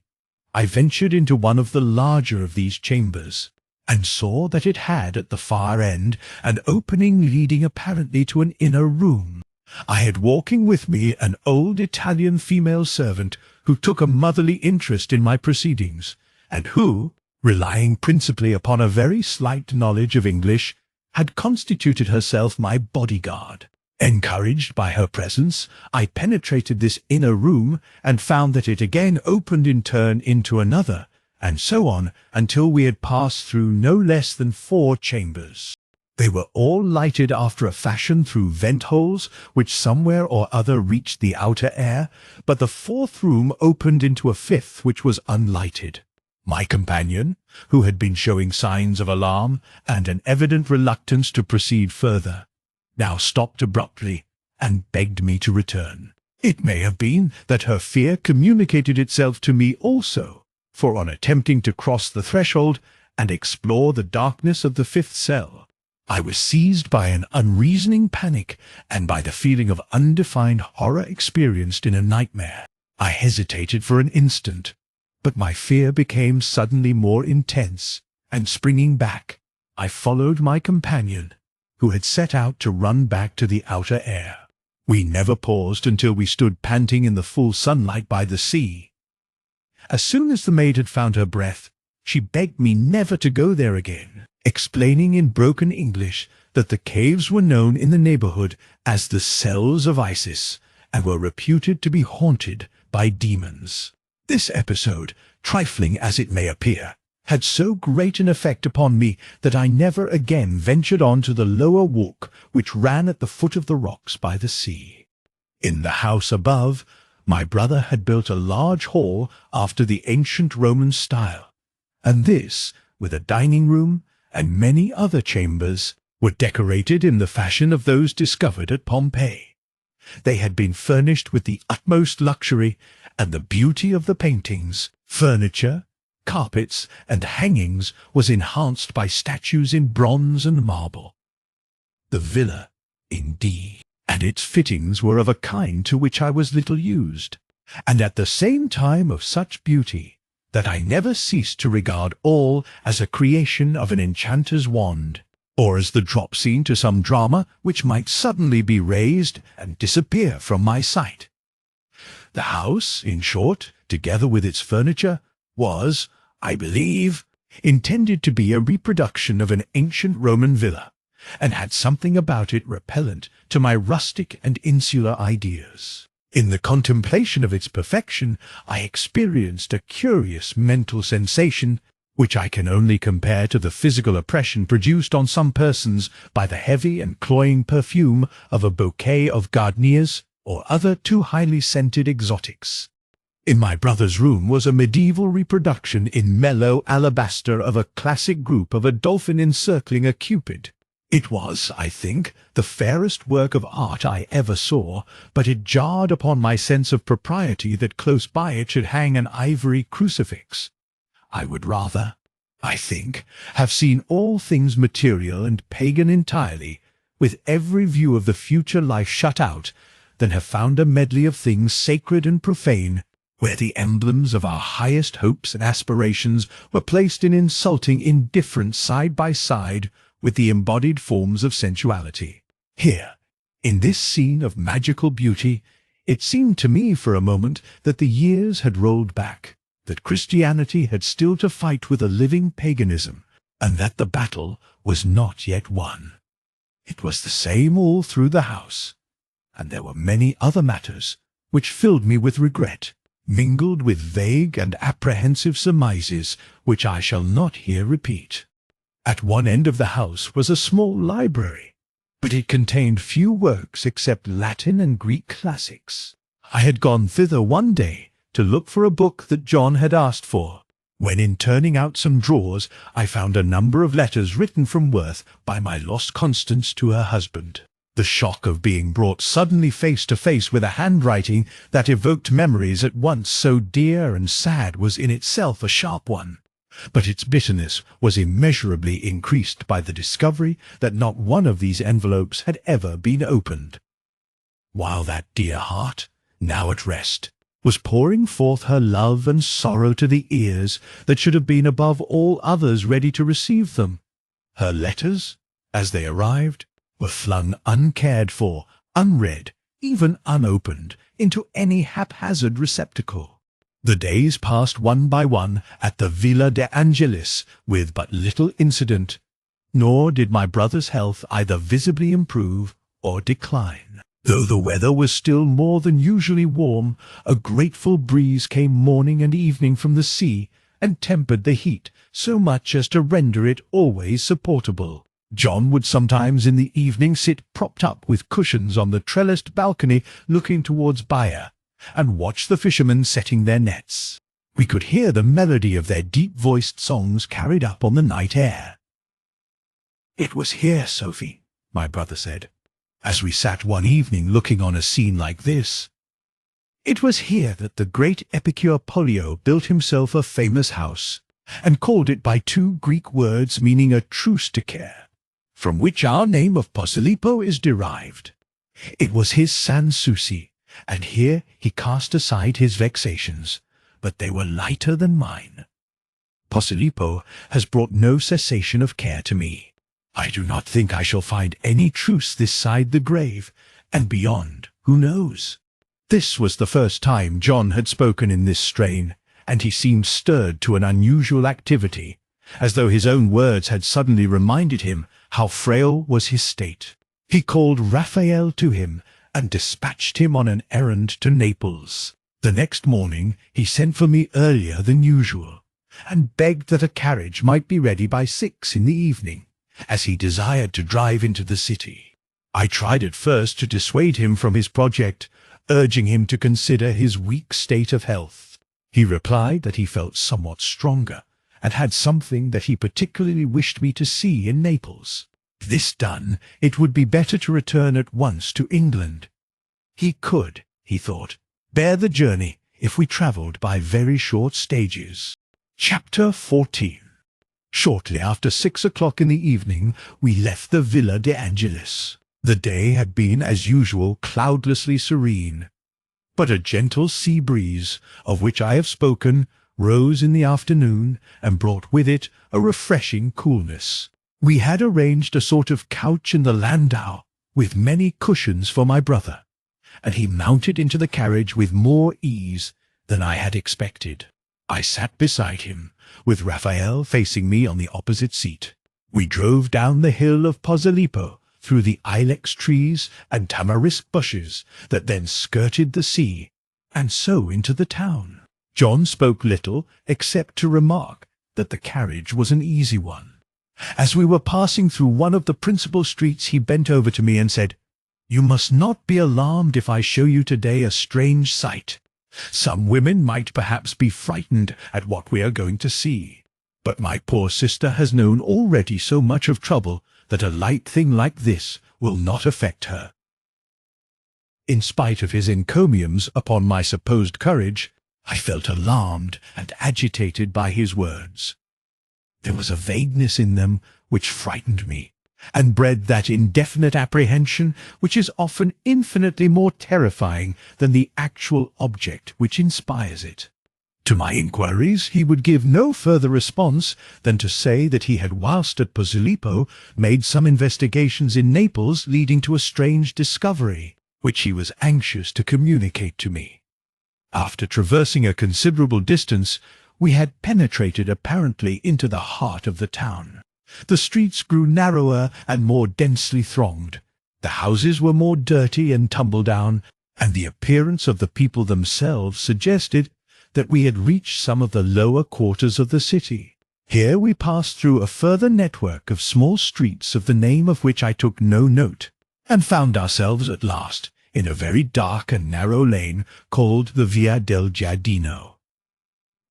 I ventured into one of the larger of these chambers, and saw that it had at the far end an opening leading apparently to an inner room. I had walking with me an old Italian female servant who took a motherly interest in my proceedings, and who, relying principally upon a very slight knowledge of English, had constituted herself my bodyguard. Encouraged by her presence, I penetrated this inner room and found that it again opened in turn into another, and so on until we had passed through no less than 4 chambers. They were all lighted after a fashion through vent-holes which somewhere or other reached the outer air, but the 4th room opened into a 5th which was unlighted. My companion, who had been showing signs of alarm and an evident reluctance to proceed further, now stopped abruptly and begged me to return. It may have been that her fear communicated itself to me also, for on attempting to cross the threshold and explore the darkness of the fifth cell, I was seized by an unreasoning panic and by the feeling of undefined horror experienced in a nightmare. I hesitated for an instant, but my fear became suddenly more intense, and springing back, I followed my companion, who had set out to run back to the outer air. We never paused until we stood panting in the full sunlight by the sea. As soon as the maid had found her breath, she begged me never to go there again, explaining in broken English that the caves were known in the neighborhood as the cells of Isis and were reputed to be haunted by demons. This episode, trifling as it may appear, had so great an effect upon me that I never again ventured on to the lower walk which ran at the foot of the rocks by the sea. In the house above, my brother had built a large hall after the ancient Roman style, and this, with a dining room and many other chambers, were decorated in the fashion of those discovered at Pompeii. They had been furnished with the utmost luxury, and the beauty of the paintings, furniture, carpets, and hangings was enhanced by statues in bronze and marble. The villa, indeed, and its fittings were of a kind to which I was little used, and at the same time of such beauty that I never ceased to regard all as a creation of an enchanter's wand, or as the drop scene to some drama which might suddenly be raised and disappear from my sight. The house, in short, together with its furniture, was, I believe, intended to be a reproduction of an ancient Roman villa, and had something about it repellent to my rustic and insular ideas. In the contemplation of its perfection, I experienced a curious mental sensation, which I can only compare to the physical oppression produced on some persons by the heavy and cloying perfume of a bouquet of gardenias or other too highly scented exotics. In my brother's room was a medieval reproduction in mellow alabaster of a classic group of a dolphin encircling a cupid. It was, I think, the fairest work of art I ever saw, but it jarred upon my sense of propriety that close by it should hang an ivory crucifix. I would rather, I think, have seen all things material and pagan entirely, with every view of the future life shut out, than have found a medley of things sacred and profane, where the emblems of our highest hopes and aspirations were placed in insulting indifference side by side with the embodied forms of sensuality. Here, in this scene of magical beauty, it seemed to me for a moment that the years had rolled back, that Christianity had still to fight with a living paganism, and that the battle was not yet won. It was the same all through the house, and there were many other matters which filled me with regret, mingled with vague and apprehensive surmises which I shall not here repeat. At one end of the house was a small library, but it contained few works except Latin and Greek classics. I had gone thither one day to look for a book that John had asked for, when in turning out some drawers I found a number of letters written from Worth by my lost Constance to her husband. The shock of being brought suddenly face to face with a handwriting that evoked memories at once so dear and sad was in itself a sharp one, but its bitterness was immeasurably increased by the discovery that not one of these envelopes had ever been opened. While that dear heart, now at rest, was pouring forth her love and sorrow to the ears that should have been above all others ready to receive them, her letters, as they arrived, were flung uncared for, unread, even unopened, into any haphazard receptacle. The days passed one by one at the Villa de Angelis with but little incident, nor did my brother's health either visibly improve or decline. Though the weather was still more than usually warm, a grateful breeze came morning and evening from the sea, and tempered the heat so much as to render it always supportable. John would sometimes in the evening sit propped up with cushions on the trellised balcony looking towards Baia, and watch the fishermen setting their nets. We could hear the melody of their deep-voiced songs carried up on the night air. "It was here, Sophie," my brother said, as we sat one evening looking on a scene like this. It was here that the great epicure Pollio built himself a famous house, and called it by two Greek words meaning a truce to care, from which our name of Posilipo is derived. It was his Sans Souci, and here he cast aside his vexations, but they were lighter than mine. Posilipo has brought no cessation of care to me. I do not think I shall find any truce this side the grave, and beyond, who knows? This was the first time John had spoken in this strain, and he seemed stirred to an unusual activity, as though his own words had suddenly reminded him how frail was his state. He called Raphael to him, and dispatched him on an errand to Naples. The next morning he sent for me earlier than usual, and begged that a carriage might be ready by 6 in the evening, as he desired to drive into the city. I tried at first to dissuade him from his project, urging him to consider his weak state of health. He replied that he felt somewhat stronger, and had something that he particularly wished me to see in Naples. This done, it would be better to return at once to England. He could, he thought, bear the journey if we travelled by very short stages. Chapter 14. Shortly after 6 o'clock in the evening, we left the Villa de Angelis. The day had been, as usual, cloudlessly serene, but a gentle sea breeze, of which I have spoken, rose in the afternoon, and brought with it a refreshing coolness. We had arranged a sort of couch in the landau, with many cushions for my brother, and he mounted into the carriage with more ease than I had expected. I sat beside him, with Raphael facing me on the opposite seat. We drove down the hill of Posilipo, through the ilex trees and tamarisk bushes that then skirted the sea, and so into the town. John spoke little, except to remark that the carriage was an easy one. As we were passing through one of the principal streets, he bent over to me and said, "You must not be alarmed if I show you today a strange sight. Some women might perhaps be frightened at what we are going to see, but my poor sister has known already so much of trouble that a light thing like this will not affect her." In spite of his encomiums upon my supposed courage, I felt alarmed and agitated by his words. There was a vagueness in them which frightened me, and bred that indefinite apprehension which is often infinitely more terrifying than the actual object which inspires it. To my inquiries he would give no further response than to say that he had, whilst at Posilipo, made some investigations in Naples leading to a strange discovery, which he was anxious to communicate to me. After traversing a considerable distance, we had penetrated apparently into the heart of the town. The streets grew narrower and more densely thronged. The houses were more dirty and tumble-down, and the appearance of the people themselves suggested that we had reached some of the lower quarters of the city. Here we passed through a further network of small streets of the name of which I took no note, and found ourselves at last in a very dark and narrow lane called the Via del Giardino.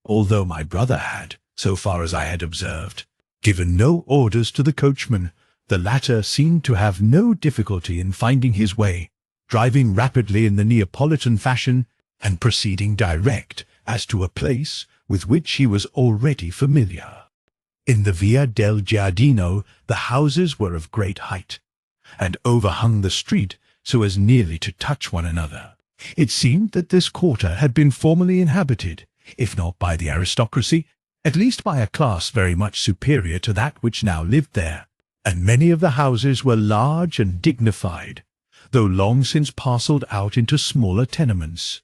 Although my brother had, so far as I had observed, given no orders to the coachman, the latter seemed to have no difficulty in finding his way, driving rapidly in the Neapolitan fashion, and proceeding direct as to a place with which he was already familiar. In the Via del Giardino the houses were of great height, and overhung the street so as nearly to touch one another. It seemed that this quarter had been formerly inhabited, if not by the aristocracy, at least by a class very much superior to that which now lived there, and many of the houses were large and dignified, though long since parcelled out into smaller tenements.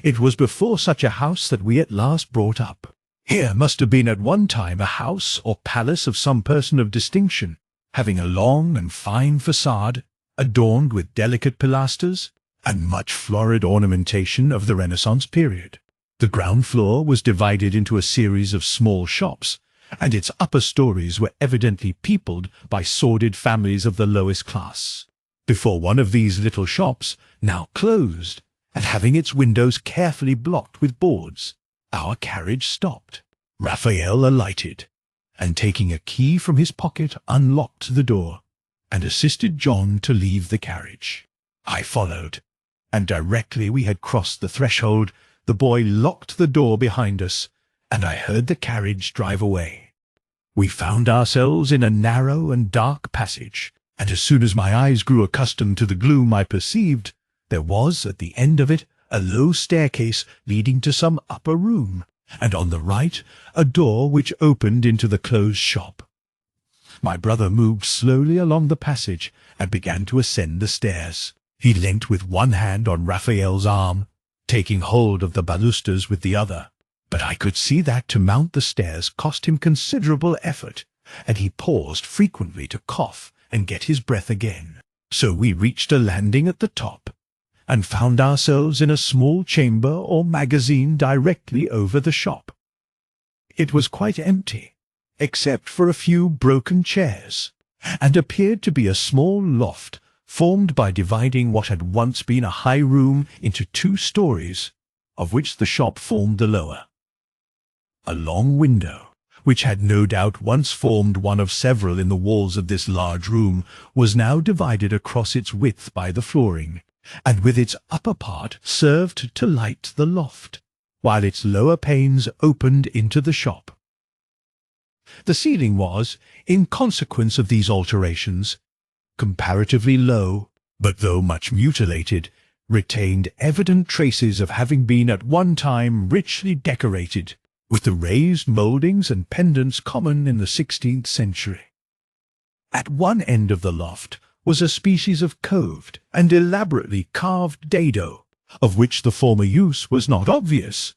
It was before such a house that we at last brought up. Here must have been at one time a house or palace of some person of distinction, having a long and fine façade, adorned with delicate pilasters, and much florid ornamentation of the Renaissance period. The ground floor was divided into a series of small shops, and its upper stories were evidently peopled by sordid families of the lowest class. Before one of these little shops, now closed, and having its windows carefully blocked with boards, our carriage stopped. Raphael alighted, and taking a key from his pocket unlocked the door, and assisted John to leave the carriage. I followed, and directly we had crossed the threshold, the boy locked the door behind us, and I heard the carriage drive away. We found ourselves in a narrow and dark passage, and as soon as my eyes grew accustomed to the gloom I perceived, there was at the end of it a low staircase leading to some upper room, and on the right a door which opened into the closed shop. My brother moved slowly along the passage and began to ascend the stairs. He leant with one hand on Raphael's arm, taking hold of the balusters with the other, but I could see that to mount the stairs cost him considerable effort, and he paused frequently to cough and get his breath again. So we reached a landing at the top, and found ourselves in a small chamber or magazine directly over the shop. It was quite empty, except for a few broken chairs, and appeared to be a small loft formed by dividing what had once been a high room into 2 stories, of which the shop formed the lower. A long window, which had no doubt once formed one of several in the walls of this large room, was now divided across its width by the flooring, and with its upper part served to light the loft, while its lower panes opened into the shop. The ceiling was, in consequence of these alterations, comparatively low, but though much mutilated, retained evident traces of having been at one time richly decorated, with the raised mouldings and pendants common in the 16th century. At one end of the loft was a species of coved and elaborately carved dado, of which the former use was not obvious.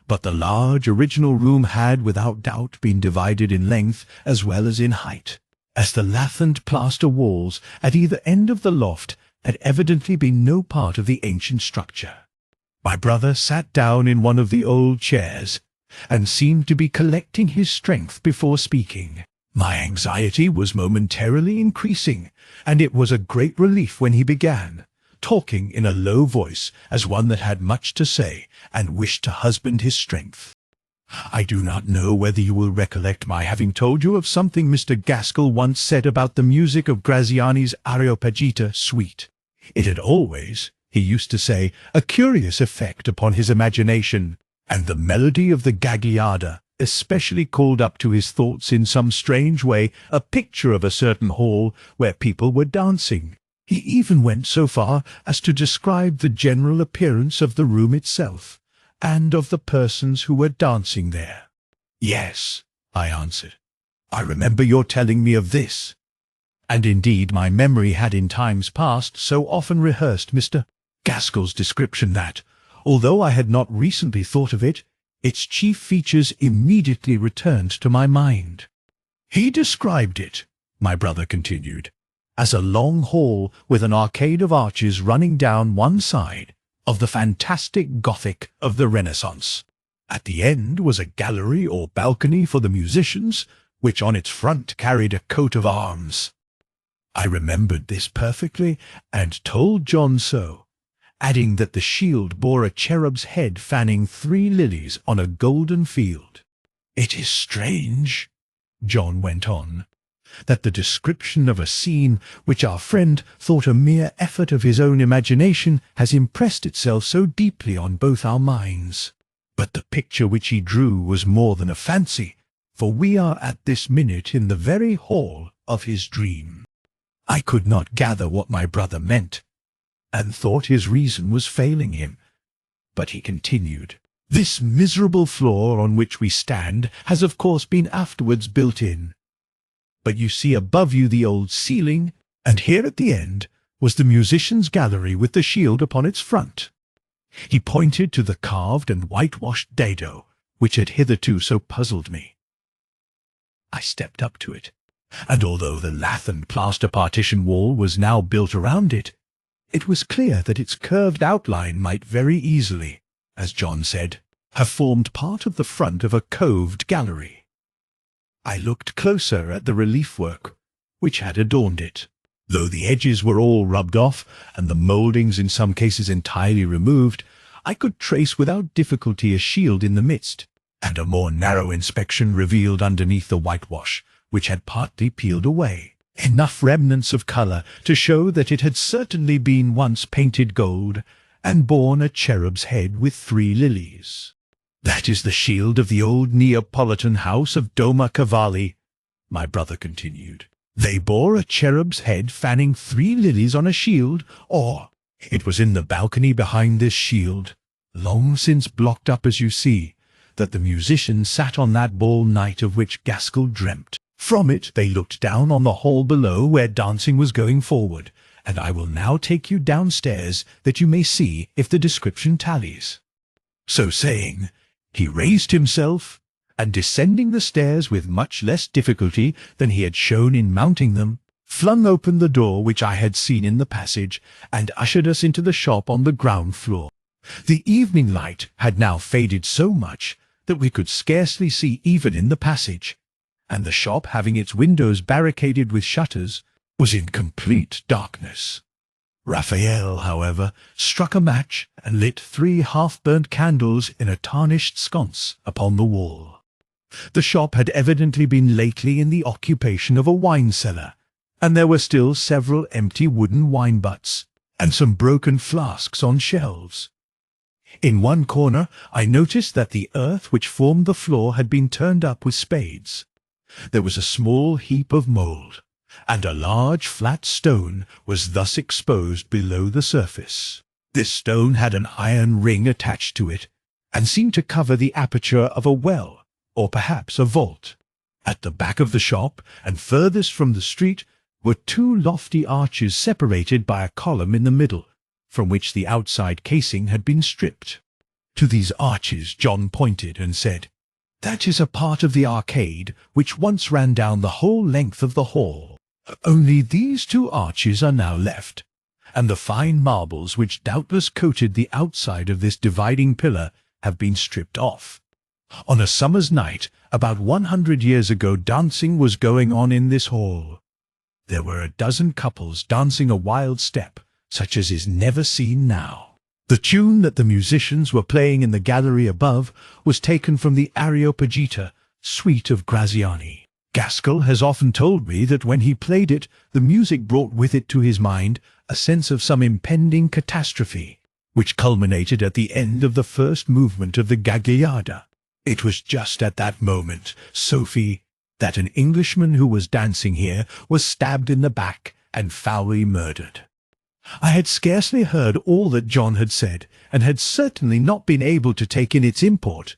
But the large original room had without doubt been divided in length as well as in height, as the lath and plaster walls at either end of the loft had evidently been no part of the ancient structure. My brother sat down in one of the old chairs, and seemed to be collecting his strength before speaking. My anxiety was momentarily increasing, and it was a great relief when he began, talking in a low voice as one that had much to say and wished to husband his strength. I do not know whether you will recollect my having told you of something Mr. Gaskell once said about the music of Graziani's Areopagita suite. It had always, he used to say, a curious effect upon his imagination, and the melody of the Gagliarda especially called up to his thoughts in some strange way a picture of a certain hall where people were dancing. He even went so far as to describe the general appearance of the room itself, and of the persons who were dancing there. "Yes," I answered, "I remember your telling me of this." And indeed my memory had in times past so often rehearsed Mr. Gaskell's description that, although I had not recently thought of it, its chief features immediately returned to my mind. "He described it," my brother continued, "as a long hall with an arcade of arches running down one side, of the fantastic Gothic of the Renaissance. At the end was a gallery or balcony for the musicians, which on its front carried a coat of arms." I remembered this perfectly, and told John so, adding that the shield bore a cherub's head fanning 3 lilies on a golden field. "It is strange," John went on, "that the description of a scene which our friend thought a mere effort of his own imagination has impressed itself so deeply on both our minds. But the picture which he drew was more than a fancy, for we are at this minute in the very hall of his dream." I could not gather what my brother meant, and thought his reason was failing him. But he continued, "This miserable floor on which we stand has of course been afterwards built in. But you see above you the old ceiling, and here at the end was the musician's gallery with the shield upon its front." He pointed to the carved and whitewashed dado, which had hitherto so puzzled me. I stepped up to it, and although the lath and plaster partition wall was now built around it, it was clear that its curved outline might very easily, as John said, have formed part of the front of a coved gallery. I looked closer at the relief work which had adorned it. Though the edges were all rubbed off, and the mouldings in some cases entirely removed, I could trace without difficulty a shield in the midst, and a more narrow inspection revealed underneath the whitewash, which had partly peeled away, enough remnants of colour to show that it had certainly been once painted gold, and borne a cherub's head with 3 lilies. "That is the shield of the old Neapolitan house of Doma Cavalli," my brother continued. "They bore a cherub's head fanning 3 lilies on a shield, or it was in the balcony behind this shield, long since blocked up as you see, that the musicians sat on that ball night of which Gaskell dreamt. From it they looked down on the hall below where dancing was going forward, and I will now take you downstairs that you may see if the description tallies." So saying, he raised himself, and descending the stairs with much less difficulty than he had shown in mounting them, flung open the door which I had seen in the passage, and ushered us into the shop on the ground floor. The evening light had now faded so much that we could scarcely see even in the passage, and the shop, having its windows barricaded with shutters, was in complete darkness. Raphael, however, struck a match and lit 3 half-burnt candles in a tarnished sconce upon the wall. The shop had evidently been lately in the occupation of a wine cellar, and there were still several empty wooden wine butts, and some broken flasks on shelves. In one corner I noticed that the earth which formed the floor had been turned up with spades. There was a small heap of mould, and a large flat stone was thus exposed below the surface. This stone had an iron ring attached to it, and seemed to cover the aperture of a well, or perhaps a vault. At the back of the shop, and furthest from the street, were 2 lofty arches separated by a column in the middle, from which the outside casing had been stripped. To these arches John pointed and said, "That is a part of the arcade which once ran down the whole length of the hall. Only these 2 arches are now left, and the fine marbles which doubtless coated the outside of this dividing pillar have been stripped off. On a summer's night, about 100 years ago, dancing was going on in this hall. There were a dozen couples dancing a wild step, such as is never seen now. The tune that the musicians were playing in the gallery above was taken from the Areopagita, suite of Graziani. Gaskell has often told me that when he played it, the music brought with it to his mind a sense of some impending catastrophe, which culminated at the end of the first movement of the Gagliarda. It was just at that moment, Sophie, that an Englishman who was dancing here was stabbed in the back and foully murdered." I had scarcely heard all that John had said, and had certainly not been able to take in its import.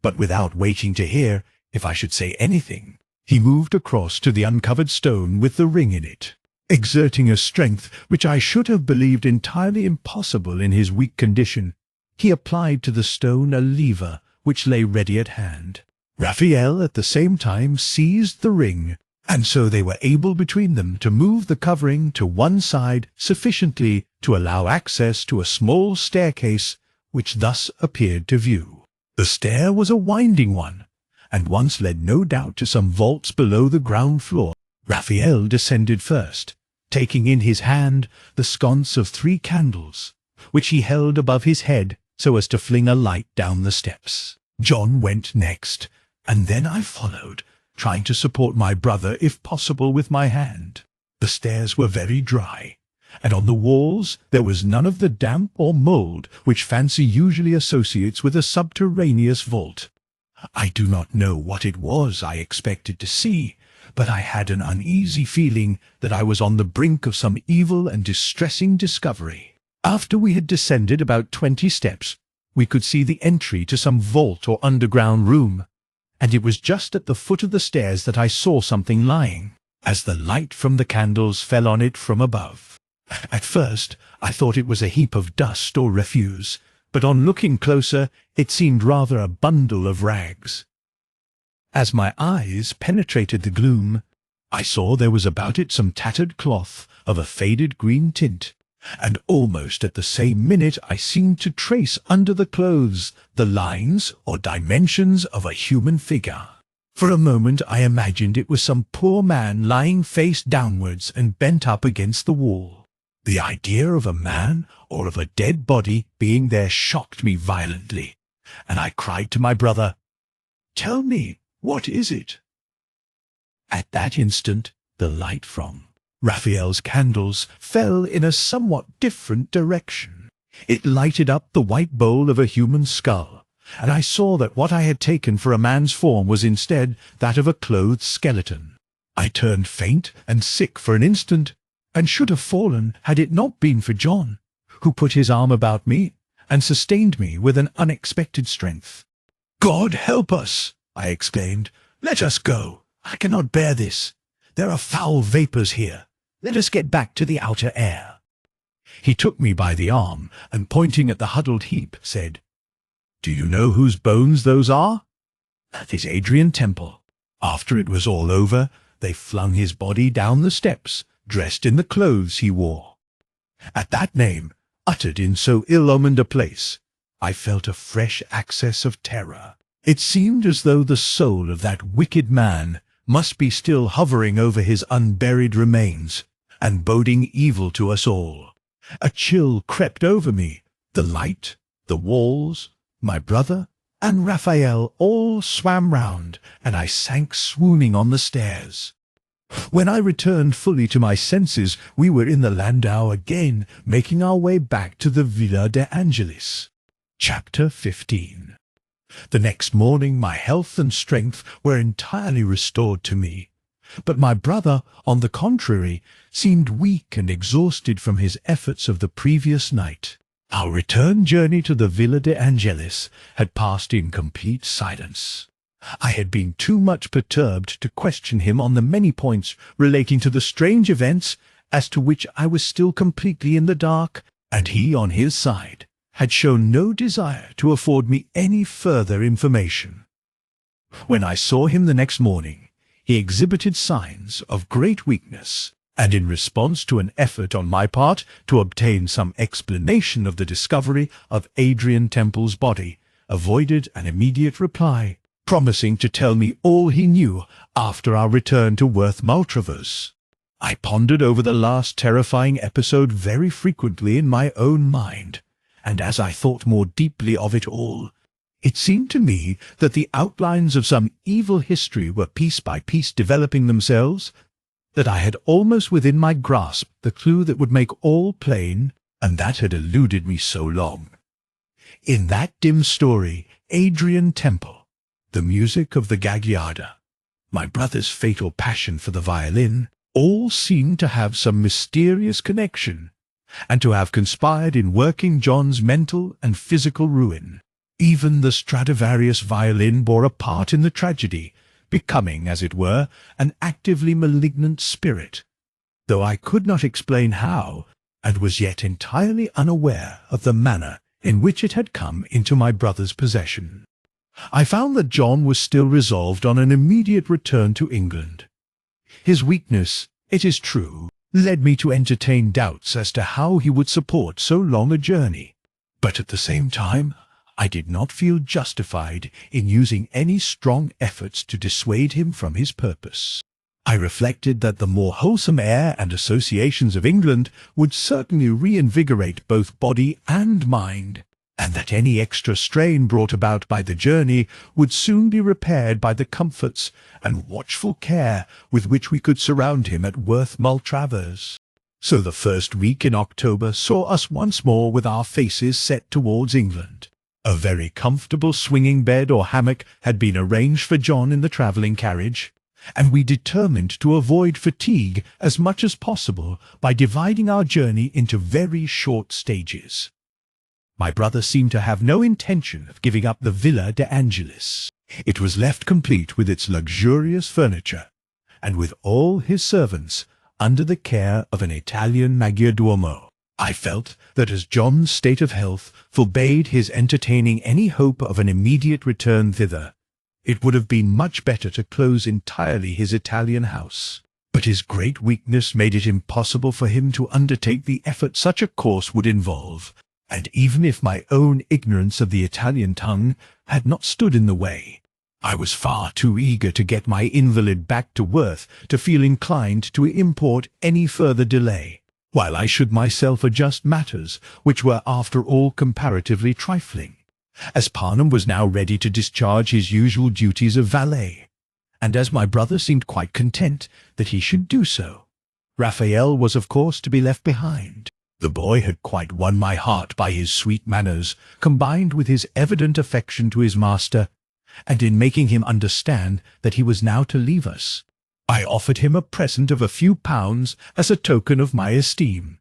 But without waiting to hear if I should say anything, he moved across to the uncovered stone with the ring in it. Exerting a strength which I should have believed entirely impossible in his weak condition, he applied to the stone a lever which lay ready at hand. Raphael at the same time seized the ring, and so they were able between them to move the covering to one side sufficiently to allow access to a small staircase which thus appeared to view. The stair was a winding one, and once led no doubt to some vaults below the ground floor. Raphael descended first, taking in his hand the sconce of 3 candles, which he held above his head so as to fling a light down the steps. John went next, and then I followed, trying to support my brother, if possible, with my hand. The stairs were very dry, and on the walls there was none of the damp or mould which fancy usually associates with a subterraneous vault. I do not know what it was I expected to see, but I had an uneasy feeling that I was on the brink of some evil and distressing discovery. After we had descended about 20 steps, we could see the entry to some vault or underground room, and it was just at the foot of the stairs that I saw something lying, as the light from the candles fell on it from above. At first I thought it was a heap of dust or refuse, but on looking closer it seemed rather a bundle of rags. As my eyes penetrated the gloom, I saw there was about it some tattered cloth of a faded green tint, and almost at the same minute I seemed to trace under the clothes the lines or dimensions of a human figure. For a moment I imagined it was some poor man lying face downwards and bent up against the wall. The idea of a man or of a dead body being there shocked me violently, and I cried to my brother, "Tell me, what is it?" At that instant The light from Raphael's candles fell in a somewhat different direction. It lighted up the white bowl of a human skull, and I saw that what I had taken for a man's form was instead that of a clothed skeleton. I turned faint and sick for an instant, and should have fallen had it not been for John, who put his arm about me and sustained me with an unexpected strength. "God help us!" I exclaimed. "Let us go. I cannot bear this. There are foul vapours here. Let us get back to the outer air." He took me by the arm, and pointing at the huddled heap, said, "Do you know whose bones those are? That is Adrian Temple. After it was all over, they flung his body down the steps, dressed in the clothes he wore." At that name, uttered in so ill-omened a place, I felt a fresh access of terror. It seemed as though the soul of that wicked man must be still hovering over his unburied remains, and boding evil to us all. A chill crept over me. The light, the walls, my brother, and Raphael all swam round, and I sank swooning on the stairs. When I returned fully to my senses, we were in the landau again, making our way back to the Villa de Angelis. Chapter 15. The next morning my health and strength were entirely restored to me, but my brother, on the contrary, seemed weak and exhausted from his efforts of the previous night. Our return journey to the Villa de Angelis had passed in complete silence. I had been too much perturbed to question him on the many points relating to the strange events as to which I was still completely in the dark, and he, on his side, had shown no desire to afford me any further information. When I saw him the next morning, he exhibited signs of great weakness, and in response to an effort on my part to obtain some explanation of the discovery of Adrian Temple's body, avoided an immediate reply, promising to tell me all he knew after our return to Worth Maltravers. I pondered over the last terrifying episode very frequently in my own mind, and as I thought more deeply of it all, it seemed to me that the outlines of some evil history were piece by piece developing themselves, that I had almost within my grasp the clue that would make all plain, and that had eluded me so long. In that dim story, Adrian Temple, the music of the Gagliarda, my brother's fatal passion for the violin, all seemed to have some mysterious connection, and to have conspired in working John's mental and physical ruin. Even the Stradivarius violin bore a part in the tragedy, becoming, as it were, an actively malignant spirit, though I could not explain how, and was yet entirely unaware of the manner in which it had come into my brother's possession. I found that John was still resolved on an immediate return to England. His weakness, it is true, led me to entertain doubts as to how he would support so long a journey, but at the same time I did not feel justified in using any strong efforts to dissuade him from his purpose. I reflected that the more wholesome air and associations of England would certainly reinvigorate both body and mind, and that any extra strain brought about by the journey would soon be repaired by the comforts and watchful care with which we could surround him at Worth Maltravers. So the first week in October saw us once more with our faces set towards England. A very comfortable swinging bed or hammock had been arranged for John in the travelling carriage, and we determined to avoid fatigue as much as possible by dividing our journey into very short stages. My brother seemed to have no intention of giving up the Villa de Angelis. It was left complete with its luxurious furniture, and with all his servants under the care of an Italian maggiordomo. I felt that as John's state of health forbade his entertaining any hope of an immediate return thither, it would have been much better to close entirely his Italian house. But his great weakness made it impossible for him to undertake the effort such a course would involve, and even if my own ignorance of the Italian tongue had not stood in the way, I was far too eager to get my invalid back to Worth to feel inclined to import any further delay, while I should myself adjust matters which were after all comparatively trifling, as Parnham was now ready to discharge his usual duties of valet, and as my brother seemed quite content that he should do so, Raphael was of course to be left behind. The boy had quite won my heart by his sweet manners, combined with his evident affection to his master, and in making him understand that he was now to leave us, I offered him a present of a few pounds as a token of my esteem.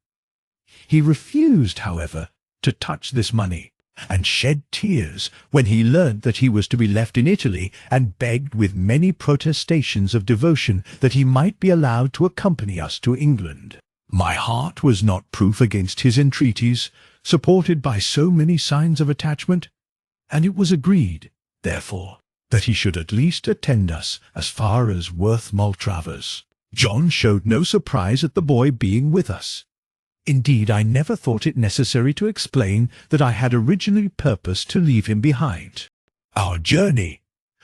He refused, however, to touch this money, and shed tears when he learnt that he was to be left in Italy, and begged with many protestations of devotion that he might be allowed to accompany us to England. My heart was not proof against his entreaties, supported by so many signs of attachment, and it was agreed, therefore, that he should at least attend us as far as Worth Maltravers. John showed no surprise at the boy being with us. Indeed, I never thought it necessary to explain that I had originally purposed to leave him behind. Our journey,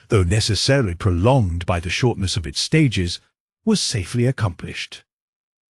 though necessarily prolonged by the shortness of its stages, was safely accomplished.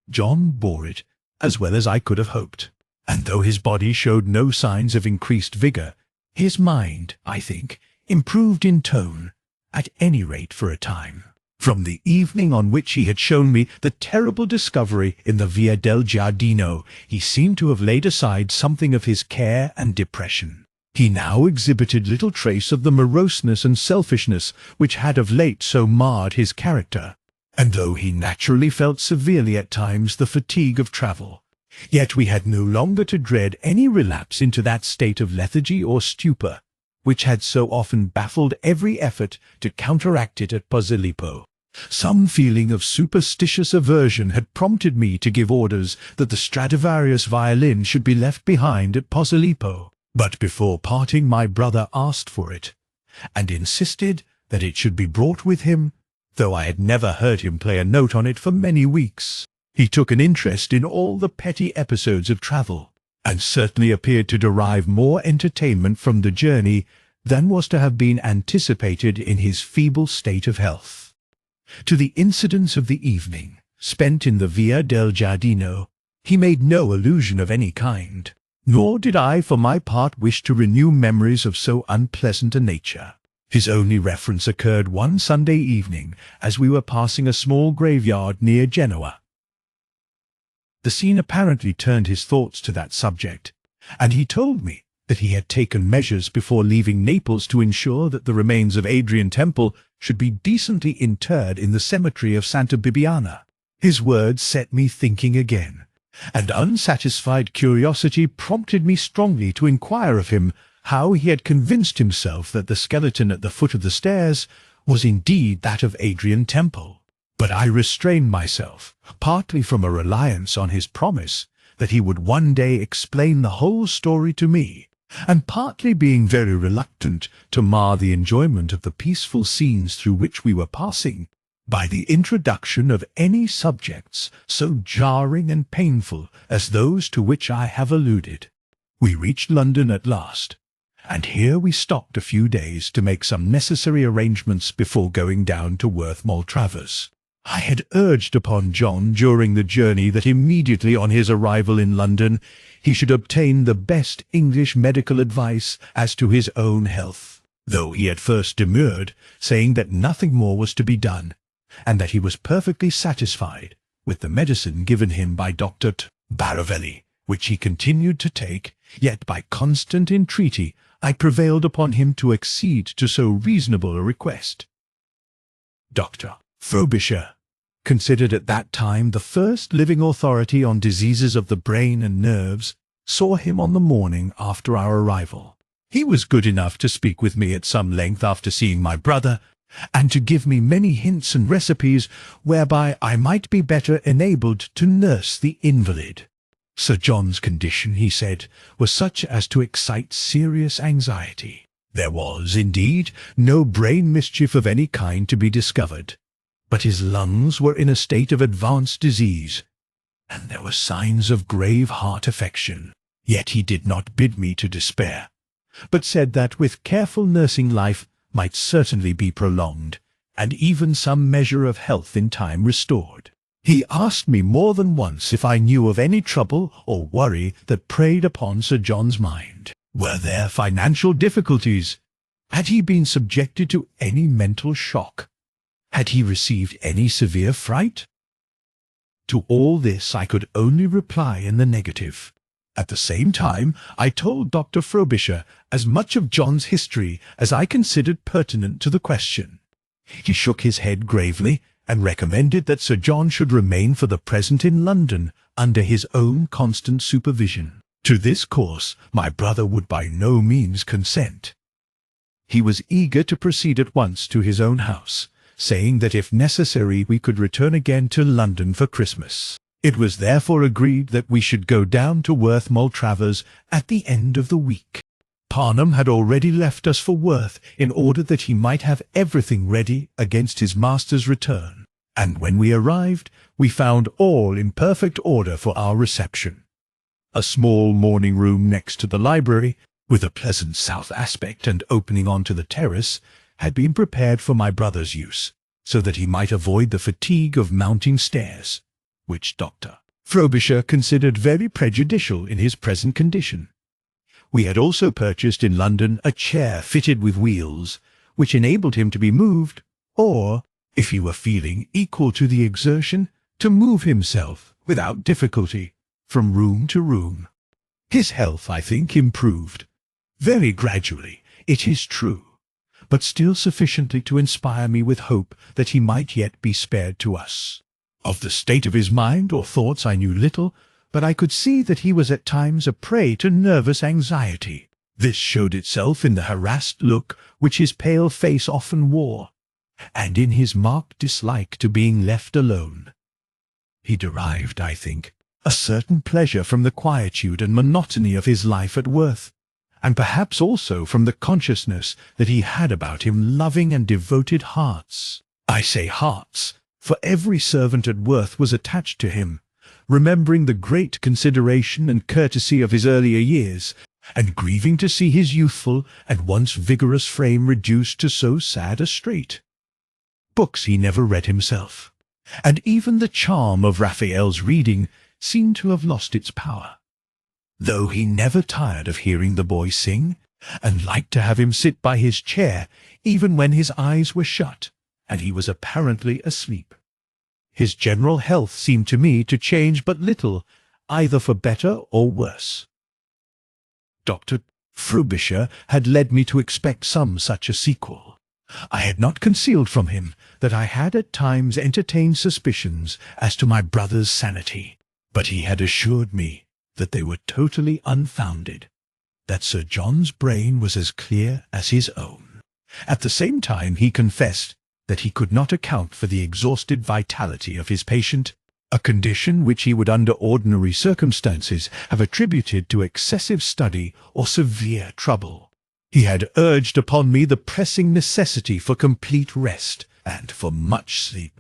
John bore it as well as I could have hoped, and though his body showed no signs of increased vigour, his mind, I think, improved in tone, at any rate for a time. From the evening on which he had shown me the terrible discovery in the Via del Giardino, he seemed to have laid aside something of his care and depression. He now exhibited little trace of the moroseness and selfishness which had of late so marred his character, and though he naturally felt severely at times the fatigue of travel, yet we had no longer to dread any relapse into that state of lethargy or stupor which had so often baffled every effort to counteract it at Posillipo. Some feeling of superstitious aversion had prompted me to give orders that the Stradivarius violin should be left behind at Posillipo, but before parting my brother asked for it, and insisted that it should be brought with him, though I had never heard him play a note on it for many weeks. He took an interest in all the petty episodes of travel, and certainly appeared to derive more entertainment from the journey than was to have been anticipated in his feeble state of health. To the incidents of the evening, spent in the Via del Giardino, he made no allusion of any kind, nor did I for my part wish to renew memories of so unpleasant a nature. His only reference occurred one Sunday evening as we were passing a small graveyard near Genoa. The scene apparently turned his thoughts to that subject, and he told me that he had taken measures before leaving Naples to ensure that the remains of Adrian Temple should be decently interred in the cemetery of Santa Bibiana. His words set me thinking again, and unsatisfied curiosity prompted me strongly to inquire of him how he had convinced himself that the skeleton at the foot of the stairs was indeed that of Adrian Temple. But I restrained myself, partly from a reliance on his promise that he would one day explain the whole story to me, and partly being very reluctant to mar the enjoyment of the peaceful scenes through which we were passing by the introduction of any subjects so jarring and painful as those to which I have alluded. We reached London at last, and here we stopped a few days to make some necessary arrangements before going down to Worth Maltravers. I had urged upon John during the journey that immediately on his arrival in London he should obtain the best English medical advice as to his own health, though he at first demurred, saying that nothing more was to be done, and that he was perfectly satisfied with the medicine given him by Dr. Baravelli, which he continued to take, yet by constant entreaty I prevailed upon him to accede to so reasonable a request. Dr. Frobisher, considered at that time the first living authority on diseases of the brain and nerves, saw him on the morning after our arrival. He was good enough to speak with me at some length after seeing my brother, and to give me many hints and recipes whereby I might be better enabled to nurse the invalid. Sir John's condition, he said, was such as to excite serious anxiety. There was, indeed, no brain mischief of any kind to be discovered, but his lungs were in a state of advanced disease, and there were signs of grave heart affection. Yet he did not bid me to despair, but said that with careful nursing life might certainly be prolonged, and even some measure of health in time restored. He asked me more than once if I knew of any trouble or worry that preyed upon Sir John's mind. Were there financial difficulties? Had he been subjected to any mental shock? Had he received any severe fright? To all this I could only reply in the negative. At the same time, I told Dr. Frobisher as much of John's history as I considered pertinent to the question. He shook his head gravely and recommended that Sir John should remain for the present in London under his own constant supervision. To this course my brother would by no means consent. He was eager to proceed at once to his own house, saying that if necessary we could return again to London for Christmas. It was therefore agreed that we should go down to Worth Maltravers at the end of the week. Parnham had already left us for Worth in order that he might have everything ready against his master's return, and when we arrived we found all in perfect order for our reception. A small morning room next to the library, with a pleasant south aspect and opening onto the terrace, had been prepared for my brother's use, so that he might avoid the fatigue of mounting stairs, which Dr. Frobisher considered very prejudicial in his present condition. We had also purchased in London a chair fitted with wheels, which enabled him to be moved, or, if he were feeling equal to the exertion, to move himself, without difficulty, from room to room. His health, I think, improved. Very gradually, it is true, but still sufficiently to inspire me with hope that he might yet be spared to us. Of the state of his mind or thoughts I knew little, but I could see that he was at times a prey to nervous anxiety. This showed itself in the harassed look which his pale face often wore, and in his marked dislike to being left alone. He derived, I think, a certain pleasure from the quietude and monotony of his life at Worth, and perhaps also from the consciousness that he had about him loving and devoted hearts. I say hearts, for every servant at Worth was attached to him, remembering the great consideration and courtesy of his earlier years, and grieving to see his youthful and once vigorous frame reduced to so sad a strait. Books he never read himself, and even the charm of Raphael's reading seemed to have lost its power, though he never tired of hearing the boy sing, and liked to have him sit by his chair even when his eyes were shut and he was apparently asleep. His general health seemed to me to change but little, either for better or worse. Dr. Frobisher had led me to expect some such a sequel. I had not concealed from him that I had at times entertained suspicions as to my brother's sanity, but he had assured me that they were totally unfounded, that Sir John's brain was as clear as his own. At the same time he confessed that he could not account for the exhausted vitality of his patient, a condition which he would under ordinary circumstances have attributed to excessive study or severe trouble. He had urged upon me the pressing necessity for complete rest and for much sleep.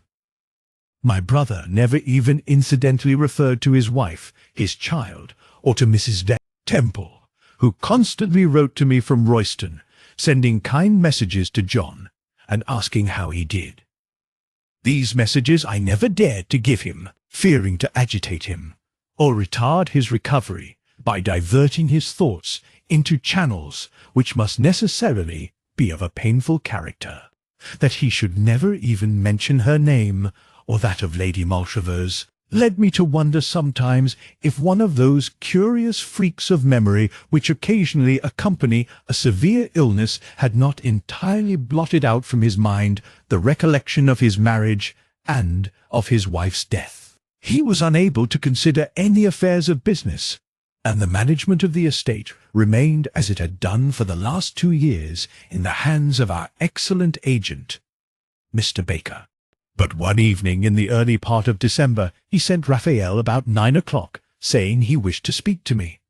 My brother never even incidentally referred to his wife, his child, or to Mrs. Temple, who constantly wrote to me from Royston, sending kind messages to John, and asking how he did. These messages I never dared to give him, fearing to agitate him, or retard his recovery by diverting his thoughts into channels which must necessarily be of a painful character. That he should never even mention her name, or that of Lady Maltravers, led me to wonder sometimes if one of those curious freaks of memory which occasionally accompany a severe illness had not entirely blotted out from his mind the recollection of his marriage and of his wife's death. He was unable to consider any affairs of business, and the management of the estate remained as it had done for the last 2 years in the hands of our excellent agent, Mr. Baker. But one evening in the early part of December he sent Raphael about 9 o'clock, saying he wished to speak to me.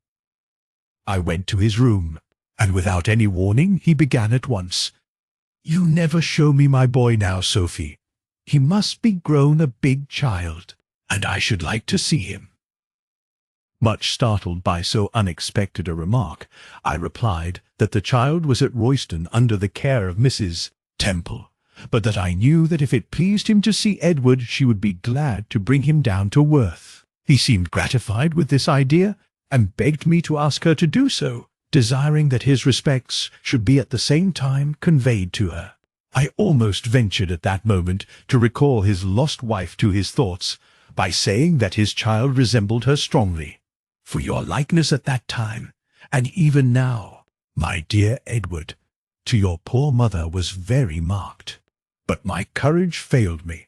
I went to his room, and without any warning he began at once. "You never show me my boy now, Sophie. He must be grown a big child, and I should like to see him." Much startled by so unexpected a remark, I replied that the child was at Royston under the care of Mrs. Temple, but that I knew that if it pleased him to see Edward she would be glad to bring him down to Worth. He seemed gratified with this idea, and begged me to ask her to do so, desiring that his respects should be at the same time conveyed to her. I almost ventured at that moment to recall his lost wife to his thoughts by saying that his child resembled her strongly. For your likeness at that time, and even now, my dear Edward, to your poor mother was very marked. But my courage failed me,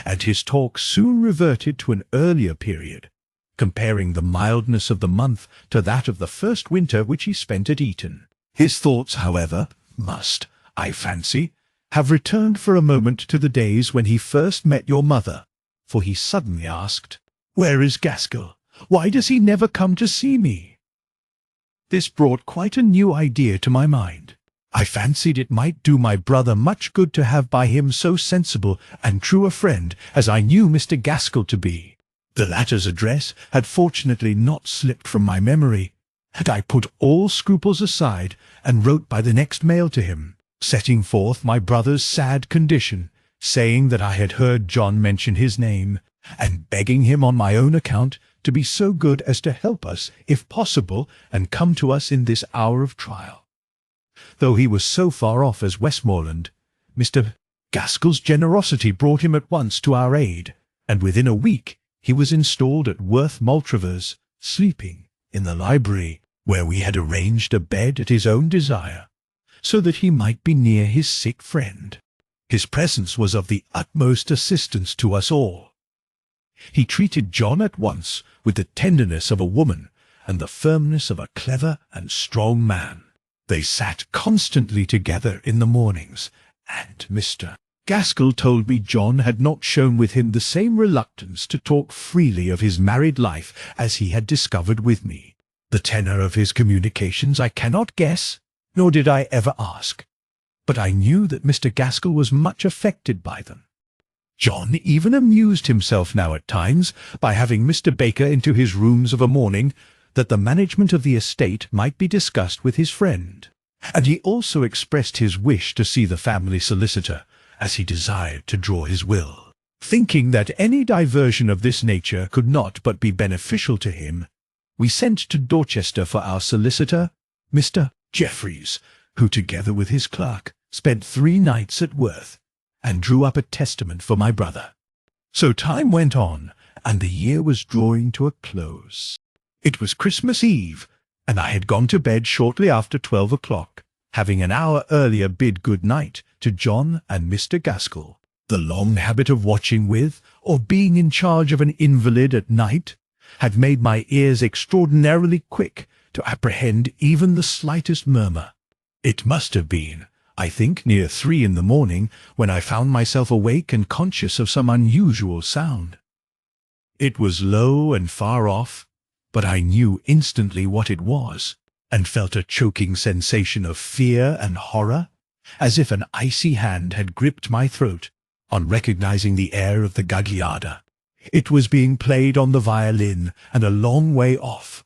and his talk soon reverted to an earlier period, comparing the mildness of the month to that of the first winter which he spent at Eton. His thoughts, however, must, I fancy, have returned for a moment to the days when he first met your mother, for he suddenly asked, "Where is Gaskell? Why does he never come to see me?" This brought quite a new idea to my mind. I fancied it might do my brother much good to have by him so sensible and true a friend as I knew Mr. Gaskell to be. The latter's address had fortunately not slipped from my memory, and I put all scruples aside and wrote by the next mail to him, setting forth my brother's sad condition, saying that I had heard John mention his name, and begging him on my own account to be so good as to help us, if possible, and come to us in this hour of trial. Though he was so far off as Westmoreland, Mr. Gaskell's generosity brought him at once to our aid, and within a week he was installed at Worth Maltravers, sleeping in the library, where we had arranged a bed at his own desire, so that he might be near his sick friend. His presence was of the utmost assistance to us all. He treated John at once with the tenderness of a woman and the firmness of a clever and strong man. They sat constantly together in the mornings, and Mr. Gaskell told me John had not shown with him the same reluctance to talk freely of his married life as he had discovered with me. The tenor of his communications I cannot guess, nor did I ever ask, but I knew that Mr. Gaskell was much affected by them. John even amused himself now at times by having Mr. Baker into his rooms of a morning, that the management of the estate might be discussed with his friend, and he also expressed his wish to see the family solicitor, as he desired to draw his will. Thinking that any diversion of this nature could not but be beneficial to him, we sent to Dorchester for our solicitor, Mr. Jeffreys, who, together with his clerk, spent 3 nights at Worth, and drew up a testament for my brother. So time went on, and the year was drawing to a close. It was Christmas Eve, and I had gone to bed shortly after 12 o'clock, having an hour earlier bid good night to John and Mr. Gaskell. The long habit of watching with, or being in charge of an invalid at night, had made my ears extraordinarily quick to apprehend even the slightest murmur. It must have been, I think, near 3 in the morning, when I found myself awake and conscious of some unusual sound. It was low and far off, but I knew instantly what it was, and felt a choking sensation of fear and horror, as if an icy hand had gripped my throat, on recognizing the air of the Gagliarda. It was being played on the violin, and a long way off,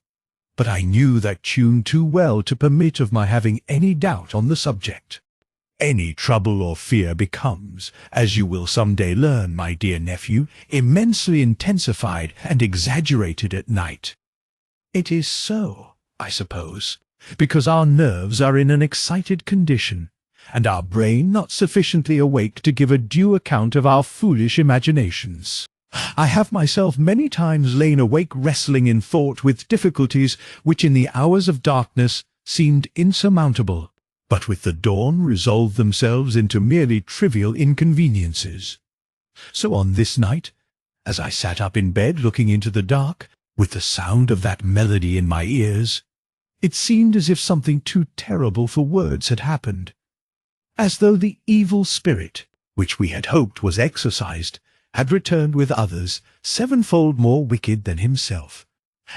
but I knew that tune too well to permit of my having any doubt on the subject. Any trouble or fear becomes, as you will some day learn, my dear nephew, immensely intensified and exaggerated at night. It is so, I suppose, because our nerves are in an excited condition, and our brain not sufficiently awake to give a due account of our foolish imaginations. I have myself many times lain awake wrestling in thought with difficulties which in the hours of darkness seemed insurmountable, but with the dawn resolved themselves into merely trivial inconveniences. So on this night, as I sat up in bed looking into the dark, with the sound of that melody in my ears, it seemed as if something too terrible for words had happened, as though the evil spirit, which we had hoped was exorcised, had returned with others 7-fold more wicked than himself,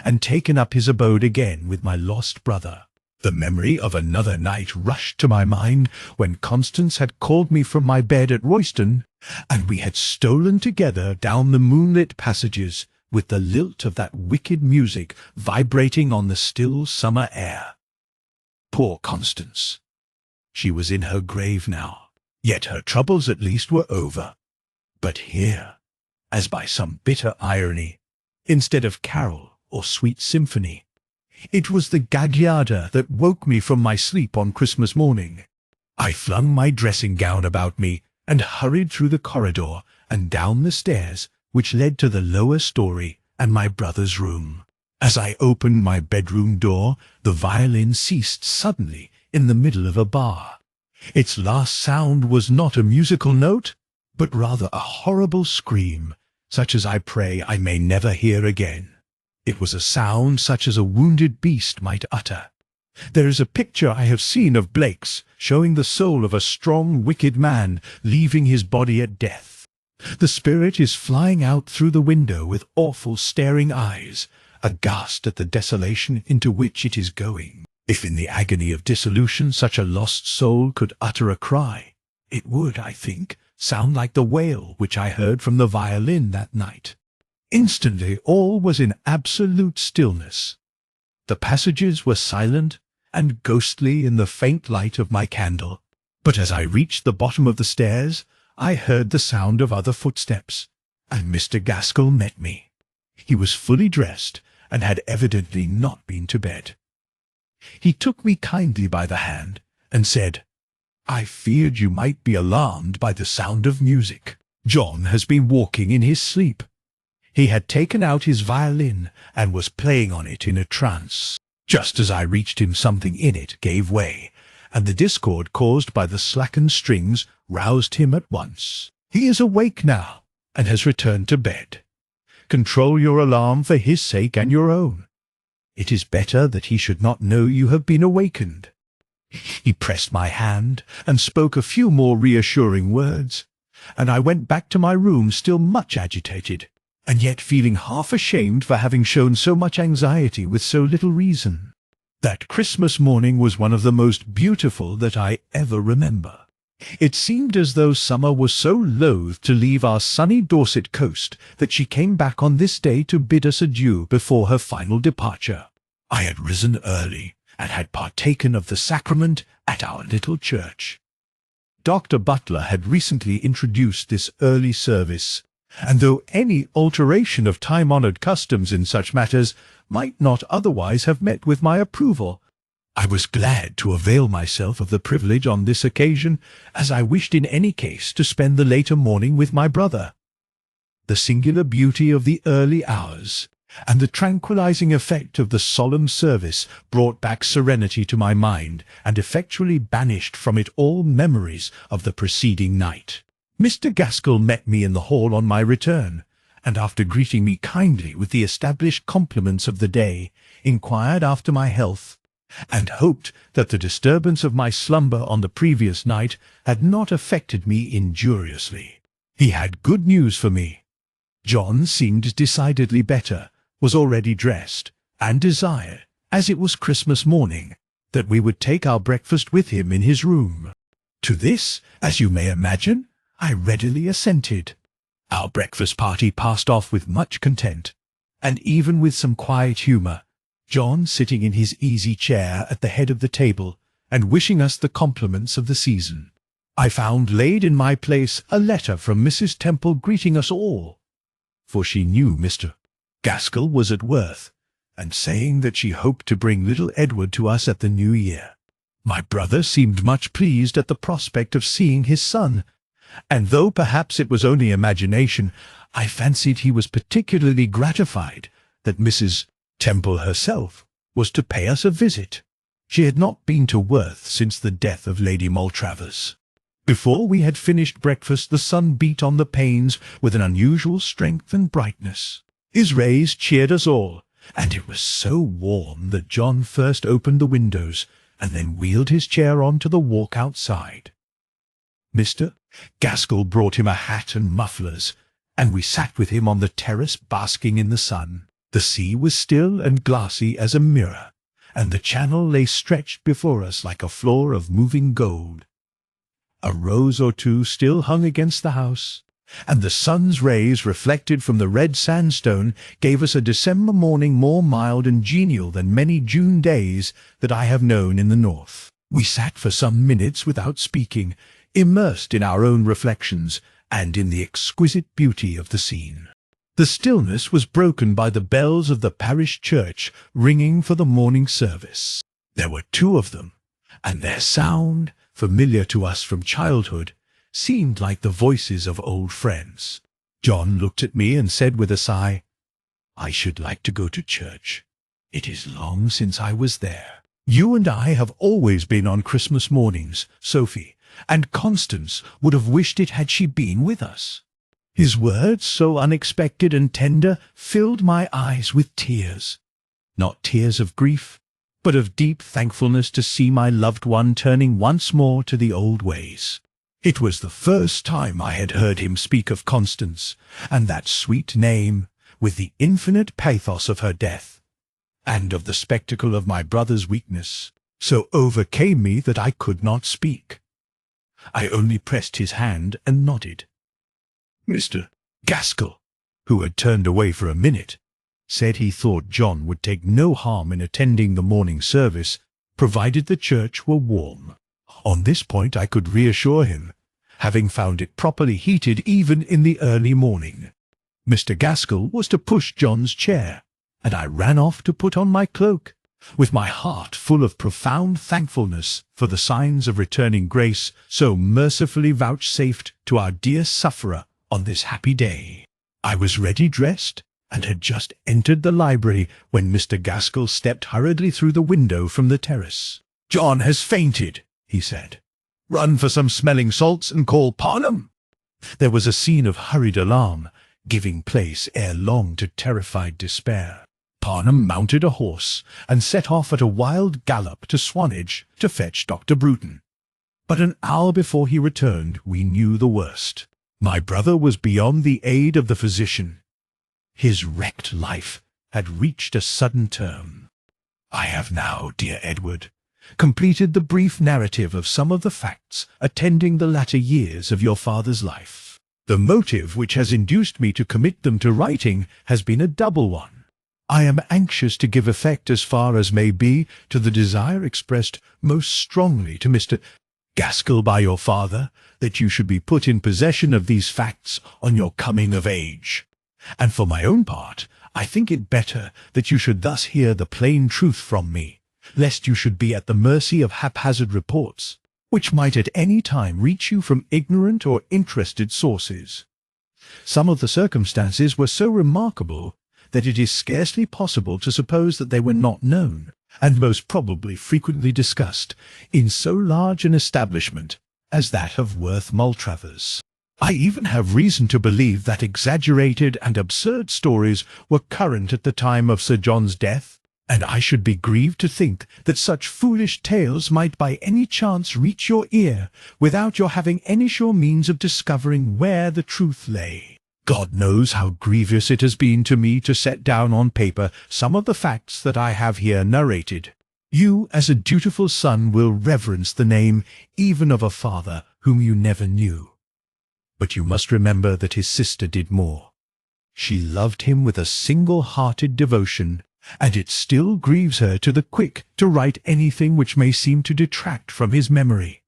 and taken up his abode again with my lost brother. The memory of another night rushed to my mind when Constance had called me from my bed at Royston, and we had stolen together down the moonlit passages, with the lilt of that wicked music vibrating on the still summer air. Poor Constance! She was in her grave now, yet her troubles at least were over. But here, as by some bitter irony, instead of carol or sweet symphony, it was the Gagliarda that woke me from my sleep on Christmas morning. I flung my dressing gown about me and hurried through the corridor and down the stairs which led to the lower story and my brother's room. As I opened my bedroom door, the violin ceased suddenly in the middle of a bar. Its last sound was not a musical note, but rather a horrible scream, such as I pray I may never hear again. It was a sound such as a wounded beast might utter. There is a picture I have seen of Blake's, showing the soul of a strong, wicked man leaving his body at death. The spirit is flying out through the window with awful staring eyes, aghast at the desolation into which it is going. If in the agony of dissolution such a lost soul could utter a cry, it would, I think, sound like the wail which I heard from the violin that night. Instantly all was in absolute stillness. The passages were silent and ghostly in the faint light of my candle, but as I reached the bottom of the stairs, I heard the sound of other footsteps, and Mr. Gaskell met me. He was fully dressed, and had evidently not been to bed. He took me kindly by the hand, and said, "I feared you might be alarmed by the sound of music. John has been walking in his sleep." He had taken out his violin, and was playing on it in a trance. Just as I reached him, something in it gave way, and the discord caused by the slackened strings roused him at once. He is awake now, and has returned to bed. Control your alarm for his sake and your own. It is better that he should not know you have been awakened. He pressed my hand, and spoke a few more reassuring words, and I went back to my room still much agitated, and yet feeling half ashamed for having shown so much anxiety with so little reason. That Christmas morning was one of the most beautiful that I ever remember. It seemed as though summer was so loath to leave our sunny Dorset coast that she came back on this day to bid us adieu before her final departure. I had risen early, and had partaken of the sacrament at our little church. Dr. Butler had recently introduced this early service, and though any alteration of time-honoured customs in such matters might not otherwise have met with my approval, I was glad to avail myself of the privilege on this occasion, as I wished in any case to spend the later morning with my brother. The singular beauty of the early hours, and the tranquilizing effect of the solemn service brought back serenity to my mind, and effectually banished from it all memories of the preceding night. Mr. Gaskell met me in the hall on my return, and after greeting me kindly with the established compliments of the day, inquired after my health, and hoped that the disturbance of my slumber on the previous night had not affected me injuriously. He had good news for me. John seemed decidedly better, was already dressed, and desired, as it was Christmas morning, that we would take our breakfast with him in his room. To this, as you may imagine, I readily assented. Our breakfast party passed off with much content, and even with some quiet humour, John sitting in his easy chair at the head of the table, and wishing us the compliments of the season. I found laid in my place a letter from Mrs. Temple greeting us all, for she knew Mr. Gaskell was at Worth, and saying that she hoped to bring little Edward to us at the new year. My brother seemed much pleased at the prospect of seeing his son, and though perhaps it was only imagination, I fancied he was particularly gratified that Mrs. Temple herself was to pay us a visit. She had not been to Worth since the death of Lady Maltravers. Before we had finished breakfast, the sun beat on the panes with an unusual strength and brightness. His rays cheered us all, and it was so warm that John first opened the windows, and then wheeled his chair on to the walk outside. Mr. Gaskell brought him a hat and mufflers, and we sat with him on the terrace basking in the sun. The sea was still and glassy as a mirror, and the channel lay stretched before us like a floor of moving gold. A rose or two still hung against the house, and the sun's rays reflected from the red sandstone gave us a December morning more mild and genial than many June days that I have known in the north. We sat for some minutes without speaking, immersed in our own reflections and in the exquisite beauty of the scene. The stillness was broken by the bells of the parish church ringing for the morning service. There were 2 of them, and their sound, familiar to us from childhood, seemed like the voices of old friends. John looked at me and said with a sigh, "I should like to go to church. It is long since I was there. You and I have always been on Christmas mornings, Sophie, and Constance would have wished it had she been with us." His words, so unexpected and tender, filled my eyes with tears. Not tears of grief, but of deep thankfulness to see my loved one turning once more to the old ways. It was the first time I had heard him speak of Constance, and that sweet name, with the infinite pathos of her death, and of the spectacle of my brother's weakness, so overcame me that I could not speak. I only pressed his hand and nodded. Mr. Gaskell, who had turned away for a minute, said he thought John would take no harm in attending the morning service, provided the church were warm. On this point I could reassure him, having found it properly heated even in the early morning. Mr. Gaskell was to push John's chair, and I ran off to put on my cloak, with my heart full of profound thankfulness for the signs of returning grace so mercifully vouchsafed to our dear sufferer on this happy day. I was ready dressed, and had just entered the library when Mr. Gaskell stepped hurriedly through the window from the terrace. "John has fainted," he said. "Run for some smelling salts and call Parnham." There was a scene of hurried alarm, giving place ere long to terrified despair. Parnham mounted a horse and set off at a wild gallop to Swanage to fetch Dr. Bruton. But an hour before he returned, we knew the worst. My brother was beyond the aid of the physician. His wrecked life had reached a sudden term. I have now, dear Edward, completed the brief narrative of some of the facts attending the latter years of your father's life. The motive which has induced me to commit them to writing has been a double one. I am anxious to give effect as far as may be to the desire expressed most strongly to Mr. Gaskell by your father, that you should be put in possession of these facts on your coming of age. And for my own part, I think it better that you should thus hear the plain truth from me, lest you should be at the mercy of haphazard reports, which might at any time reach you from ignorant or interested sources. Some of the circumstances were so remarkable that it is scarcely possible to suppose that they were not known, and most probably frequently discussed, in so large an establishment as that of Worth Maltravers. I even have reason to believe that exaggerated and absurd stories were current at the time of Sir John's death, and I should be grieved to think that such foolish tales might by any chance reach your ear without your having any sure means of discovering where the truth lay. God knows how grievous it has been to me to set down on paper some of the facts that I have here narrated. You, as a dutiful son, will reverence the name even of a father whom you never knew. But you must remember that his sister did more. She loved him with a single-hearted devotion, and it still grieves her to the quick to write anything which may seem to detract from his memory.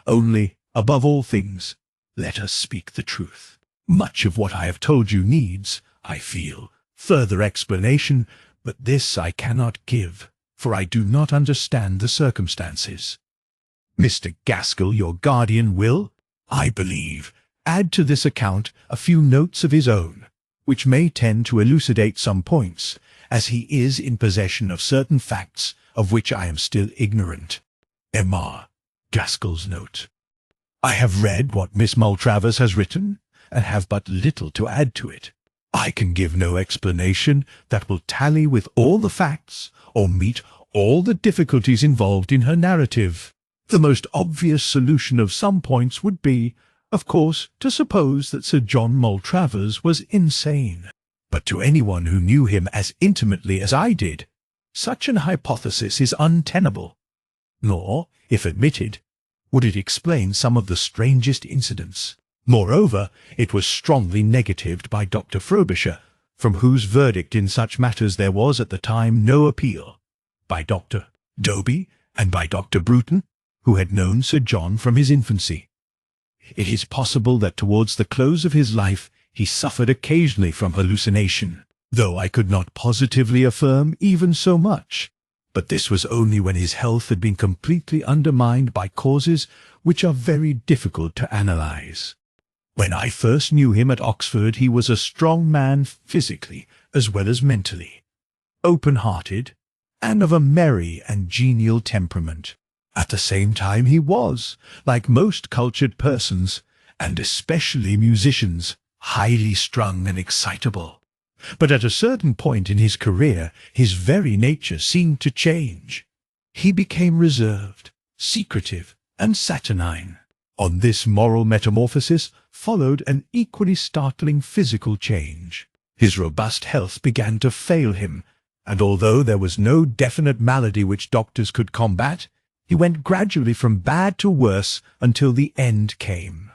Only, above all things, let us speak the truth. Much of what I have told you needs, I feel, further explanation, but this I cannot give, for I do not understand the circumstances. Mr. Gaskell, your guardian, will, I believe, add to this account a few notes of his own, which may tend to elucidate some points, as he is in possession of certain facts of which I am still ignorant. M.R. Gaskell's note. I have read what Miss Maltravers has written, and have but little to add to it. I can give no explanation that will tally with all the facts, or meet all the difficulties involved in her narrative. The most obvious solution of some points would be, of course, to suppose that Sir John Maltravers was insane. But to anyone who knew him as intimately as I did, such an hypothesis is untenable. Nor, if admitted, would it explain some of the strangest incidents. Moreover, it was strongly negatived by Dr. Frobisher, from whose verdict in such matters there was at the time no appeal, by Dr. Doby, and by Dr. Bruton, who had known Sir John from his infancy. It is possible that towards the close of his life he suffered occasionally from hallucination, though I could not positively affirm even so much. but this was only when his health had been completely undermined by causes which are very difficult to analyze. When I first knew him at Oxford, he was a strong man physically as well as mentally, open-hearted, and of a merry and genial temperament. At the same time he was, like most cultured persons, and especially musicians, highly strung and excitable. But at a certain point in his career, his very nature seemed to change. He became reserved, secretive, and saturnine. On this moral metamorphosis followed an equally startling physical change. His robust health began to fail him, and although there was no definite malady which doctors could combat, he went gradually from bad to worse until the end came.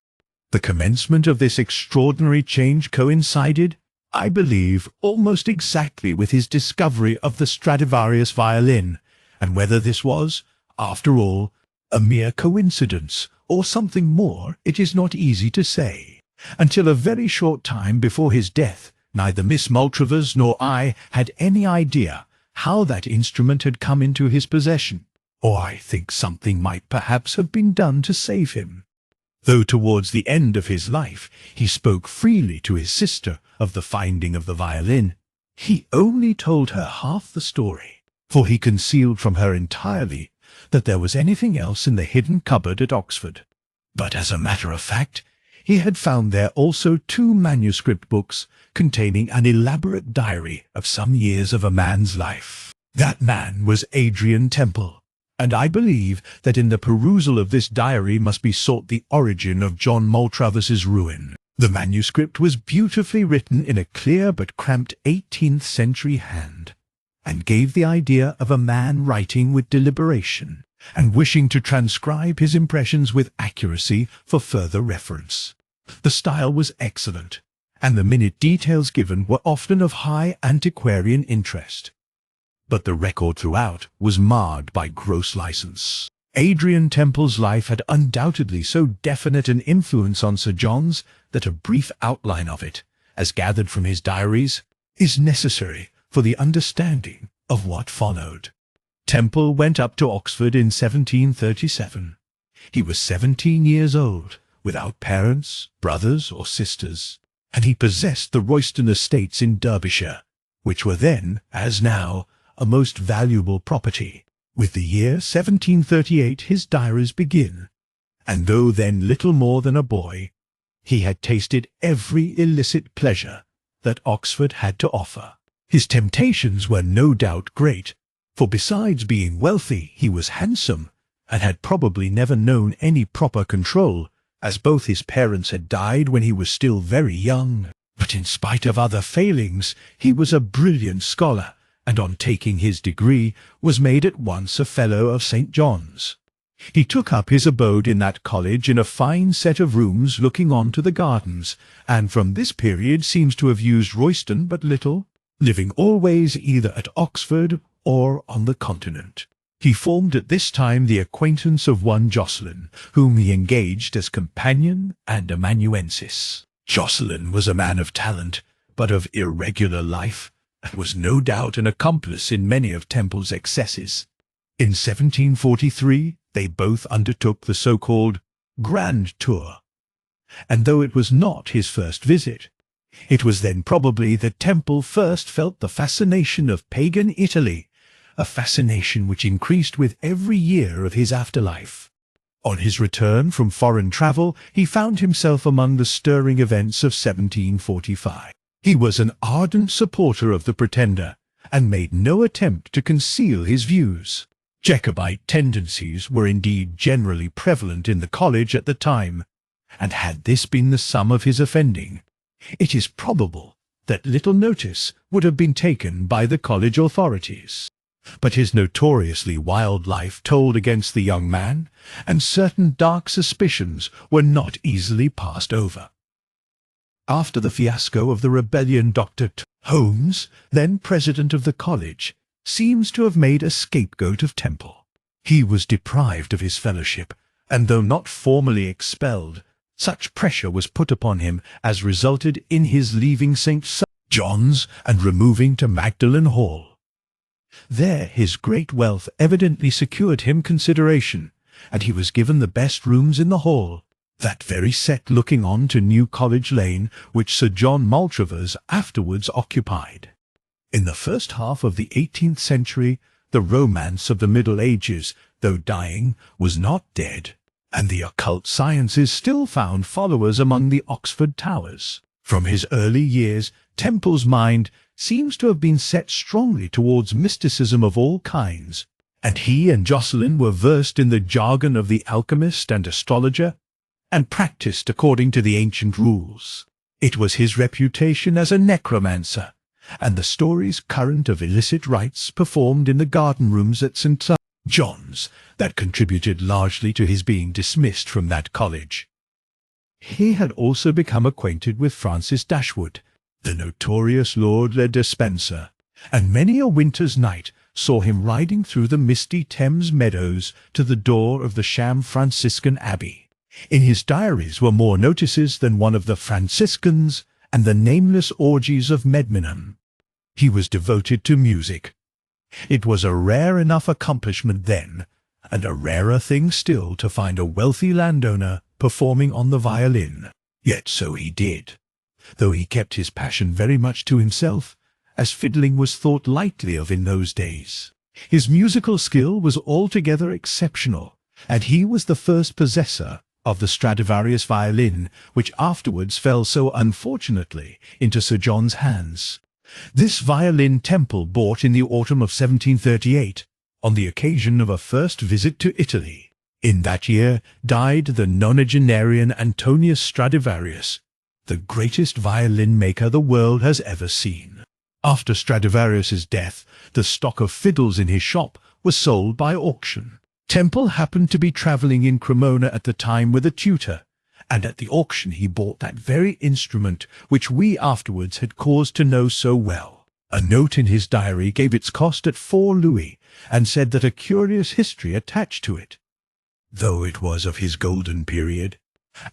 The commencement of this extraordinary change coincided, I believe, almost exactly with his discovery of the Stradivarius violin, and whether this was, after all, a mere coincidence or something more, it is not easy to say. Until a very short time before his death, neither Miss Maltravers nor I had any idea how that instrument had come into his possession, or I think something might perhaps have been done to save him. Though towards the end of his life he spoke freely to his sister of the finding of the violin, he only told her half the story, for he concealed from her entirely that there was anything else in the hidden cupboard at Oxford. But as a matter of fact, he had found there also 2 manuscript books containing an elaborate diary of some years of a man's life. That man was Adrian Temple, and I believe that in the perusal of this diary must be sought the origin of John Maltravers's ruin. The manuscript was beautifully written in a clear but cramped 18th century hand, and gave the idea of a man writing with deliberation, and wishing to transcribe his impressions with accuracy for further reference. The style was excellent, and the minute details given were often of high antiquarian interest. But the record throughout was marred by gross license. Adrian Temple's life had undoubtedly so definite an influence on Sir John's that a brief outline of it, as gathered from his diaries, is necessary for the understanding of what followed. Temple went up to Oxford in 1737. He was 17 years old, without parents, brothers, or sisters, and he possessed the Royston estates in Derbyshire, which were then, as now, a most valuable property. With the year 1738 his diaries begin, and though then little more than a boy, he had tasted every illicit pleasure that Oxford had to offer. His temptations were no doubt great, for besides being wealthy he was handsome, and had probably never known any proper control, as both his parents had died when he was still very young. But in spite of other failings, he was a brilliant scholar, and on taking his degree was made at once a Fellow of St. John's. He took up his abode in that college in a fine set of rooms looking on to the gardens, and from this period seems to have used Royston but little, living always either at Oxford or on the Continent. He formed at this time the acquaintance of one Jocelyn, whom he engaged as companion and amanuensis. Jocelyn was a man of talent, but of irregular life, and was no doubt an accomplice in many of Temple's excesses. In 1743 they both undertook the so-called Grand Tour, and though it was not his first visit, it was then probably that Temple first felt the fascination of pagan Italy, a fascination which increased with every year of his afterlife. On his return from foreign travel, he found himself among the stirring events of 1745. He was an ardent supporter of the Pretender, and made no attempt to conceal his views. Jacobite tendencies were indeed generally prevalent in the college at the time, and had this been the sum of his offending, it is probable that little notice would have been taken by the college authorities. But his notoriously wild life told against the young man, and certain dark suspicions were not easily passed over. After the fiasco of the rebellion, Dr. Holmes, then president of the college, seems to have made a scapegoat of Temple. He was deprived of his fellowship, and though not formally expelled, such pressure was put upon him as resulted in his leaving St. John's and removing to Magdalen Hall. There his great wealth evidently secured him consideration, and he was given the best rooms in the hall, that very set looking on to New College Lane, which Sir John Maltravers afterwards occupied. In the first half of the 18th century, the romance of the Middle Ages, though dying, was not dead, and the occult sciences still found followers among the Oxford towers. From his early years, Temple's mind seems to have been set strongly towards mysticism of all kinds, and he and Jocelyn were versed in the jargon of the alchemist and astrologer, and practiced according to the ancient rules. It was his reputation as a necromancer, and the stories current of illicit rites performed in the garden rooms at St. John's that contributed largely to his being dismissed from that college. He had also become acquainted with Francis Dashwood, the notorious Lord Le Despencer, and many a winter's night saw him riding through the misty Thames meadows to the door of the sham Franciscan Abbey. In his diaries were more notices than one of the Franciscans and the nameless orgies of Medmenham. He was devoted to music. It was a rare enough accomplishment then, and a rarer thing still to find a wealthy landowner performing on the violin. Yet so he did, though he kept his passion very much to himself, as fiddling was thought lightly of in those days. His musical skill was altogether exceptional, and he was the first possessor of the Stradivarius violin, which afterwards fell so unfortunately into Sir John's hands. This violin Temple bought in the autumn of 1738, on the occasion of a first visit to Italy. In that year died the nonagenarian Antonius Stradivarius, the greatest violin maker the world has ever seen. After Stradivarius's death, the stock of fiddles in his shop was sold by auction. Temple happened to be travelling in Cremona at the time with a tutor, and at the auction he bought that very instrument which we afterwards had cause to know so well. A note in his diary gave its cost at 4 louis, and said that a curious history attached to it. Though it was of his golden period,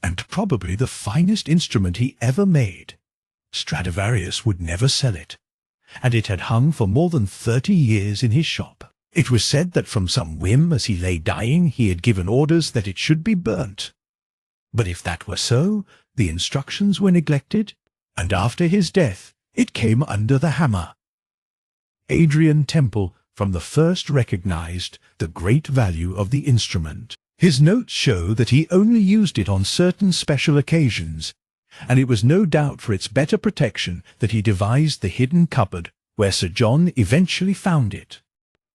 and probably the finest instrument he ever made, Stradivarius would never sell it, and it had hung for more than 30 years in his shop. It was said that from some whim as he lay dying he had given orders that it should be burnt. But if that were so, the instructions were neglected, and after his death it came under the hammer. Adrian Temple from the first recognized the great value of the instrument. His notes show that he only used it on certain special occasions, and it was no doubt for its better protection that he devised the hidden cupboard where Sir John eventually found it.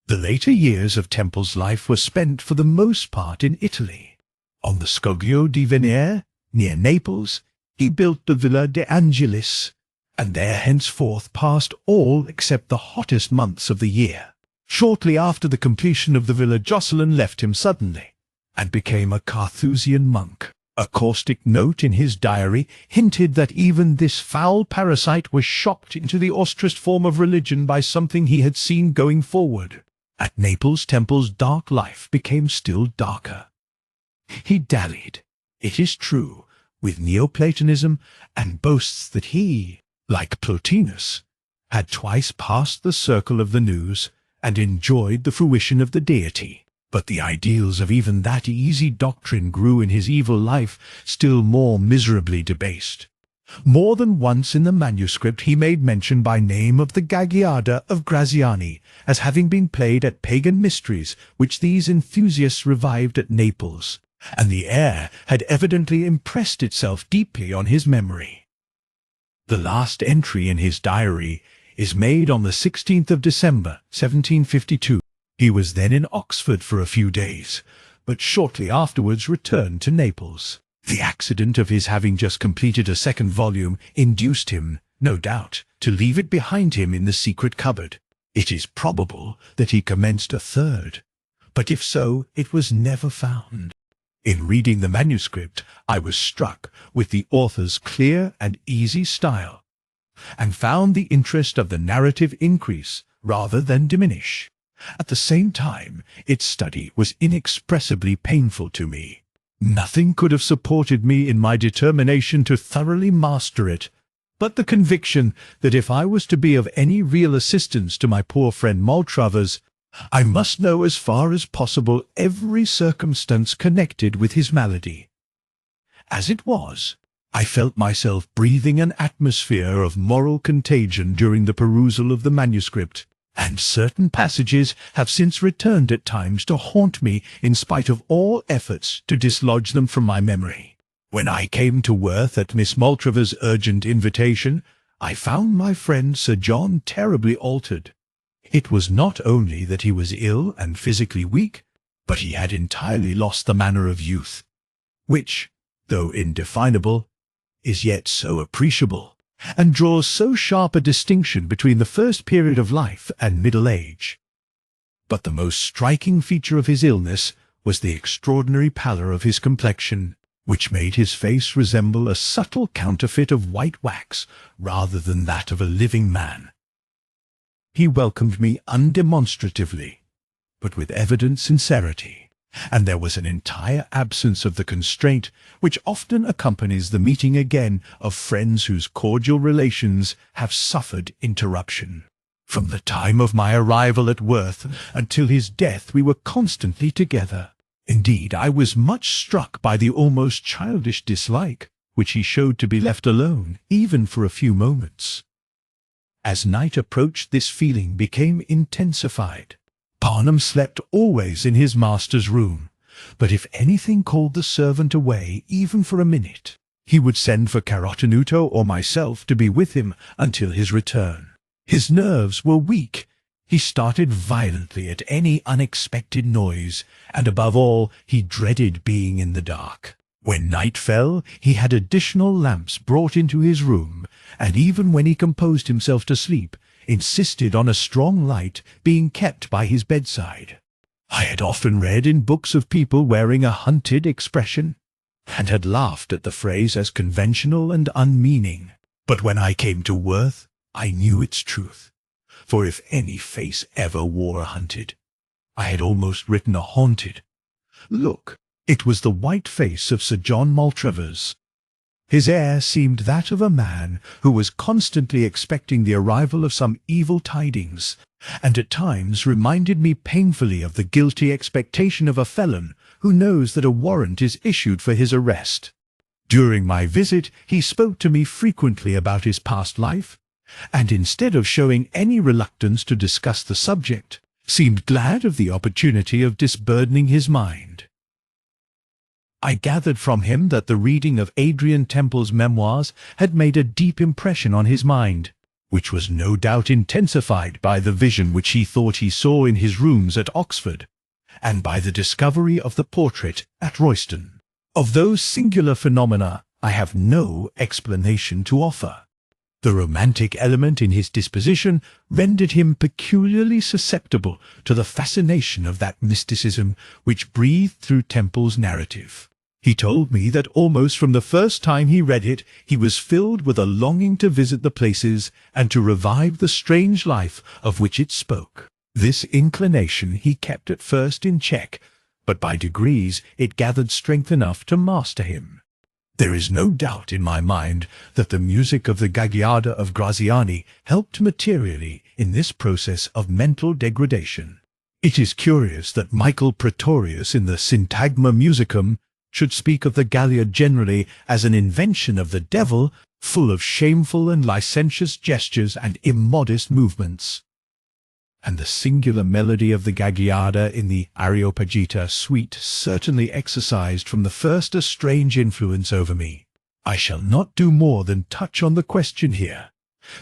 The later years of Temple's life were spent for the most part in Italy. On the Scoglio di Venere, near Naples, he built the Villa de Angelis, and there henceforth passed all except the hottest months of the year. Shortly after the completion of the villa, Jocelyn left him suddenly, and became a Carthusian monk. A caustic note in his diary hinted that even this foul parasite was shocked into the austerest form of religion by something he had seen going forward. At Naples, Temple's dark life became still darker. He dallied, it is true, with Neoplatonism, and boasts that he, like Plotinus, had twice passed the circle of the nous and enjoyed the fruition of the deity. But the ideals of even that easy doctrine grew in his evil life still more miserably debased. More than once in the manuscript he made mention by name of the Gagliarda of Graziani as having been played at pagan mysteries which these enthusiasts revived at Naples, and the air had evidently impressed itself deeply on his memory. The last entry in his diary is made on the 16th of December, 1752. He was then in Oxford for a few days, but shortly afterwards returned to Naples. The accident of his having just completed a second volume induced him, no doubt, to leave it behind him in the secret cupboard. It is probable that he commenced a third, but if so, it was never found. In reading the manuscript, I was struck with the author's clear and easy style, and found the interest of the narrative increase rather than diminish. At the same time, its study was inexpressibly painful to me. Nothing could have supported me in my determination to thoroughly master it but the conviction that if I was to be of any real assistance to my poor friend Maltravers, I must know as far as possible every circumstance connected with his malady. As it was, I felt myself breathing an atmosphere of moral contagion during the perusal of the manuscript, and certain passages have since returned at times to haunt me in spite of all efforts to dislodge them from my memory. When I came to Worth at Miss Maltravers' urgent invitation, I found my friend Sir John terribly altered. It was not only that he was ill and physically weak, but he had entirely lost the manner of youth, which, though indefinable, is yet so appreciable, and draws so sharp a distinction between the first period of life and middle age. But the most striking feature of his illness was the extraordinary pallor of his complexion, which made his face resemble a subtle counterfeit of white wax rather than that of a living man. He welcomed me undemonstratively, but with evident sincerity, and there was an entire absence of the constraint which often accompanies the meeting again of friends whose cordial relations have suffered interruption. From the time of my arrival at Worth until his death we were constantly together. Indeed, I was much struck by the almost childish dislike which he showed to be left alone, even for a few moments. As night approached, this feeling became intensified. Parnham slept always in his master's room, but if anything called the servant away, even for a minute, he would send for Carotenuto or myself to be with him until his return. His nerves were weak. He started violently at any unexpected noise, and above all, he dreaded being in the dark. When night fell, he had additional lamps brought into his room, and even when he composed himself to sleep, insisted on a strong light being kept by his bedside. I had often read in books of people wearing a hunted expression, and had laughed at the phrase as conventional and unmeaning. But when I came to Worth, I knew its truth. For if any face ever wore a hunted, I had almost written a haunted. Look, it was the white face of Sir John Maltravers. His air seemed that of a man who was constantly expecting the arrival of some evil tidings, and at times reminded me painfully of the guilty expectation of a felon who knows that a warrant is issued for his arrest. During my visit, he spoke to me frequently about his past life, and instead of showing any reluctance to discuss the subject, seemed glad of the opportunity of disburdening his mind. I gathered from him that the reading of Adrian Temple's memoirs had made a deep impression on his mind, which was no doubt intensified by the vision which he thought he saw in his rooms at Oxford, and by the discovery of the portrait at Royston. Of those singular phenomena I have no explanation to offer. The romantic element in his disposition rendered him peculiarly susceptible to the fascination of that mysticism which breathed through Temple's narrative. He told me that almost from the first time he read it, he was filled with a longing to visit the places and to revive the strange life of which it spoke. This inclination he kept at first in check, but by degrees it gathered strength enough to master him. There is no doubt in my mind that the music of the Gagliarda of Graziani helped materially in this process of mental degradation. It is curious that Michael Praetorius in the Syntagma Musicum should speak of the Gallia generally as an invention of the devil, full of shameful and licentious gestures and immodest movements. And the singular melody of the Gagliarda in the Areopagita suite certainly exercised from the first a strange influence over me. I shall not do more than touch on the question here,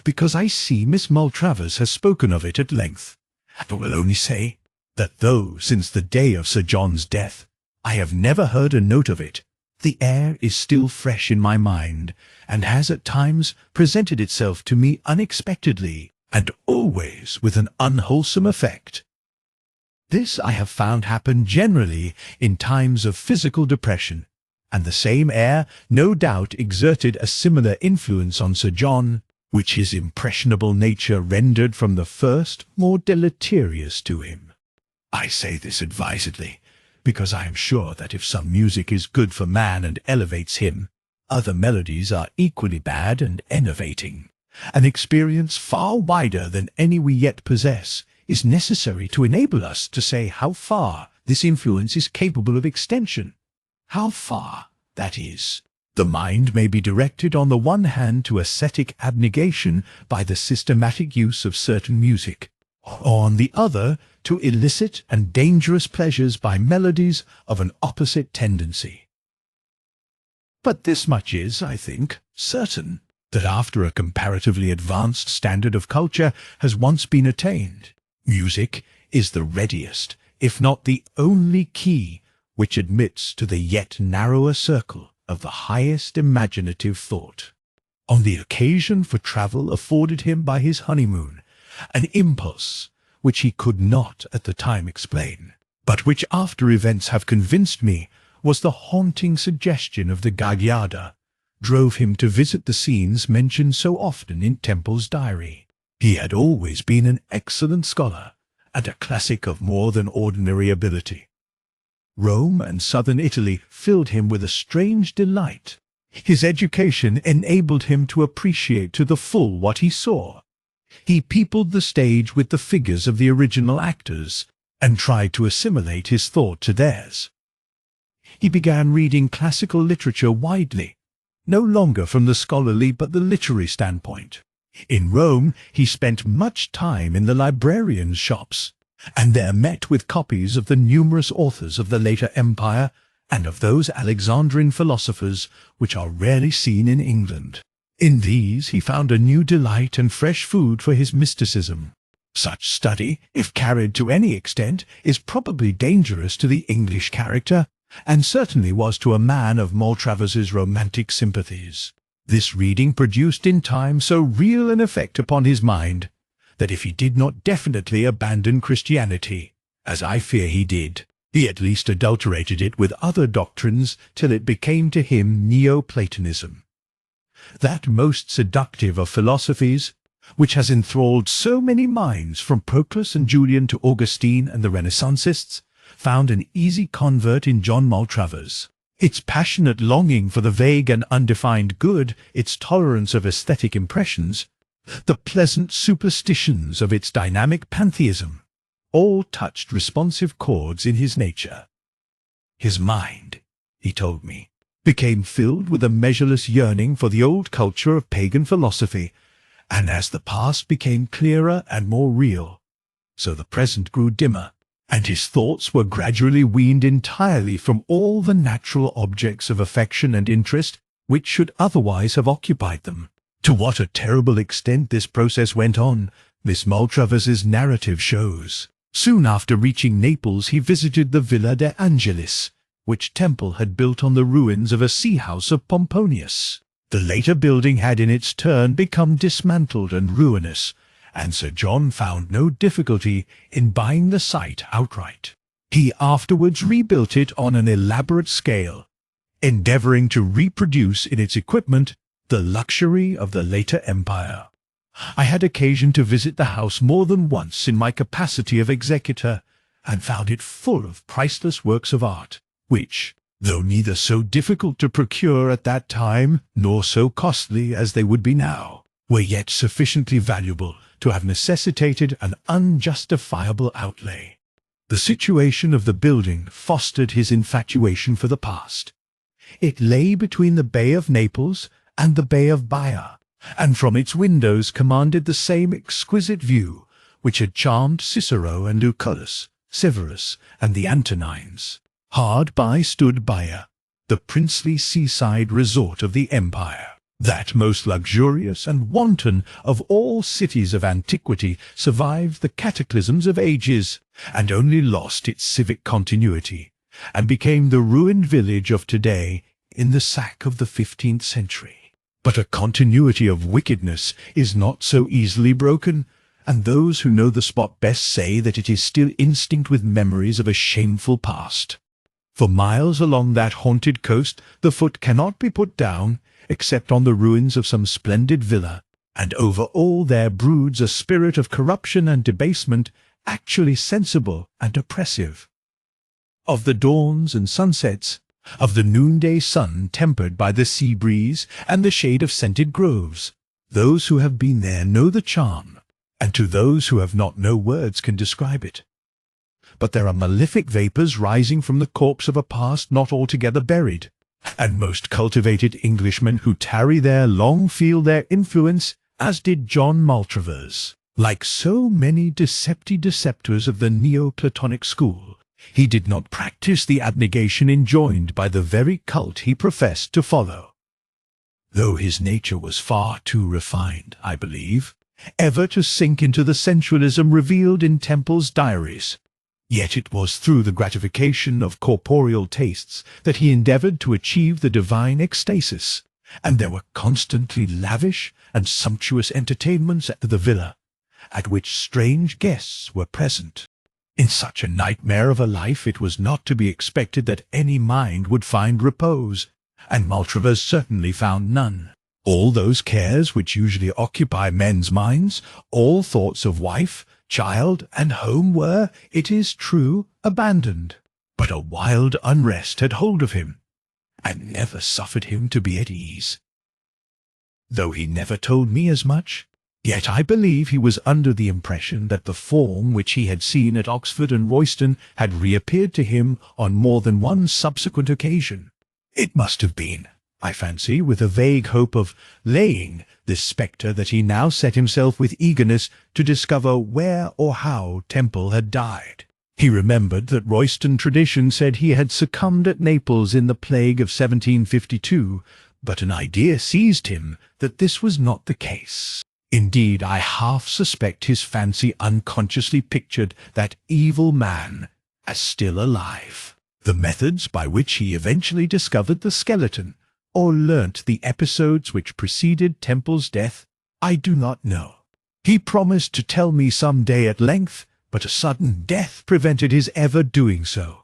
because I see Miss Maltravers has spoken of it at length, and will only say that though since the day of Sir John's death I have never heard a note of it, the air is still fresh in my mind, and has at times presented itself to me unexpectedly, and always with an unwholesome effect. This I have found happen generally in times of physical depression, and the same air no doubt exerted a similar influence on Sir John, which his impressionable nature rendered from the first more deleterious to him. I say this advisedly, because I am sure that if some music is good for man and elevates him, Other melodies are equally bad and enervating. An experience far wider than any we yet possess is necessary to enable us to say how far this influence is capable of extension. How far, that is. The mind may be directed on the one hand to ascetic abnegation by the systematic use of certain music, or on the other to illicit and dangerous pleasures by melodies of an opposite tendency. But this much is, I think, certain, that after a comparatively advanced standard of culture has once been attained, music is the readiest, if not the only key which admits to the yet narrower circle of the highest imaginative thought. On the occasion for travel afforded him by his honeymoon, an impulse which he could not at the time explain, but which after events have convinced me was the haunting suggestion of the Gagliarda, drove him to visit the scenes mentioned so often in Temple's diary. He had always been an excellent scholar, and a classic of more than ordinary ability. Rome and southern Italy filled him with a strange delight. His education enabled him to appreciate to the full what he saw. He peopled the stage with the figures of the original actors, and tried to assimilate his thought to theirs. He began reading classical literature widely, no longer from the scholarly but the literary standpoint. In Rome he spent much time in the librarians' shops, and there met with copies of the numerous authors of the later empire and of those Alexandrine philosophers which are rarely seen in England. In these he found a new delight and fresh food for his mysticism. Such study, if carried to any extent, is probably dangerous to the English character, and certainly was to a man of Maltravers's romantic sympathies. This reading produced in time so real an effect upon his mind, that if he did not definitely abandon Christianity, as I fear he did, he at least adulterated it with other doctrines till it became to him Neoplatonism. That most seductive of philosophies, which has enthralled so many minds from Proclus and Julian to Augustine and the Renaissancists, found an easy convert in John Maltravers. Its passionate longing for the vague and undefined good, its tolerance of aesthetic impressions, the pleasant superstitions of its dynamic pantheism, all touched responsive chords in his nature. His mind, he told me, became filled with a measureless yearning for the old culture of pagan philosophy, and as the past became clearer and more real, so the present grew dimmer, and his thoughts were gradually weaned entirely from all the natural objects of affection and interest which should otherwise have occupied them. To what a terrible extent this process went on, Miss Maltravers's narrative shows. Soon after reaching Naples he visited the Villa de Angelis, which Temple had built on the ruins of a sea-house of Pomponius. The later building had in its turn become dismantled and ruinous, and Sir John found no difficulty in buying the site outright. He afterwards rebuilt it on an elaborate scale, endeavouring to reproduce in its equipment the luxury of the later empire. I had occasion to visit the house more than once in my capacity of executor, and found it full of priceless works of art, which, though neither so difficult to procure at that time, nor so costly as they would be now, were yet sufficiently valuable to have necessitated an unjustifiable outlay. The situation of the building fostered his infatuation for the past. It lay between the Bay of Naples and the Bay of Baia, and from its windows commanded the same exquisite view which had charmed Cicero and Lucullus, Severus, and the Antonines. Hard by stood Baia, the princely seaside resort of the empire. That most luxurious and wanton of all cities of antiquity survived the cataclysms of ages, and only lost its civic continuity, and became the ruined village of today in the sack of the 15th century. But a continuity of wickedness is not so easily broken, and those who know the spot best say that it is still instinct with memories of a shameful past. For miles along that haunted coast the foot cannot be put down, except on the ruins of some splendid villa, and over all there broods a spirit of corruption and debasement actually sensible and oppressive. Of the dawns and sunsets of the noonday sun tempered by the sea breeze and the shade of scented groves. Those who have been there know the charm, and to those who have not, no words can describe it. But there are malefic vapours rising from the corpse of a past not altogether buried, and most cultivated Englishmen who tarry there long feel their influence, as did John Maltravers. Like so many deceptors of the Neoplatonic school, he did not practice the abnegation enjoined by the very cult he professed to follow. Though his nature was far too refined, I believe, ever to sink into the sensualism revealed in Temple's diaries, yet it was through the gratification of corporeal tastes that he endeavoured to achieve the divine ecstasis, and there were constantly lavish and sumptuous entertainments at the villa, at which strange guests were present. In such a nightmare of a life it was not to be expected that any mind would find repose, and Maltravers certainly found none. All those cares which usually occupy men's minds, all thoughts of wife, child, and home were, it is true, abandoned. But a wild unrest had hold of him, and never suffered him to be at ease. Though he never told me as much, yet I believe he was under the impression that the form which he had seen at Oxford and Royston had reappeared to him on more than one subsequent occasion. It must have been, I fancy, with a vague hope of laying this spectre that he now set himself with eagerness to discover where or how Temple had died. He remembered that Royston tradition said he had succumbed at Naples in the plague of 1752, but an idea seized him that this was not the case. Indeed, I half suspect his fancy unconsciously pictured that evil man as still alive. The methods by which he eventually discovered the skeleton, or learnt the episodes which preceded Temple's death, I do not know. He promised to tell me some day at length, but a sudden death prevented his ever doing so.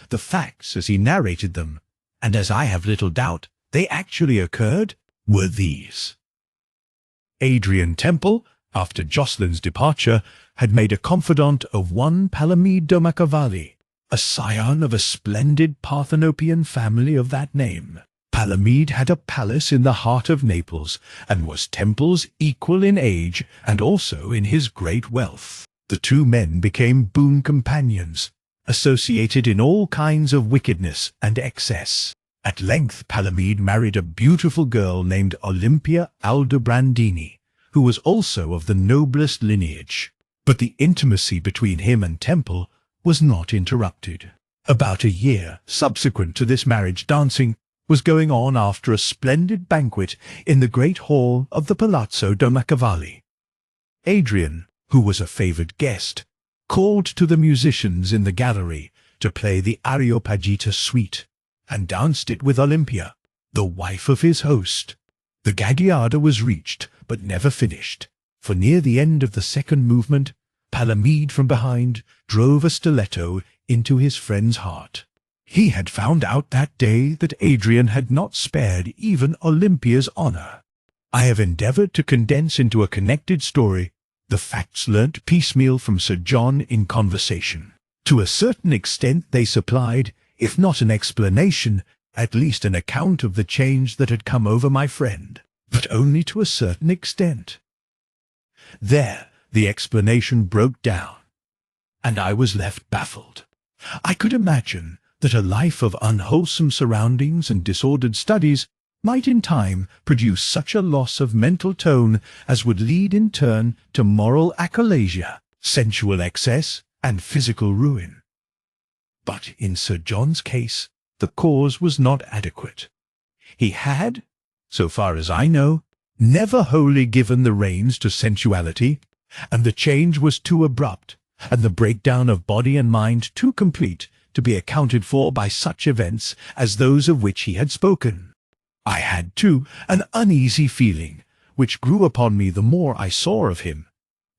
The facts, as he narrated them, and as I have little doubt they actually occurred, were these. Adrian Temple, after Jocelyn's departure, had made a confidant of one Palamede de Machiavelli, a scion of a splendid Parthenopean family of that name. Palamede had a palace in the heart of Naples, and was Temple's equal in age and also in his great wealth. The two men became boon companions, associated in all kinds of wickedness and excess. At length Palamede married a beautiful girl named Olympia Aldobrandini, who was also of the noblest lineage. But the intimacy between him and Temple was not interrupted. About a year subsequent to this marriage, dancing was going on after a splendid banquet in the great hall of the Palazzo de Machiavelli. Adrian, who was a favoured guest, called to the musicians in the gallery to play the Areopagita suite, and danced it with Olympia, the wife of his host. The Gagliarda was reached, but never finished, for near the end of the second movement, Palamede from behind drove a stiletto into his friend's heart. He had found out that day that Adrian had not spared even Olympia's honour. I have endeavoured to condense into a connected story the facts learnt piecemeal from Sir John in conversation. To a certain extent they supplied, if not an explanation, at least an account of the change that had come over my friend, but only to a certain extent. There the explanation broke down, and I was left baffled. I could imagine that a life of unwholesome surroundings and disordered studies might in time produce such a loss of mental tone as would lead in turn to moral achalasia, sensual excess, and physical ruin. But in Sir John's case, the cause was not adequate. He had, so far as I know, never wholly given the reins to sensuality, and the change was too abrupt, and the breakdown of body and mind too complete to be accounted for by such events as those of which he had spoken. I had, too, an uneasy feeling, which grew upon me the more I saw of him,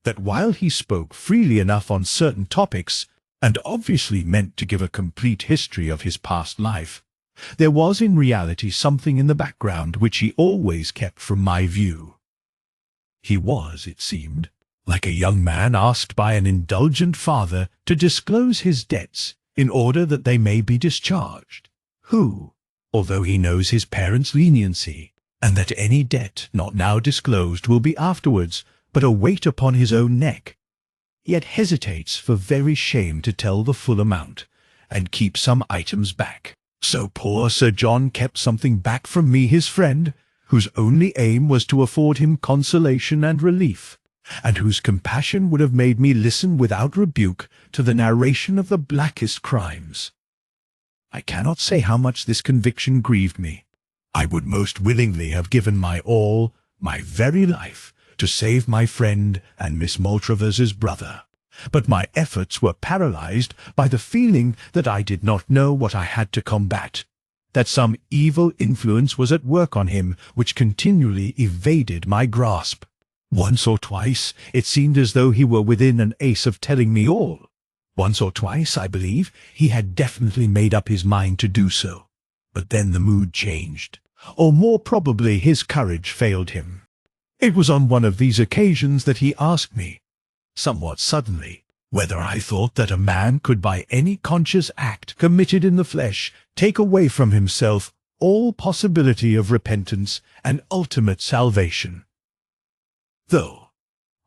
that while he spoke freely enough on certain topics, and obviously meant to give a complete history of his past life, there was in reality something in the background which he always kept from my view. He was, it seemed, like a young man asked by an indulgent father to disclose his debts in order that they may be discharged, who, although he knows his parents' leniency, and that any debt not now disclosed will be afterwards but a weight upon his own neck, yet hesitates for very shame to tell the full amount, and keep some items back. So poor Sir John kept something back from me, his friend, whose only aim was to afford him consolation and relief, and whose compassion would have made me listen without rebuke to the narration of the blackest crimes. I cannot say how much this conviction grieved me. I would most willingly have given my all, my very life, to save my friend and Miss Maltravers's brother, but my efforts were paralyzed by the feeling that I did not know what I had to combat, that some evil influence was at work on him which continually evaded my grasp. Once or twice it seemed as though he were within an ace of telling me all. Once or twice, I believe, he had definitely made up his mind to do so. But then the mood changed, or more probably his courage failed him. It was on one of these occasions that he asked me, somewhat suddenly, whether I thought that a man could by any conscious act committed in the flesh take away from himself all possibility of repentance and ultimate salvation. Though,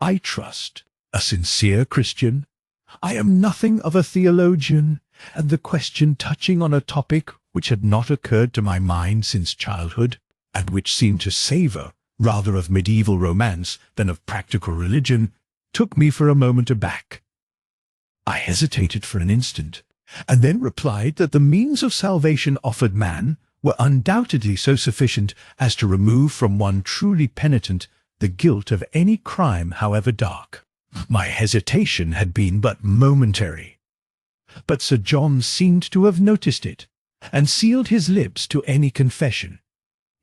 I trust, a sincere Christian, I am nothing of a theologian, and the question touching on a topic which had not occurred to my mind since childhood, and which seemed to savour rather of medieval romance than of practical religion, took me for a moment aback. I hesitated for an instant, and then replied that the means of salvation offered man were undoubtedly so sufficient as to remove from one truly penitent the guilt of any crime, however dark. My hesitation had been but momentary, but Sir John seemed to have noticed it, and sealed his lips to any confession,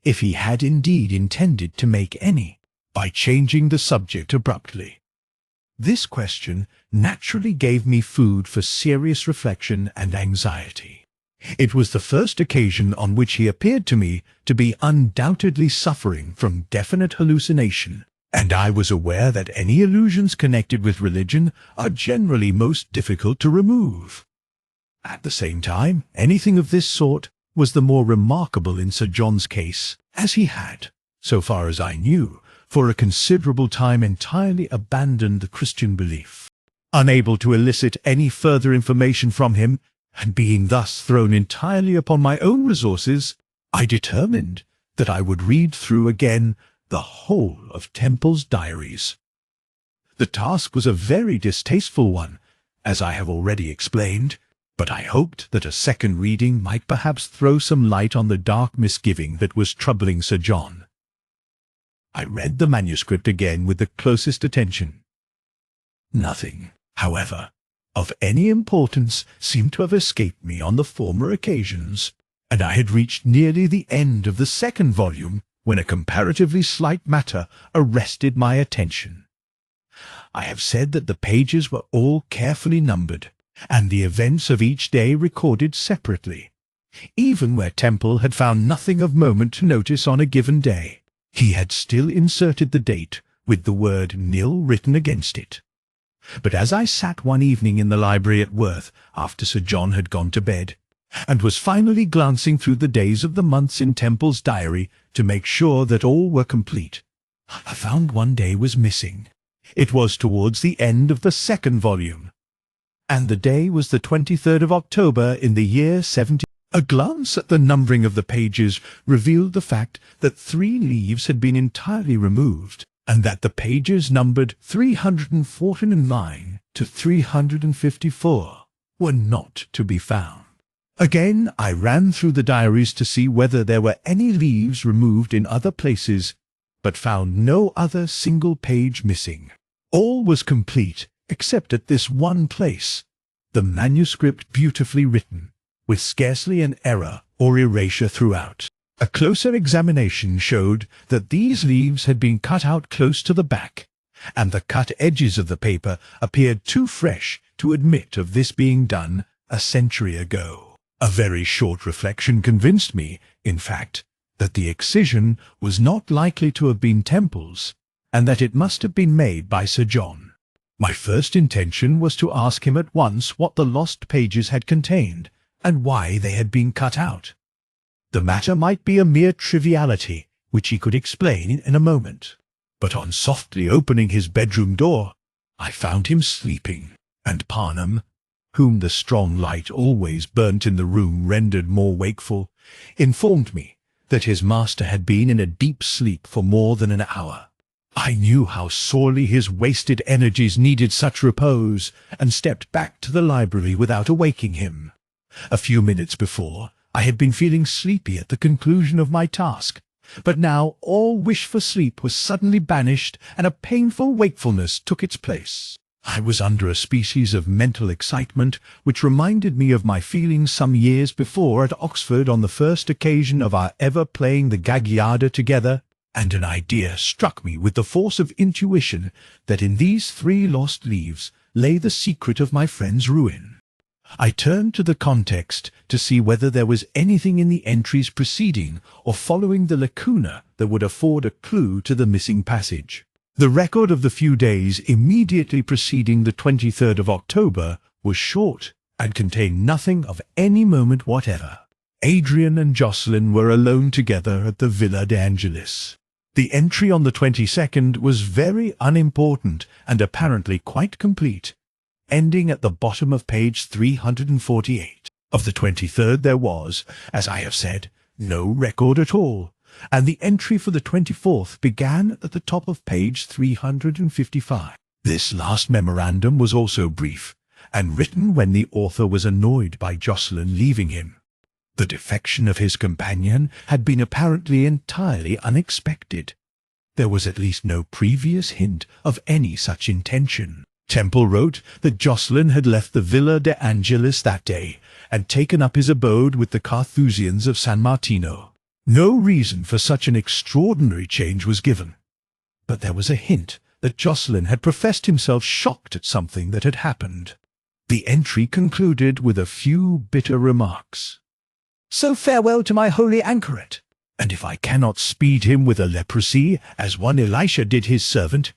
if he had indeed intended to make any, by changing the subject abruptly. This question naturally gave me food for serious reflection and anxiety. It was the first occasion on which he appeared to me to be undoubtedly suffering from definite hallucination, and I was aware that any illusions connected with religion are generally most difficult to remove. At the same time, anything of this sort was the more remarkable in Sir John's case, as he had, so far as I knew, for a considerable time entirely abandoned the Christian belief. Unable to elicit any further information from him, and being thus thrown entirely upon my own resources, I determined that I would read through again the whole of Temple's diaries. The task was a very distasteful one, as I have already explained, but I hoped that a second reading might perhaps throw some light on the dark misgiving that was troubling Sir John. I read the manuscript again with the closest attention. Nothing, however, of any importance seemed to have escaped me on the former occasions, and I had reached nearly the end of the second volume when a comparatively slight matter arrested my attention. I have said that the pages were all carefully numbered, and the events of each day recorded separately. Even where Temple had found nothing of moment to notice on a given day, he had still inserted the date with the word nil written against it. But as I sat one evening in the library at Worth after Sir John had gone to bed, and was finally glancing through the days of the months in Temple's diary to make sure that all were complete, I found one day was missing. It was towards the end of the second volume, and the day was the 23rd of October in the year 70. A glance at the numbering of the pages revealed the fact that 3 leaves had been entirely removed, and that the pages numbered 349 to 354 were not to be found. Again I ran through the diaries to see whether there were any leaves removed in other places, but found no other single page missing. All was complete except at this one place, the manuscript beautifully written, with scarcely an error or erasure throughout. A closer examination showed that these leaves had been cut out close to the back, and the cut edges of the paper appeared too fresh to admit of this being done a century ago. A very short reflection convinced me, in fact, that the excision was not likely to have been Temple's, and that it must have been made by Sir John. My first intention was to ask him at once what the lost pages had contained, and why they had been cut out. The matter might be a mere triviality, which he could explain in a moment. But on softly opening his bedroom door, I found him sleeping, and Parnham, whom the strong light always burnt in the room rendered more wakeful, informed me that his master had been in a deep sleep for more than an hour. I knew how sorely his wasted energies needed such repose, and stepped back to the library without awaking him. A few minutes before, I had been feeling sleepy at the conclusion of my task, but now all wish for sleep was suddenly banished, and a painful wakefulness took its place. I was under a species of mental excitement which reminded me of my feelings some years before at Oxford on the first occasion of our ever playing the Gagliarda together, and an idea struck me with the force of intuition that in these 3 lost leaves lay the secret of my friend's ruin. I turned to the context to see whether there was anything in the entries preceding or following the lacuna that would afford a clue to the missing passage. The record of the few days immediately preceding the 23rd of October was short and contained nothing of any moment whatever. Adrian and Jocelyn were alone together at the Villa de Angelis. The entry on the 22nd was very unimportant and apparently quite complete, ending at the bottom of page 348. Of the 23rd there was, as I have said, no record at all, and the entry for the 24th began at the top of page 355. This last memorandum was also brief, and written when the author was annoyed by Jocelyn leaving him. The defection of his companion had been apparently entirely unexpected. There was at least no previous hint of any such intention. Temple wrote that Jocelyn had left the Villa de Angelis that day, and taken up his abode with the Carthusians of San Martino. No reason for such an extraordinary change was given, but there was a hint that Jocelyn had professed himself shocked at something that had happened. The entry concluded with a few bitter remarks. "So farewell to my holy anchoret, and if I cannot speed him with a leprosy, as one Elisha did his servant,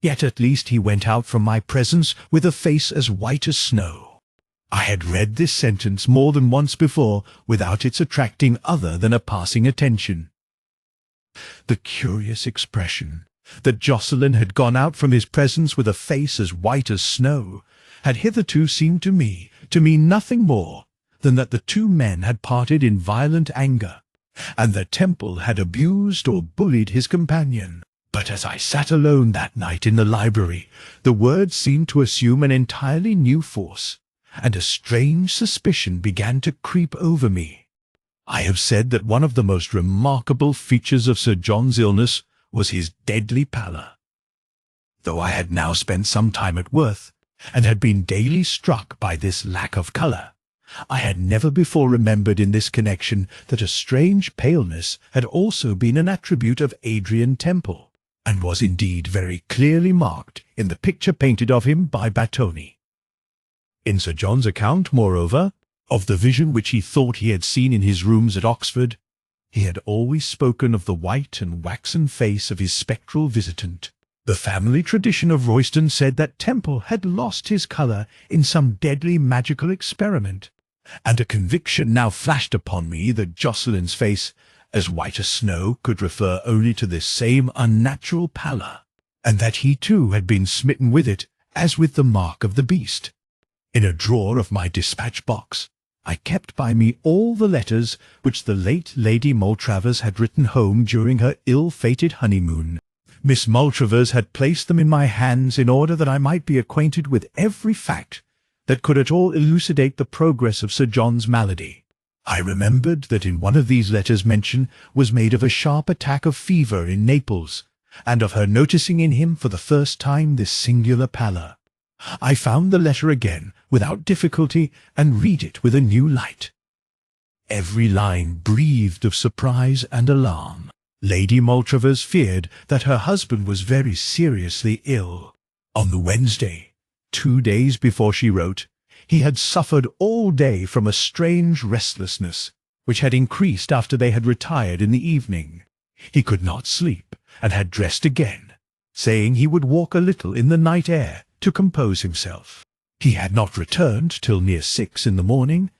yet at least he went out from my presence with a face as white as snow." I had read this sentence more than once before without its attracting other than a passing attention. The curious expression that Jocelyn had gone out from his presence with a face as white as snow had hitherto seemed to me to mean nothing more than that the 2 men had parted in violent anger, and that Temple had abused or bullied his companion. But as I sat alone that night in the library, the words seemed to assume an entirely new force, and a strange suspicion began to creep over me. I have said that one of the most remarkable features of Sir John's illness was his deadly pallor. Though I had now spent some time at Worth, and had been daily struck by this lack of colour, I had never before remembered in this connection that a strange paleness had also been an attribute of Adrian Temple, and was indeed very clearly marked in the picture painted of him by Battoni. In Sir John's account, moreover, of the vision which he thought he had seen in his rooms at Oxford, he had always spoken of the white and waxen face of his spectral visitant. The family tradition of Royston said that Temple had lost his colour in some deadly magical experiment, and a conviction now flashed upon me that Jocelyn's face, as white as snow, could refer only to this same unnatural pallor, and that he too had been smitten with it, as with the mark of the beast. In a drawer of my dispatch box, I kept by me all the letters which the late Lady Maltravers had written home during her ill-fated honeymoon. Miss Maltravers had placed them in my hands in order that I might be acquainted with every fact that could at all elucidate the progress of Sir John's malady. I remembered that in one of these letters mention was made of a sharp attack of fever in Naples, and of her noticing in him for the first time this singular pallor. I found the letter again without difficulty, and read it with a new light. Every line breathed of surprise and alarm. Lady Maltravers feared that her husband was very seriously ill. On the Wednesday, 2 days before she wrote, he had suffered all day from a strange restlessness, which had increased after they had retired in the evening. He could not sleep, and had dressed again, saying he would walk a little in the night air to compose himself. He had not returned till near 6 in the morning,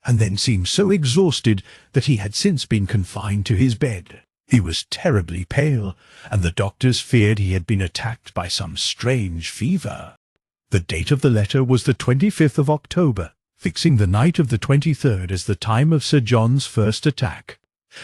and then seemed so exhausted that he had since been confined to his bed. He was terribly pale, and the doctors feared he had been attacked by some strange fever. The date of the letter was the 25th of October, fixing the night of the 23rd as the time of Sir John's first attack.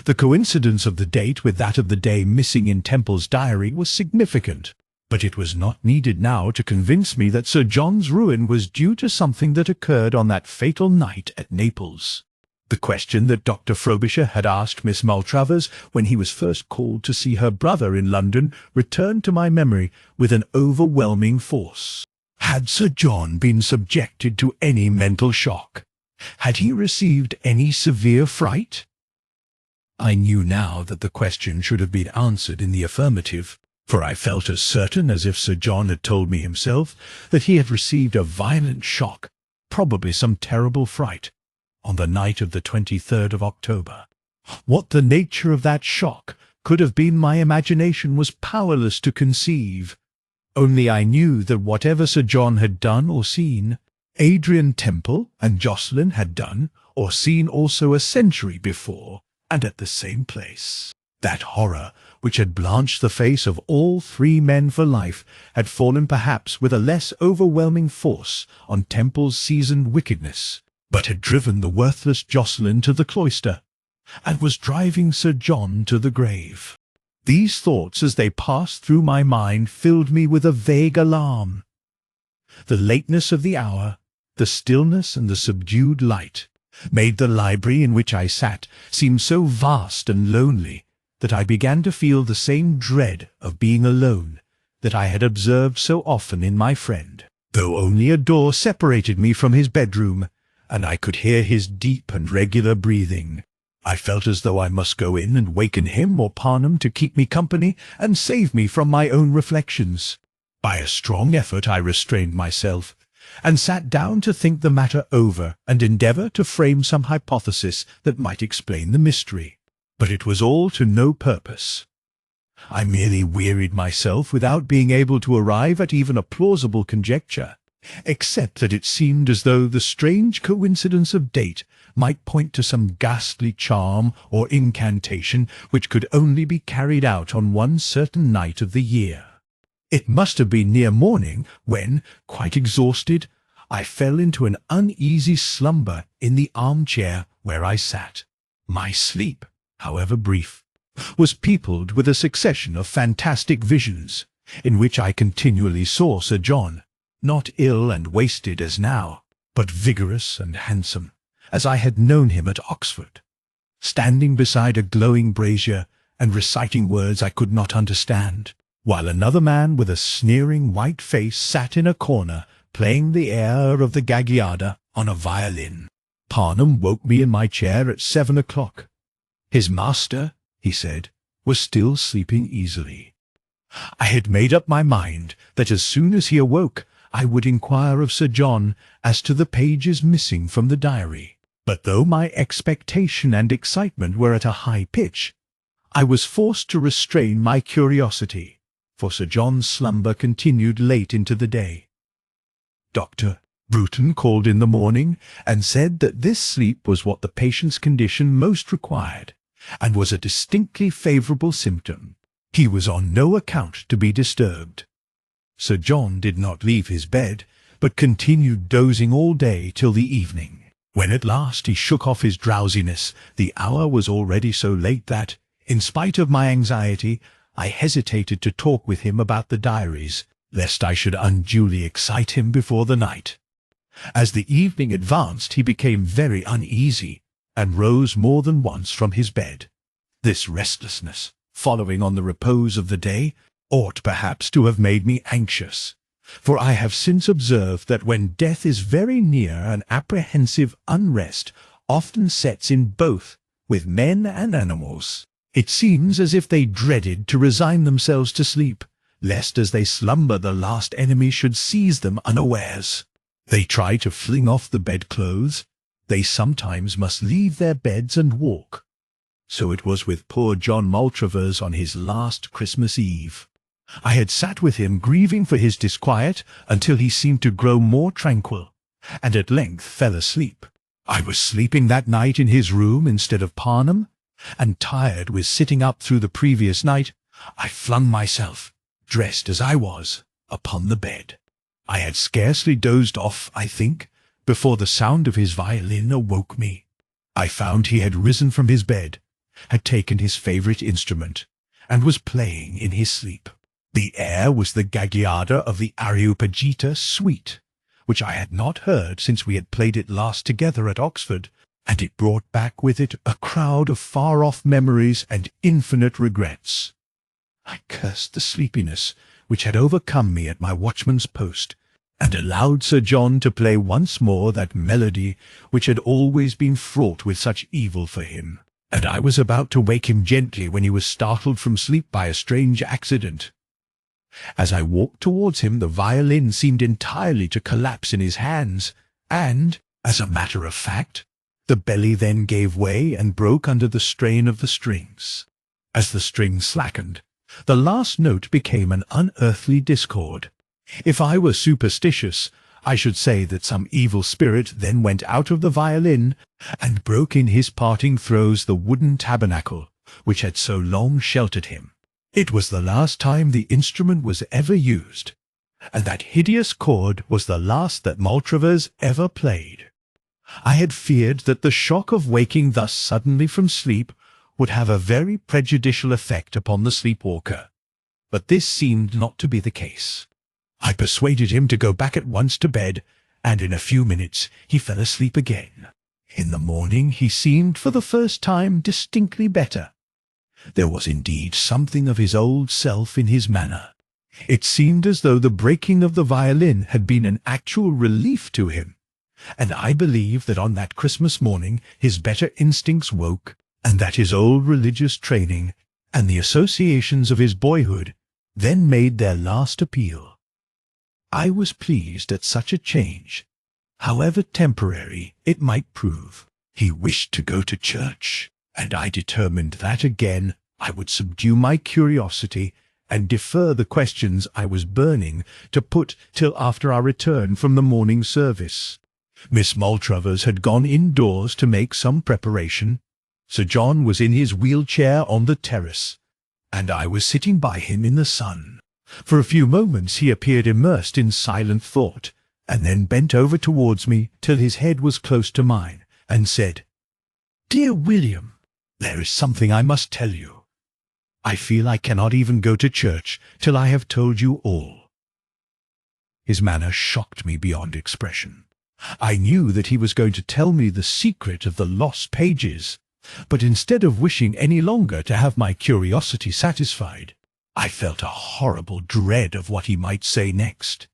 The coincidence of the date with that of the day missing in Temple's diary was significant, but it was not needed now to convince me that Sir John's ruin was due to something that occurred on that fatal night at Naples. The question that Dr. Frobisher had asked Miss Maltravers when he was first called to see her brother in London returned to my memory with an overwhelming force. Had Sir John been subjected to any mental shock? Had he received any severe fright? I knew now that the question should have been answered in the affirmative, for I felt as certain as if Sir John had told me himself that he had received a violent shock, probably some terrible fright, on the night of the 23rd of October. What the nature of that shock could have been my imagination was powerless to conceive. Only I knew that whatever Sir John had done or seen, Adrian Temple and Jocelyn had done or seen also a century before, and at the same place. That horror which had blanched the face of all three men for life had fallen perhaps with a less overwhelming force on Temple's seasoned wickedness, but had driven the worthless Jocelyn to the cloister, and was driving Sir John to the grave. These thoughts, as they passed through my mind, filled me with a vague alarm. The lateness of the hour, the stillness and the subdued light, made the library in which I sat seem so vast and lonely that I began to feel the same dread of being alone that I had observed so often in my friend, though only a door separated me from his bedroom, and I could hear his deep and regular breathing. I felt as though I must go in and waken him or Parnham to keep me company and save me from my own reflections. By a strong effort I restrained myself, and sat down to think the matter over and endeavour to frame some hypothesis that might explain the mystery. But it was all to no purpose. I merely wearied myself without being able to arrive at even a plausible conjecture, except that it seemed as though the strange coincidence of date might point to some ghastly charm or incantation which could only be carried out on one certain night of the year. It must have been near morning when, quite exhausted, I fell into an uneasy slumber in the armchair where I sat. My sleep, however brief, was peopled with a succession of fantastic visions, in which I continually saw Sir John, not ill and wasted as now, but vigorous and handsome, as I had known him at Oxford, standing beside a glowing brazier and reciting words I could not understand, while another man with a sneering white face sat in a corner playing the air of the Gagliarda on a violin. Parnham woke me in my chair at 7 o'clock. His master, he said, was still sleeping easily. I had made up my mind that as soon as he awoke I would inquire of Sir John as to the pages missing from the diary. But though my expectation and excitement were at a high pitch, I was forced to restrain my curiosity, for Sir John's slumber continued late into the day. Dr. Bruton called in the morning and said that this sleep was what the patient's condition most required, and was a distinctly favourable symptom. He was on no account to be disturbed. Sir John did not leave his bed, but continued dozing all day till the evening. When at last he shook off his drowsiness, the hour was already so late that, in spite of my anxiety, I hesitated to talk with him about the diaries, lest I should unduly excite him before the night. As the evening advanced he became very uneasy, and rose more than once from his bed. This restlessness, following on the repose of the day, ought perhaps to have made me anxious, for I have since observed that when death is very near an apprehensive unrest often sets in both with men and animals. It seems as if they dreaded to resign themselves to sleep, lest as they slumber the last enemy should seize them unawares. They try to fling off the bedclothes. They sometimes must leave their beds and walk. So it was with poor John Maltravers on his last Christmas Eve. I had sat with him grieving for his disquiet until he seemed to grow more tranquil, and at length fell asleep. I was sleeping that night in his room instead of Parnham, and tired with sitting up through the previous night, I flung myself, dressed as I was, upon the bed. I had scarcely dozed off, I think, before the sound of his violin awoke me. I found he had risen from his bed, had taken his favourite instrument, and was playing in his sleep. The air was the Gagliarda of the Areopagita suite, which I had not heard since we had played it last together at Oxford, and it brought back with it a crowd of far-off memories and infinite regrets. I cursed the sleepiness which had overcome me at my watchman's post, and allowed Sir John to play once more that melody which had always been fraught with such evil for him. And I was about to wake him gently when he was startled from sleep by a strange accident. As I walked towards him, the violin seemed entirely to collapse in his hands, and, as a matter of fact, the belly then gave way and broke under the strain of the strings. As the strings slackened, the last note became an unearthly discord. If I were superstitious, I should say that some evil spirit then went out of the violin and broke in his parting throes the wooden tabernacle which had so long sheltered him. It was the last time the instrument was ever used, and that hideous chord was the last that Maltravers ever played. I had feared that the shock of waking thus suddenly from sleep would have a very prejudicial effect upon the sleepwalker, but this seemed not to be the case. I persuaded him to go back at once to bed, and in a few minutes he fell asleep again. In the morning he seemed for the first time distinctly better. There was indeed something of his old self in his manner. It seemed as though the breaking of the violin had been an actual relief to him, and I believe that on that Christmas morning his better instincts woke, and that his old religious training and the associations of his boyhood then made their last appeal. I was pleased at such a change, however temporary it might prove. He wished to go to church, and I determined that again I would subdue my curiosity and defer the questions I was burning to put till after our return from the morning service. Miss Maltravers had gone indoors to make some preparation. Sir John was in his wheelchair on the terrace, and I was sitting by him in the sun. For a few moments he appeared immersed in silent thought, and then bent over towards me till his head was close to mine, and said, "Dear William, there is something I must tell you. I feel I cannot even go to church till I have told you all." His manner shocked me beyond expression. I knew that he was going to tell me the secret of the lost pages, but instead of wishing any longer to have my curiosity satisfied, I felt a horrible dread of what he might say next.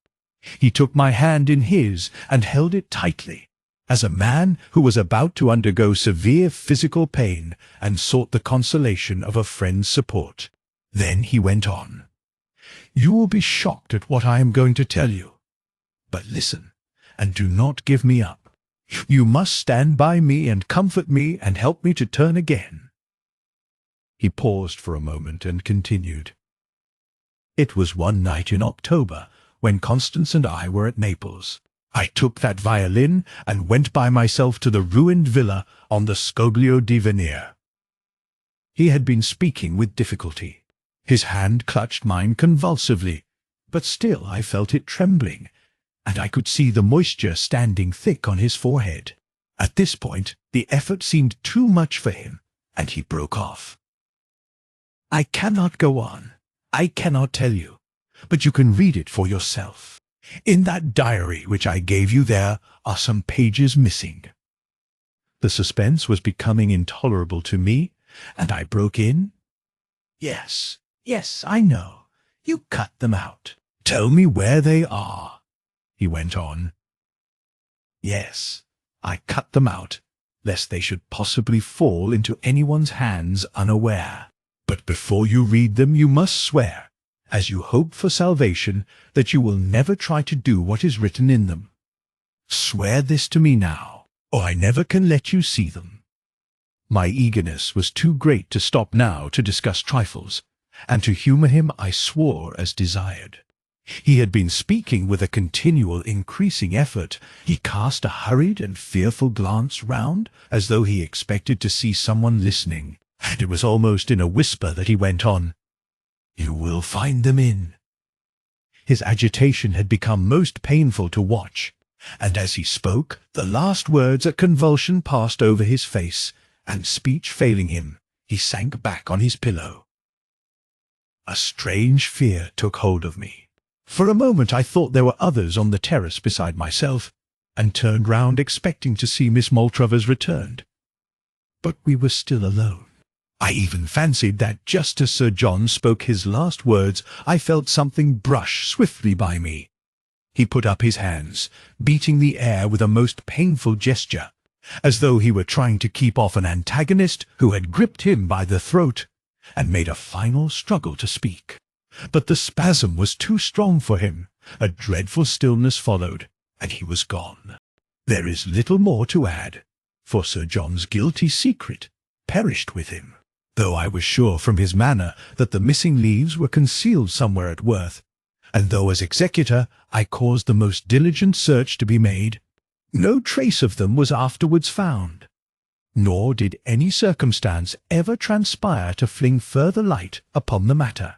He took my hand in his and held it tightly, as a man who was about to undergo severe physical pain and sought the consolation of a friend's support. Then he went on, "You will be shocked at what I am going to tell you, but listen, and do not give me up. You must stand by me and comfort me and help me to turn again." He paused for a moment and continued, "It was one night in October, when Constance and I were at Naples. I took that violin and went by myself to the ruined villa on the Scoglio di Venere." He had been speaking with difficulty. His hand clutched mine convulsively, but still I felt it trembling, and I could see the moisture standing thick on his forehead. At this point the effort seemed too much for him, and he broke off. "I cannot go on. I cannot tell you, but you can read it for yourself. In that diary which I gave you there are some pages missing." The suspense was becoming intolerable to me, and I broke in, Yes, I know. You cut them out." "Tell me where they are," he went on. "Yes, I cut them out, lest they should possibly fall into anyone's hands unaware. But before you read them you must swear, as you hope for salvation, that you will never try to do what is written in them. Swear this to me now, or I never can let you see them." My eagerness was too great to stop now to discuss trifles, and to humour him I swore as desired. He had been speaking with a continual increasing effort. He cast a hurried and fearful glance round, as though he expected to see someone listening, and it was almost in a whisper that he went on, "You will find them in." His agitation had become most painful to watch, and as he spoke, the last words a convulsion passed over his face, and speech failing him, he sank back on his pillow. A strange fear took hold of me. For a moment I thought there were others on the terrace beside myself, and turned round expecting to see Miss Maltravers returned. But we were still alone. I even fancied that just as Sir John spoke his last words, I felt something brush swiftly by me. He put up his hands, beating the air with a most painful gesture, as though he were trying to keep off an antagonist who had gripped him by the throat, and made a final struggle to speak. But the spasm was too strong for him. A dreadful stillness followed, and he was gone. There is little more to add, for Sir John's guilty secret perished with him, though I was sure from his manner that the missing leaves were concealed somewhere at Worth, and though as executor I caused the most diligent search to be made, no trace of them was afterwards found, nor did any circumstance ever transpire to fling further light upon the matter.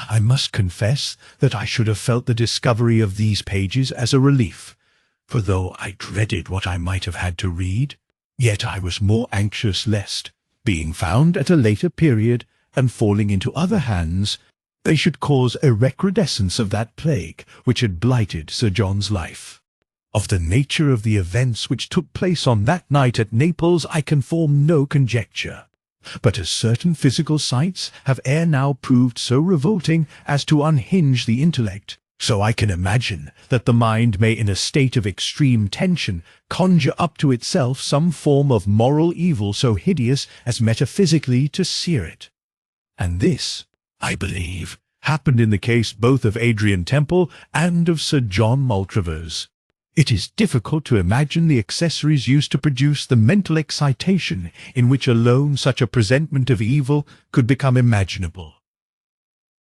I must confess that I should have felt the discovery of these pages as a relief, for though I dreaded what I might have had to read, yet I was more anxious lest, being found at a later period and falling into other hands, they should cause a recrudescence of that plague which had blighted Sir John's life. Of the nature of the events which took place on that night at Naples I can form no conjecture, but as certain physical sights have ere now proved so revolting as to unhinge the intellect, so I can imagine that the mind may in a state of extreme tension conjure up to itself some form of moral evil so hideous as metaphysically to sear it. And this, I believe, happened in the case both of Adrian Temple and of Sir John Maltravers. It is difficult to imagine the accessories used to produce the mental excitation in which alone such a presentment of evil could become imaginable.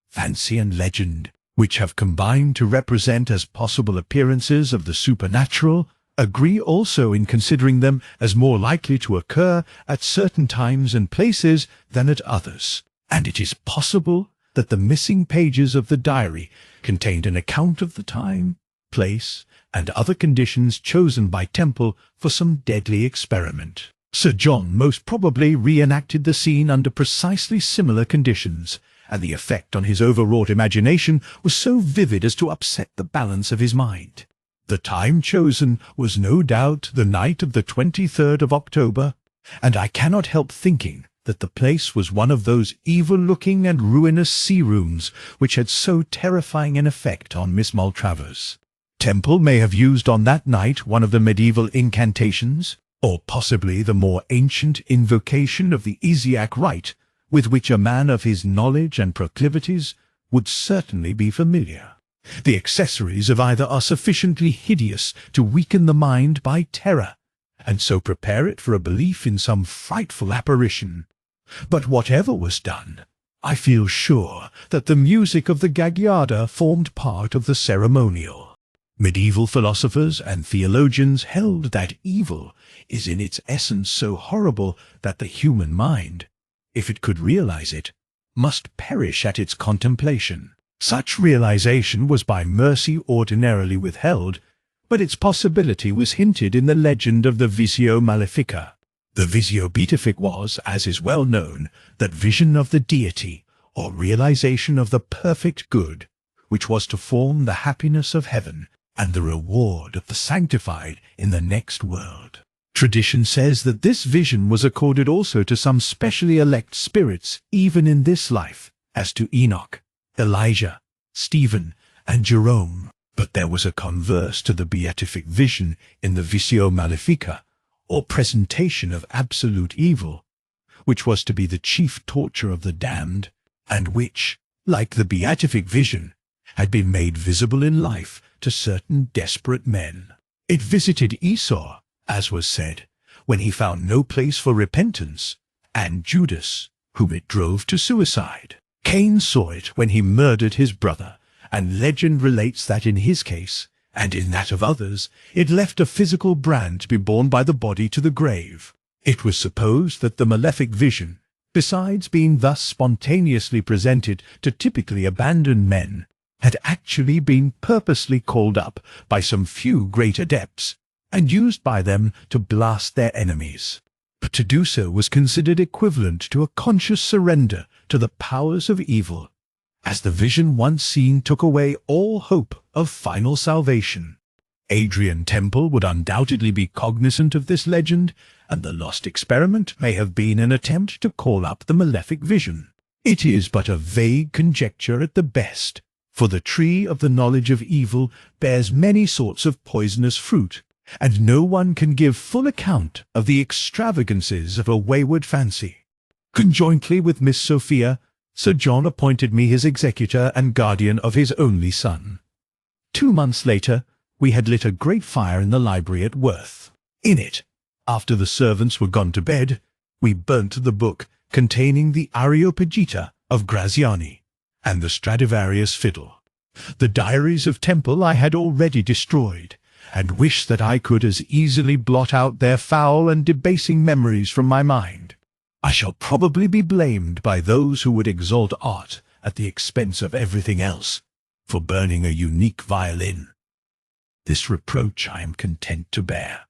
Fancy and legend, which have combined to represent as possible appearances of the supernatural, agree also in considering them as more likely to occur at certain times and places than at others, and it is possible that the missing pages of the diary contained an account of the time, place, and other conditions chosen by Temple for some deadly experiment. Sir John most probably reenacted the scene under precisely similar conditions, and the effect on his overwrought imagination was so vivid as to upset the balance of his mind. The time chosen was no doubt the night of the 23rd of October, and I cannot help thinking that the place was one of those evil-looking and ruinous sea-rooms which had so terrifying an effect on Miss Maltravers. Temple may have used on that night one of the medieval incantations, or possibly the more ancient invocation of the Isiac rite, with which a man of his knowledge and proclivities would certainly be familiar. The accessories of either are sufficiently hideous to weaken the mind by terror, and so prepare it for a belief in some frightful apparition. But whatever was done, I feel sure that the music of the Gagliarda formed part of the ceremonial. Medieval philosophers and theologians held that evil is in its essence so horrible that the human mind, if it could realize it, must perish at its contemplation. Such realization was by mercy ordinarily withheld, but its possibility was hinted in the legend of the Visio Malefica. The Visio Beatific was, as is well known, that vision of the deity, or realization of the perfect good, which was to form the happiness of heaven and the reward of the sanctified in the next world. Tradition says that this vision was accorded also to some specially elect spirits even in this life, as to Enoch, Elijah, Stephen, and Jerome. But there was a converse to the beatific vision in the Visio Malefica, or presentation of absolute evil, which was to be the chief torture of the damned, and which, like the beatific vision, had been made visible in life to certain desperate men. It visited Esau, as was said, when he found no place for repentance, and Judas, whom it drove to suicide. Cain saw it when he murdered his brother, and legend relates that in his case, and in that of others, it left a physical brand to be borne by the body to the grave. It was supposed that the malefic vision, besides being thus spontaneously presented to typically abandoned men, had actually been purposely called up by some few great adepts, and used by them to blast their enemies. But to do so was considered equivalent to a conscious surrender to the powers of evil, as the vision once seen took away all hope of final salvation. Adrian Temple would undoubtedly be cognizant of this legend, and the lost experiment may have been an attempt to call up the malefic vision. It is but a vague conjecture at the best, for the tree of the knowledge of evil bears many sorts of poisonous fruit, and no one can give full account of the extravagances of a wayward fancy. Conjointly with Miss Sophia, Sir John appointed me his executor and guardian of his only son. 2 months later, we had lit a great fire in the library at Worth. In it, after the servants were gone to bed, we burnt the book containing the Areopagita of Graziani and the Stradivarius fiddle. The diaries of Temple I had already destroyed, and wished that I could as easily blot out their foul and debasing memories from my mind. I shall probably be blamed by those who would exalt art at the expense of everything else for burning a unique violin. This reproach I am content to bear,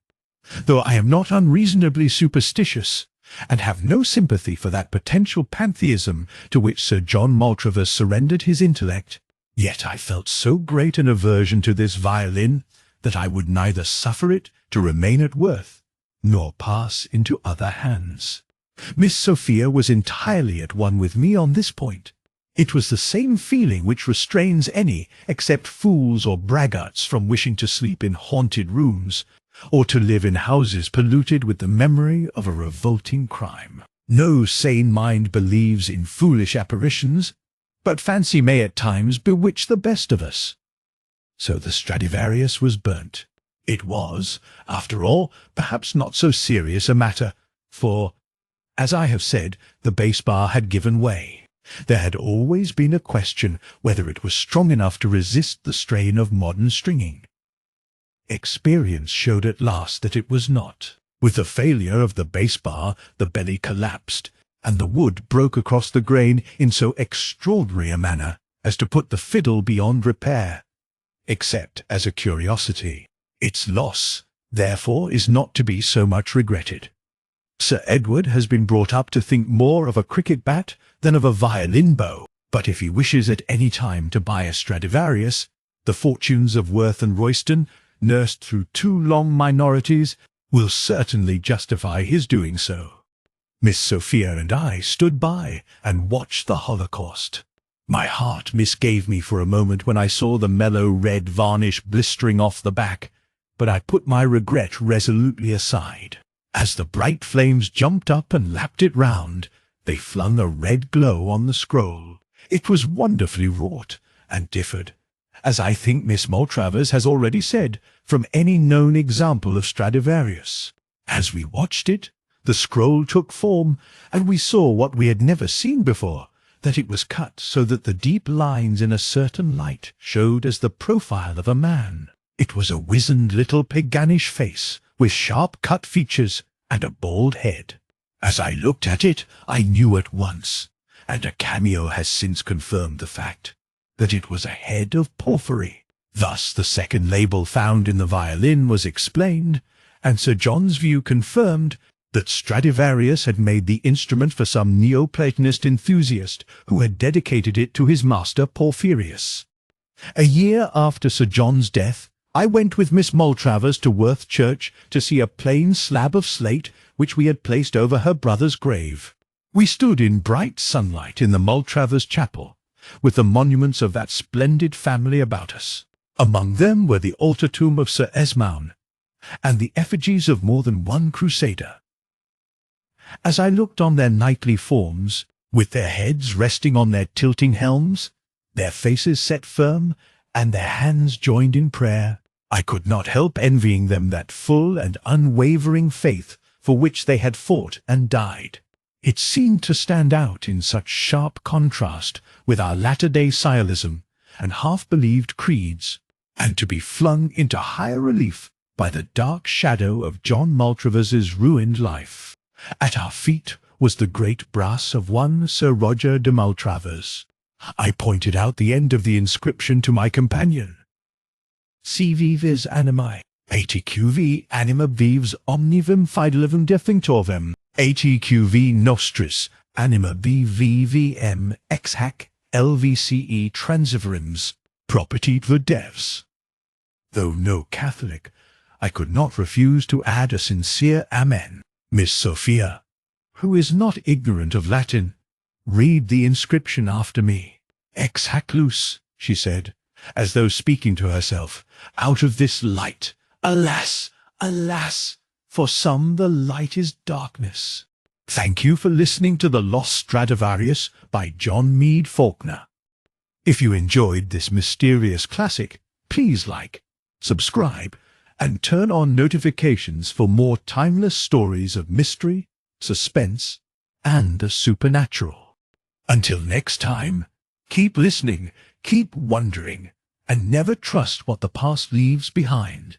though I am not unreasonably superstitious, and have no sympathy for that potential pantheism to which Sir John Maltravers surrendered his intellect. Yet I felt so great an aversion to this violin that I would neither suffer it to remain at Worth, nor pass into other hands. Miss Sophia was entirely at one with me on this point. It was the same feeling which restrains any except fools or braggarts from wishing to sleep in haunted rooms, or to live in houses polluted with the memory of a revolting crime. No sane mind believes in foolish apparitions, but fancy may at times bewitch the best of us. So the Stradivarius was burnt. It was, after all, perhaps not so serious a matter, for, as I have said, the bass bar had given way. There had always been a question whether it was strong enough to resist the strain of modern stringing. Experience showed at last that it was not. With the failure of the bass bar, the belly collapsed, and the wood broke across the grain in so extraordinary a manner as to put the fiddle beyond repair, except as a curiosity. Its loss, therefore, is not to be so much regretted. Sir Edward has been brought up to think more of a cricket bat than of a violin bow, but if he wishes at any time to buy a Stradivarius, the fortunes of Worth and Royston, nursed through 2 long minorities, will certainly justify his doing so. Miss Sophia and I stood by and watched the holocaust. My heart misgave me for a moment when I saw the mellow red varnish blistering off the back, but I put my regret resolutely aside. As the bright flames jumped up and lapped it round, they flung a red glow on the scroll. It was wonderfully wrought, and differed, as I think Miss Maltravers has already said, from any known example of Stradivarius. As we watched it, the scroll took form, and we saw what we had never seen before, that it was cut so that the deep lines in a certain light showed as the profile of a man. It was a wizened little paganish face, with sharp-cut features and a bald head. As I looked at it, I knew at once, and a cameo has since confirmed the fact, that it was a head of porphyry. Thus the second label found in the violin was explained, and Sir John's view confirmed, that Stradivarius had made the instrument for some Neoplatonist enthusiast who had dedicated it to his master Porphyrius. A year after Sir John's death, I went with Miss Maltravers to Worth Church to see a plain slab of slate which we had placed over her brother's grave. We stood in bright sunlight in the Maltravers chapel, with the monuments of that splendid family about us. Among them were the altar tomb of Sir Esmoun, and the effigies of more than one crusader. As I looked on their knightly forms, with their heads resting on their tilting helms, their faces set firm, and their hands joined in prayer, I could not help envying them that full and unwavering faith for which they had fought and died. It seemed to stand out in such sharp contrast with our latter-day sciolism, and half-believed creeds, and to be flung into higher relief by the dark shadow of John Maltravers's ruined life. At our feet was the great brass of one Sir Roger de Maltravers. I pointed out the end of the inscription to my companion. Si vivis animae, atqv anima vives omnivum fidelivum defunctorvem, atqv nostris anima bvvm ex hac lvce transiverims, propertiet devs. Though no Catholic, I could not refuse to add a sincere amen. Miss Sophia, who is not ignorant of Latin, read the inscription after me. Ex hac lux, she said, as though speaking to herself, out of this light. Alas, alas, for some the light is darkness. Thank you for listening to The Lost Stradivarius by John Meade Falkner. If you enjoyed this mysterious classic, please like, subscribe, and turn on notifications for more timeless stories of mystery, suspense, and the supernatural. Until next time, keep listening, keep wondering, and never trust what the past leaves behind.